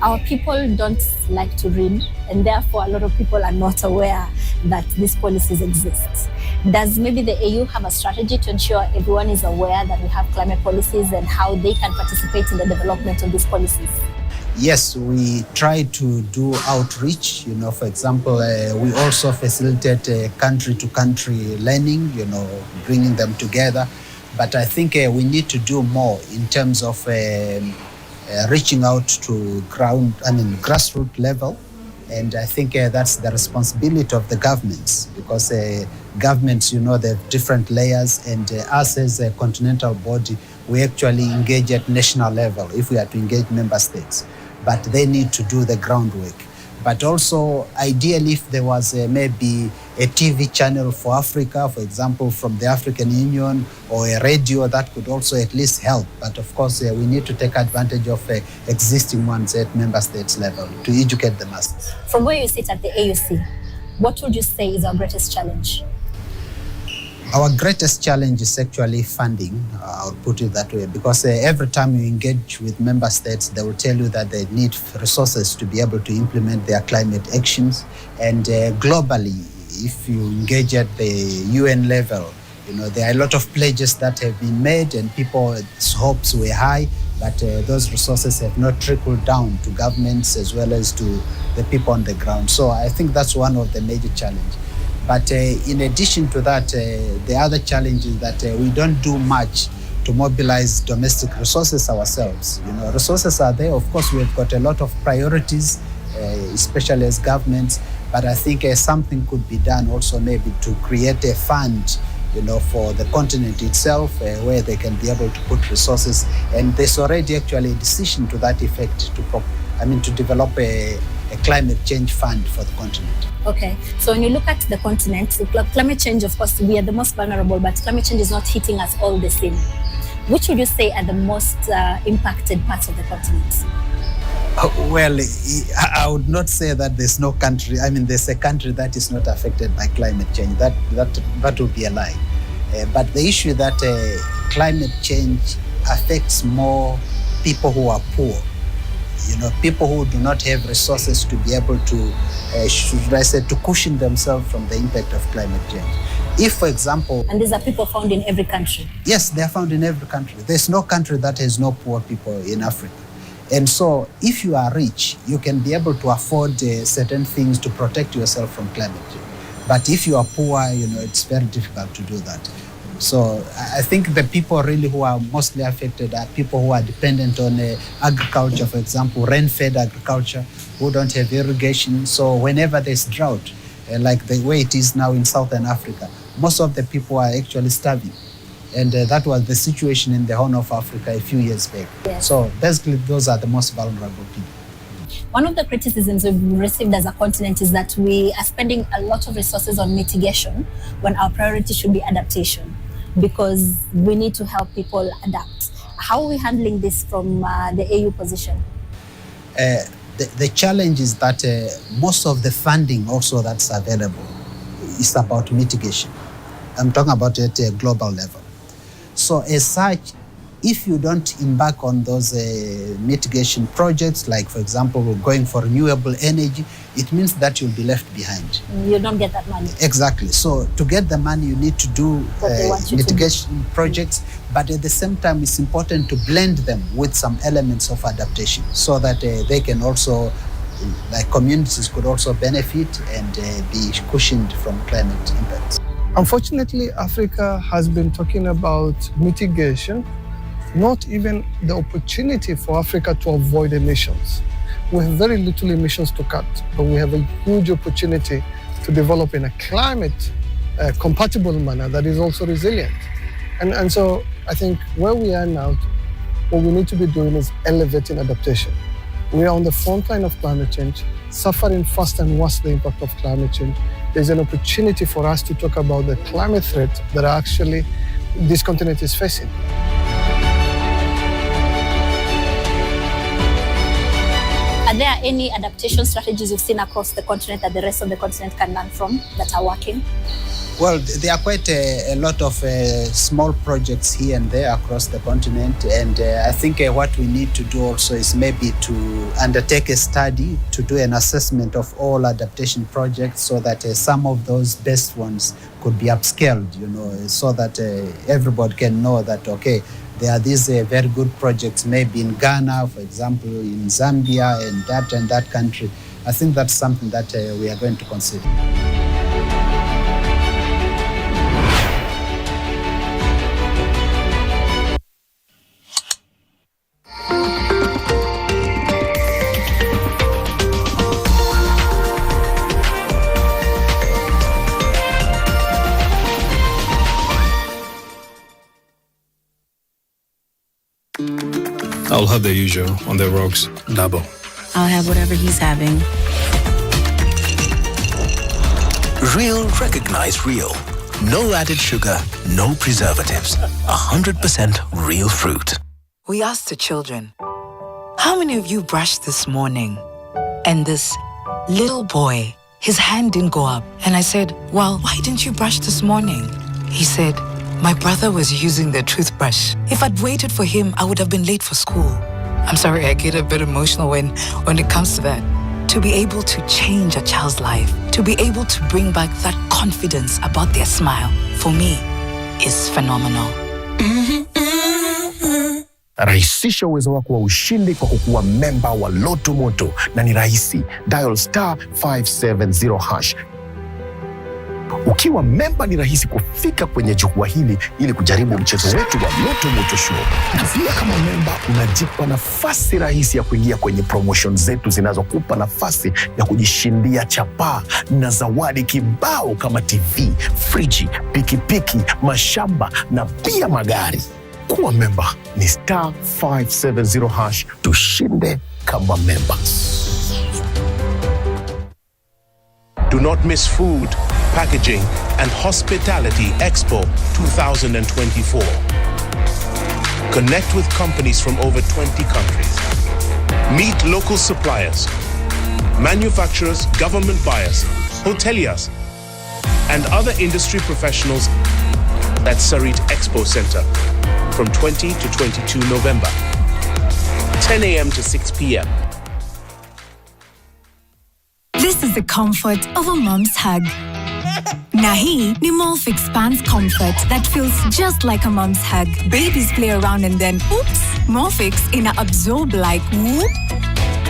our people don't like to read, and therefore a lot of people are not aware that these policies exist. Does maybe the AU have a strategy to ensure everyone is aware that we have climate policies and how they can participate in the development of these policies? Yes, we try to do outreach. For example, we also facilitate country-to-country learning, bringing them together. But I think we need to do more in terms of reaching out to grassroots level. And I think that's the responsibility of the governments, because governments, they have different layers, and us as a continental body, we actually engage at national level if we are to engage member states. But they need to do the groundwork. But also, ideally, if there was maybe a TV channel for Africa, for example, from the African Union, or a radio, that could also at least help. But of course, we need to take advantage of existing ones at member states level to educate the masses. From where you sit at the AUC, what would you say is our greatest challenge? Our greatest challenge is actually funding, I'll put it that way, because every time you engage with member states, they will tell you that they need resources to be able to implement their climate actions. And globally, if you engage at the UN level, there are a lot of pledges that have been made, and people's hopes were high, but those resources have not trickled down to governments as well as to the people on the ground. So I think that's one of the major challenges. But in addition to that, the other challenge is that we don't do much to mobilize domestic resources ourselves. Resources are there. Of course, we've got a lot of priorities, especially as governments. But I think something could be done also, maybe to create a fund, for the continent itself, where they can be able to put resources. And there's already actually a decision to that effect to develop a climate change fund for the continent. Okay, so when you look at the continent, climate change, of course, we are the most vulnerable, but climate change is not hitting us all the same. Which would you say are the most impacted parts of the continent? Well, I would not say that there's no country. There's a country that is not affected by climate change. That would be a lie. But the issue that climate change affects more people who are poor. People who do not have resources to be able to, to cushion themselves from the impact of climate change. If, for example... And these are people found in every country? Yes, they are found in every country. There's no country that has no poor people in Africa. And so, if you are rich, you can be able to afford certain things to protect yourself from climate change. But if you are poor, it's very difficult to do that. So I think the people really who are mostly affected are people who are dependent on agriculture, for example, rain-fed agriculture, who don't have irrigation. So whenever there's drought, like the way it is now in Southern Africa, most of the people are actually starving. And that was the situation in the Horn of Africa a few years back. Yes. So basically, those are the most vulnerable people. One of the criticisms we've received as a continent is that we are spending a lot of resources on mitigation when our priority should be adaptation, because we need to help people adapt. How are we handling this from the AU position? The challenge is that most of the funding also that's available is about mitigation. I'm talking about it at a global level. So as such, if you don't embark on those mitigation projects, like for example, going for renewable energy, it means that you'll be left behind. You don't get that money. Exactly. So to get the money, you need to do mitigation projects, but at the same time, it's important to blend them with some elements of adaptation so that they can also, like communities could also benefit and be cushioned from climate impacts. Unfortunately, Africa has been talking about mitigation, not even the opportunity for Africa to avoid emissions. We have very little emissions to cut, but we have a huge opportunity to develop in a climate compatible manner that is also resilient. And so I think where we are now, what we need to be doing is elevating adaptation. We are on the front line of climate change, suffering fast and worse the impact of climate change. There's an opportunity for us to talk about the climate threat that actually this continent is facing. Are there any adaptation strategies you've seen across the continent that the rest of the continent can learn from that are working? Well, there are quite a lot of small projects here and there across the continent. And I think what we need to do also is maybe to undertake a study to do an assessment of all adaptation projects so that some of those best ones could be upscaled, so that everybody can know that, okay, there are these very good projects maybe in Ghana, for example, in Zambia, and that country. I think that's something that we are going to consider. I'll have the usual on the rocks, double. I'll have whatever he's having. Real recognize real. No added sugar, no preservatives. 100% real fruit. We asked the children, how many of you brushed this morning? And this little boy, his hand didn't go up. And I said, well, why didn't you brush this morning? He said, my brother was using the toothbrush. If I'd waited for him, I would have been late for school. I'm sorry, I get a bit emotional when it comes to that. To be able to change a child's life, to be able to bring back that confidence about their smile, for me, is phenomenal. Rahisisha uwezo wako wa ushindi kwa kukuwa memba wa Loto Moto, na ni rahisi. Dial *570#. Ukiwa memba ni rahisi kufika kwenye jukwaa hili ili kujaribu mchezo wetu wa Loto Moto Show. Na pia kama memba unajipa nafasi rahisi ya kuingia kwenye promotion zetu zinazokupa nafasi ya kujishindia chapaa na zawadi kibao kama TV, friji, pikipiki, mashamba na pia magari. Kuwa memba ni *570#. Tushinde kama members. Do not miss Food, Packaging and Hospitality Expo 2024. Connect with companies from over 20 countries. Meet local suppliers, manufacturers, government buyers, hoteliers, and other industry professionals at Sarit Expo Center from 20 to 22 November, 10 a.m. to 6 p.m. This is the comfort of a mom's hug. Nahi ni Molfix Spans Comfort that feels just like a mom's hug. Babies play around and then, oops, Molfix absorb like whoop.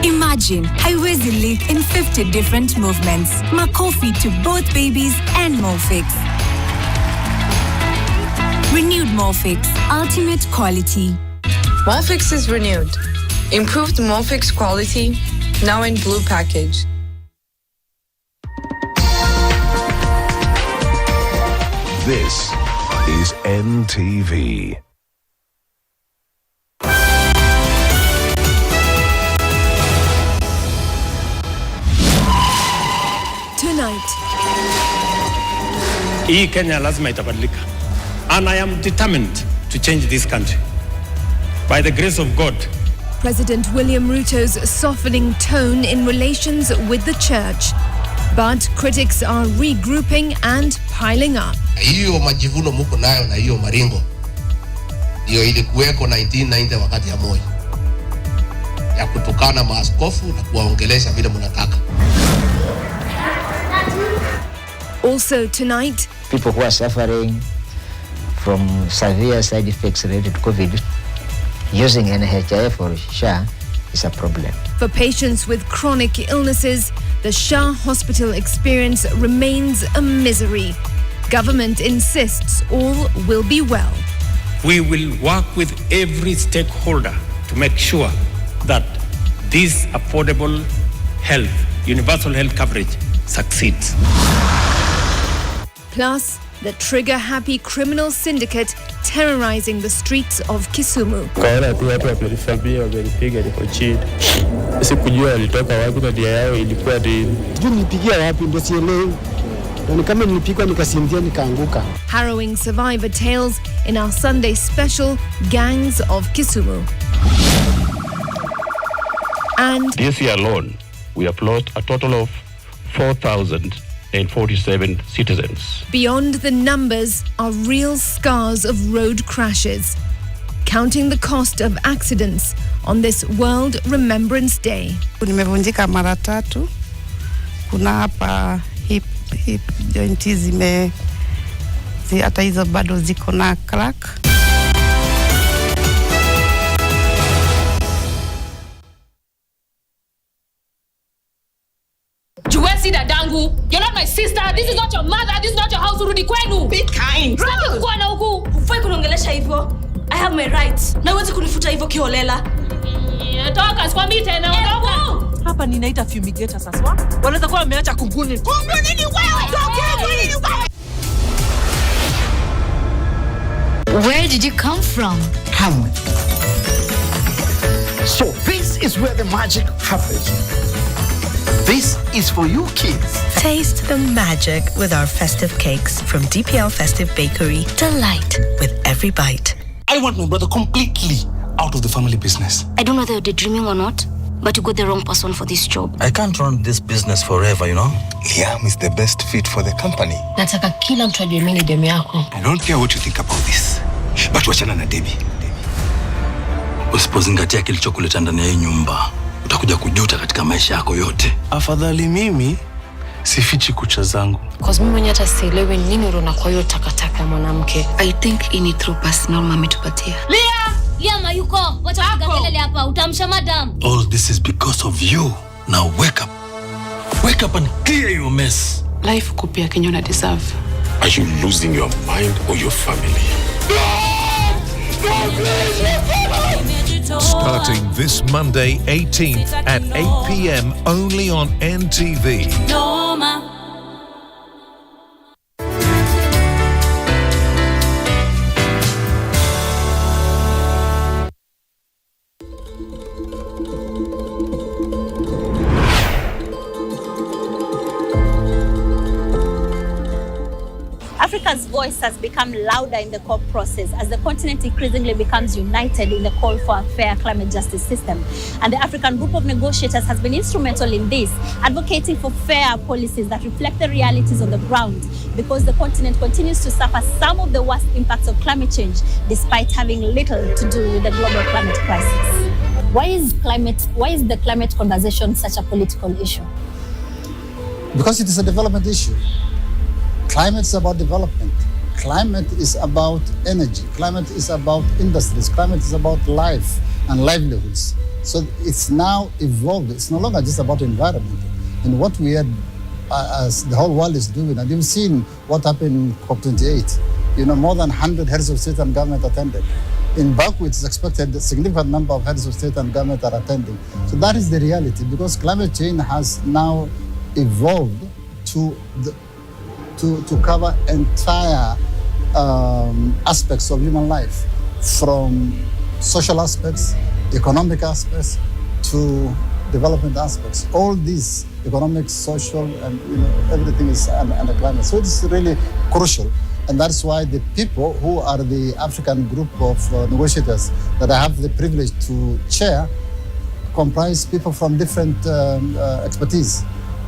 Imagine, haiwezi leak in 50 different movements. Makofi to both babies and Molfix. Renewed Molfix, ultimate quality. Molfix is renewed. Improved Molfix quality, now in blue package. This is NTV. Tonight. Hii Kenya lazima itabadilika. And I am determined to change this country. By the grace of God. President William Ruto's softening tone in relations with the church. But critics are regrouping and piling up. Hiyo majivuno muko nayo na hiyo maringo ndio ilikuweko 1990 wakati ya Moi ya kutukana maaskofu na kuwaongelesha vile mnataka. Also tonight, people who are suffering from severe side effects related to COVID, using NHIF or SHA is a problem. For patients with chronic illnesses, the SHA hospital experience remains a misery. Government insists all will be well. We will work with every stakeholder to make sure that this affordable health, universal health coverage succeeds. Plus, the trigger-happy criminal syndicate terrorizing the streets of Kisumu. Kaona tu watu wamerifabia wamenipiga niko chini. Sikujua walitoka wapi na dia yao ilikuwa nini. Sijui nilipigia wapi ndio sielewi. Na kama nilipigwa nikasinzia nikaanguka. Harrowing survivor tales in our Sunday special Gangs of Kisumu. And this year alone, we have lost a total of 4,047 citizens. Beyond the numbers are real scars of road crashes. Counting the cost of accidents on this World Remembrance Day. Nimevunjika mara 3. Kuna hapa hip joint hata hizo bado ziko na crack. Juwezi dadangu, you're not my sister, this is not your mother, this is not your house, urudi kwenu. Be kind. Rudi kwana huku. Hufai kuniongelesha hivyo. I have my rights. Na huwezi kunifuta hivyo kiholela. Toka, sikwambii tena. Hapa ninaita fumigator sasa. Wanaweza kuwa wameacha kunguni. Kunguni ni wewe. Kunguni ni wewe. Where did you come from? Hamwe. So this is where the magic happens. This is for you kids. Taste the magic with our festive cakes from DPL Festive Bakery. Delight with every bite. I want my brother completely out of the family business. I don't know whether you're daydreaming or not, but you got the wrong person for this job. I can't run this business forever, you know. Liam is the best fit for the company. Nataka kila mtu ajue mimi ni demu yako. I don't care what you think about this, but wachana na Debbie. Usipozingatia kilichokuleta ndani ya hii nyumba, utakuja kujuta katika maisha yako yote. Afadhali mimi sifichi kucha zangu. Cause mimi mwenyewe hata sielewi nini unaona kwa hiyo takataka ya mwanamke. I think ini through personal mama tupatia. Liam yuko. Wacha kugangelele hapa, utamsha madam. All this is because of you. Now wake up. Wake up and clear your mess. Life kupia Kenya una deserve. Are you losing your mind or your family? Starting this Monday 18th at 8 p.m. only on NTV. Africa's voice has become louder in the COP process as the continent increasingly becomes united in the call for a fair climate justice system. And the African group of negotiators has been instrumental in this, advocating for fair policies that reflect the realities on the ground, because the continent continues to suffer some of the worst impacts of climate change, despite having little to do with the global climate crisis. Why is the climate conversation such a political issue? Because it is a development issue. Climate is about development. Climate is about energy. Climate is about industries. Climate is about life and livelihoods. So it's now evolved. It's no longer just about environment. And what we had, as the whole world is doing, and you've seen what happened in COP28. You know, more than 100 heads of state and government attended. In Baku, it's expected a significant number of heads of state and government are attending. So that is the reality, because climate change has now evolved to cover entire aspects of human life, from social aspects, economic aspects, to development aspects. All these economic, social, and everything is under climate. So it's really crucial. And that's why the people who are the African group of negotiators that I have the privilege to chair comprise people from different expertise.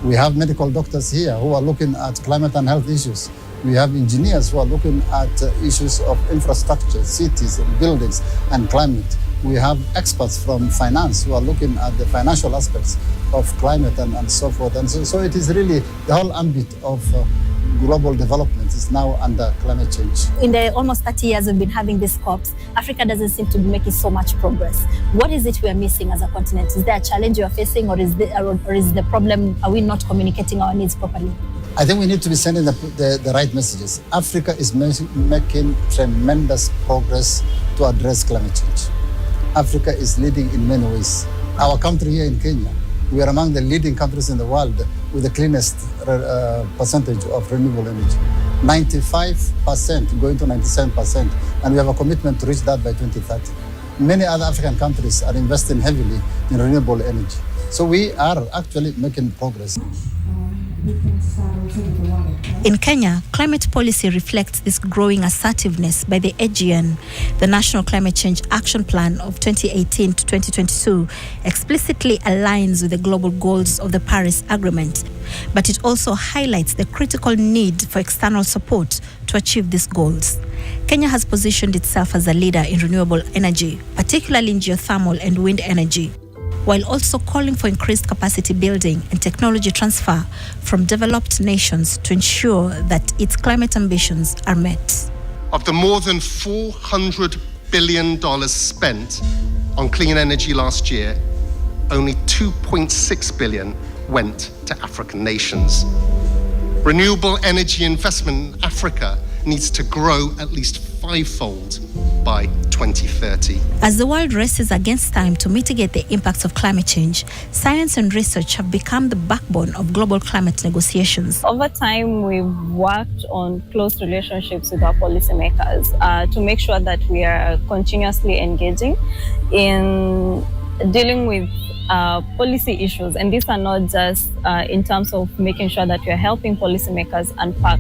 We have medical doctors here who are looking at climate and health issues. We have engineers who are looking at issues of infrastructure, cities and buildings and climate. We have experts from finance who are looking at the financial aspects of climate and so forth. And so it is really the whole ambit of global development is now under climate change. In the almost 30 years we've been having these COPs, Africa doesn't seem to be making so much progress. What is it we are missing as a continent? Is there a challenge you are facing, or is the problem, are we not communicating our needs properly? I think we need to be sending the right messages. Africa is making tremendous progress to address climate change. Africa is leading in many ways. Our country here in Kenya, we are among the leading countries in the world with the cleanest percentage of renewable energy. 95% going to 97%, and we have a commitment to reach that by 2030. Many other African countries are investing heavily in renewable energy. So we are actually making progress. In Kenya, climate policy reflects this growing assertiveness by the AGN. The National Climate Change Action Plan of 2018 to 2022 explicitly aligns with the global goals of the Paris Agreement, but it also highlights the critical need for external support to achieve these goals. Kenya has positioned itself as a leader in renewable energy, particularly in geothermal and wind energy. while also calling for increased capacity building and technology transfer from developed nations to ensure that its climate ambitions are met. Of the more than $400 billion spent on clean energy last year, only $2.6 billion went to African nations. Renewable energy investment in Africa needs to grow at least fivefold by 2030. As the world races against time to mitigate the impacts of climate change, science and research have become the backbone of global climate negotiations. Over time, we've worked on close relationships with our policymakers to make sure that we are continuously engaging in dealing with policy issues, and these are not just in terms of making sure that we are helping policymakers unpack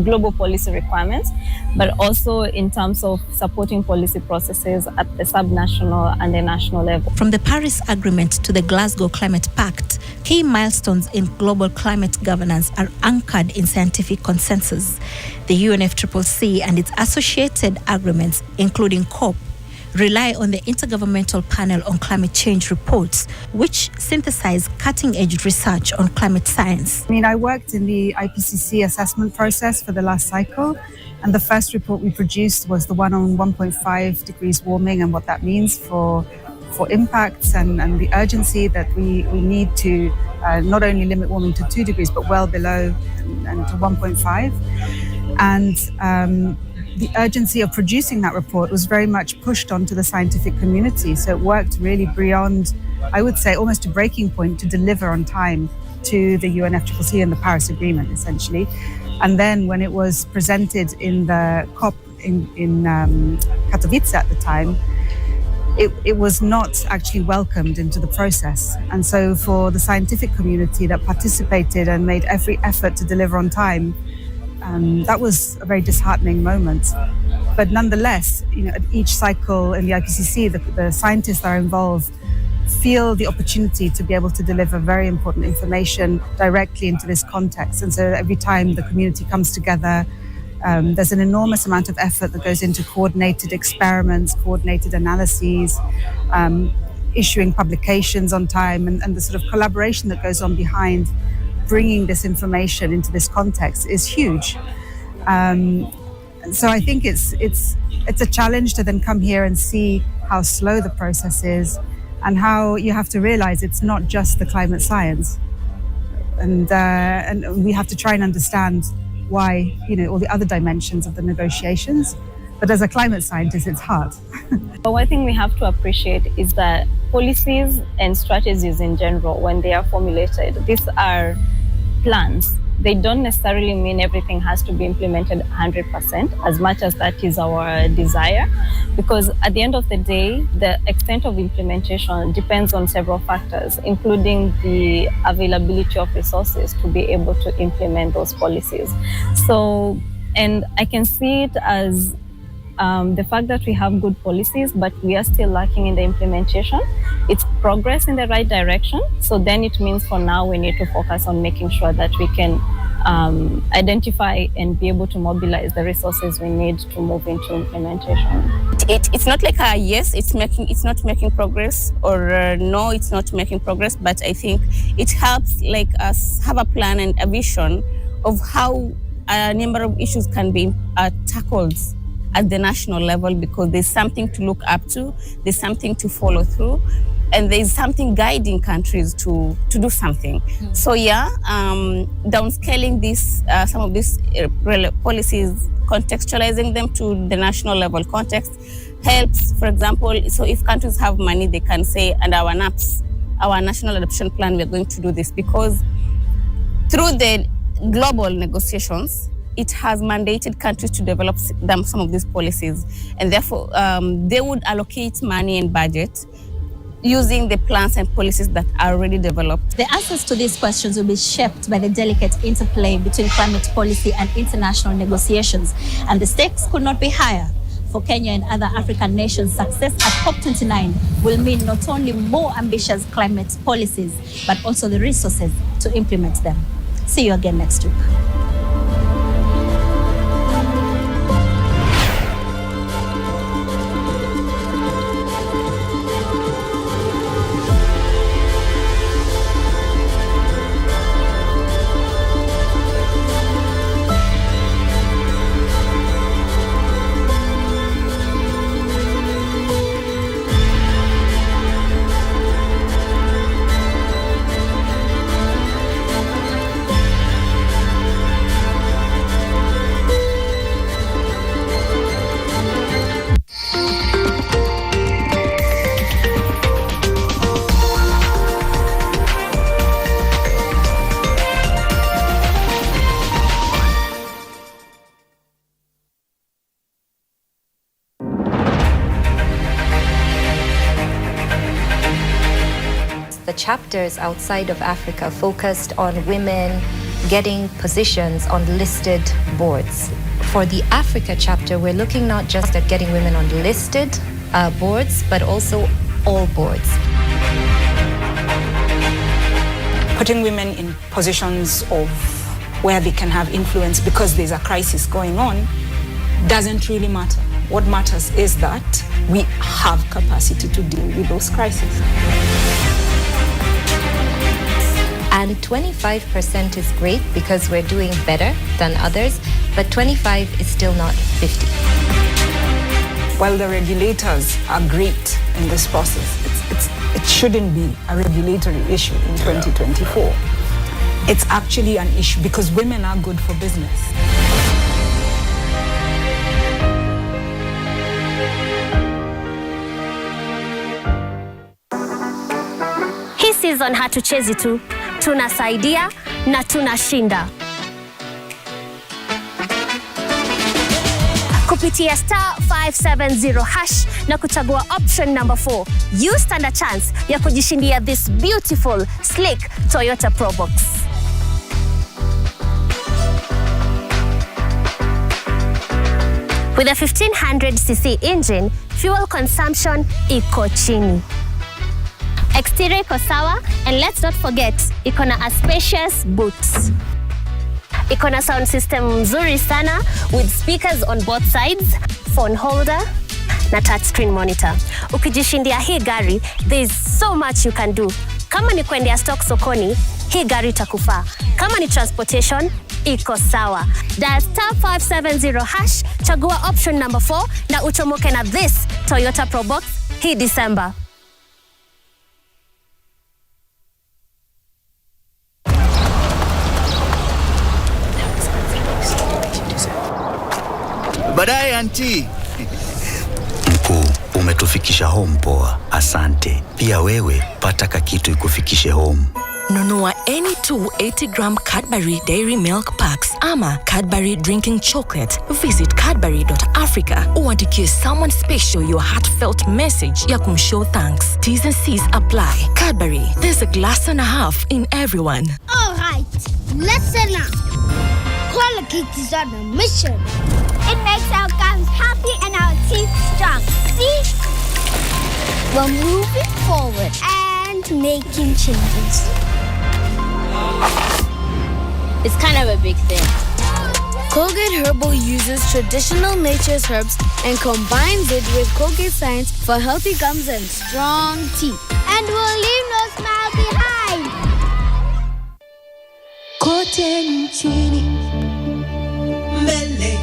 global policy requirements, but also in terms of supporting policy processes at the subnational and the national level. From the Paris Agreement to the Glasgow Climate Pact, key milestones in global climate governance are anchored in scientific consensus. The UNFCCC and its associated agreements, including COP, rely on the Intergovernmental Panel on Climate Change reports, which synthesize cutting-edge research on climate science. I worked in the IPCC assessment process for the last cycle, and the first report we produced was the one on 1.5 degrees warming and what that means for impacts and the urgency that we need to not only limit warming to 2 degrees, but well below and to 1.5. And the urgency of producing that report was very much pushed onto the scientific community. So it worked really beyond, I would say, almost a breaking point to deliver on time to the UNFCCC and the Paris Agreement, essentially. And then when it was presented in the COP in Katowice at the time, it was not actually welcomed into the process. And so for the scientific community that participated and made every effort to deliver on time, that was a very disheartening moment. But nonetheless, at each cycle in the IPCC, the scientists that are involved feel the opportunity to be able to deliver very important information directly into this context. And so every time the community comes together, there's an enormous amount of effort that goes into coordinated experiments, coordinated analyses, issuing publications on time, and the sort of collaboration that goes on behind bringing this information into this context is huge. So I think it's a challenge to then come here and see how slow the process is, and how you have to realize it's not just the climate science, and we have to try and understand why all the other dimensions of the negotiations. But as a climate scientist, it's hard. But one thing we have to appreciate is that policies and strategies in general, when they are formulated, these are plans. They don't necessarily mean everything has to be implemented 100%, as much as that is our desire, because at the end of the day, the extent of implementation depends on several factors, including the availability of resources to be able to implement those policies. So, and I can see it as the fact that we have good policies, but we are still lacking in the implementation. It's progress in the right direction. So then it means for now we need to focus on making sure that we can identify and be able to mobilize the resources we need to move into implementation. It's not like a yes, it's not making progress, or no, it's not making progress. But I think it helps us have a plan and a vision of how a number of issues can be tackled at the national level, because there's something to look up to, there's something to follow through, and there's something guiding countries to do something. So downscaling some of these policies, contextualizing them to the national level context helps. For example, so if countries have money, they can say, and our NAPS, our National Adaptation Plan, we're going to do this, because through the global negotiations, it has mandated countries to develop some of these policies, and therefore they would allocate money and budget using the plans and policies that are already developed. The answers to these questions will be shaped by the delicate interplay between climate policy and international negotiations, and the stakes could not be higher. For Kenya and other African nations, success at COP29 will mean not only more ambitious climate policies, but also the resources to implement them. See you again next week. the chapters outside of Africa focused on women getting positions on listed boards. For the Africa chapter, we're looking not just at getting women on listed boards, but also all boards. Putting women in positions of where they can have influence because there's a crisis going on doesn't really matter. What matters is that we have capacity to deal with those crises. And 25% is great because we're doing better than others, but 25 is still not 50. While the regulators are great in this process, it shouldn't be a regulatory issue in 2024. It's actually an issue because women are good for business. Hii season hatuchezi tu, tunasaidia na tunashinda. Kupitia *570# na kuchagua option number 4, you stand a chance ya kujishindia this beautiful, sleek Toyota Probox. With a 1500cc engine, fuel consumption iko chini. Exterior iko sawa, and let's not forget, iko na a spacious boot. Iko na sound system mzuri sana with speakers on both sides, phone holder na touchscreen monitor. Ukijishindia hii gari, there is so much you can do. Kama ni kuendea stock sokoni, hii gari itakufaa. Kama ni transportation, iko sawa. Dial *570#, chagua option number 4 na uchomoke na this Toyota Probox hii December. Baadaye auntie. Mkuu, umetufikisha home poa. Asante. Pia wewe pata kitu ikufikishe home. Nunua any 2 80-gram Cadbury Dairy Milk Packs ama Cadbury Drinking Chocolate. Visit cadbury.africa uandikie someone special your heartfelt message ya kumshow thanks. T's and C's apply. Cadbury, there's a glass and a half in everyone. All right, listen up. Quality is on a mission. It makes our gums happy and our teeth strong. See? We're moving forward and making changes. It's kind of a big thing. Colgate Herbal uses traditional nature's herbs and combines it with Colgate Science for healthy gums and strong teeth. And we'll leave no smile behind. Kote nchini mbele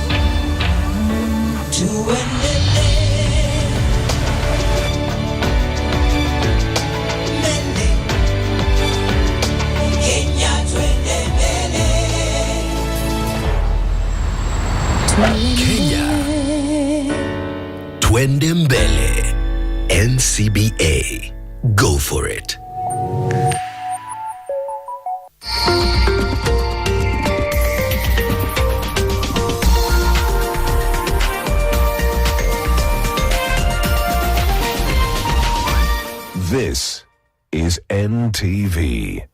tuendelee. Kenya. Twende mbele. NCBA. Go for it. This is NTV.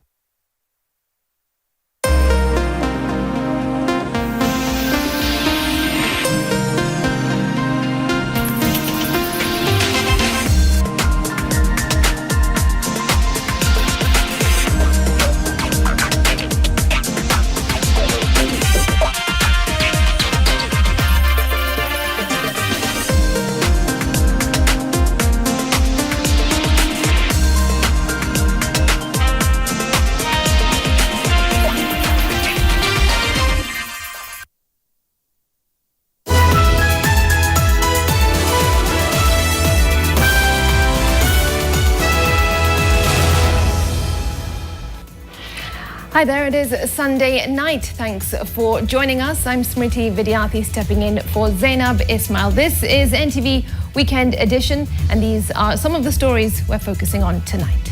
Hi there, it is Sunday night. Thanks for joining us. I'm Smriti Vidyarthi stepping in for Zainab Ismail. This is NTV Weekend Edition, and these are some of the stories we're focusing on tonight.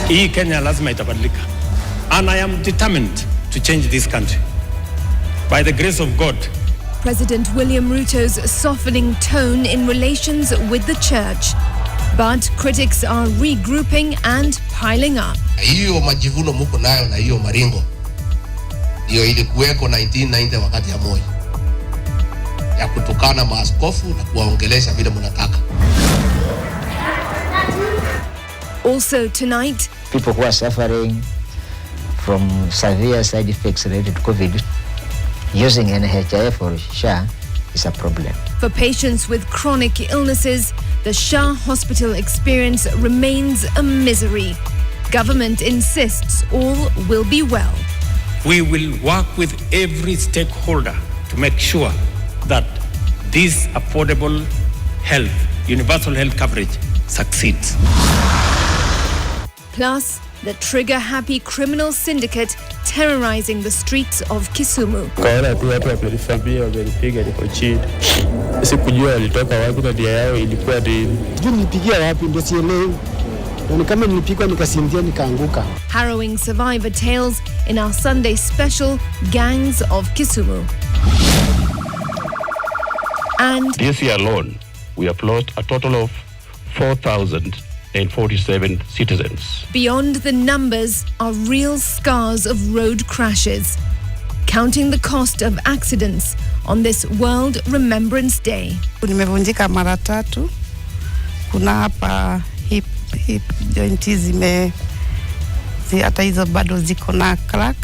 Hii Kenya lazima itabadilika. And I am determined to change this country. By the grace of God, President William Ruto's softening tone in relations with the church. But critics are regrouping and piling up. Hiyo majivuno muko nayo na hiyo maringo ndio ilikuweko 1990 wakati ya Moi ya kutukana maaskofu na kuwaongelesha vile mnataka. Also tonight, people who are suffering from severe side effects related to COVID, using NHIF or SHA is a problem. For patients with chronic illnesses, the SHA hospital experience remains a misery. Government insists all will be well. We will work with every stakeholder to make sure that this affordable health, universal health coverage succeeds. Plus, the trigger-happy criminal syndicate terrorizing the streets of Kisumu. Kaona tu watu wamerifamia wamenipiga niko chini. Sikujua walitoka wapi na dia yao ilikuwa nini. Sijui nilipigia wapi ndio sielewi. Ni kama nilipigwa nikasinzia nikaanguka. Harrowing survivor tales in our Sunday special Gangs of Kisumu. And this year alone, we have lost a total of 4,047 citizens. Beyond the numbers are real scars of road crashes. Counting the cost of accidents on this World Remembrance Day. Nimevunjika mara 3. Kuna hapa hip joint hata hizo bado ziko na crack.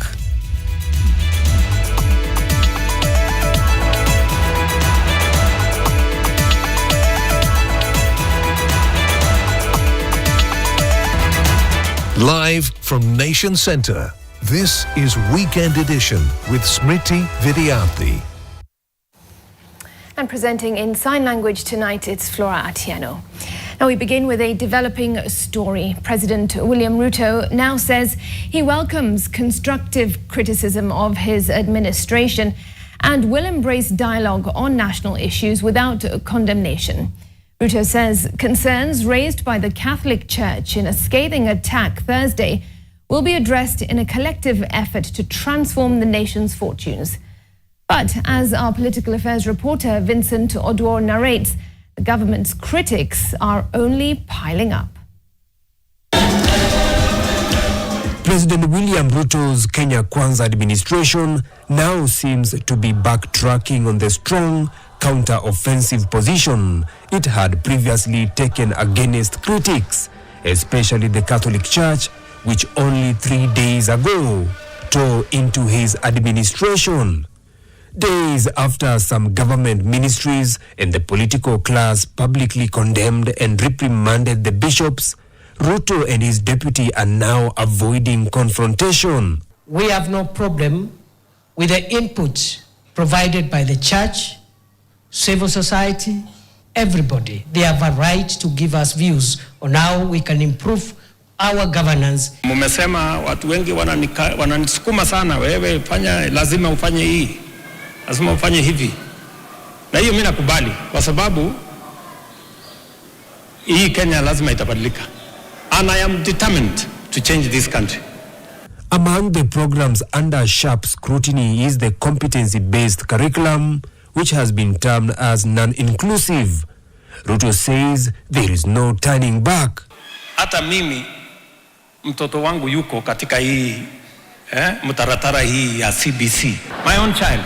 Live from Nation Centre, this is Weekend Edition with Smriti Vidyarthi. And presenting in sign language tonight, it's Flora Atieno. Now we begin with a developing story. President William Ruto now says he welcomes constructive criticism of his administration and will embrace dialogue on national issues without condemnation. Ruto says concerns raised by the Catholic Church in a scathing attack Thursday will be addressed in a collective effort to transform the nation's fortunes. But as our political affairs reporter Vincent Odwor narrates, the government's critics are only piling up. President William Ruto's Kenya Kwanza administration now seems to be backtracking on the strong counter-offensive position it had previously taken against critics, especially the Catholic Church, which only 3 days ago tore into his administration. Days after some government ministries and the political class publicly condemned and reprimanded the bishops, Ruto and his deputy are now avoiding confrontation. We have no problem with the input provided by the church, civil society, everybody. They have a right to give us views on how we can improve our governance. Mumesema watu wengi wananisukuma sana, wewe lazima ufanye hii. Lazima ufanye hivi. Na hiyo mimi nakubali kwa sababu hii Kenya lazima itabadilika. And I am determined to change this country. Among the programs under sharp scrutiny is the competency-based curriculum, which has been termed as non-inclusive. Ruto says there is no turning back. Hata mimi mtoto wangu yuko katika hii mtaratara hii ya CBC. My own child.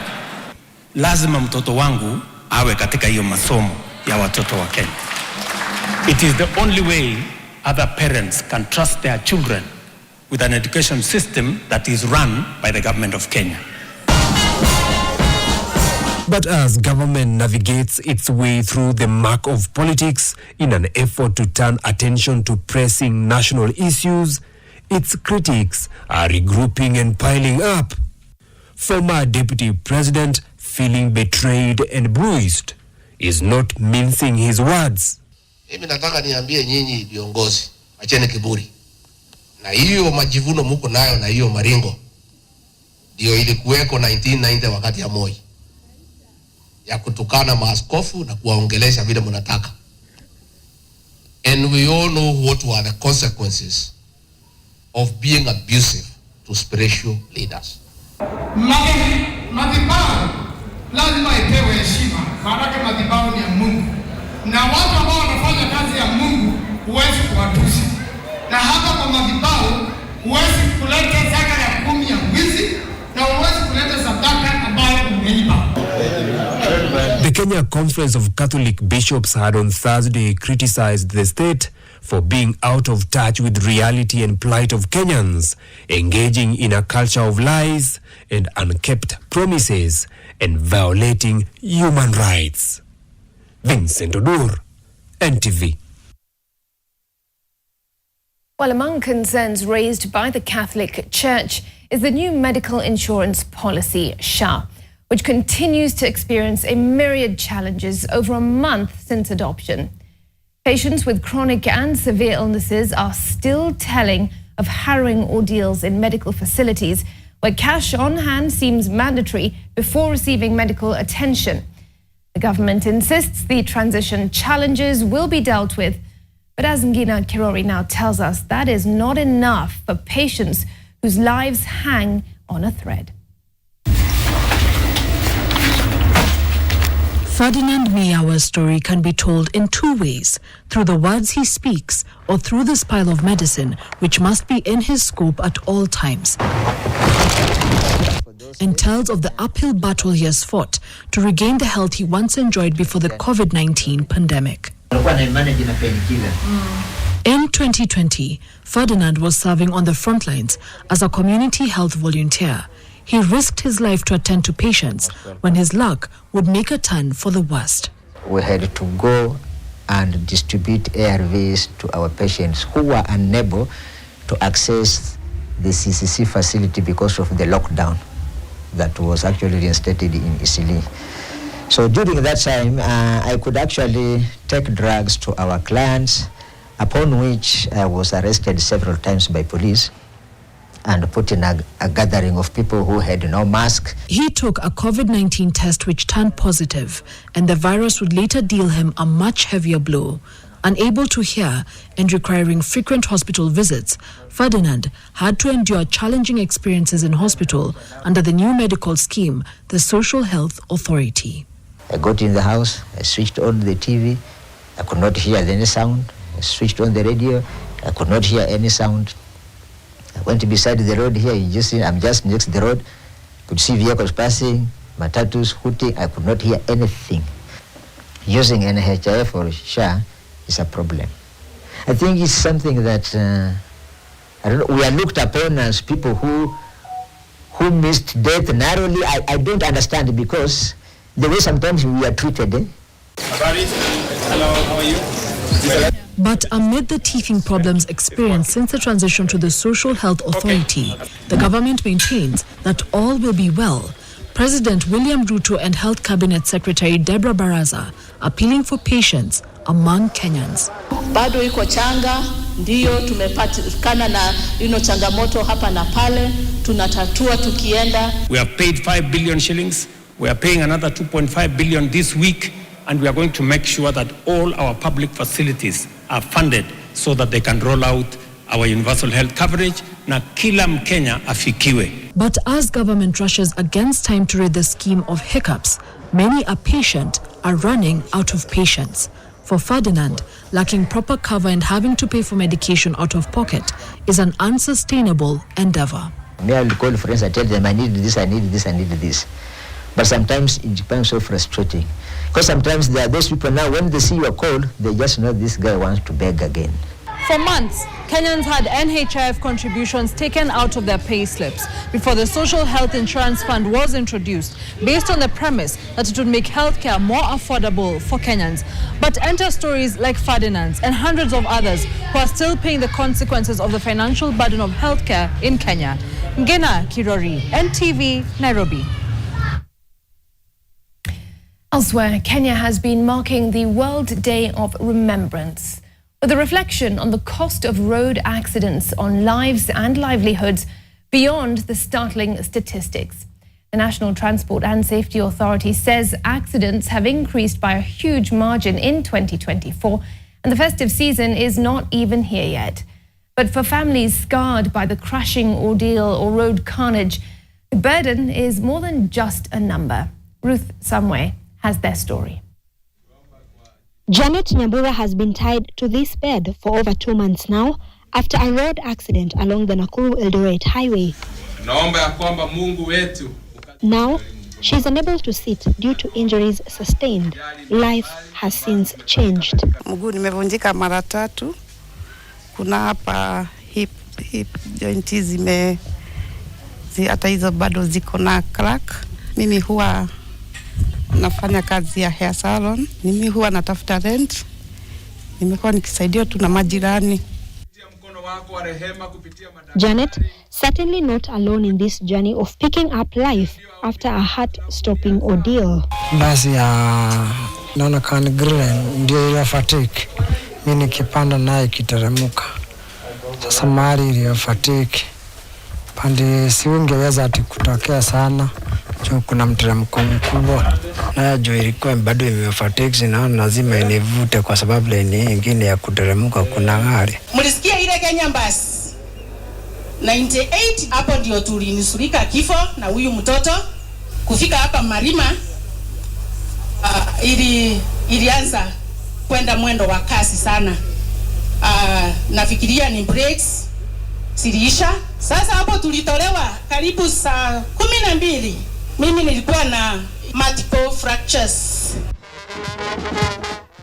Lazima mtoto wangu awe katika hiyo masomo ya watoto wa Kenya. It is the only way other parents can trust their children with an education system that is run by the government of Kenya. But as government navigates its way through the muck of politics in an effort to turn attention to pressing national issues, its critics are regrouping and piling up. Former Deputy President, feeling betrayed and bruised, is not mincing his words. Mimi nataka niambie nyinyi viongozi, acheni kiburi. Na hiyo majivuno muko nayo na hiyo maringo ndio ilikuweko 1990 wakati ya Moi ya kutukana maaskofu na kuwaongelesha vile mnataka. And we all know what were the consequences of being abusive to spiritual leaders. lazima ipewe heshima, maana madhabahu ni ya Mungu. Na watu ambao wanafanya kazi ya Mungu huwezi kuwatusi. Na hapa kwa madhabahu huwezi kuleta zaka ya 10 ya wizi na huwezi kuleta sadaka ambayo umeiba. The Kenya Conference of Catholic Bishops had on Thursday criticized the state for being out of touch with reality and plight of Kenyans, engaging in a culture of lies and unkept promises, and violating human rights. Vincent Odur, NTV. Well, among concerns raised by the Catholic Church is the new medical insurance policy, SHA, which continues to experience a myriad challenges over a month since adoption. Patients with chronic and severe illnesses are still telling of harrowing ordeals in medical facilities where cash on hand seems mandatory before receiving medical attention. The government insists the transition challenges will be dealt with, but as Ngina Kirori now tells us, that is not enough for patients whose lives hang on a thread. Ferdinand Miyawa's story can be told in two ways, through the words he speaks or through this pile of medicine, which must be in his scope at all times, and tells of the uphill battle he has fought to regain the health he once enjoyed before the COVID-19 pandemic. In 2020, Ferdinand was serving on the front lines as a community health volunteer. He risked his life to attend to patients when his luck would make a turn for the worst. We had to go and distribute ARVs to our patients who were unable to access the CCC facility because of the lockdown that was actually reinstated in Isili. So during that time, I could actually take drugs to our clients, upon which I was arrested several times by police and put in a gathering of people who had no mask. He took a COVID-19 test which turned positive, and the virus would later deal him a much heavier blow. Unable to hear and requiring frequent hospital visits, Ferdinand had to endure challenging experiences in hospital under the new medical scheme, the Social Health Authority. I got in the house, I switched on the TV, I could not hear any sound. I switched on the radio, I could not hear any sound. I went beside the road here, I'm just next to the road, could see vehicles passing, matatus, hooting, I could not hear anything. Using NHIF or SHA is a problem. I think it's something that I don't know, we are looked upon as people who missed death narrowly. I don't understand, because the way sometimes we are treated. Hello, how are you? But amid the teething problems experienced since the transition to the Social Health Authority, the government maintains that all will be well. President William Ruto and Health Cabinet Secretary Deborah Baraza appealing for patience among Kenyans. Bado iko changa, ndio tumepatikana na changamoto hapa na pale, tunatatua tukienda. We have paid 5 billion shillings. We are paying another 2.5 billion this week, and we are going to make sure that all our public facilities are funded so that they can roll out our universal health coverage na kila Mkenya afikiwe. But as government rushes against time to rid the scheme of hiccups, many a patient are running out of patience. For Ferdinand, lacking proper cover and having to pay for medication out of pocket is an unsustainable endeavor. Me, I will call friends, I tell them I need this, I need this, I need this. But sometimes it becomes so frustrating. Because sometimes there are those people now, when they see your call, they just know this guy wants to beg again. For months, Kenyans had NHIF contributions taken out of their pay slips before the Social Health Insurance Fund was introduced, based on the premise that it would make healthcare more affordable for Kenyans. But enter stories like Ferdinand's and hundreds of others who are still paying the consequences of the financial burden of healthcare in Kenya. Ngina Kirori, NTV, Nairobi. Elsewhere, Kenya has been marking the World Day of Remembrance, with a reflection on the cost of road accidents on lives and livelihoods beyond the startling statistics. The National Transport and Safety Authority says accidents have increased by a huge margin in 2024, and the festive season is not even here yet. But for families scarred by the crushing ordeal or road carnage, the burden is more than just a number. Ruth Samwe has their story. Janet Nyambura has been tied to this bed for over 2 months now after a road accident along the Nakuru-Eldoret highway. Now, she is unable to sit due to injuries sustained. Life has since changed. Mguu nimevunjika mara 3. Kuna hapa hip joint hata hizo bado ziko na crack. Mimi huwa nafanya kazi ya hair salon. Mimi huwa natafuta rent. Nimekuwa nikisaidiwa tu na majirani. Janet, certainly not alone in this journey of picking up life after a heart-stopping ordeal. Basi ya naona kani grill ndio ile fatigue. Mimi nikipanda naye kiteremka. Sasa mali ile fatigue. Pande siungeweza ati kutokea sana. Juu kuna mteremko mkubwa. Na juu ilikuwa bado imefatigue na lazima inivute kwa sababu leni nyingine ya kuteremka kuna gari. Mlisikia ile Kenya bus 98 hapo ndio tulinusurika kifo na huyu mtoto kufika hapa Marima. Ilianza kwenda mwendo wa kasi sana. Nafikiria ni brakes siliisha. Sasa hapo tulitolewa karibu saa 12. Mimi nilikuwa na multiple fractures.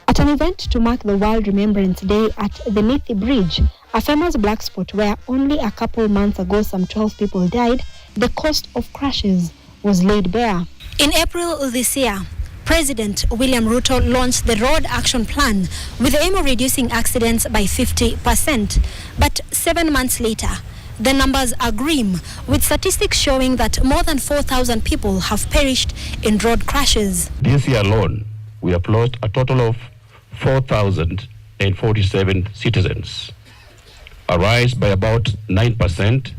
At an event to mark the World Remembrance Day at the Nithi Bridge, a famous black spot where only a couple months ago some 12 people died, the cost of crashes was laid bare. In April this year, President William Ruto launched the Road Action Plan with the aim of reducing accidents by 50%. But 7 months later, the numbers are grim, with statistics showing that more than 4,000 people have perished in road crashes. This year alone, we have lost a total of 4,047 citizens, a rise by about 9%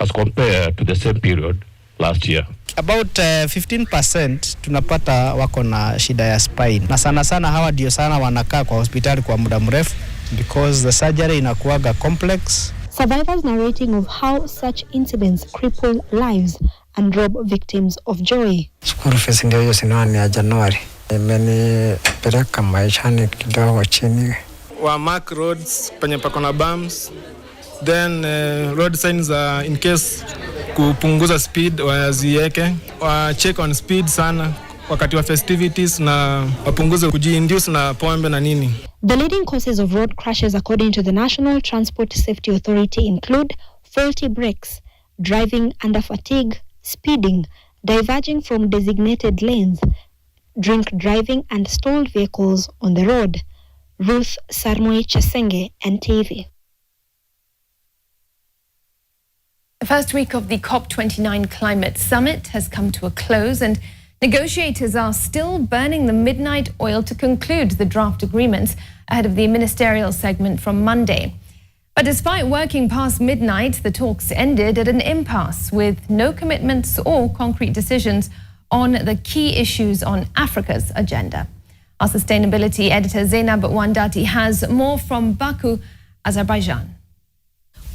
as compared to the same period last year. About 15% tunapata wako na shida ya spine. Na sana sana hawa ndio sana wanakaa kwa hospitali kwa muda mrefu because the surgery inakuwaga complex. Survivors narrating of how such incidents cripple lives and rob victims of joy. School fees ndio hiyo sinani ya Januari. Imenipeleka maishani kidogo chini. Wa mark roads penye pako na bumps. Then road signs in case kupunguza speed waziweke. Wa check on speed sana wakati wa festivities na wapunguze kujiinduce na pombe na nini. The leading causes of road crashes according to the National Transport Safety Authority include faulty brakes, driving under fatigue, speeding, diverging from designated lanes, drink driving and stalled vehicles on the road. Ruth Sarmoi Chesenge, NTV. The first week of the COP29 climate summit has come to a close, and negotiators are still burning the midnight oil to conclude the draft agreements ahead of the ministerial segment from Monday. But despite working past midnight, the talks ended at an impasse with no commitments or concrete decisions on the key issues on Africa's agenda. Our sustainability editor Zainab Wandati has more from Baku, Azerbaijan.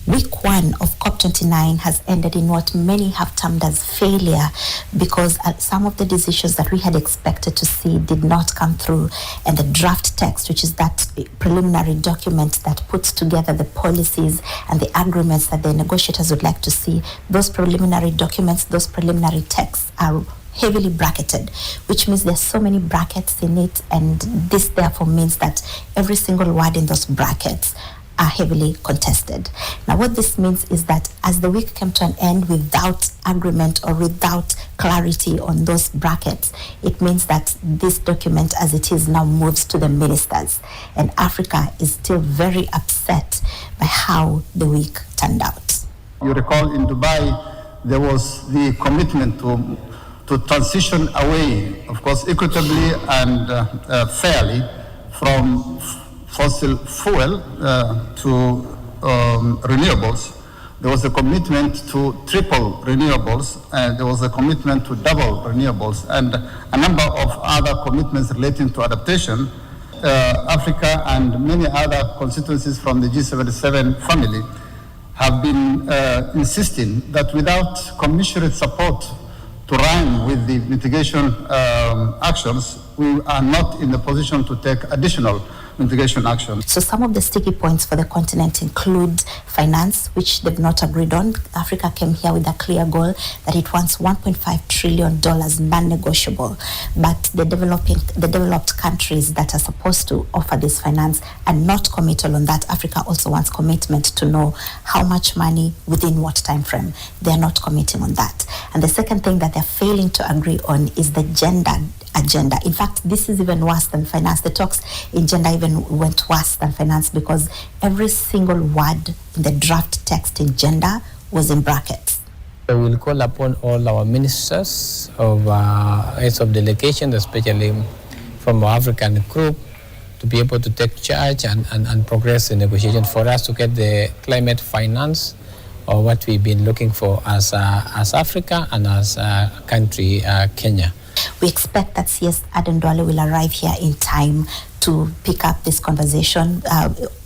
Week 1 of COP29 has ended in what many have termed as failure because some of the decisions that we had expected to see did not come through, and the draft text, which is that preliminary document that puts together the policies and the agreements that the negotiators would like to see, those preliminary documents, those preliminary texts are heavily bracketed, which means there's so many brackets in it, and this therefore means that every single word in those brackets are heavily contested. Now what this means is that as the week came to an end without agreement or without clarity on those brackets, it means that this document as it is now moves to the ministers, and Africa is still very upset by how the week turned out. You recall in Dubai there was the commitment to transition away, of course equitably and fairly, from fossil fuel to renewables. There was a commitment to triple renewables, and there was a commitment to double renewables, and a number of other commitments relating to adaptation. Africa and many other constituencies from the G77 family have been insisting that without commensurate support to to rhyme with the mitigation actions, we are not in the position to take additional mitigation action. So some of the sticky points for the continent include finance, which they've not agreed on. Africa came here with a clear goal that it wants $1.5 trillion non-negotiable. But the developed countries that are supposed to offer this finance are not committal on that. Africa also wants commitment to know how much money within what time frame. They are not committing on that. And the second thing that they're failing to agree on is the gender agenda. In fact, this is even worse than finance. The talks in gender even went worse than finance because every single word in the draft text in gender was in brackets. We will call upon all our ministers of heads of delegation, especially from our African group, to be able to take charge and progress the negotiations for us to get the climate finance, or what we've been looking for as Africa and as a country, Kenya. We expect that CS Aden Duale will arrive here in time to pick up this conversation.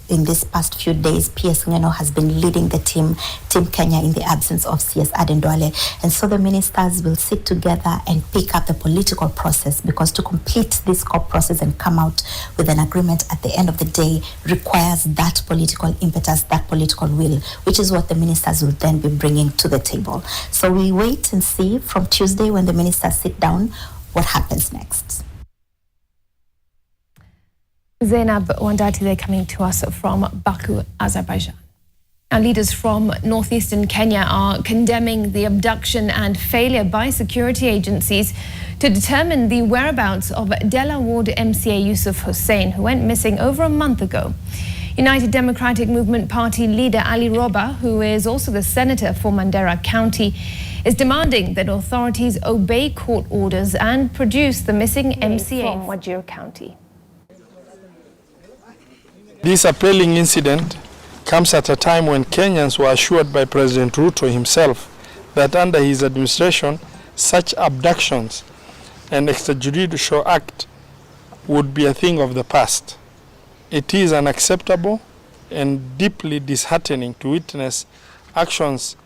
In these past few days, PS Ngeno has been leading the team Kenya, in the absence of CS Aden Duale. And so the ministers will sit together and pick up the political process, because to complete this COP process and come out with an agreement at the end of the day requires that political impetus, that political will, which is what the ministers will then be bringing to the table. So we wait and see from Tuesday, when the ministers sit down, what happens next. Zainab Wandati, they're coming to us from Baku, Azerbaijan. Now, leaders from northeastern Kenya are condemning the abduction and failure by security agencies to determine the whereabouts of Dela Ward MCA Yusuf Hussein, who went missing over a month ago. United Democratic Movement Party leader Ali Roba, who is also the senator for Mandera County, is demanding that authorities obey court orders and produce the missing MCA from Wajir County. This appalling incident comes at a time when Kenyans were assured by President Ruto himself that under his administration, such abductions and extrajudicial act would be a thing of the past. It is unacceptable and deeply disheartening to witness actions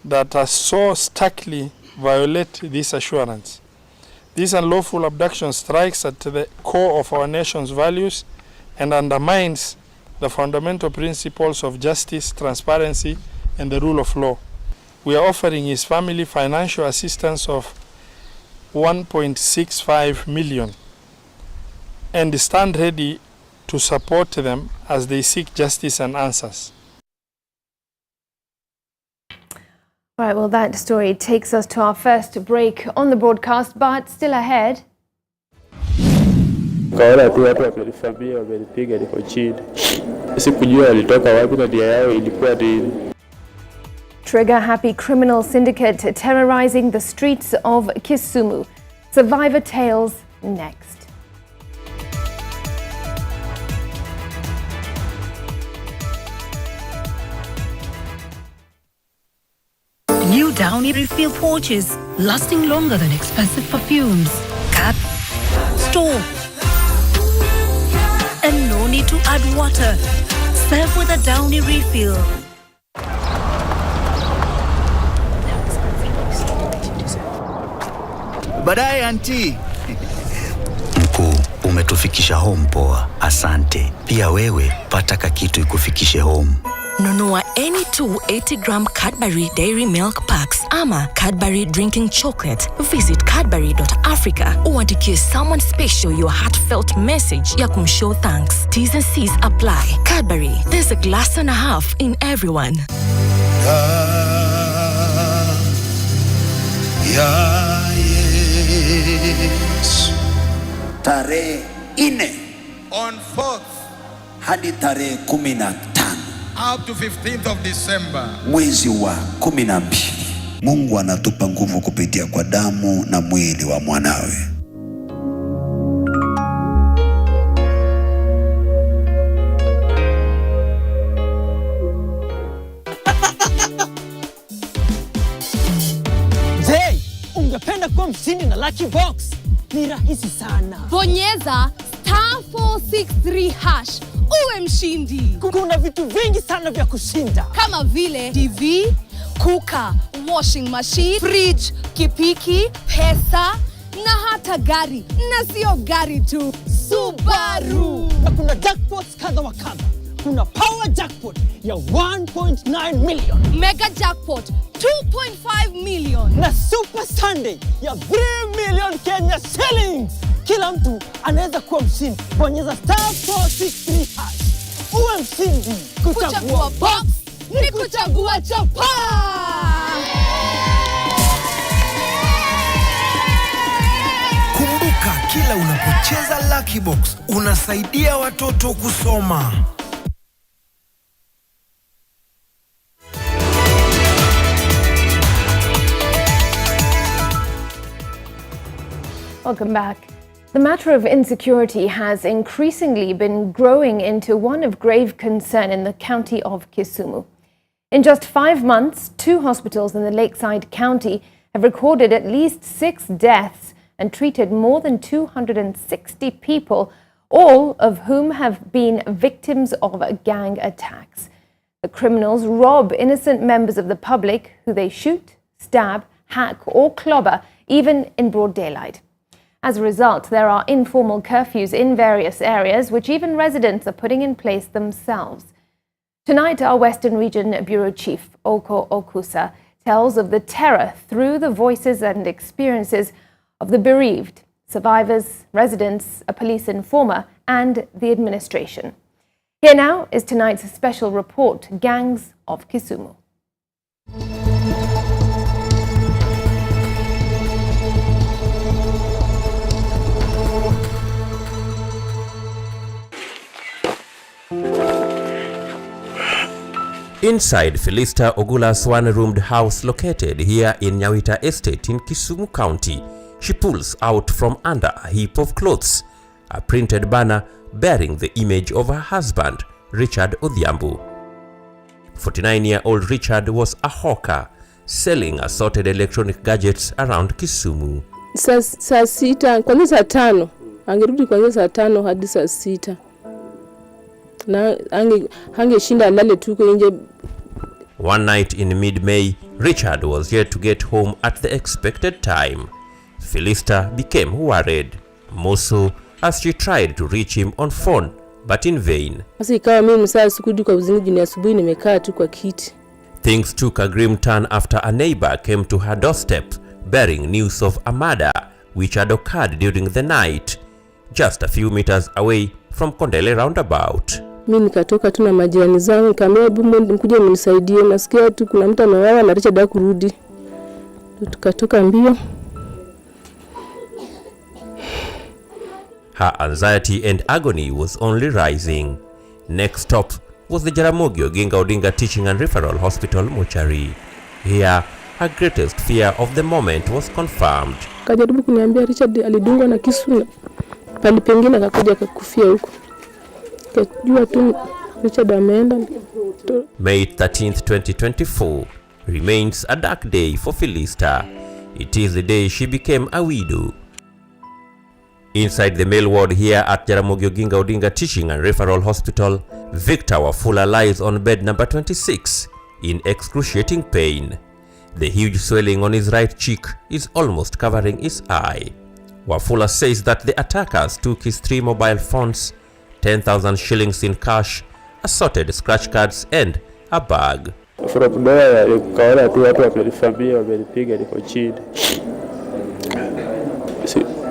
that are so starkly violate this assurance. This unlawful abduction strikes at the core of our nation's values and undermines the fundamental principles of justice, transparency, and the rule of law. We are offering his family financial assistance of 1.65 million and stand ready to support them as they seek justice and answers. All right, well, that story takes us to our first break on the broadcast, but still ahead. Kaona tu watu wamelifamia, wamelipiga liko chini. Sikujua walitoka wapi na dia yao ilikuwa nini. Trigger-happy criminal syndicate terrorizing the streets of Kisumu. Survivor tales next. New Downy refill pouches, lasting longer than expensive perfumes. Cut, store, and no need to add water. Serve with a Downy refill. Baadaye auntie. Mkuu, umetufikisha home poa. Asante. Pia wewe pata kakitu ikufikishe home. Nunua any 280-gram Cadbury Dairy Milk Packs ama Cadbury Drinking Chocolate. Visit cadbury.africa uandikie someone special your heartfelt message ya kumshow thanks. T's and C's apply. Cadbury, there's a glass and a half in everyone. Tarehe 4 on 4th hadi tarehe 15 up to 15th of December, mwezi wa 12. Mungu anatupa nguvu kupitia kwa damu na mwili wa mwanawe. Je, ungependa kuwa mshindi na Lucky Box? Ni rahisi sana. Bonyeza *463# uwe mshindi. Kuna vitu vingi sana vya kushinda kama vile TV, kuka, washing machine, fridge, kipiki, pesa na hata gari. Na sio gari tu, Subaru. Na kuna jackpots kadha wa kadha. Kuna power jackpot ya 1.9 million. Mega jackpot 2.5 million. Na super Sunday ya 3 million Kenya shillings. Kila mtu anaweza kuwa mshindi. Bonyeza *463#. Uwe mshindi. Kuchagua box ni kuchagua chapa. Kumbuka, kila unapocheza Lucky Box unasaidia watoto kusoma. Welcome back. The matter of insecurity has increasingly been growing into one of grave concern in the county of Kisumu. In just 5 months, 2 hospitals in the Lakeside County have recorded at least 6 deaths and treated more than 260 people, all of whom have been victims of gang attacks. The criminals rob innocent members of the public who they shoot, stab, hack or clobber, even in broad daylight. As a result, there are informal curfews in various areas, which even residents are putting in place themselves. Tonight, our Western Region Bureau Chief, Oko Okusa, tells of the terror through the voices and experiences of the bereaved, survivors, residents, a police informer, and the administration. Here now is tonight's special report, Gangs of Kisumu. Inside Felista Ogula's one-roomed house located here in Nyawita Estate in Kisumu County, she pulls out from under a heap of clothes a printed banner bearing the image of her husband, Richard Odhiambo. 49-year-old Richard was a hawker, selling assorted electronic gadgets around Kisumu. Saa sita, kwanza saa 5. Angerudi kwanza saa 5 hadi saa 6. Na angeshinda lale tu nje. One night in mid-May, Richard was yet to get home at the expected time. Felista became worried, more so as she tried to reach him on phone, but in vain. Sasa ikawa mimi msaa sikurudi kwa uzingi ni asubuhi nimekaa tu kwa kiti. Things took a grim turn after a neighbor came to her doorstep bearing news of a murder which had occurred during the night, just a few meters away from Kondele roundabout. Mimi nikatoka tu na majirani zangu nikamwambia bumo mkuje mnisaidie, nasikia tu kuna mtu amewawa na Richard kurudi. Tukatoka mbio. Her anxiety and agony was only rising. Next stop was the Jaramogi Oginga Odinga Teaching and Referral Hospital mortuary. Here, her greatest fear of the moment was confirmed. Kajaribu kuniambia Richard alidungwa na kisu pali pengine akakuja akakufia huko. Kajua tu Richard ameenda. May 13th, 2024 remains a dark day for Felista. It is the day she became a widow. Inside the male ward here at Jaramogi Oginga Odinga Teaching and Referral Hospital, Victor Wafula lies on bed number 26 in excruciating pain. The huge swelling on his right cheek is almost covering his eye. Wafula says that the attackers took his 3 mobile phones, 10,000 shillings in cash, assorted scratch cards and a bag. From there, nikaona tu watu wamelifamia wamelipiga niko chini.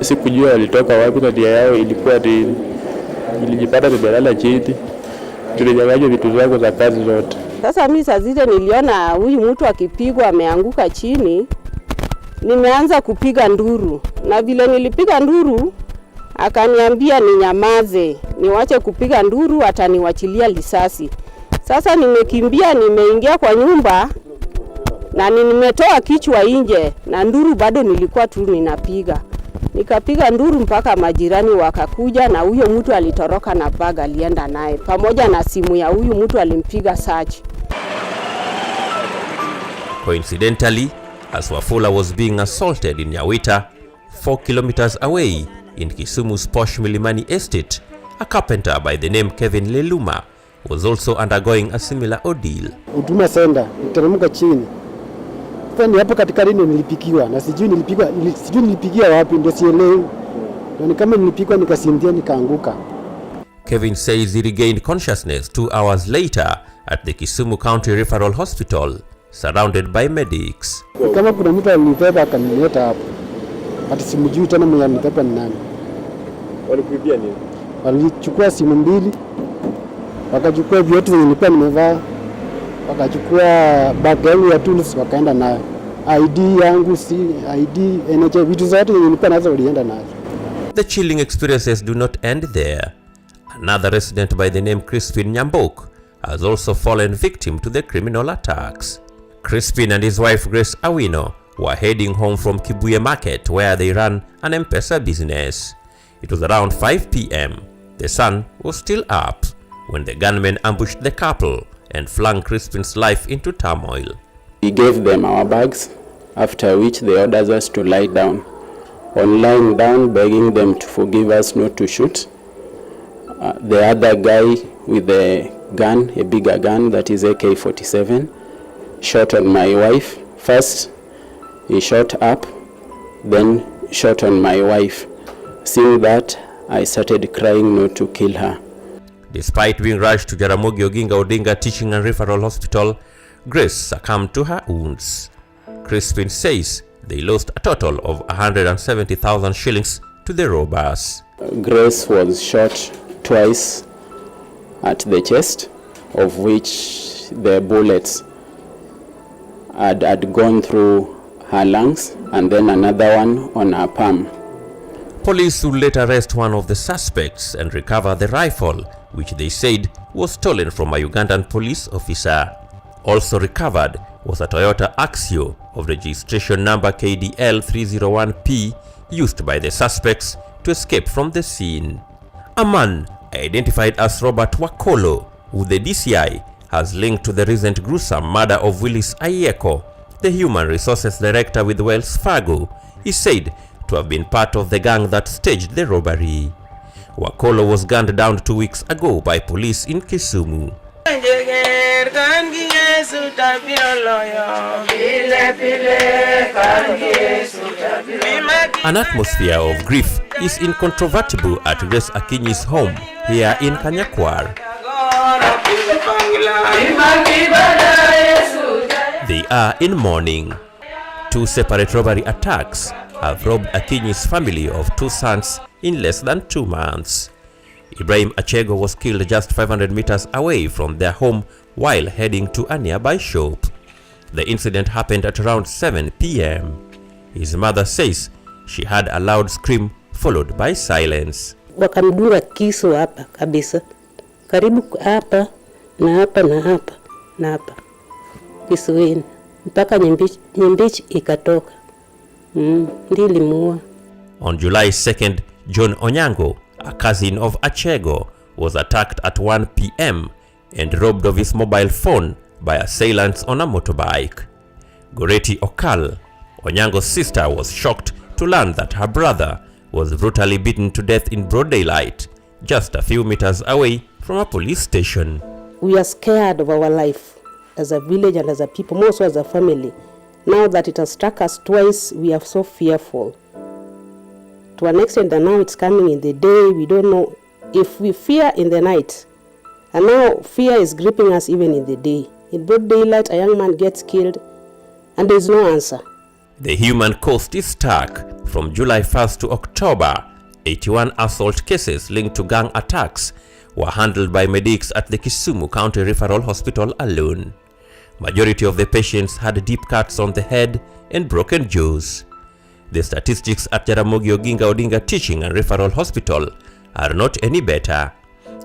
Sikujua walitoka wapi na nia yao ilikuwa nini. Nilijipata nimelala chini. Tulinyang'anywa vitu zangu za kazi zote. Sasa mimi saa zile niliona huyu mtu akipigwa ameanguka chini. Nimeanza kupiga nduru. Na vile nilipiga nduru akaniambia ninyamaze, niwache kupiga nduru ataniwachilia risasi. Sasa nimekimbia nimeingia kwa nyumba na nimetoa kichwa nje na nduru bado nilikuwa tu ninapiga. Nikapiga nduru mpaka majirani wakakuja na huyo mtu alitoroka na bag alienda naye pamoja na simu ya huyu mtu alimpiga search. Coincidentally, as Wafula was being assaulted in Nyawita, 4 kilometers away in Kisumu's posh Milimani estate, a carpenter by the name Kevin Leluma was also undergoing a similar ordeal. Huduma senda, niteremka chini. Ni hapo katikati nilipikiwa na sijui nilipigia wapi, ndio sielewi. Ni kama nilipikwa nikasinzia nikaanguka. Kevin says he regained consciousness 2 hours later at the Kisumu County Referral Hospital, surrounded by medics. Kama kuna mtu alinibeba akanileta hapo. Hata simjui tena mwenye alinibeba ni nani. Walikuibia nini? Walichukua simu 2, wakachukua viatu vyenye nilikuwa nimevaa, wakachukua bag yangu ya tools wakaenda nayo. ID yangu, ID, NHI, vitu zote nilikuwa nazo walienda nazo. The chilling experiences do not end there. Another resident by the name Crispin Nyambok has also fallen victim to the criminal attacks. Crispin and his wife Grace Awino were heading home from Kibuye Market, where they ran an M-Pesa business. It was around 5 p.m. The sun was still up when the gunmen ambushed the couple and flung Crispin's life into turmoil. We gave them our bags, after which they ordered us to lie down. On lying down, begging them to forgive us not to shoot, the other guy with a gun, a bigger gun, that is AK-47, shot on my wife. First, he shot up, then shot on my wife. Seeing that, I started crying not to kill her. Despite being rushed to Jaramogi Oginga Odinga Teaching and Referral Hospital, Grace succumbed to her wounds. Crispin says they lost a total of 170,000 shillings to the robbers. Grace was shot twice at the chest, of which the bullets had gone through her lungs, and then another one on her palm. Police would later arrest one of the suspects and recover the rifle, which they said was stolen from a Ugandan police officer. Also recovered was a Toyota Axio of registration number KDL 301P used by the suspects to escape from the scene. A man identified as Robert Wakolo, who the DCI has linked to the recent gruesome murder of Willis Ayeko, the Human Resources Director with Wells Fargo, is said to have been part of the gang that staged the robbery. Wakolo was gunned down 2 weeks ago by police in Kisumu. An atmosphere of grief is incontrovertible at Grace Akinyi's home here in Kanyakwar. They are in mourning. 2 separate robbery attacks have robbed Akinyi's family of 2 sons in less than 2 months. Ibrahim Achego was killed just 500 meters away from their home while heading to a nearby shop. The incident happened at around 7 p.m. His mother says she heard a loud scream followed by silence. Wakamdunga kisu hapa kabisa. Karibu hapa na hapa na hapa na hapa. Kisuini. Mpaka nyimbichi ikatoka. Ndilimuua. On July 2nd, John Onyango, a cousin of Achego, was attacked at 1 p.m. and robbed of his mobile phone by assailants on a motorbike. Goreti Okal, Onyango's sister, was shocked to learn that her brother was brutally beaten to death in broad daylight, just a few meters away from a police station. We are scared of our life as a village and as a people, more so as a family. Now that it has struck us twice, we are so fearful. To an extent that now it's coming in the day, we don't know if we fear in the night. And now fear is gripping us even in the day. In broad daylight, a young man gets killed and there is no answer. The human cost is stuck. From July 1st to October, 81 assault cases linked to gang attacks were handled by medics at the Kisumu County Referral Hospital alone. Majority of the patients had deep cuts on the head and broken jaws. The statistics at Jaramogi Oginga Odinga Teaching and Referral Hospital are not any better.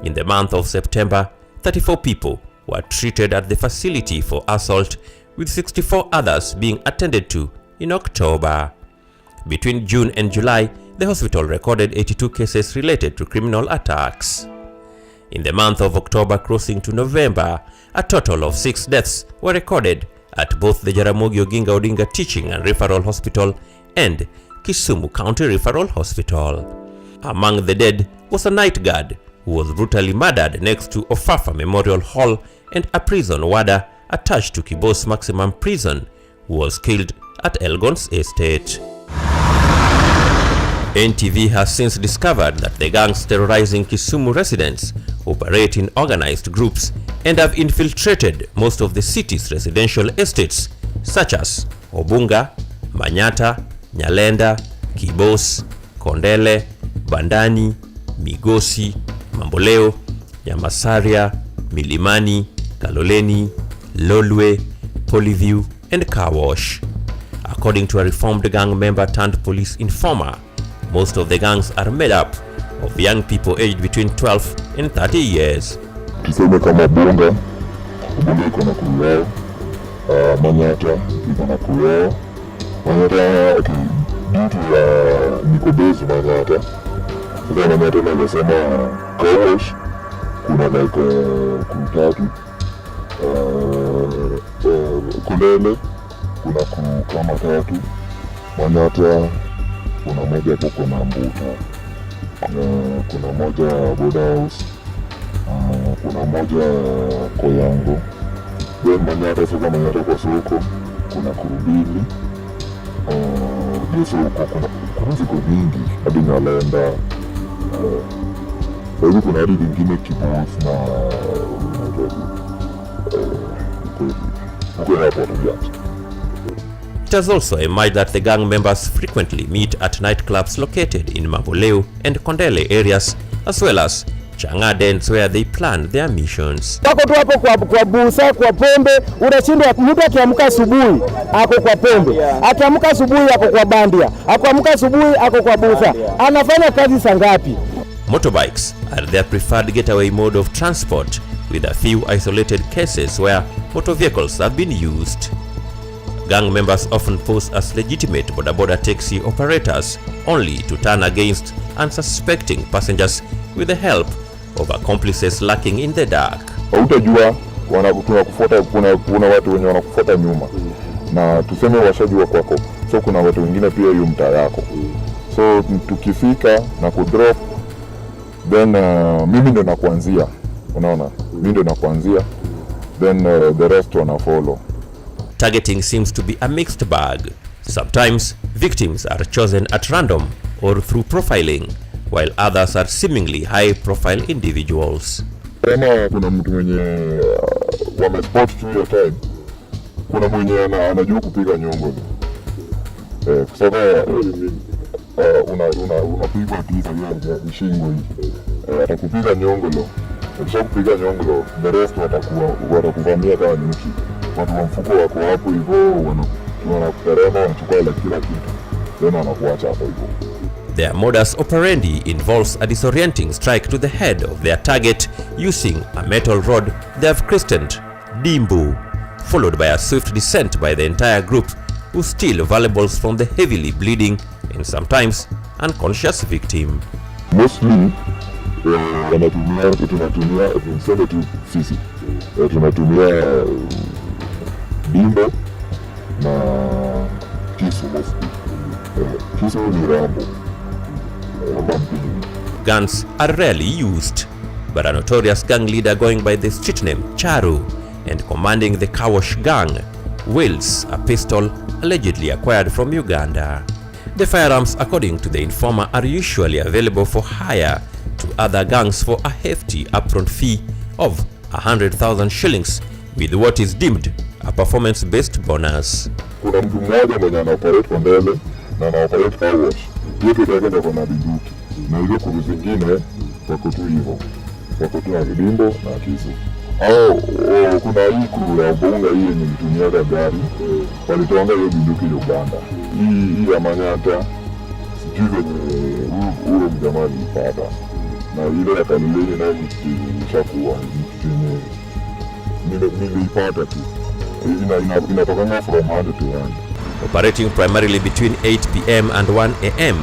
In the month of September, 34 people were treated at the facility for assault, with 64 others being attended to in October. Between June and July, the hospital recorded 82 cases related to criminal attacks. In the month of October crossing to November, a total of 6 deaths were recorded at both the Jaramogi Oginga Odinga Teaching and Referral Hospital and Kisumu County Referral Hospital. Among the dead was a night guard who was brutally murdered next to Ofafa Memorial Hall and a prison warder attached to Kibos Maximum Prison, was killed at Elgon's estate. NTV has since discovered that the gangs terrorizing Kisumu residents operate in organized groups and have infiltrated most of the city's residential estates such as Obunga, Manyata, Nyalenda, Kibos, Kondele, Bandani, Migosi, Mamboleo, Nyamasaria, Milimani, Kaloleni, Lolwe, Polyview, and Carwash. According to a reformed gang member turned police informer, most of the gangs are made up of young people aged between 12 and 30 years. Tuseme kama Bunga iko na crew yao, Manyata iko na crew yao. Manyata kitu ya Nikobezi Manyata. Sasa Manyata nimesema Carwash kuna like crew tatu. Kulele kuna crew kama tatu. Manyata kuna moja hapo na Mbuta, kuna moja Boda House, kuna moja Koyango. Then Manyata sasa Manyata kwa soko kuna kurubili, soko kuna ziko vingi hadi Nyalenda. Hivi kuna hadi vingine Kibos na kwa hapo tu. It has also emerged that the gang members frequently meet at nightclubs located in Mamboleo and Kondele areas, as well as Changa dens where they plan their missions. Wako tu hapo kwa busa, kwa pombe, unashindwa mtu akiamka asubuhi ako kwa pombe, akiamka asubuhi ako kwa bandia, akiamka asubuhi ako kwa busa. Anafanya kazi saa ngapi? Motorbikes are their preferred getaway mode of transport, with a few isolated cases where motor vehicles have been used. Gang members often pose as legitimate boda taxi operators, only to turn against unsuspecting passengers with the help of accomplices lurking in the dark. Hautajua tunakufuata, kuna watu wenye wanakufuata nyuma, na tuseme washajua kwako, so kuna watu wengine pia hiyo mtaa yako. So tukifika na kudrop, then mimi ndo nakuanzia, unaona, mimi ndo nakuanzia, then the rest wana follow. Targeting seems to be a mixed bag. Sometimes victims are chosen at random or through profiling, while others are seemingly high-profile individuals. Kama kuna mtu mwenye wamespot tu hiyo time, kuna mwenye anajua kupiga nyongo. Kwa sababu unapigwa tisa ya shingo hii. Atakupiga nyongolo. Ukishakupiga nyongolo, the rest watakuvamia kama nyuki. Watu wa mfuko wako hapo hivyo, wanakuterema, wanachukua kila kitu, then wanakuacha hapo hivyo. Their modus operandi involves a disorienting strike to the head of their target using a metal rod they have christened Dimbu, followed by a swift descent by the entire group, who steal valuables from the heavily bleeding and sometimes unconscious victim. Mostly, tunatumia tuseme tu sisi, tunatumia Dimbo na kisu mostly. Kisu ni rambo. Guns are rarely used, but a notorious gang leader going by the street name Charu and commanding the Carwash gang wields a pistol allegedly acquired from Uganda. The firearms, according to the informer, are usually available for hire to other gangs for a hefty upfront fee of 100,000 shillings, with what is deemed a performance-based bonus. Kuna mtu mmoja mwenye anaoperate Kondele na anaoperate Carwash. Yote itaenda kwa bunduki. Na hizo kuru zingine wako tu hivyo. Wako tu na Dimbo na kisu. Kuna hii kuru ya Obunga hii yenye mtumiaga gari. Walitoanga hiyo bunduki Uganda. Hii ya Manyata sijui venye huyo mjamaa alipata. Na ile ya Kaloleni nayo nishakuwa niliipata tu. Inatokana from 100 to 100. Operating primarily between 8 p.m. and 1 a.m.,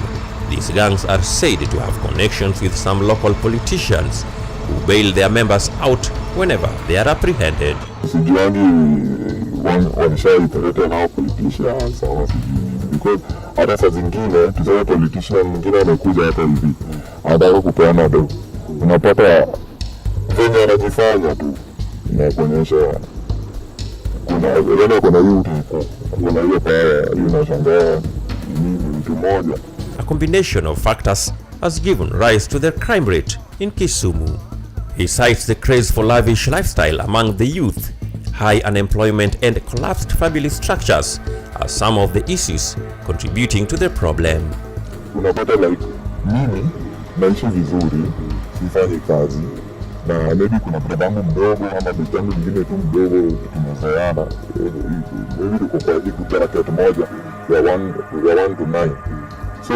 these gangs are said to have connections with some local politicians who bail their members out whenever they are apprehended. Sijuani walishaiterete nao politicians ama sijui, because hata saa zingine tuseme politician mwingine amekuja hata hivi anataka kupeana do, unapata venye anajifanya tu inakuonyesha kuna hiyo kuna hiyo power inashangaa mtu mmoja. A combination of factors has given rise to the crime rate in Kisumu. He cites the craze for lavish lifestyle among the youth, high unemployment and collapsed family structures are some of the issues contributing to the problem. Unapata like mimi naishi vizuri, sifanyi kazi na maybe kuna babangu mdogo ama bitangu mwingine tu mdogo tumezoeana, maybe tuko kwa bracket moja ya 1 to 9. So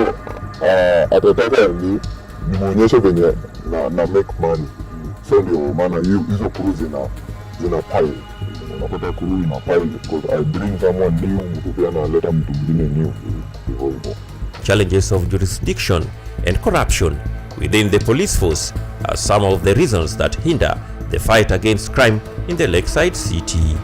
atataka ni muonyeshe venye na make money. So ndio maana hizo crew zina pile. Unapata crew ina pile because I bring someone new, mtu pia analeta mtu mwingine new. Challenges of jurisdiction and corruption within the police force are some of the reasons that hinder the fight against crime in the lakeside city.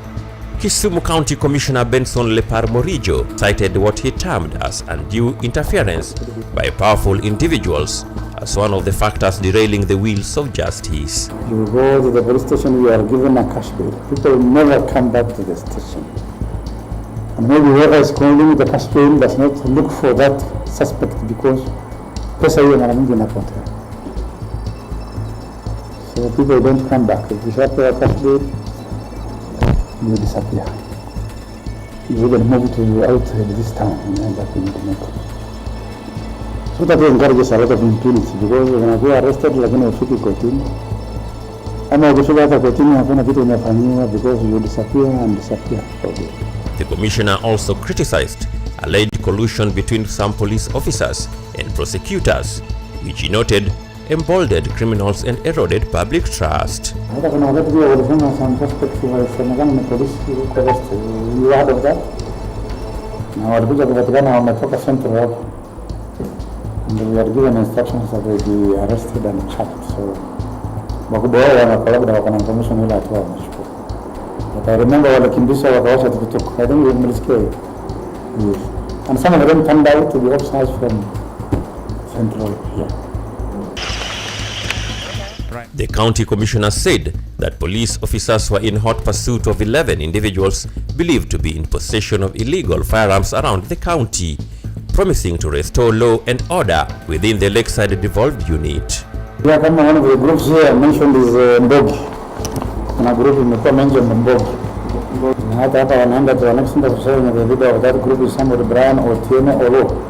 Kisumu County Commissioner Benson Lepar Morijo cited what he termed as undue interference by powerful individuals as one of the factors derailing the wheels of justice. You go to the police station, you are given a cash bail. People never come back to the station. And maybe whoever is calling the cash bail does not look for that suspect because pesa hiyo mara nyingi inapotea. So people don't come back. If you have a cash bail, you disappear. You will move to outside this town and end up in the network. So that encourages a lot of impunity because when I go arrested, lakini ufiki kotini. Ama ukifika hata kotini hakuna kitu umefanyiwa because you disappear and disappear. The commissioner also criticized alleged collusion between some police officers and prosecutors, which he noted emboldened criminals and eroded public trust. Hata kuna wakati pia walifanya some suspects walisemekana ni polisi huko West. You heard of that? Na walikuja kupatikana wametoka Central hapo. And we are given instructions that they be arrested and charged. So wakubwa wao wanapeleka wako na information ile atoa wanachukua. But I remember walikimbisha wakawasha tuktuk. I think we mlisikia. Yes. And some of them turned out to be officers from Central here. The county commissioner said that police officers were in hot pursuit of 11 individuals believed to be in possession of illegal firearms around the county, promising to restore law and order within the Lakeside Devolved Unit. Yeah, kama one of the groups here mentioned is Mbogi. Kuna group imekuwa mentioned Mbogi. Na hata hapa wanaenda to an extent of saying the leader of that group is somebody Brian Otieno Olo.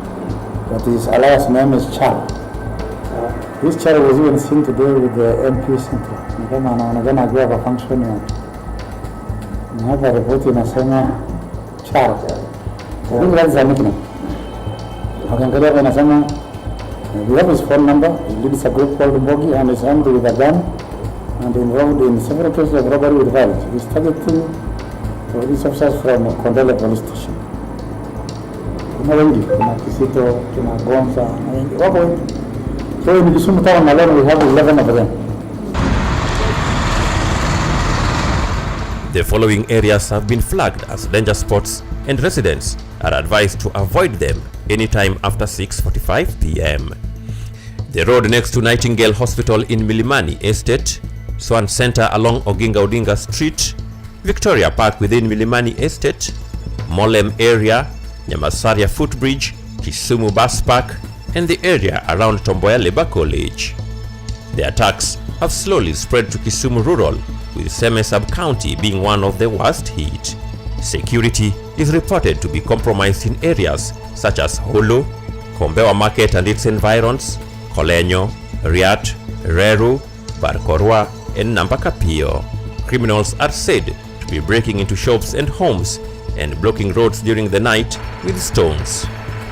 But his alias name is Charles. This child was even seen today with the MP Central. Ni kama anaonekana akiwa kwa function ya. Na hapa ripoti inasema Charles. I think that's a nickname. Ukiangalia hapa inasema we have his phone number. He leads a group called Mbogi and is armed with a gun and involved in several cases of robbery with violence. He's targeting police officers from Kondele police station. Kuna wengi, kuna Kisito, kuna Gonza, na wengi. Wako wengi. So in Kisumu town alone we have 11 of them. The following areas have been flagged as danger spots and residents are advised to avoid them anytime after 6:45 p.m. The road next to Nightingale Hospital in Milimani Estate, Swan Center along Oginga Odinga Street, Victoria Park within Milimani Estate, Molem area, Nyamasaria Footbridge, Kisumu Bus Park, and the area around Tomboya Labour College. The attacks have slowly spread to Kisumu Rural, with Seme Sub-County being one of the worst hit. Security is reported to be compromised in areas such as Holo, Kombewa Market and its environs, Kolenyo, Riat, Reru, Barkorwa, and Nampakapio. Criminals are said to be breaking into shops and homes and blocking roads during the night with stones.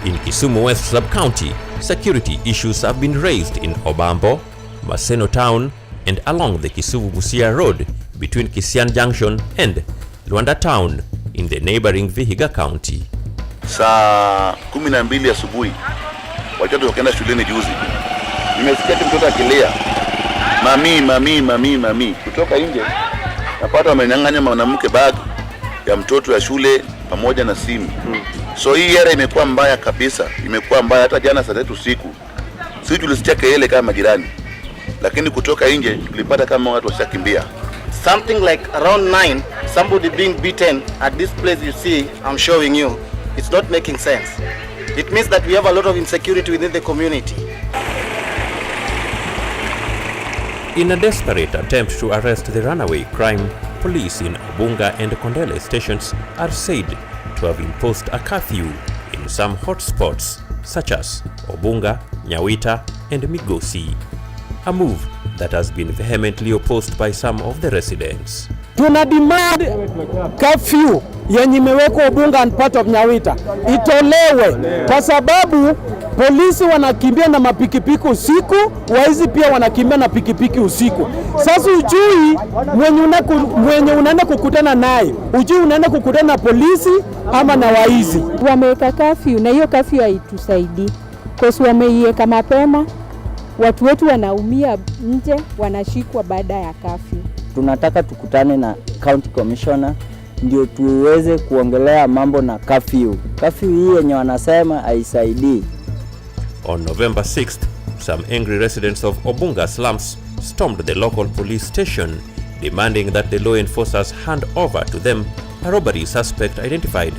In Kisumu West Sub-County, security issues have been raised in Obambo, Maseno Town, and along the Kisumu-Busia Road between Kisian Junction and Luanda Town in the neighboring Vihiga County. Saa 12 asubuhi watoto wakaenda shuleni juzi. Nimesikia mtoto akilia, mami kutoka nje. Napata wamenyang'anya mwanamke bag ya mtoto ya shule pamoja na simu. So hii era imekuwa mbaya kabisa, imekuwa mbaya. Hata jana saa 3 usiku sisi tulisikia kelele kama majirani, lakini kutoka nje tulipata kama watu washakimbia. something like around 9, somebody being beaten at this place you see, I'm showing you, it's not making sense. It means that we have a lot of insecurity within the community. In a desperate attempt to arrest the runaway crime, police in Obunga and Kondele stations are said to have imposed a curfew in some hotspots such as Obunga, Nyawita and Migosi, a move that has been vehemently opposed by some of the residents. Tuna demand curfew yenye imewekwa Obunga and part of Nyawita itolewe kwa sababu polisi wanakimbia na mapikipiki usiku, waizi pia wanakimbia na pikipiki usiku. Sasa ujui mwenye unaenda kukutana naye, ujui unaenda kukutana na polisi ama na waizi. Wameweka curfew na hiyo curfew haitusaidii. Kwa sababu wameiweka mapema, watu wetu wanaumia nje, wanashikwa baada ya curfew. Tunataka tukutane na county commissioner ndio tuweze kuongelea mambo na curfew. Curfew hii yenye wanasema haisaidii. On November 6th, some angry residents of Obunga slums stormed the local police station, demanding that the law enforcers hand over to them a robbery suspect identified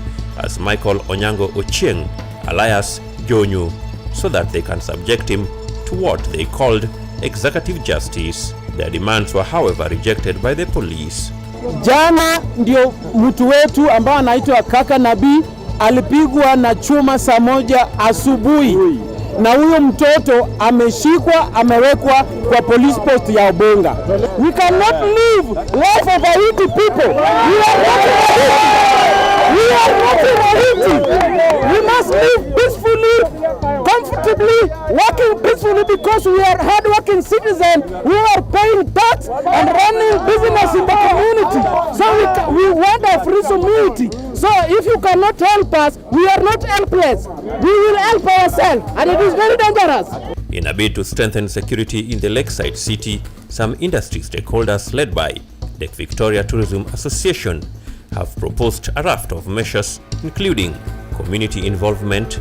as Michael Onyango Ochieng, alias Jonyu, so that they can subject him to what they called executive justice. Their demands were however rejected by the police. Jana ndio mtu wetu ambao anaitwa Kaka Nabii alipigwa na chuma saa 1 asubuhi. Na huyo mtoto ameshikwa, amewekwa kwa police post ya Obunga. We cannot live life of Haiti people. We are not in Haiti. We must live peacefully, comfortably, working peacefully because we are hard-working citizens. We are paying tax and running business in the community. So we want a free community. So if you cannot help us, we are not helpless. We will help ourselves, and it is very dangerous. In a bid to strengthen security in the lakeside city, some industry stakeholders led by the Victoria Tourism Association have proposed a raft of measures including community involvement,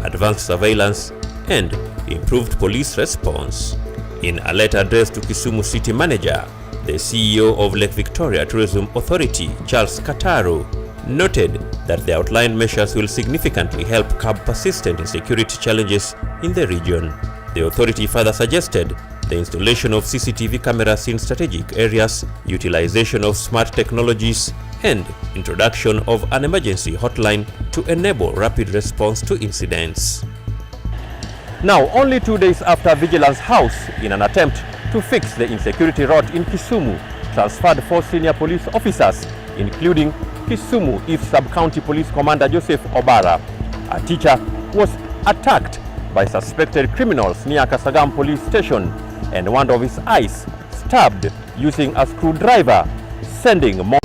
advanced surveillance, and improved police response. In a letter addressed to Kisumu City Manager, the CEO of Lake Victoria Tourism Authority, Charles Kataro, noted that the outlined measures will significantly help curb persistent insecurity challenges in the region. The authority further suggested the installation of CCTV cameras in strategic areas, utilization of smart technologies, and introduction of an emergency hotline to enable rapid response to incidents. Now, only 2 days after Vigilance House, in an attempt to fix the insecurity rot in Kisumu, transferred 4 senior police officers, including Kisumu East Sub-County Police Commander Joseph Obara. A teacher was attacked by suspected criminals near Kasagam Police Station, and one of his eyes stabbed using a screwdriver, sending more.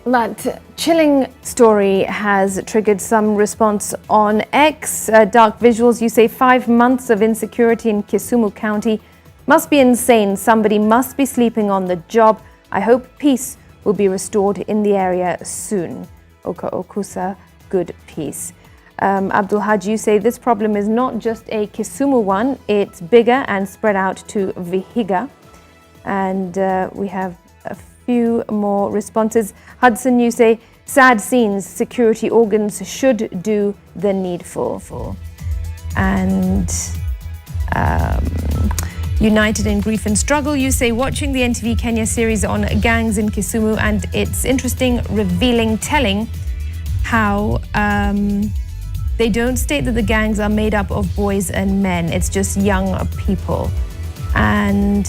That chilling story has triggered some response on X. Dark visuals, you say 5 months of insecurity in Kisumu County must be insane. Somebody must be sleeping on the job. I hope peace will be restored in the area soon. Oka Okusa, good peace. Abdul Haj, you say this problem is not just a Kisumu one, it's bigger and spread out to Vihiga. And we have a few more responses. Hudson, you say sad scenes, security organs should do the needful. And United in Grief and Struggle, you say watching the NTV Kenya series on gangs in Kisumu, and it's interesting, revealing, telling how they don't state that the gangs are made up of boys and men. It's just young people. And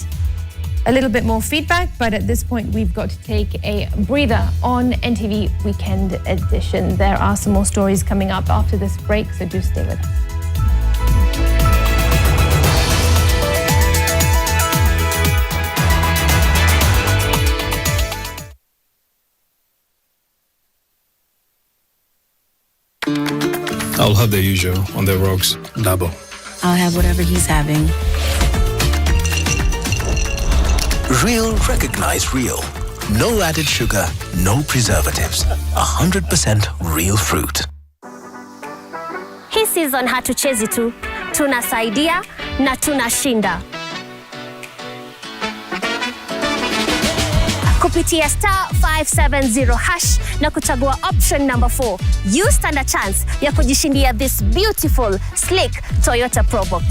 a little bit more feedback, but at this point we've got to take a breather on NTV Weekend Edition. There are some more stories coming up after this break, so do stay with us. I'll have the usual on the rocks, double. I'll have whatever he's having. Real, recognize real. No added sugar, no preservatives. 100% real fruit. Hii season hatuchezi tu, tunasaidia na tunashinda. Kupitia *570# na kuchagua option number 4, you stand a chance ya kujishindia this beautiful, sleek Toyota Probox.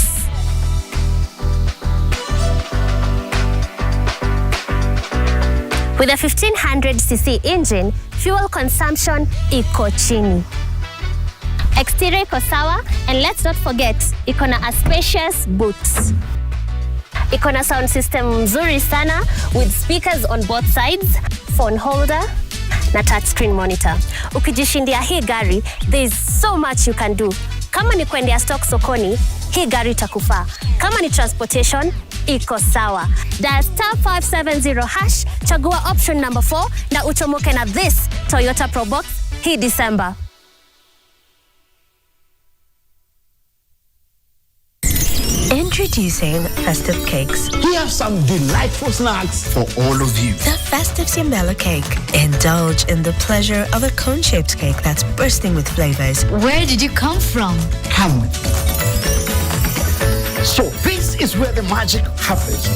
With a 1500cc engine, fuel consumption iko chini. Exterior iko sawa, and let's not forget, iko na a spacious boots. Iko na sound system mzuri sana with speakers on both sides, phone holder na touchscreen monitor. Ukijishindia hii gari, there is so much you can do. Kama ni kuendea stock sokoni, hii gari itakufaa. Kama ni transportation, iko sawa. Dial *570#, chagua option number 4 na uchomoke na this Toyota Probox hii December. Introducing Festive Cakes. We have some delightful snacks for all of you. The Festive Simbella Cake. Indulge in the pleasure of a cone-shaped cake that's bursting with flavors. Where did you come from? Come. So this is where the magic happens.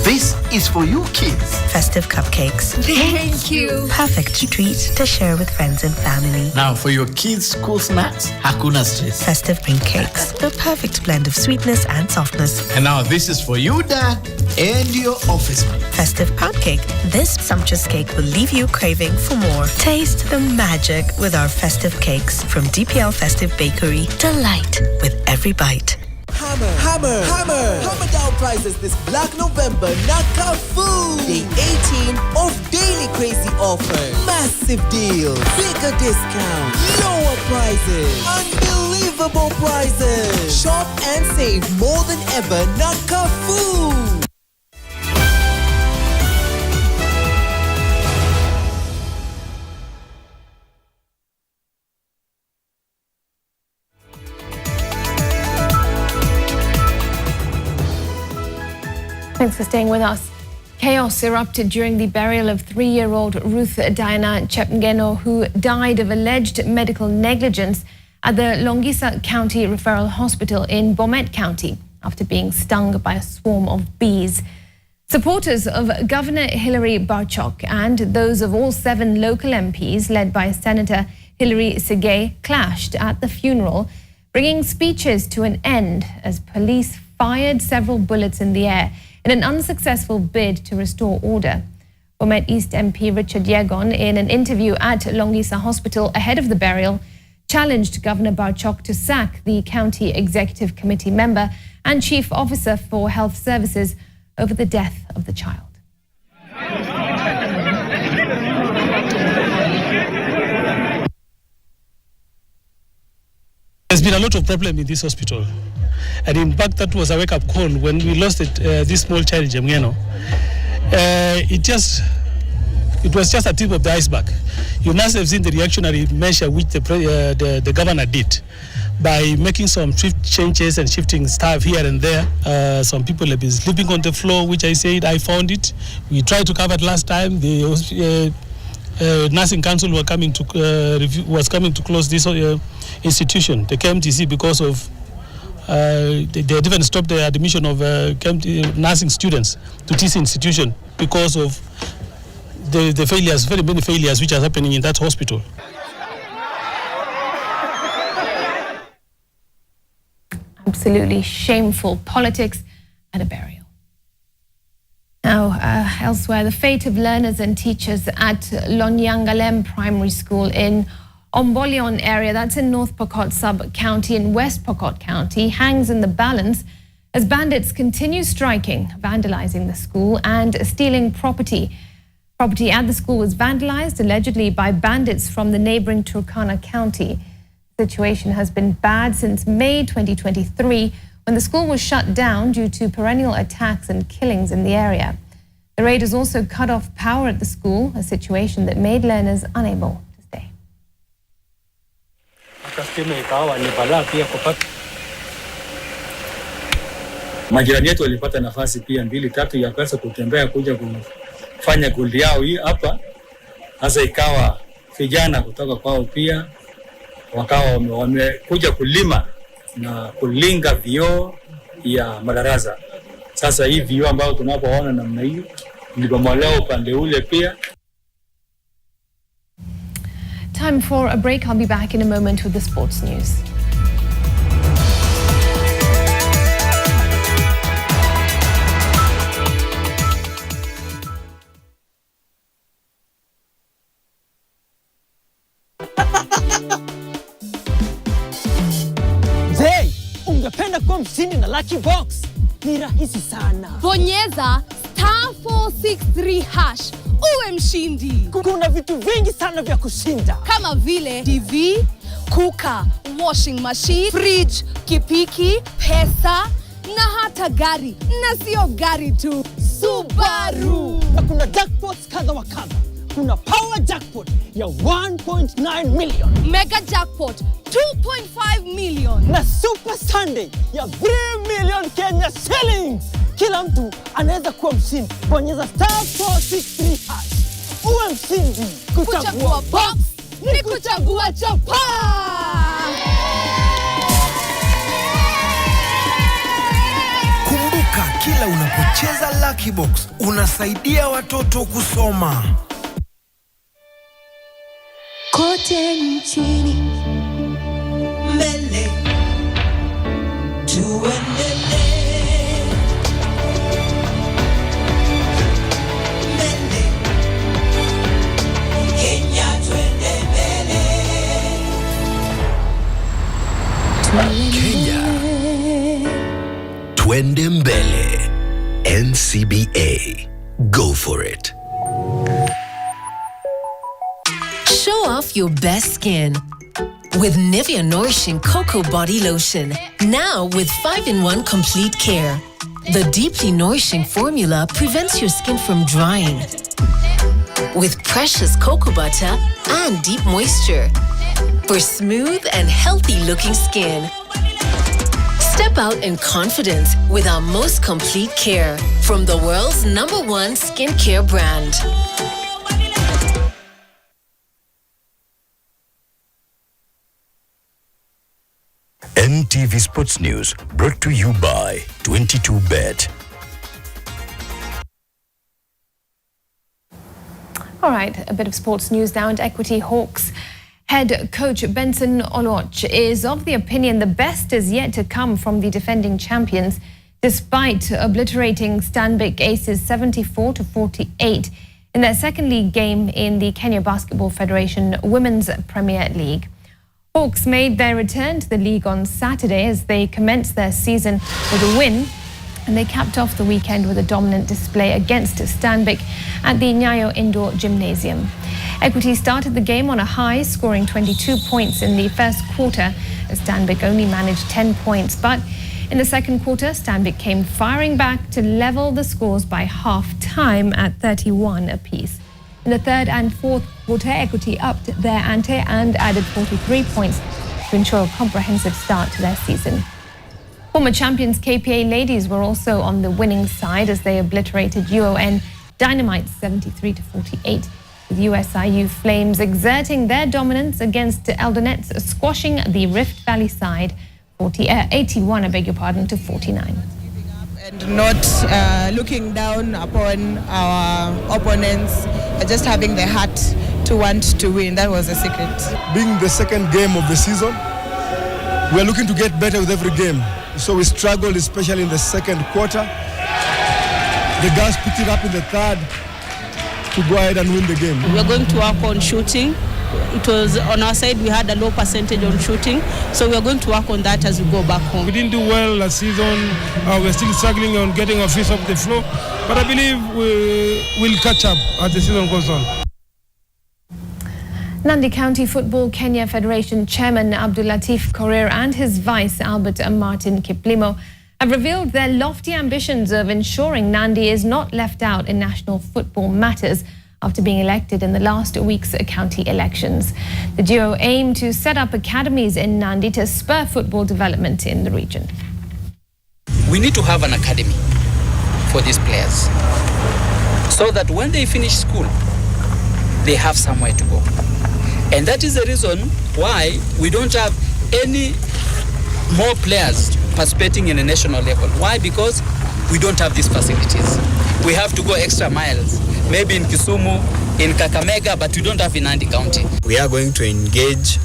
This is for you kids. Festive cupcakes. Thank you. Perfect treat to share with friends and family. Now for your kids' school snacks, hakuna stress. Festive print cakes. The perfect blend of sweetness and softness. And now this is for you, Dad, and your office mate. Festive pound cake. This sumptuous cake will leave you craving for more. Taste the magic with our festive cakes from DPL Festive Bakery. Delight with every bite. Hammer down prices this Black November. Nakafu. Day 18 of daily crazy offers. Massive deals. Bigger discounts. Lower prices. Unbelievable prices. Shop and save more than ever. Nakafu. Thanks for staying with us. Chaos erupted during the burial of 3-year-old Ruth Diana Chepngeno, who died of alleged medical negligence at the Longisa County Referral Hospital in Bomet County after being stung by a swarm of bees. Supporters of Governor Hilary Barchok and those of all 7 local MPs, led by Senator Hilary Segei, clashed at the funeral, bringing speeches to an end as police fired several bullets in the air in an unsuccessful bid to restore order. Bomet East MP Richard Yegon, in an interview at Longisa Hospital ahead of the burial, challenged Governor Barchok to sack the County Executive Committee member and Chief Officer for Health Services over the death of the child. There's been a lot of problem in this hospital. And in fact, that was a wake-up call when we lost this small child, Chepngeno. It was just a tip of the iceberg. You must have seen the reactionary measure which the governor did by making some swift changes and shifting staff here and there. Some people have been sleeping on the floor, which I said I found it. We tried to cover it last time. The nursing council was coming to close this institution, the KMTC, because of they had even stopped the admission of nursing students to this institution because of the failures, very many failures which are happening in that hospital. Absolutely shameful politics at a burial. Now, elsewhere, the fate of learners and teachers at Lonyangalem Primary School in Ombolion area, that's in North Pokot Sub-County in West Pokot County, hangs in the balance as bandits continue striking, vandalizing the school and stealing property. Property at the school was vandalized allegedly by bandits from the neighboring Turkana County. The situation has been bad since May 2023 when the school was shut down due to perennial attacks and killings in the area. The raid has also cut off power at the school, a situation that made learners unable. Majirani yetu walipata nafasi pia 2-3 ya pesa kutembea kuja kufanya kundi yao hii hapa. Sasa ikawa vijana kutoka kwao pia wakawa wamekuja kulima na kulinga vioo ya madarasa. Sasa hii vioo ambao tunapoona namna hiyo nilibomolewa upande ule pia. Time for a break. I'll be back in a moment with the sports news. Ungependa kuwa mshindi na Lucky Box? Ni rahisi sana. Bonyeza *463# uwe mshindi. Kuna vitu vingi sana vya kushinda. Kama vile TV, kuka, washing machine, fridge, kipiki, pesa na hata gari. Na sio gari tu, Subaru. Na kuna jackpots kadha wa kadha. Kuna power jackpot ya 1.9 million. Mega jackpot 2.5 million. Na super Sunday ya 3 million Kenya shillings. Kila mtu anaweza kuwa mshindi. Bonyeza *463#. Uwe mshindi. Kuchagua box ni kuchagua chapa. Kumbuka, kila unapocheza Lucky Box unasaidia watoto kusoma. Kote nchini mbele tuendelee, mbele Kenya twende mbele, Kenya twende mbele. NCBA, go for it. Show off your best skin with Nivea Nourishing Cocoa Body Lotion. Now with 5-in-1 complete care. The deeply nourishing formula prevents your skin from drying with precious cocoa butter and deep moisture for smooth and healthy looking skin. Step out in confidence with our most complete care from the world's #1 skincare brand. NTV Sports News brought to you by 22Bet. All right, a bit of sports news now. And Equity Hawks head coach Benson Oloch is of the opinion the best is yet to come from the defending champions, despite obliterating Stanbic Aces 74-48 in their second league game in the Kenya Basketball Federation Women's Premier League. Hawks made their return to the league on Saturday as they commenced their season with a win, and they capped off the weekend with a dominant display against Stanbic at the Nyayo Indoor Gymnasium. Equity started the game on a high, scoring 22 points in the first quarter, as Stanbic only managed 10 points. But in the second quarter, Stanbic came firing back to level the scores by half-time at 31 apiece. In the third and fourth quarter, Equity upped their ante and added 43 points to ensure a comprehensive start to their season. Former champions KPA ladies were also on the winning side as they obliterated UON Dynamite 73-48, with USIU Flames exerting their dominance against Eldonets, squashing the Rift Valley side 81, to 49. And not looking down upon our opponents, just having the heart to want to win. That was the secret. Being the second game of the season, we are looking to get better with every game. So we struggled, especially in the second quarter. The girls picked it up in the third to go ahead and win the game. We are going to work on shooting. It was on our side, we had a low percentage on shooting, so we are going to work on that as we go back home. We didn't do well last season. We're still struggling on getting our feet off the floor, but I believe we will catch up as the season goes on. Nandi County Football Kenya Federation Chairman Abdul Latif Korir and his vice Albert Martin Kiplimo have revealed their lofty ambitions of ensuring Nandi is not left out in national football matters after being elected in the last week's county elections. The duo aim to set up academies in Nandi to spur football development in the region. We need to have an academy for these players so that when they finish school, they have somewhere to go. And that is the reason why we don't have any more players participating in a national level. Why? Because we don't have these facilities. We have to go extra miles, maybe in Kisumu, in Kakamega, but we don't have in Nandi County. We are going to engage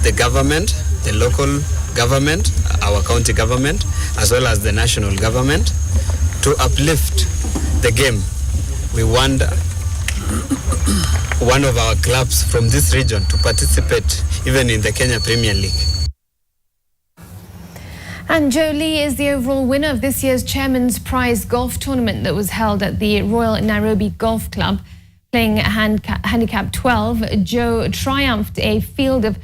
the government, the local government, our county government, as well as the national government to uplift the game. We want one of our clubs from this region to participate even in the Kenya Premier League. And Joe Lee is the overall winner of this year's Chairman's Prize golf tournament that was held at the Royal Nairobi Golf Club. Playing handicap 12, Joe triumphed a field of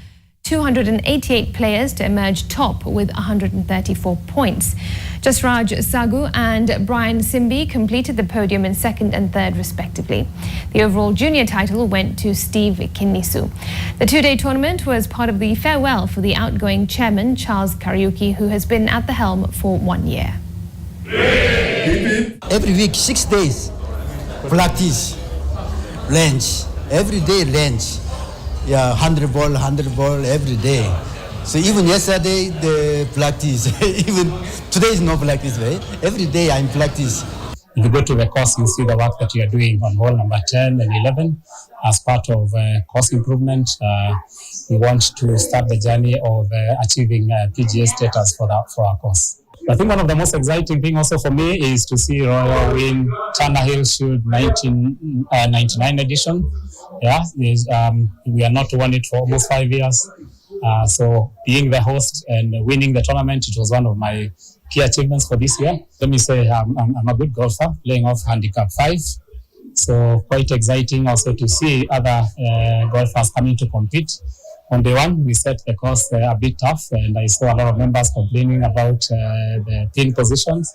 288 players to emerge top with 134 points. Jasraj Sagu and Brian Simbi completed the podium in second and third respectively. The overall junior title went to Steve Kinisu. The two-day tournament was part of the farewell for the outgoing chairman, Charles Kariuki, who has been at the helm for 1 year. Every week, 6 days, practice, lunch, every day lunch. Yeah, 100 ball every day. So even yesterday, the practice, even today is no practice, right? Every day I'm practice. If you go to the course, you see the work that you are doing on hole number 10 and 11 as part of course improvement. We want to start the journey of achieving PGA status for our course. I think one of the most exciting thing also for me is to see Royal win Turner Hill Shield 1999 edition. Yeah, we are not won it for almost 5 years. So being the host and winning the tournament, it was one of my key achievements for this year. Let me say I'm a good golfer, playing off handicap 5. So quite exciting also to see other golfers coming to compete. On day one, we set the course a bit tough, and I saw a lot of members complaining about the pin positions.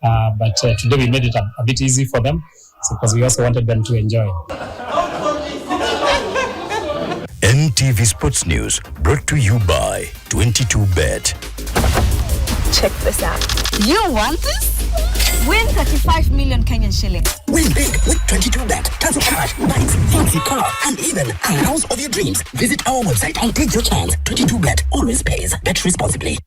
But today we made it a bit easy for them, because we also wanted them to enjoy. NTV Sports News brought to you by 22Bet. Check this out. You want this? Win 35 million Kenyan shillings. Win big with 22Bet. Cancel cash, bikes, fancy car, and even a house of your dreams. Visit our website and take your chance. 22Bet always pays. Bet responsibly.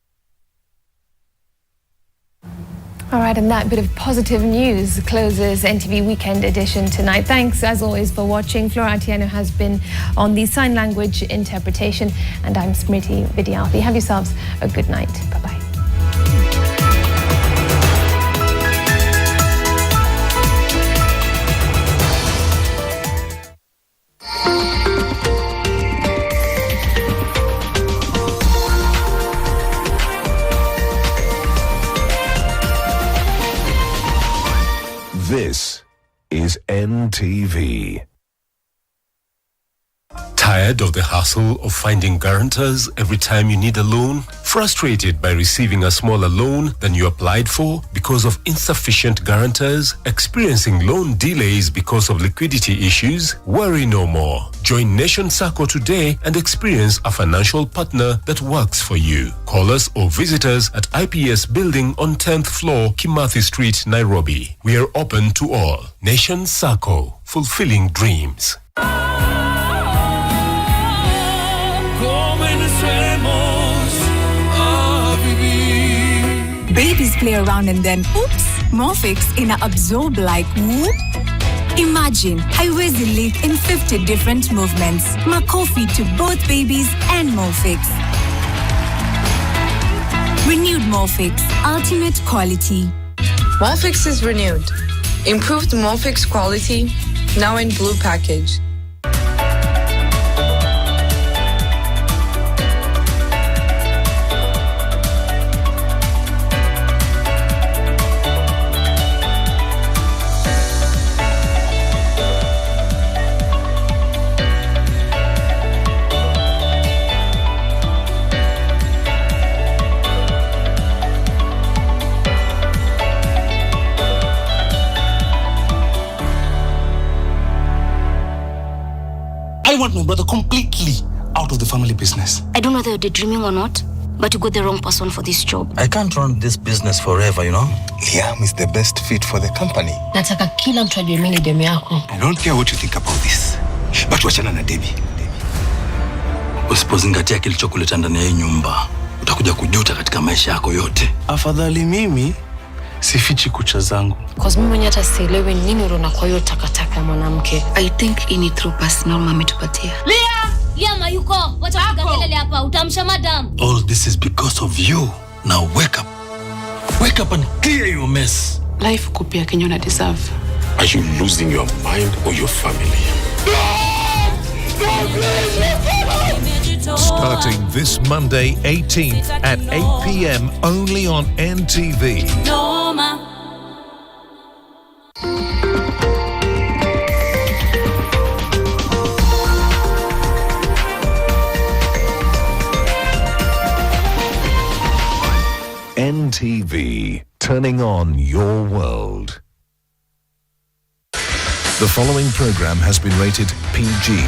All right, and that bit of positive news closes NTV Weekend Edition tonight. Thanks, as always, for watching. Flora Atieno has been on the sign language interpretation, and I'm Smriti Vidyarthi. Have yourselves a good night. Bye-bye. This is NTV. Tired of the hassle of finding guarantors every time you need a loan? Frustrated by receiving a smaller loan than you applied for because of insufficient guarantors? Experiencing loan delays because of liquidity issues? Worry no more. Join Nation Sacco today and experience a financial partner that works for you. Call us or visit us at IPS Building on 10th floor, Kimathi Street, Nairobi. We are open to all. Nation Sacco, fulfilling dreams. Babies play around and then, oops, Morphix ina-absorb like whoop. Imagine, haiwezi leak in 50 different movements. Makofi to both babies and Morphix. Renewed Morphix, ultimate quality. Morphix is renewed. Improved Morphix quality, now in blue package. I want my brother completely out of the family business. I don't know whether you're daydreaming or not, but you got the wrong person for this job. I can't run this business forever, you know. Liam is the best fit for the company. Nataka kila mtu ajue mimi ni demu yako. I don't care what you think about this, but wachana na Debbie. Usipozingatia kilichokuleta ndani ya hii nyumba, utakuja kujuta katika maisha yako yote. Afadhali mimi sifichi kucha zangu. Cause mimi mwenyewe hata sielewi nini unaona kwa hiyo takataka ya mwanamke. I think ini through personal ametupatia. Liam hayuko. Wacha kupiga kelele hapa, utamsha madam. All this is because of you. Now wake up. Wake up and clear your mess. Life kupia Kenya una deserve. Are you losing your mind or your family? Starting this Monday 18th at 8 p.m. only on NTV. NTV, turning on your world. The following program has been rated PG.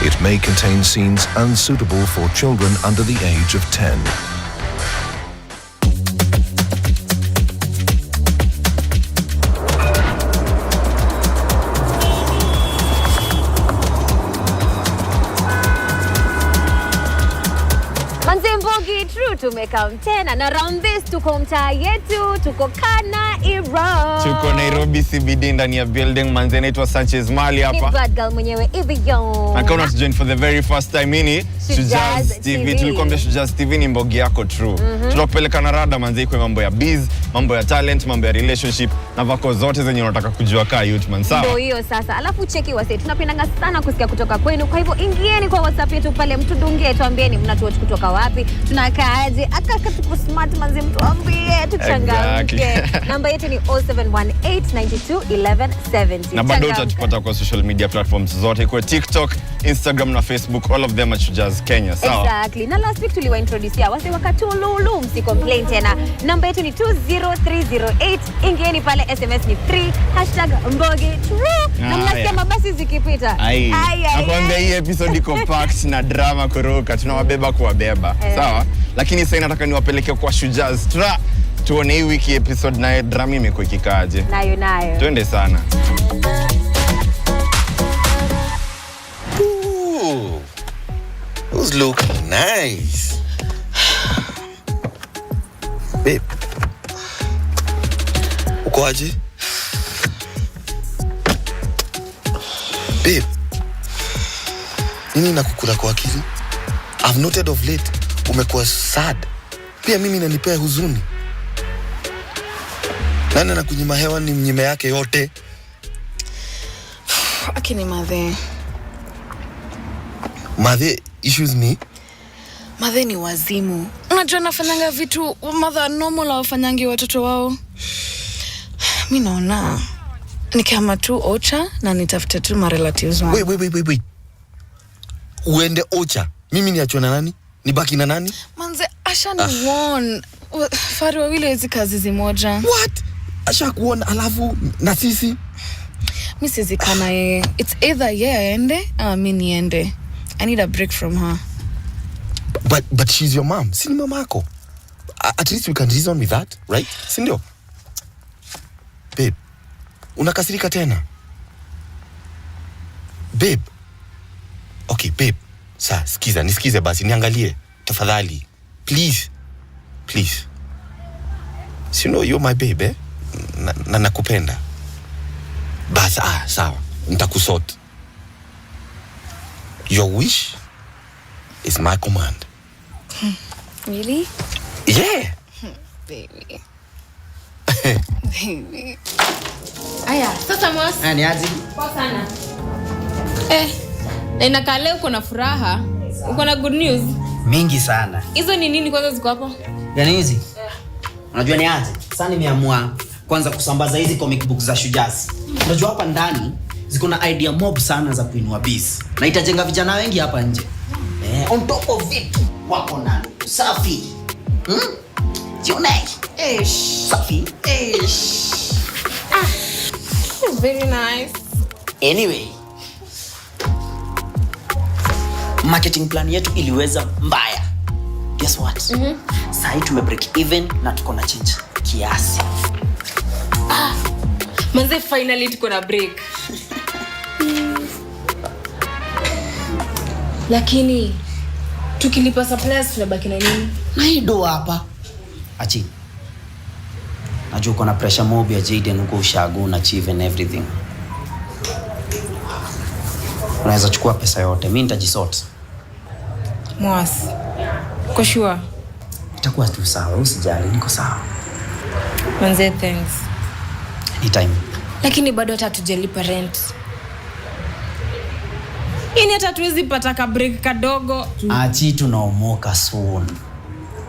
It may contain scenes unsuitable for children under the age of 10. Tumekam tena na round this tuko mtaa yetu, tuko Culinary. Tuko Nairobi CBD ndani ya building, manze anaitwa Sanchez Mali hapa. Ni bad girl mwenyewe hivi yo. Na kama unatujoin for the very first time ini Shujaz TV. Tulikwambia Shujaz TV ni mbogi yako true. Tunakupeleka na rada manze kwa mambo ya biz, mambo ya talent, mambo ya relationship na vako zote zenye unataka kujua kaa youth man, sawa? Ndio hiyo sasa. Alafu cheki wase, tunapendanga sana kusikia kutoka kwenu. Kwa hivyo ingieni kwa WhatsApp yetu pale, mtudungie, tuambieni mnatuwatch kutoka wapi. Tunakaaje? Akaka tuko smart manze, mtuambie tuchangamke. Namba yetu ni 0718921170. Na bado utatupata kwa social media platforms zote, kwa TikTok, Instagram na Facebook, all of them at Shujaz Kenya, sawa? Exactly. Na last week tuliwa introduce wase wakatululu, msi complain tena. Namba yetu ni 20308. Ingieni pale, SMS ni free #mbogi_true. Na mnasikia mabasi zikipita. Nakwambia hii episode iko packed na drama kuruka, tunawabeba kuwabeba, sawa? Lakini sasa nataka niwapeleke kwa Shujaz. Tuone hii wiki episode na drama imekuwa ikikaaje. Nayo. Twende sana. Ooh. Those look nice. Babe. Uko aje? Babe. Nini nakukula kwa akili? I've noted of late umekuwa sad. Pia mimi nanipea huzuni. Nani anakunyima hewa ni mnyime yake yote? Akini madhe. Madhe issues ni? Madhe ni wazimu. Unajua nafanyanga vitu mother normal wafanyangi watoto wao. Mimi naona nikama tu Ocha na nitafute tu ma relatives wangu. Wait. Uende Ocha. Mimi niachwe na nani? Nibaki na nani? Manze ashani won. Fari wawili hizi kazi zimoja. What? Asha kuona alafu na sisi? Mimi sizikana yeye. It's either yeye aende ama mimi niende. I need a break from her. But she's your mom. Si ni mama yako. At least we can reason with that, right? Si ndio? Babe, unakasirika tena? Babe. Okay, babe. Nisikize basi, niangalie. Tafadhali. Please. So you know you're my babe, eh? Na nakupenda. Basi, sawa. Nitakusort. Your wish is my command. Really? Yeah. Baby. Baby. Aya, sasa Mos. Ni aje? Poa sana. Na inakaa leo uko na furaha. Uko na good news? Mingi sana. Hizo ni nini kwanza ziko hapo? Yaani hizi? Unajua ni aje? Sasa nimeamua kwanza kusambaza hizi comic books za Shujaz. Unajua hapa ndani ziko na idea mob sana za kuinua biz. Na itajenga vijana wengi hapa nje. On top of it, wako na safi. Jione. Safi. Very nice. Anyway, marketing plan yetu iliweza mbaya. Guess what? Sasa tume break even na tuko na change kiasi. Manze finally tuko na break. Lakini tukilipa suppliers tunabaki na nini? Naido hapa. Achi. Najua uko na pressure mob ya Jaden uko ushago na achieve and everything. Unaweza chukua pesa yote, mimi nitajisort. Mwas. Uko sure? Itakuwa tu sawa, usijali, niko sawa. Manze, thanks. Anytime. Lakini bado hata tujalipa rent. Ini hata tuwezi pata ka break kadogo. Achi tunaomoka soon.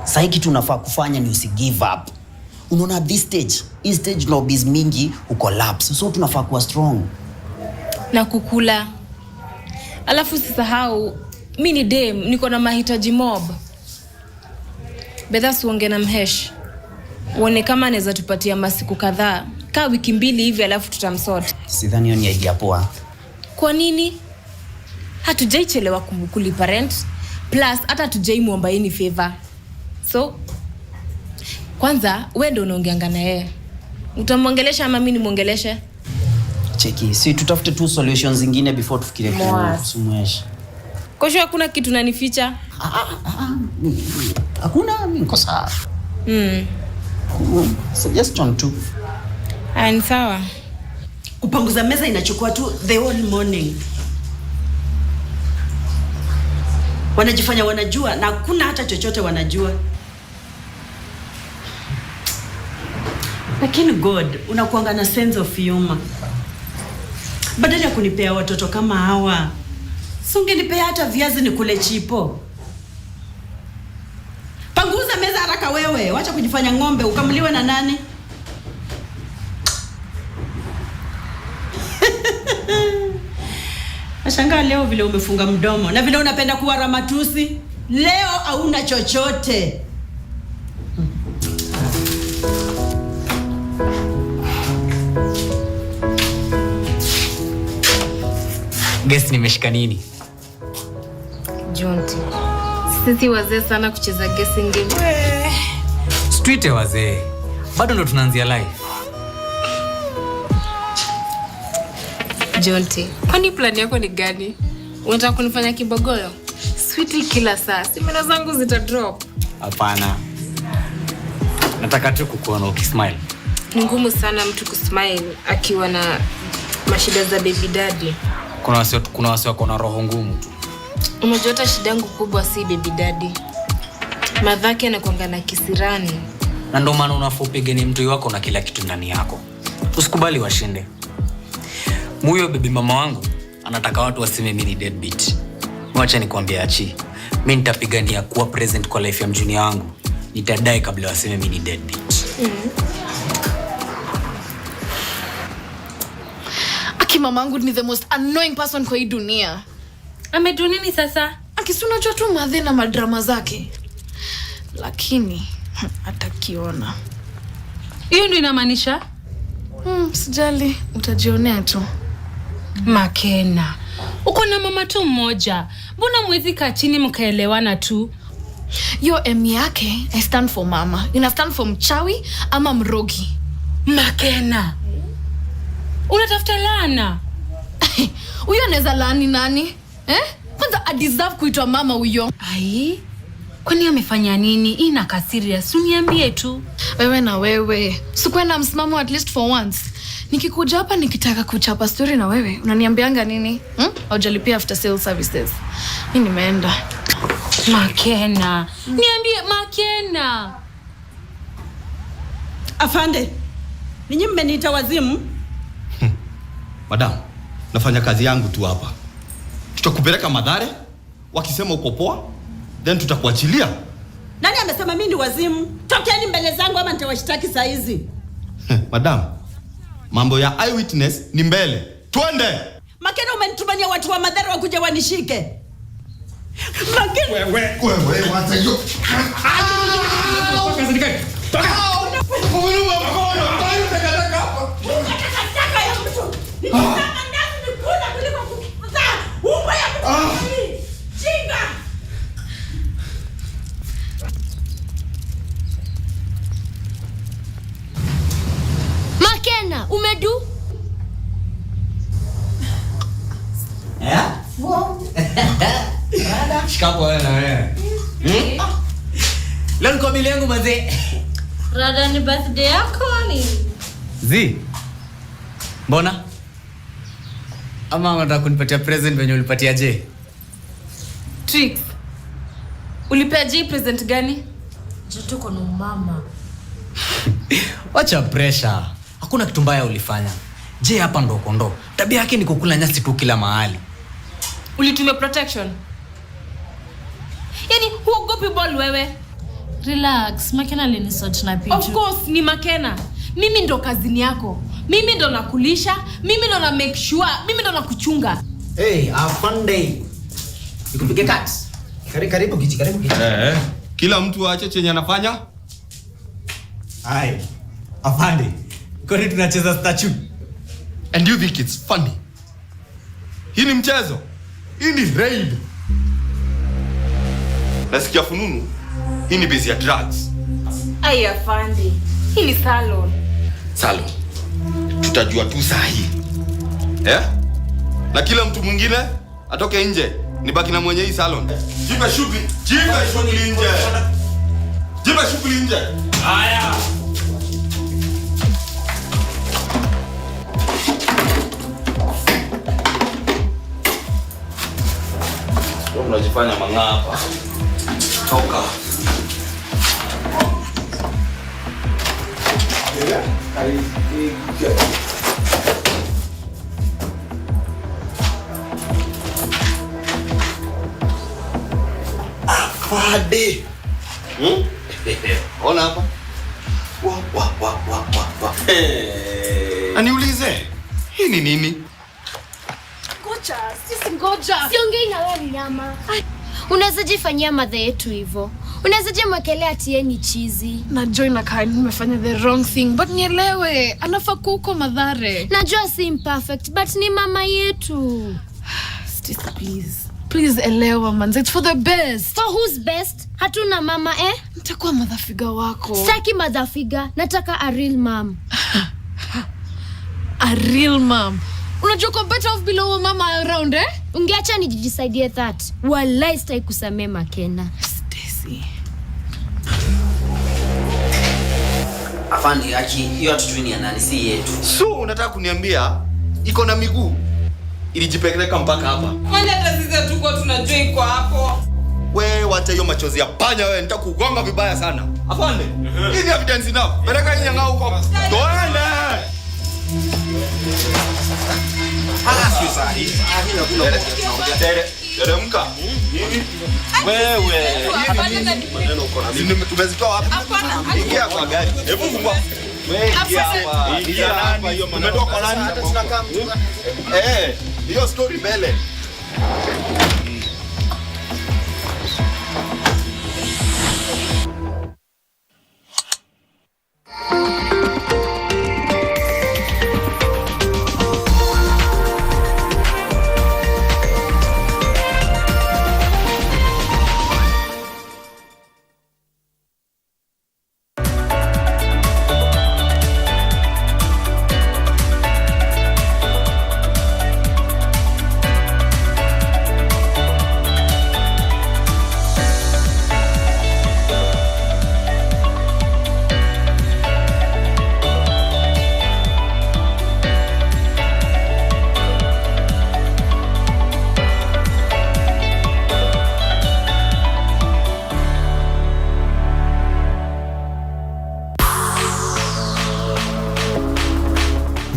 Sasa hiki tunafaa kufanya ni usigive up. Unaona this stage lobbies mingi ucollapse. So tunafaa kuwa strong. Na kukula. Alafu sisahau mimi ni dem, niko na mahitaji mob. Bedha suonge na Mhesh. Uone kama anaweza tupatia masiku kadhaa. Kaa wiki 2 hivi alafu tutamsort. Sidhani hiyo ni idea poa. Kwa nini? Hatujaichelewa kulipa rent. Plus hata hatujaimuomba any favor. So kwanza wewe ndio unaongeanga na yeye. Utamwongelesha ama mimi nimuongeleshe? Cheki, si tutafute tu solutions zingine before tufikirie kuhusu Mhesh. Kwa hiyo hakuna kitu unanificha? Hakuna, mimi niko sawa. Suggestion tu. Ni sawa. Kupanguza meza inachukua tu the whole morning. Wanajifanya wanajua na hakuna hata chochote wanajua. Lakini God, unakuanga na sense of humor. Badala ya kunipea watoto kama hawa, ungenipea hata viazi nikule chipo. Panguza meza haraka wewe, wacha kujifanya ng'ombe ukamuliwe na nani? Nashangaa leo vile umefunga mdomo na vile unapenda kuwa ramatusi. Leo hauna chochote. Guess nimeshika nini? Jonti. Sisi wazee sana kucheza guessing game. Street wazee. Bado ndo tunaanzia live. Jonti, kwani plan yako ni gani? Unataka kunifanya kibogoyo? Sweetly kila saa. Simena zangu zita drop. Hapana. Nataka tu kukuona ukismile. Ni ngumu sana mtu kusmile akiwa na mashida za baby daddy. Kuna wasi wako na roho ngumu tu. Unajua hata shida yangu kubwa si baby daddy. Madhake anakuanga na kisirani. Na ndio maana unafaa upiganie mtu wako na kila kitu ndani yako. Usikubali washinde. Muyo baby mama wangu anataka watu waseme mimi ni deadbeat. Mwacha nikwambie Achi. Mimi nitapigania kuwa present kwa life ya mjunior wangu. Nitadai kabla waseme mimi ni deadbeat. Aki mamangu ni the most annoying person kwa hii dunia. Amedu nini sasa? Akisuna jua tu madhe na madrama zake. Lakini atakiona. Hiyo ndio inamaanisha? Sijali, utajionea tu. Makena. Uko na mama tu mmoja. Mbona mwezi kaa chini mkaelewana tu? Yo emi yake, I stand for mama. Ina stand for mchawi ama mrogi. Makena. Unatafuta laana. Huyo anaweza laani nani? Kwanza I deserve kuitwa mama huyo. Ai. Kwani amefanya nini? Ina kasiria. Uniambie tu. Wewe na wewe. Sikuwa na msimamo at least for once. Nikikuja hapa nikitaka kuchapa story na wewe, unaniambianga nini? Haujalipia after sale services. Mimi nimeenda. Makena. Niambie Makena. Afande. Ninyi mmeniita wazimu? Madam, nafanya kazi yangu tu hapa. Tutakupeleka Madhare, wakisema uko poa, then tutakuachilia. Nani amesema mimi ni wazimu? Tokeni mbele zangu ama nitawashtaki saa hizi. Madam, mambo ya eyewitness ni mbele. Twende. Makena umenitumania watu wa Madhare wakuja wanishike. Makena wewe wacha hiyo. Toka zindikae. Toka. Kuvuruga mkono. Tayo takataka hapa. Takataka ya mtu. Nikitaka ndani nikula kuliko kukuza. Umba ya mtu. Chinga. Makena, umedu? Shikapo wewe na wewe. Leo niko bili yangu mazee. Rada ni birthday yako ni? Zi. Mbona? Ama unataka kunipatia present venye ulipatia J? Trix. Ulipea J present gani? Joto kono mama. Wacha pressure. Hakuna kitu mbaya ulifanya. J hapa ndo kondo. Tabia yake ni kukula nyasi tu kila mahali. Ulitumia protection? Yaani huogopi ball wewe? Relax, Makena alinisort na pichu. Of course ni Makena. Mimi ndo kazini yako. Mimi ndo nakulisha, mimi ndo na make sure, mimi ndo nakuchunga. Hey, afande. Nikupige cut. Karibu kichi. Kila mtu aache chenye anafanya. Hai. Afande. Kwani tunacheza statue? And you think it's funny? Hii ni mchezo. Hii ni raid. Nasikia fununu. Hii ni base ya drugs. Ai afande. Hii ni salon. Salon. Tutajua tu saa hii. Na kila mtu mwingine atoke nje. Nibaki na mwenye hii salon. Jipe shughuli nje. Haya. Ndio unajifanya mang'aa hapa. Toka. Afande. Ona hapa. Wa. Aniulize. Hii ni nini? Ngoja. Siongei na wewe nyama. Unaweza jifanyia madha yetu hivyo. Unaweza je mwekelea tieni chizi. Najua inakaa nimefanya the wrong thing, but nielewe, anafaa kuko madhare. Najua si imperfect, but ni mama yetu. Stacey, please elewa manze, it's for the best. For who's best? Hatuna mama Nitakuwa mother figure wako. Sitaki mother figure, nataka a real mom. A real mom. Unajua kwa better off below mama around Ungeacha nijisaidie that. Wallahi sitaki kusamea Makena. Stacey. Afande, hiyo atutuni nani si yetu. So unataka kuniambia iko na miguu ilijipeleka mpaka hapa? Kwani hata sisi hatuko tunajua iko hapo. Wewe wacha hiyo machozi ya panya wewe, nitakugonga vibaya sana. Afande, hii ni evidence enough. Peleka hii nyang'au huko. Toende. Teremka. Wewe. Maneno uko na mimi. Tumezitoa wapi? Ingia kwa gari. Hebu fungua. Wewe ingia hapa. Hiyo maneno. Umetoka kwa nani? Hiyo story mbele.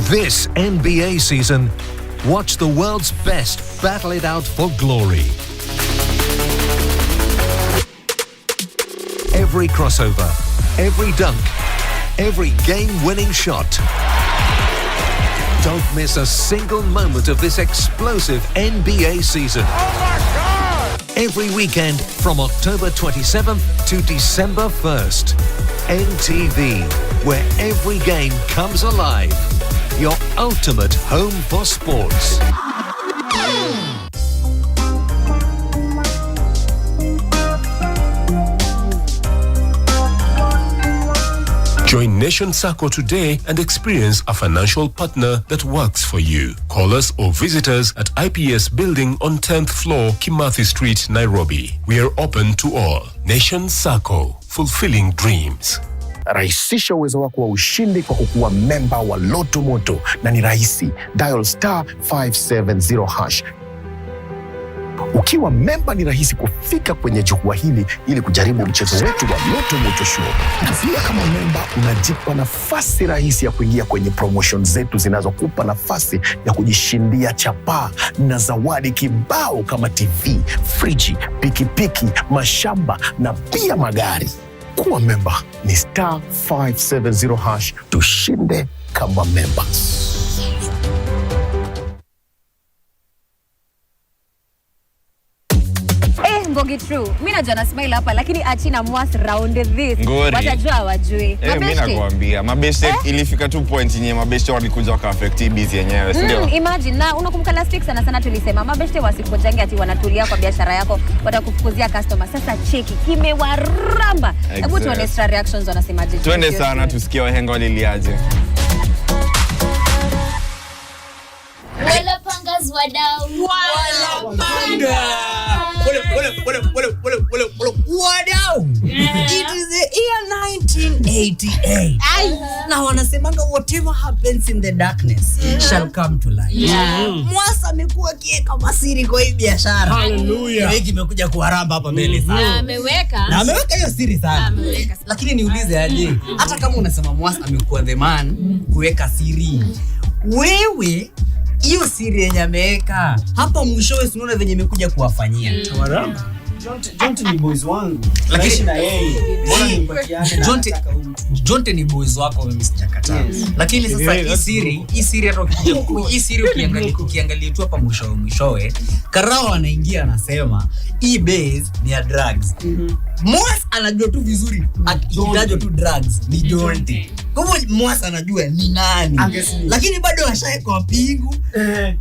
This NBA season, watch the world's best battle it out for glory. Every crossover, every dunk, every game-winning shot. Don't miss a single moment of this explosive NBA season. Oh my God! Every weekend from October 27th to December 1st. NTV, where every game comes alive. Your ultimate home for sports. Join Nation Sacco today and experience a financial partner that works for you. Call us or visit us at IPS Building on 10th floor, Kimathi Street, Nairobi. We are open to all. Nation Sacco. fulfilling dreams. Rahisisha uwezo wako wa ushindi kwa kukuwa memba wa Loto Moto, na ni rahisi. Dial *570#. Ukiwa memba ni rahisi kufika kwenye jukwaa hili ili kujaribu mchezo wetu wa Loto Moto Show. Na pia kama memba unajipa nafasi rahisi ya kuingia kwenye promotion zetu zinazokupa nafasi ya kujishindia chapaa na zawadi kibao kama TV, friji, pikipiki, mashamba na pia magari. Kuwa memba ni *570#. Tushinde kama members. Mbogi true. Mimi najua na smile hapa lakini achina mwas round this. Watajua wajui. Mimi nakwambia mabeste ilifika tu point yenye mabeste walikuja waka affect busy yenyewe, si ndio? Imagine na unakumbuka last week sana tulisema mabeste wasipojenge ati wanatulia kwa biashara yako watakufukuzia customer. Sasa cheki kimewaramba. Hebu tuone extra reactions wanasemaje. Twende sana tusikie wahenga waliliaje. Wala pangas wadau. Wala panga. Wadau. It is the year 1988. Na wanasemanga whatever happens in the darkness shall come to light. Mwasa amekuwa kieka masiri kwa hii biashara. Hallelujah. Hiki imekuja kuharamba hapa mbele sana. Ameweka hiyo siri sana. Lakini niulize aje, hata kama unasema Mwasa amekuwa the man kuweka siri, wewe hiyo siri yenye ameweka hapa mwishowe unaona venye imekuja kuwafanyia. Tawaramba. Jonte ni boys wangu. Lakini na yeye. Mbona nimpatiane? Jonte ni boys wako mimi sijakataa. Lakini sasa hii siri hata hii siri ukiangalia tu hapa mwishowe Karao anaingia anasema hii base ni ya drugs. Mwas anajua tu vizuri akitajwa tu drugs ni Jonte. Kwa hivyo Mwas anajua ni nani. Lakini bado ashaekwa pingu.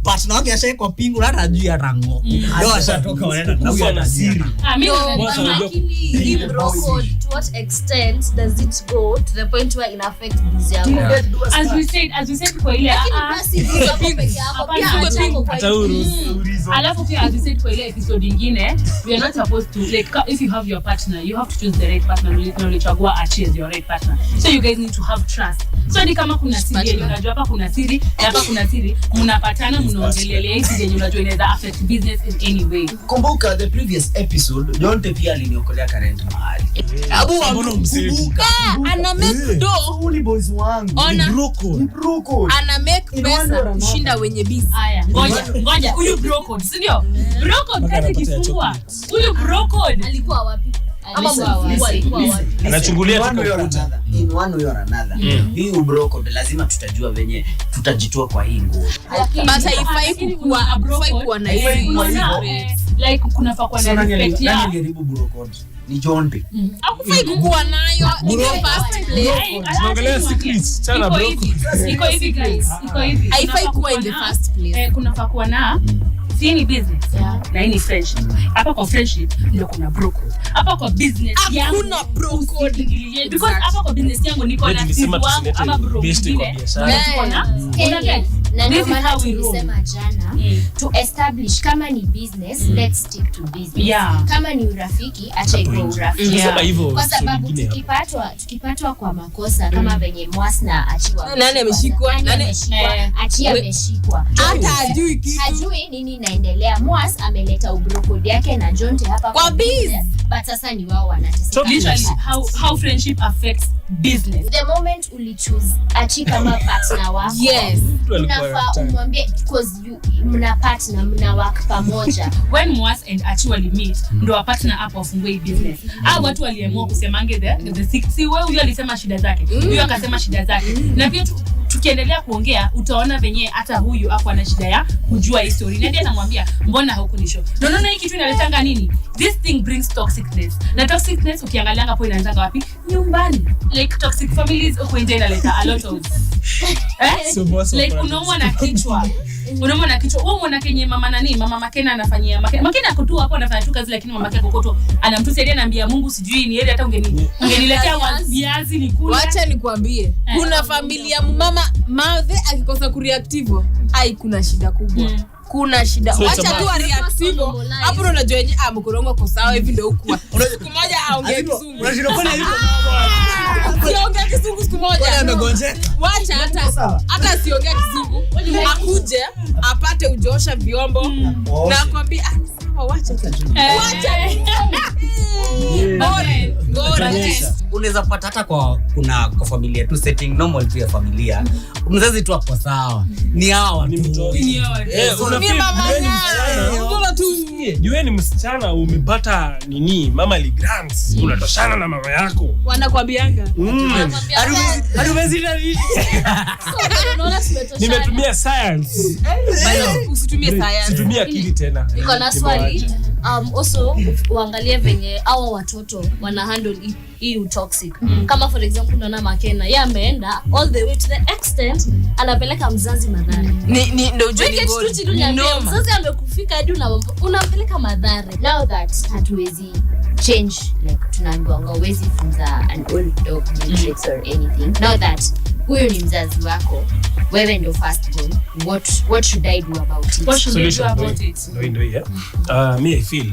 Partner wake ashaekwa pingu na hata hajui hata ngo. Ndio ashatoka wanaenda na huyo ana siri. He broke to what extent does it go to the point where it affects business? As we said kwa ile alafu pia as we said kwa ile episode nyingine, we are not supposed to like if you have your partner you have to choose the right partner. Ulichagua achieve your right partner, so you guys need to have trust. So ni kama kuna siri unajua hapa kuna siri na hapa kuna siri, mnapatana mnaongelelea hizi zenye unajua inaweza affect business in any way. Kumbuka the previous episode Jonte pia aliniokolea current mahali. Abu amkumbuka ana make Only boys wangu. Broko. Ana make pesa kushinda wenye busy. Haya, ngoja huyu broko, si ndio? Broko kazi kifungua. Huyu broko alikuwa wapi? Anachungulia in one way or another. Hii ubroko lazima tutajua venye tutajitoa kwa hii nguo. But haifai kuwa na hizi like kuna fa kwa na respect ya. Nani aliharibu broko? Ni Jonte. Hakufai kuwa nayo in the first place. Tunaongelea secrets chana broko. Iko hivi guys. Haifai kuwa in the first place. Kuna fa kwa na ni business na hii ni friendship. Hapa kwa friendship ndio kuna broko. Hapa kwa business yangu kuna broko. Because hapa kwa business yangu niko na ama broko ile. Na ndio maana tulisema jana to establish kama ni business let's stick to business. Kama ni urafiki acha iwe urafiki. Kwa sababu tukipatwa kwa makosa kama venye Mwas na achiwa. Nani ameshikwa? Achia ameshikwa. Hata hajui kitu. Hajui nini inaendelea. Mwas ameleta ubroko yake na Jonte hapa kwa business. But sasa ni wao wanateseka. Literally how friendship affects business. The moment uli choose achi kama partner wako. Yes. Unafaa umwambie because mna partner mna work pamoja. When Mwas and Achi wali meet ndo wa partner up of way business. Hao watu waliamua kusemange the si wewe huyo alisema shida zake. Huyo akasema shida zake. Na pia tukiendelea kuongea utaona venye hata huyu hapo ana shida ya kujua history. Ndio anamwambia mbona hukunisho. Unaona hii kitu inaletanga nini? This thing brings toxicness. Na toxicness ukiangalia hapo inaanza wapi? Nyumbani. Like toxic families uko nje inaleta a lot of like unaumwa na kichwa. Wewe unaona kenye mama Makena anafanyia Makena akotu hapo anafanya tu kazi, lakini mama yake akokoto anamtusaidia naambia Mungu sijui ni yeye hata ungeniletea viazi nikula. Wacha nikwambie kuna familia mama Mave akikosa kureactive ai kuna shida kubwa. hakuna shida. Wacha tu react hivyo. Hapo unajua yenyewe mkorongo kwa sawa hivi ndio huko. Siku moja aongee Kizungu. Unashindwa kwani hivyo? Siongea Kizungu siku moja. Kwani amegonjeka? Wacha hata siongea Kizungu. Akuje apate ujoosha vyombo na akwambia sawa wacha tu. Wacha. Unaweza pata hata kwa familia tu setting normal tu ya familia. Mzazi tu hapo sawa. Ni hawa ni mtoto. Jueni msichana umepata nini? Mama li grants. Unatoshana na mama yako. Wanakwambianga. Nimetumia science. Usitumie science. Situmie akili tena. Niko na swali. Also uangalie venye hawa watoto wana handle hii toxic. Kama for example unaona Makena, yeye ameenda all the way to the extent anapeleka mzazi madhara. Ndio ujeni goal. Mzazi amekufika hadi unampeleka madhara. Now that hatuwezi change, like tunaambiwa hawezi funza an old dog matrix or anything. Now that huyo ni mzazi wako, wewe ndio first born, what should I do about it? What should I do about it? Me I feel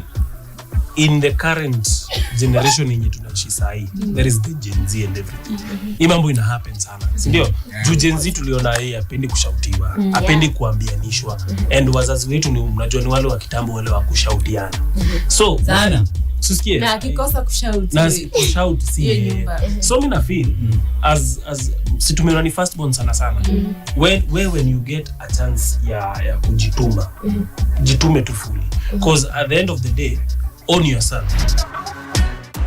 in the current generation yenye tunaishi sahi, there is the Gen Z and everything. Hii mambo ina happen sana. Ndio? Juu Gen Z tuliona yeye apendi kushautiwa, apendi kuambianishwa. And wazazi wetu ni unajua ni wale wa kitambo wale wa kushautiana. So, sana Susikie. Na akikosa kushout. Na kushout si. So mimi na feel as situmeona ni first born sana. When you get a chance ya kujituma. Jitume tu fully. Because at the end of the day, own yourself.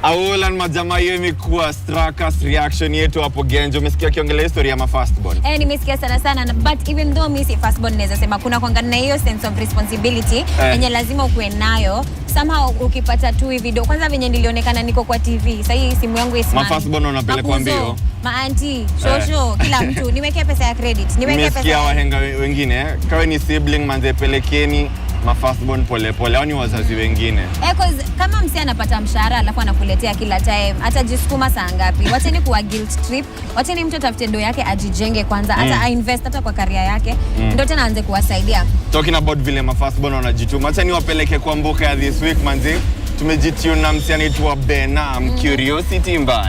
Awolan majamaa hiyo imekuwa Strakas reaction yetu hapo Genjo. Umesikia kiongelea story ya first born? Nimesikia sana but even though mimi si first born naweza sema kuna kuangana hiyo sense of responsibility yenye lazima ukue nayo. Somehow ukipata tu hivi video kwanza venye nilionekana niko kwa TV. Sasa hii simu yangu ismani. First born unapelekwa mbio. Maanti, shosho, kila mtu niwekea pesa ya credit. Niwekea pesa. Nimesikia wahenga wengine, kawe ni sibling manze pelekeni first born pole au ni wazazi wengine. Cause kama msi anapata mshahara alafu anakuletea kila time, hata jisukuma saa ngapi? Wacheni kuwa guilt trip. Wacheni mtu atafute ndo yake ajijenge kwanza, hata invest hata kwa career yake. Ndio tena aanze kuwasaidia. Talking about vile first born wanajituma. Acha niwapeleke kwa mboka ya this week manzi. Tumejitune na msi anaitwa Benam Curiosity mbaya.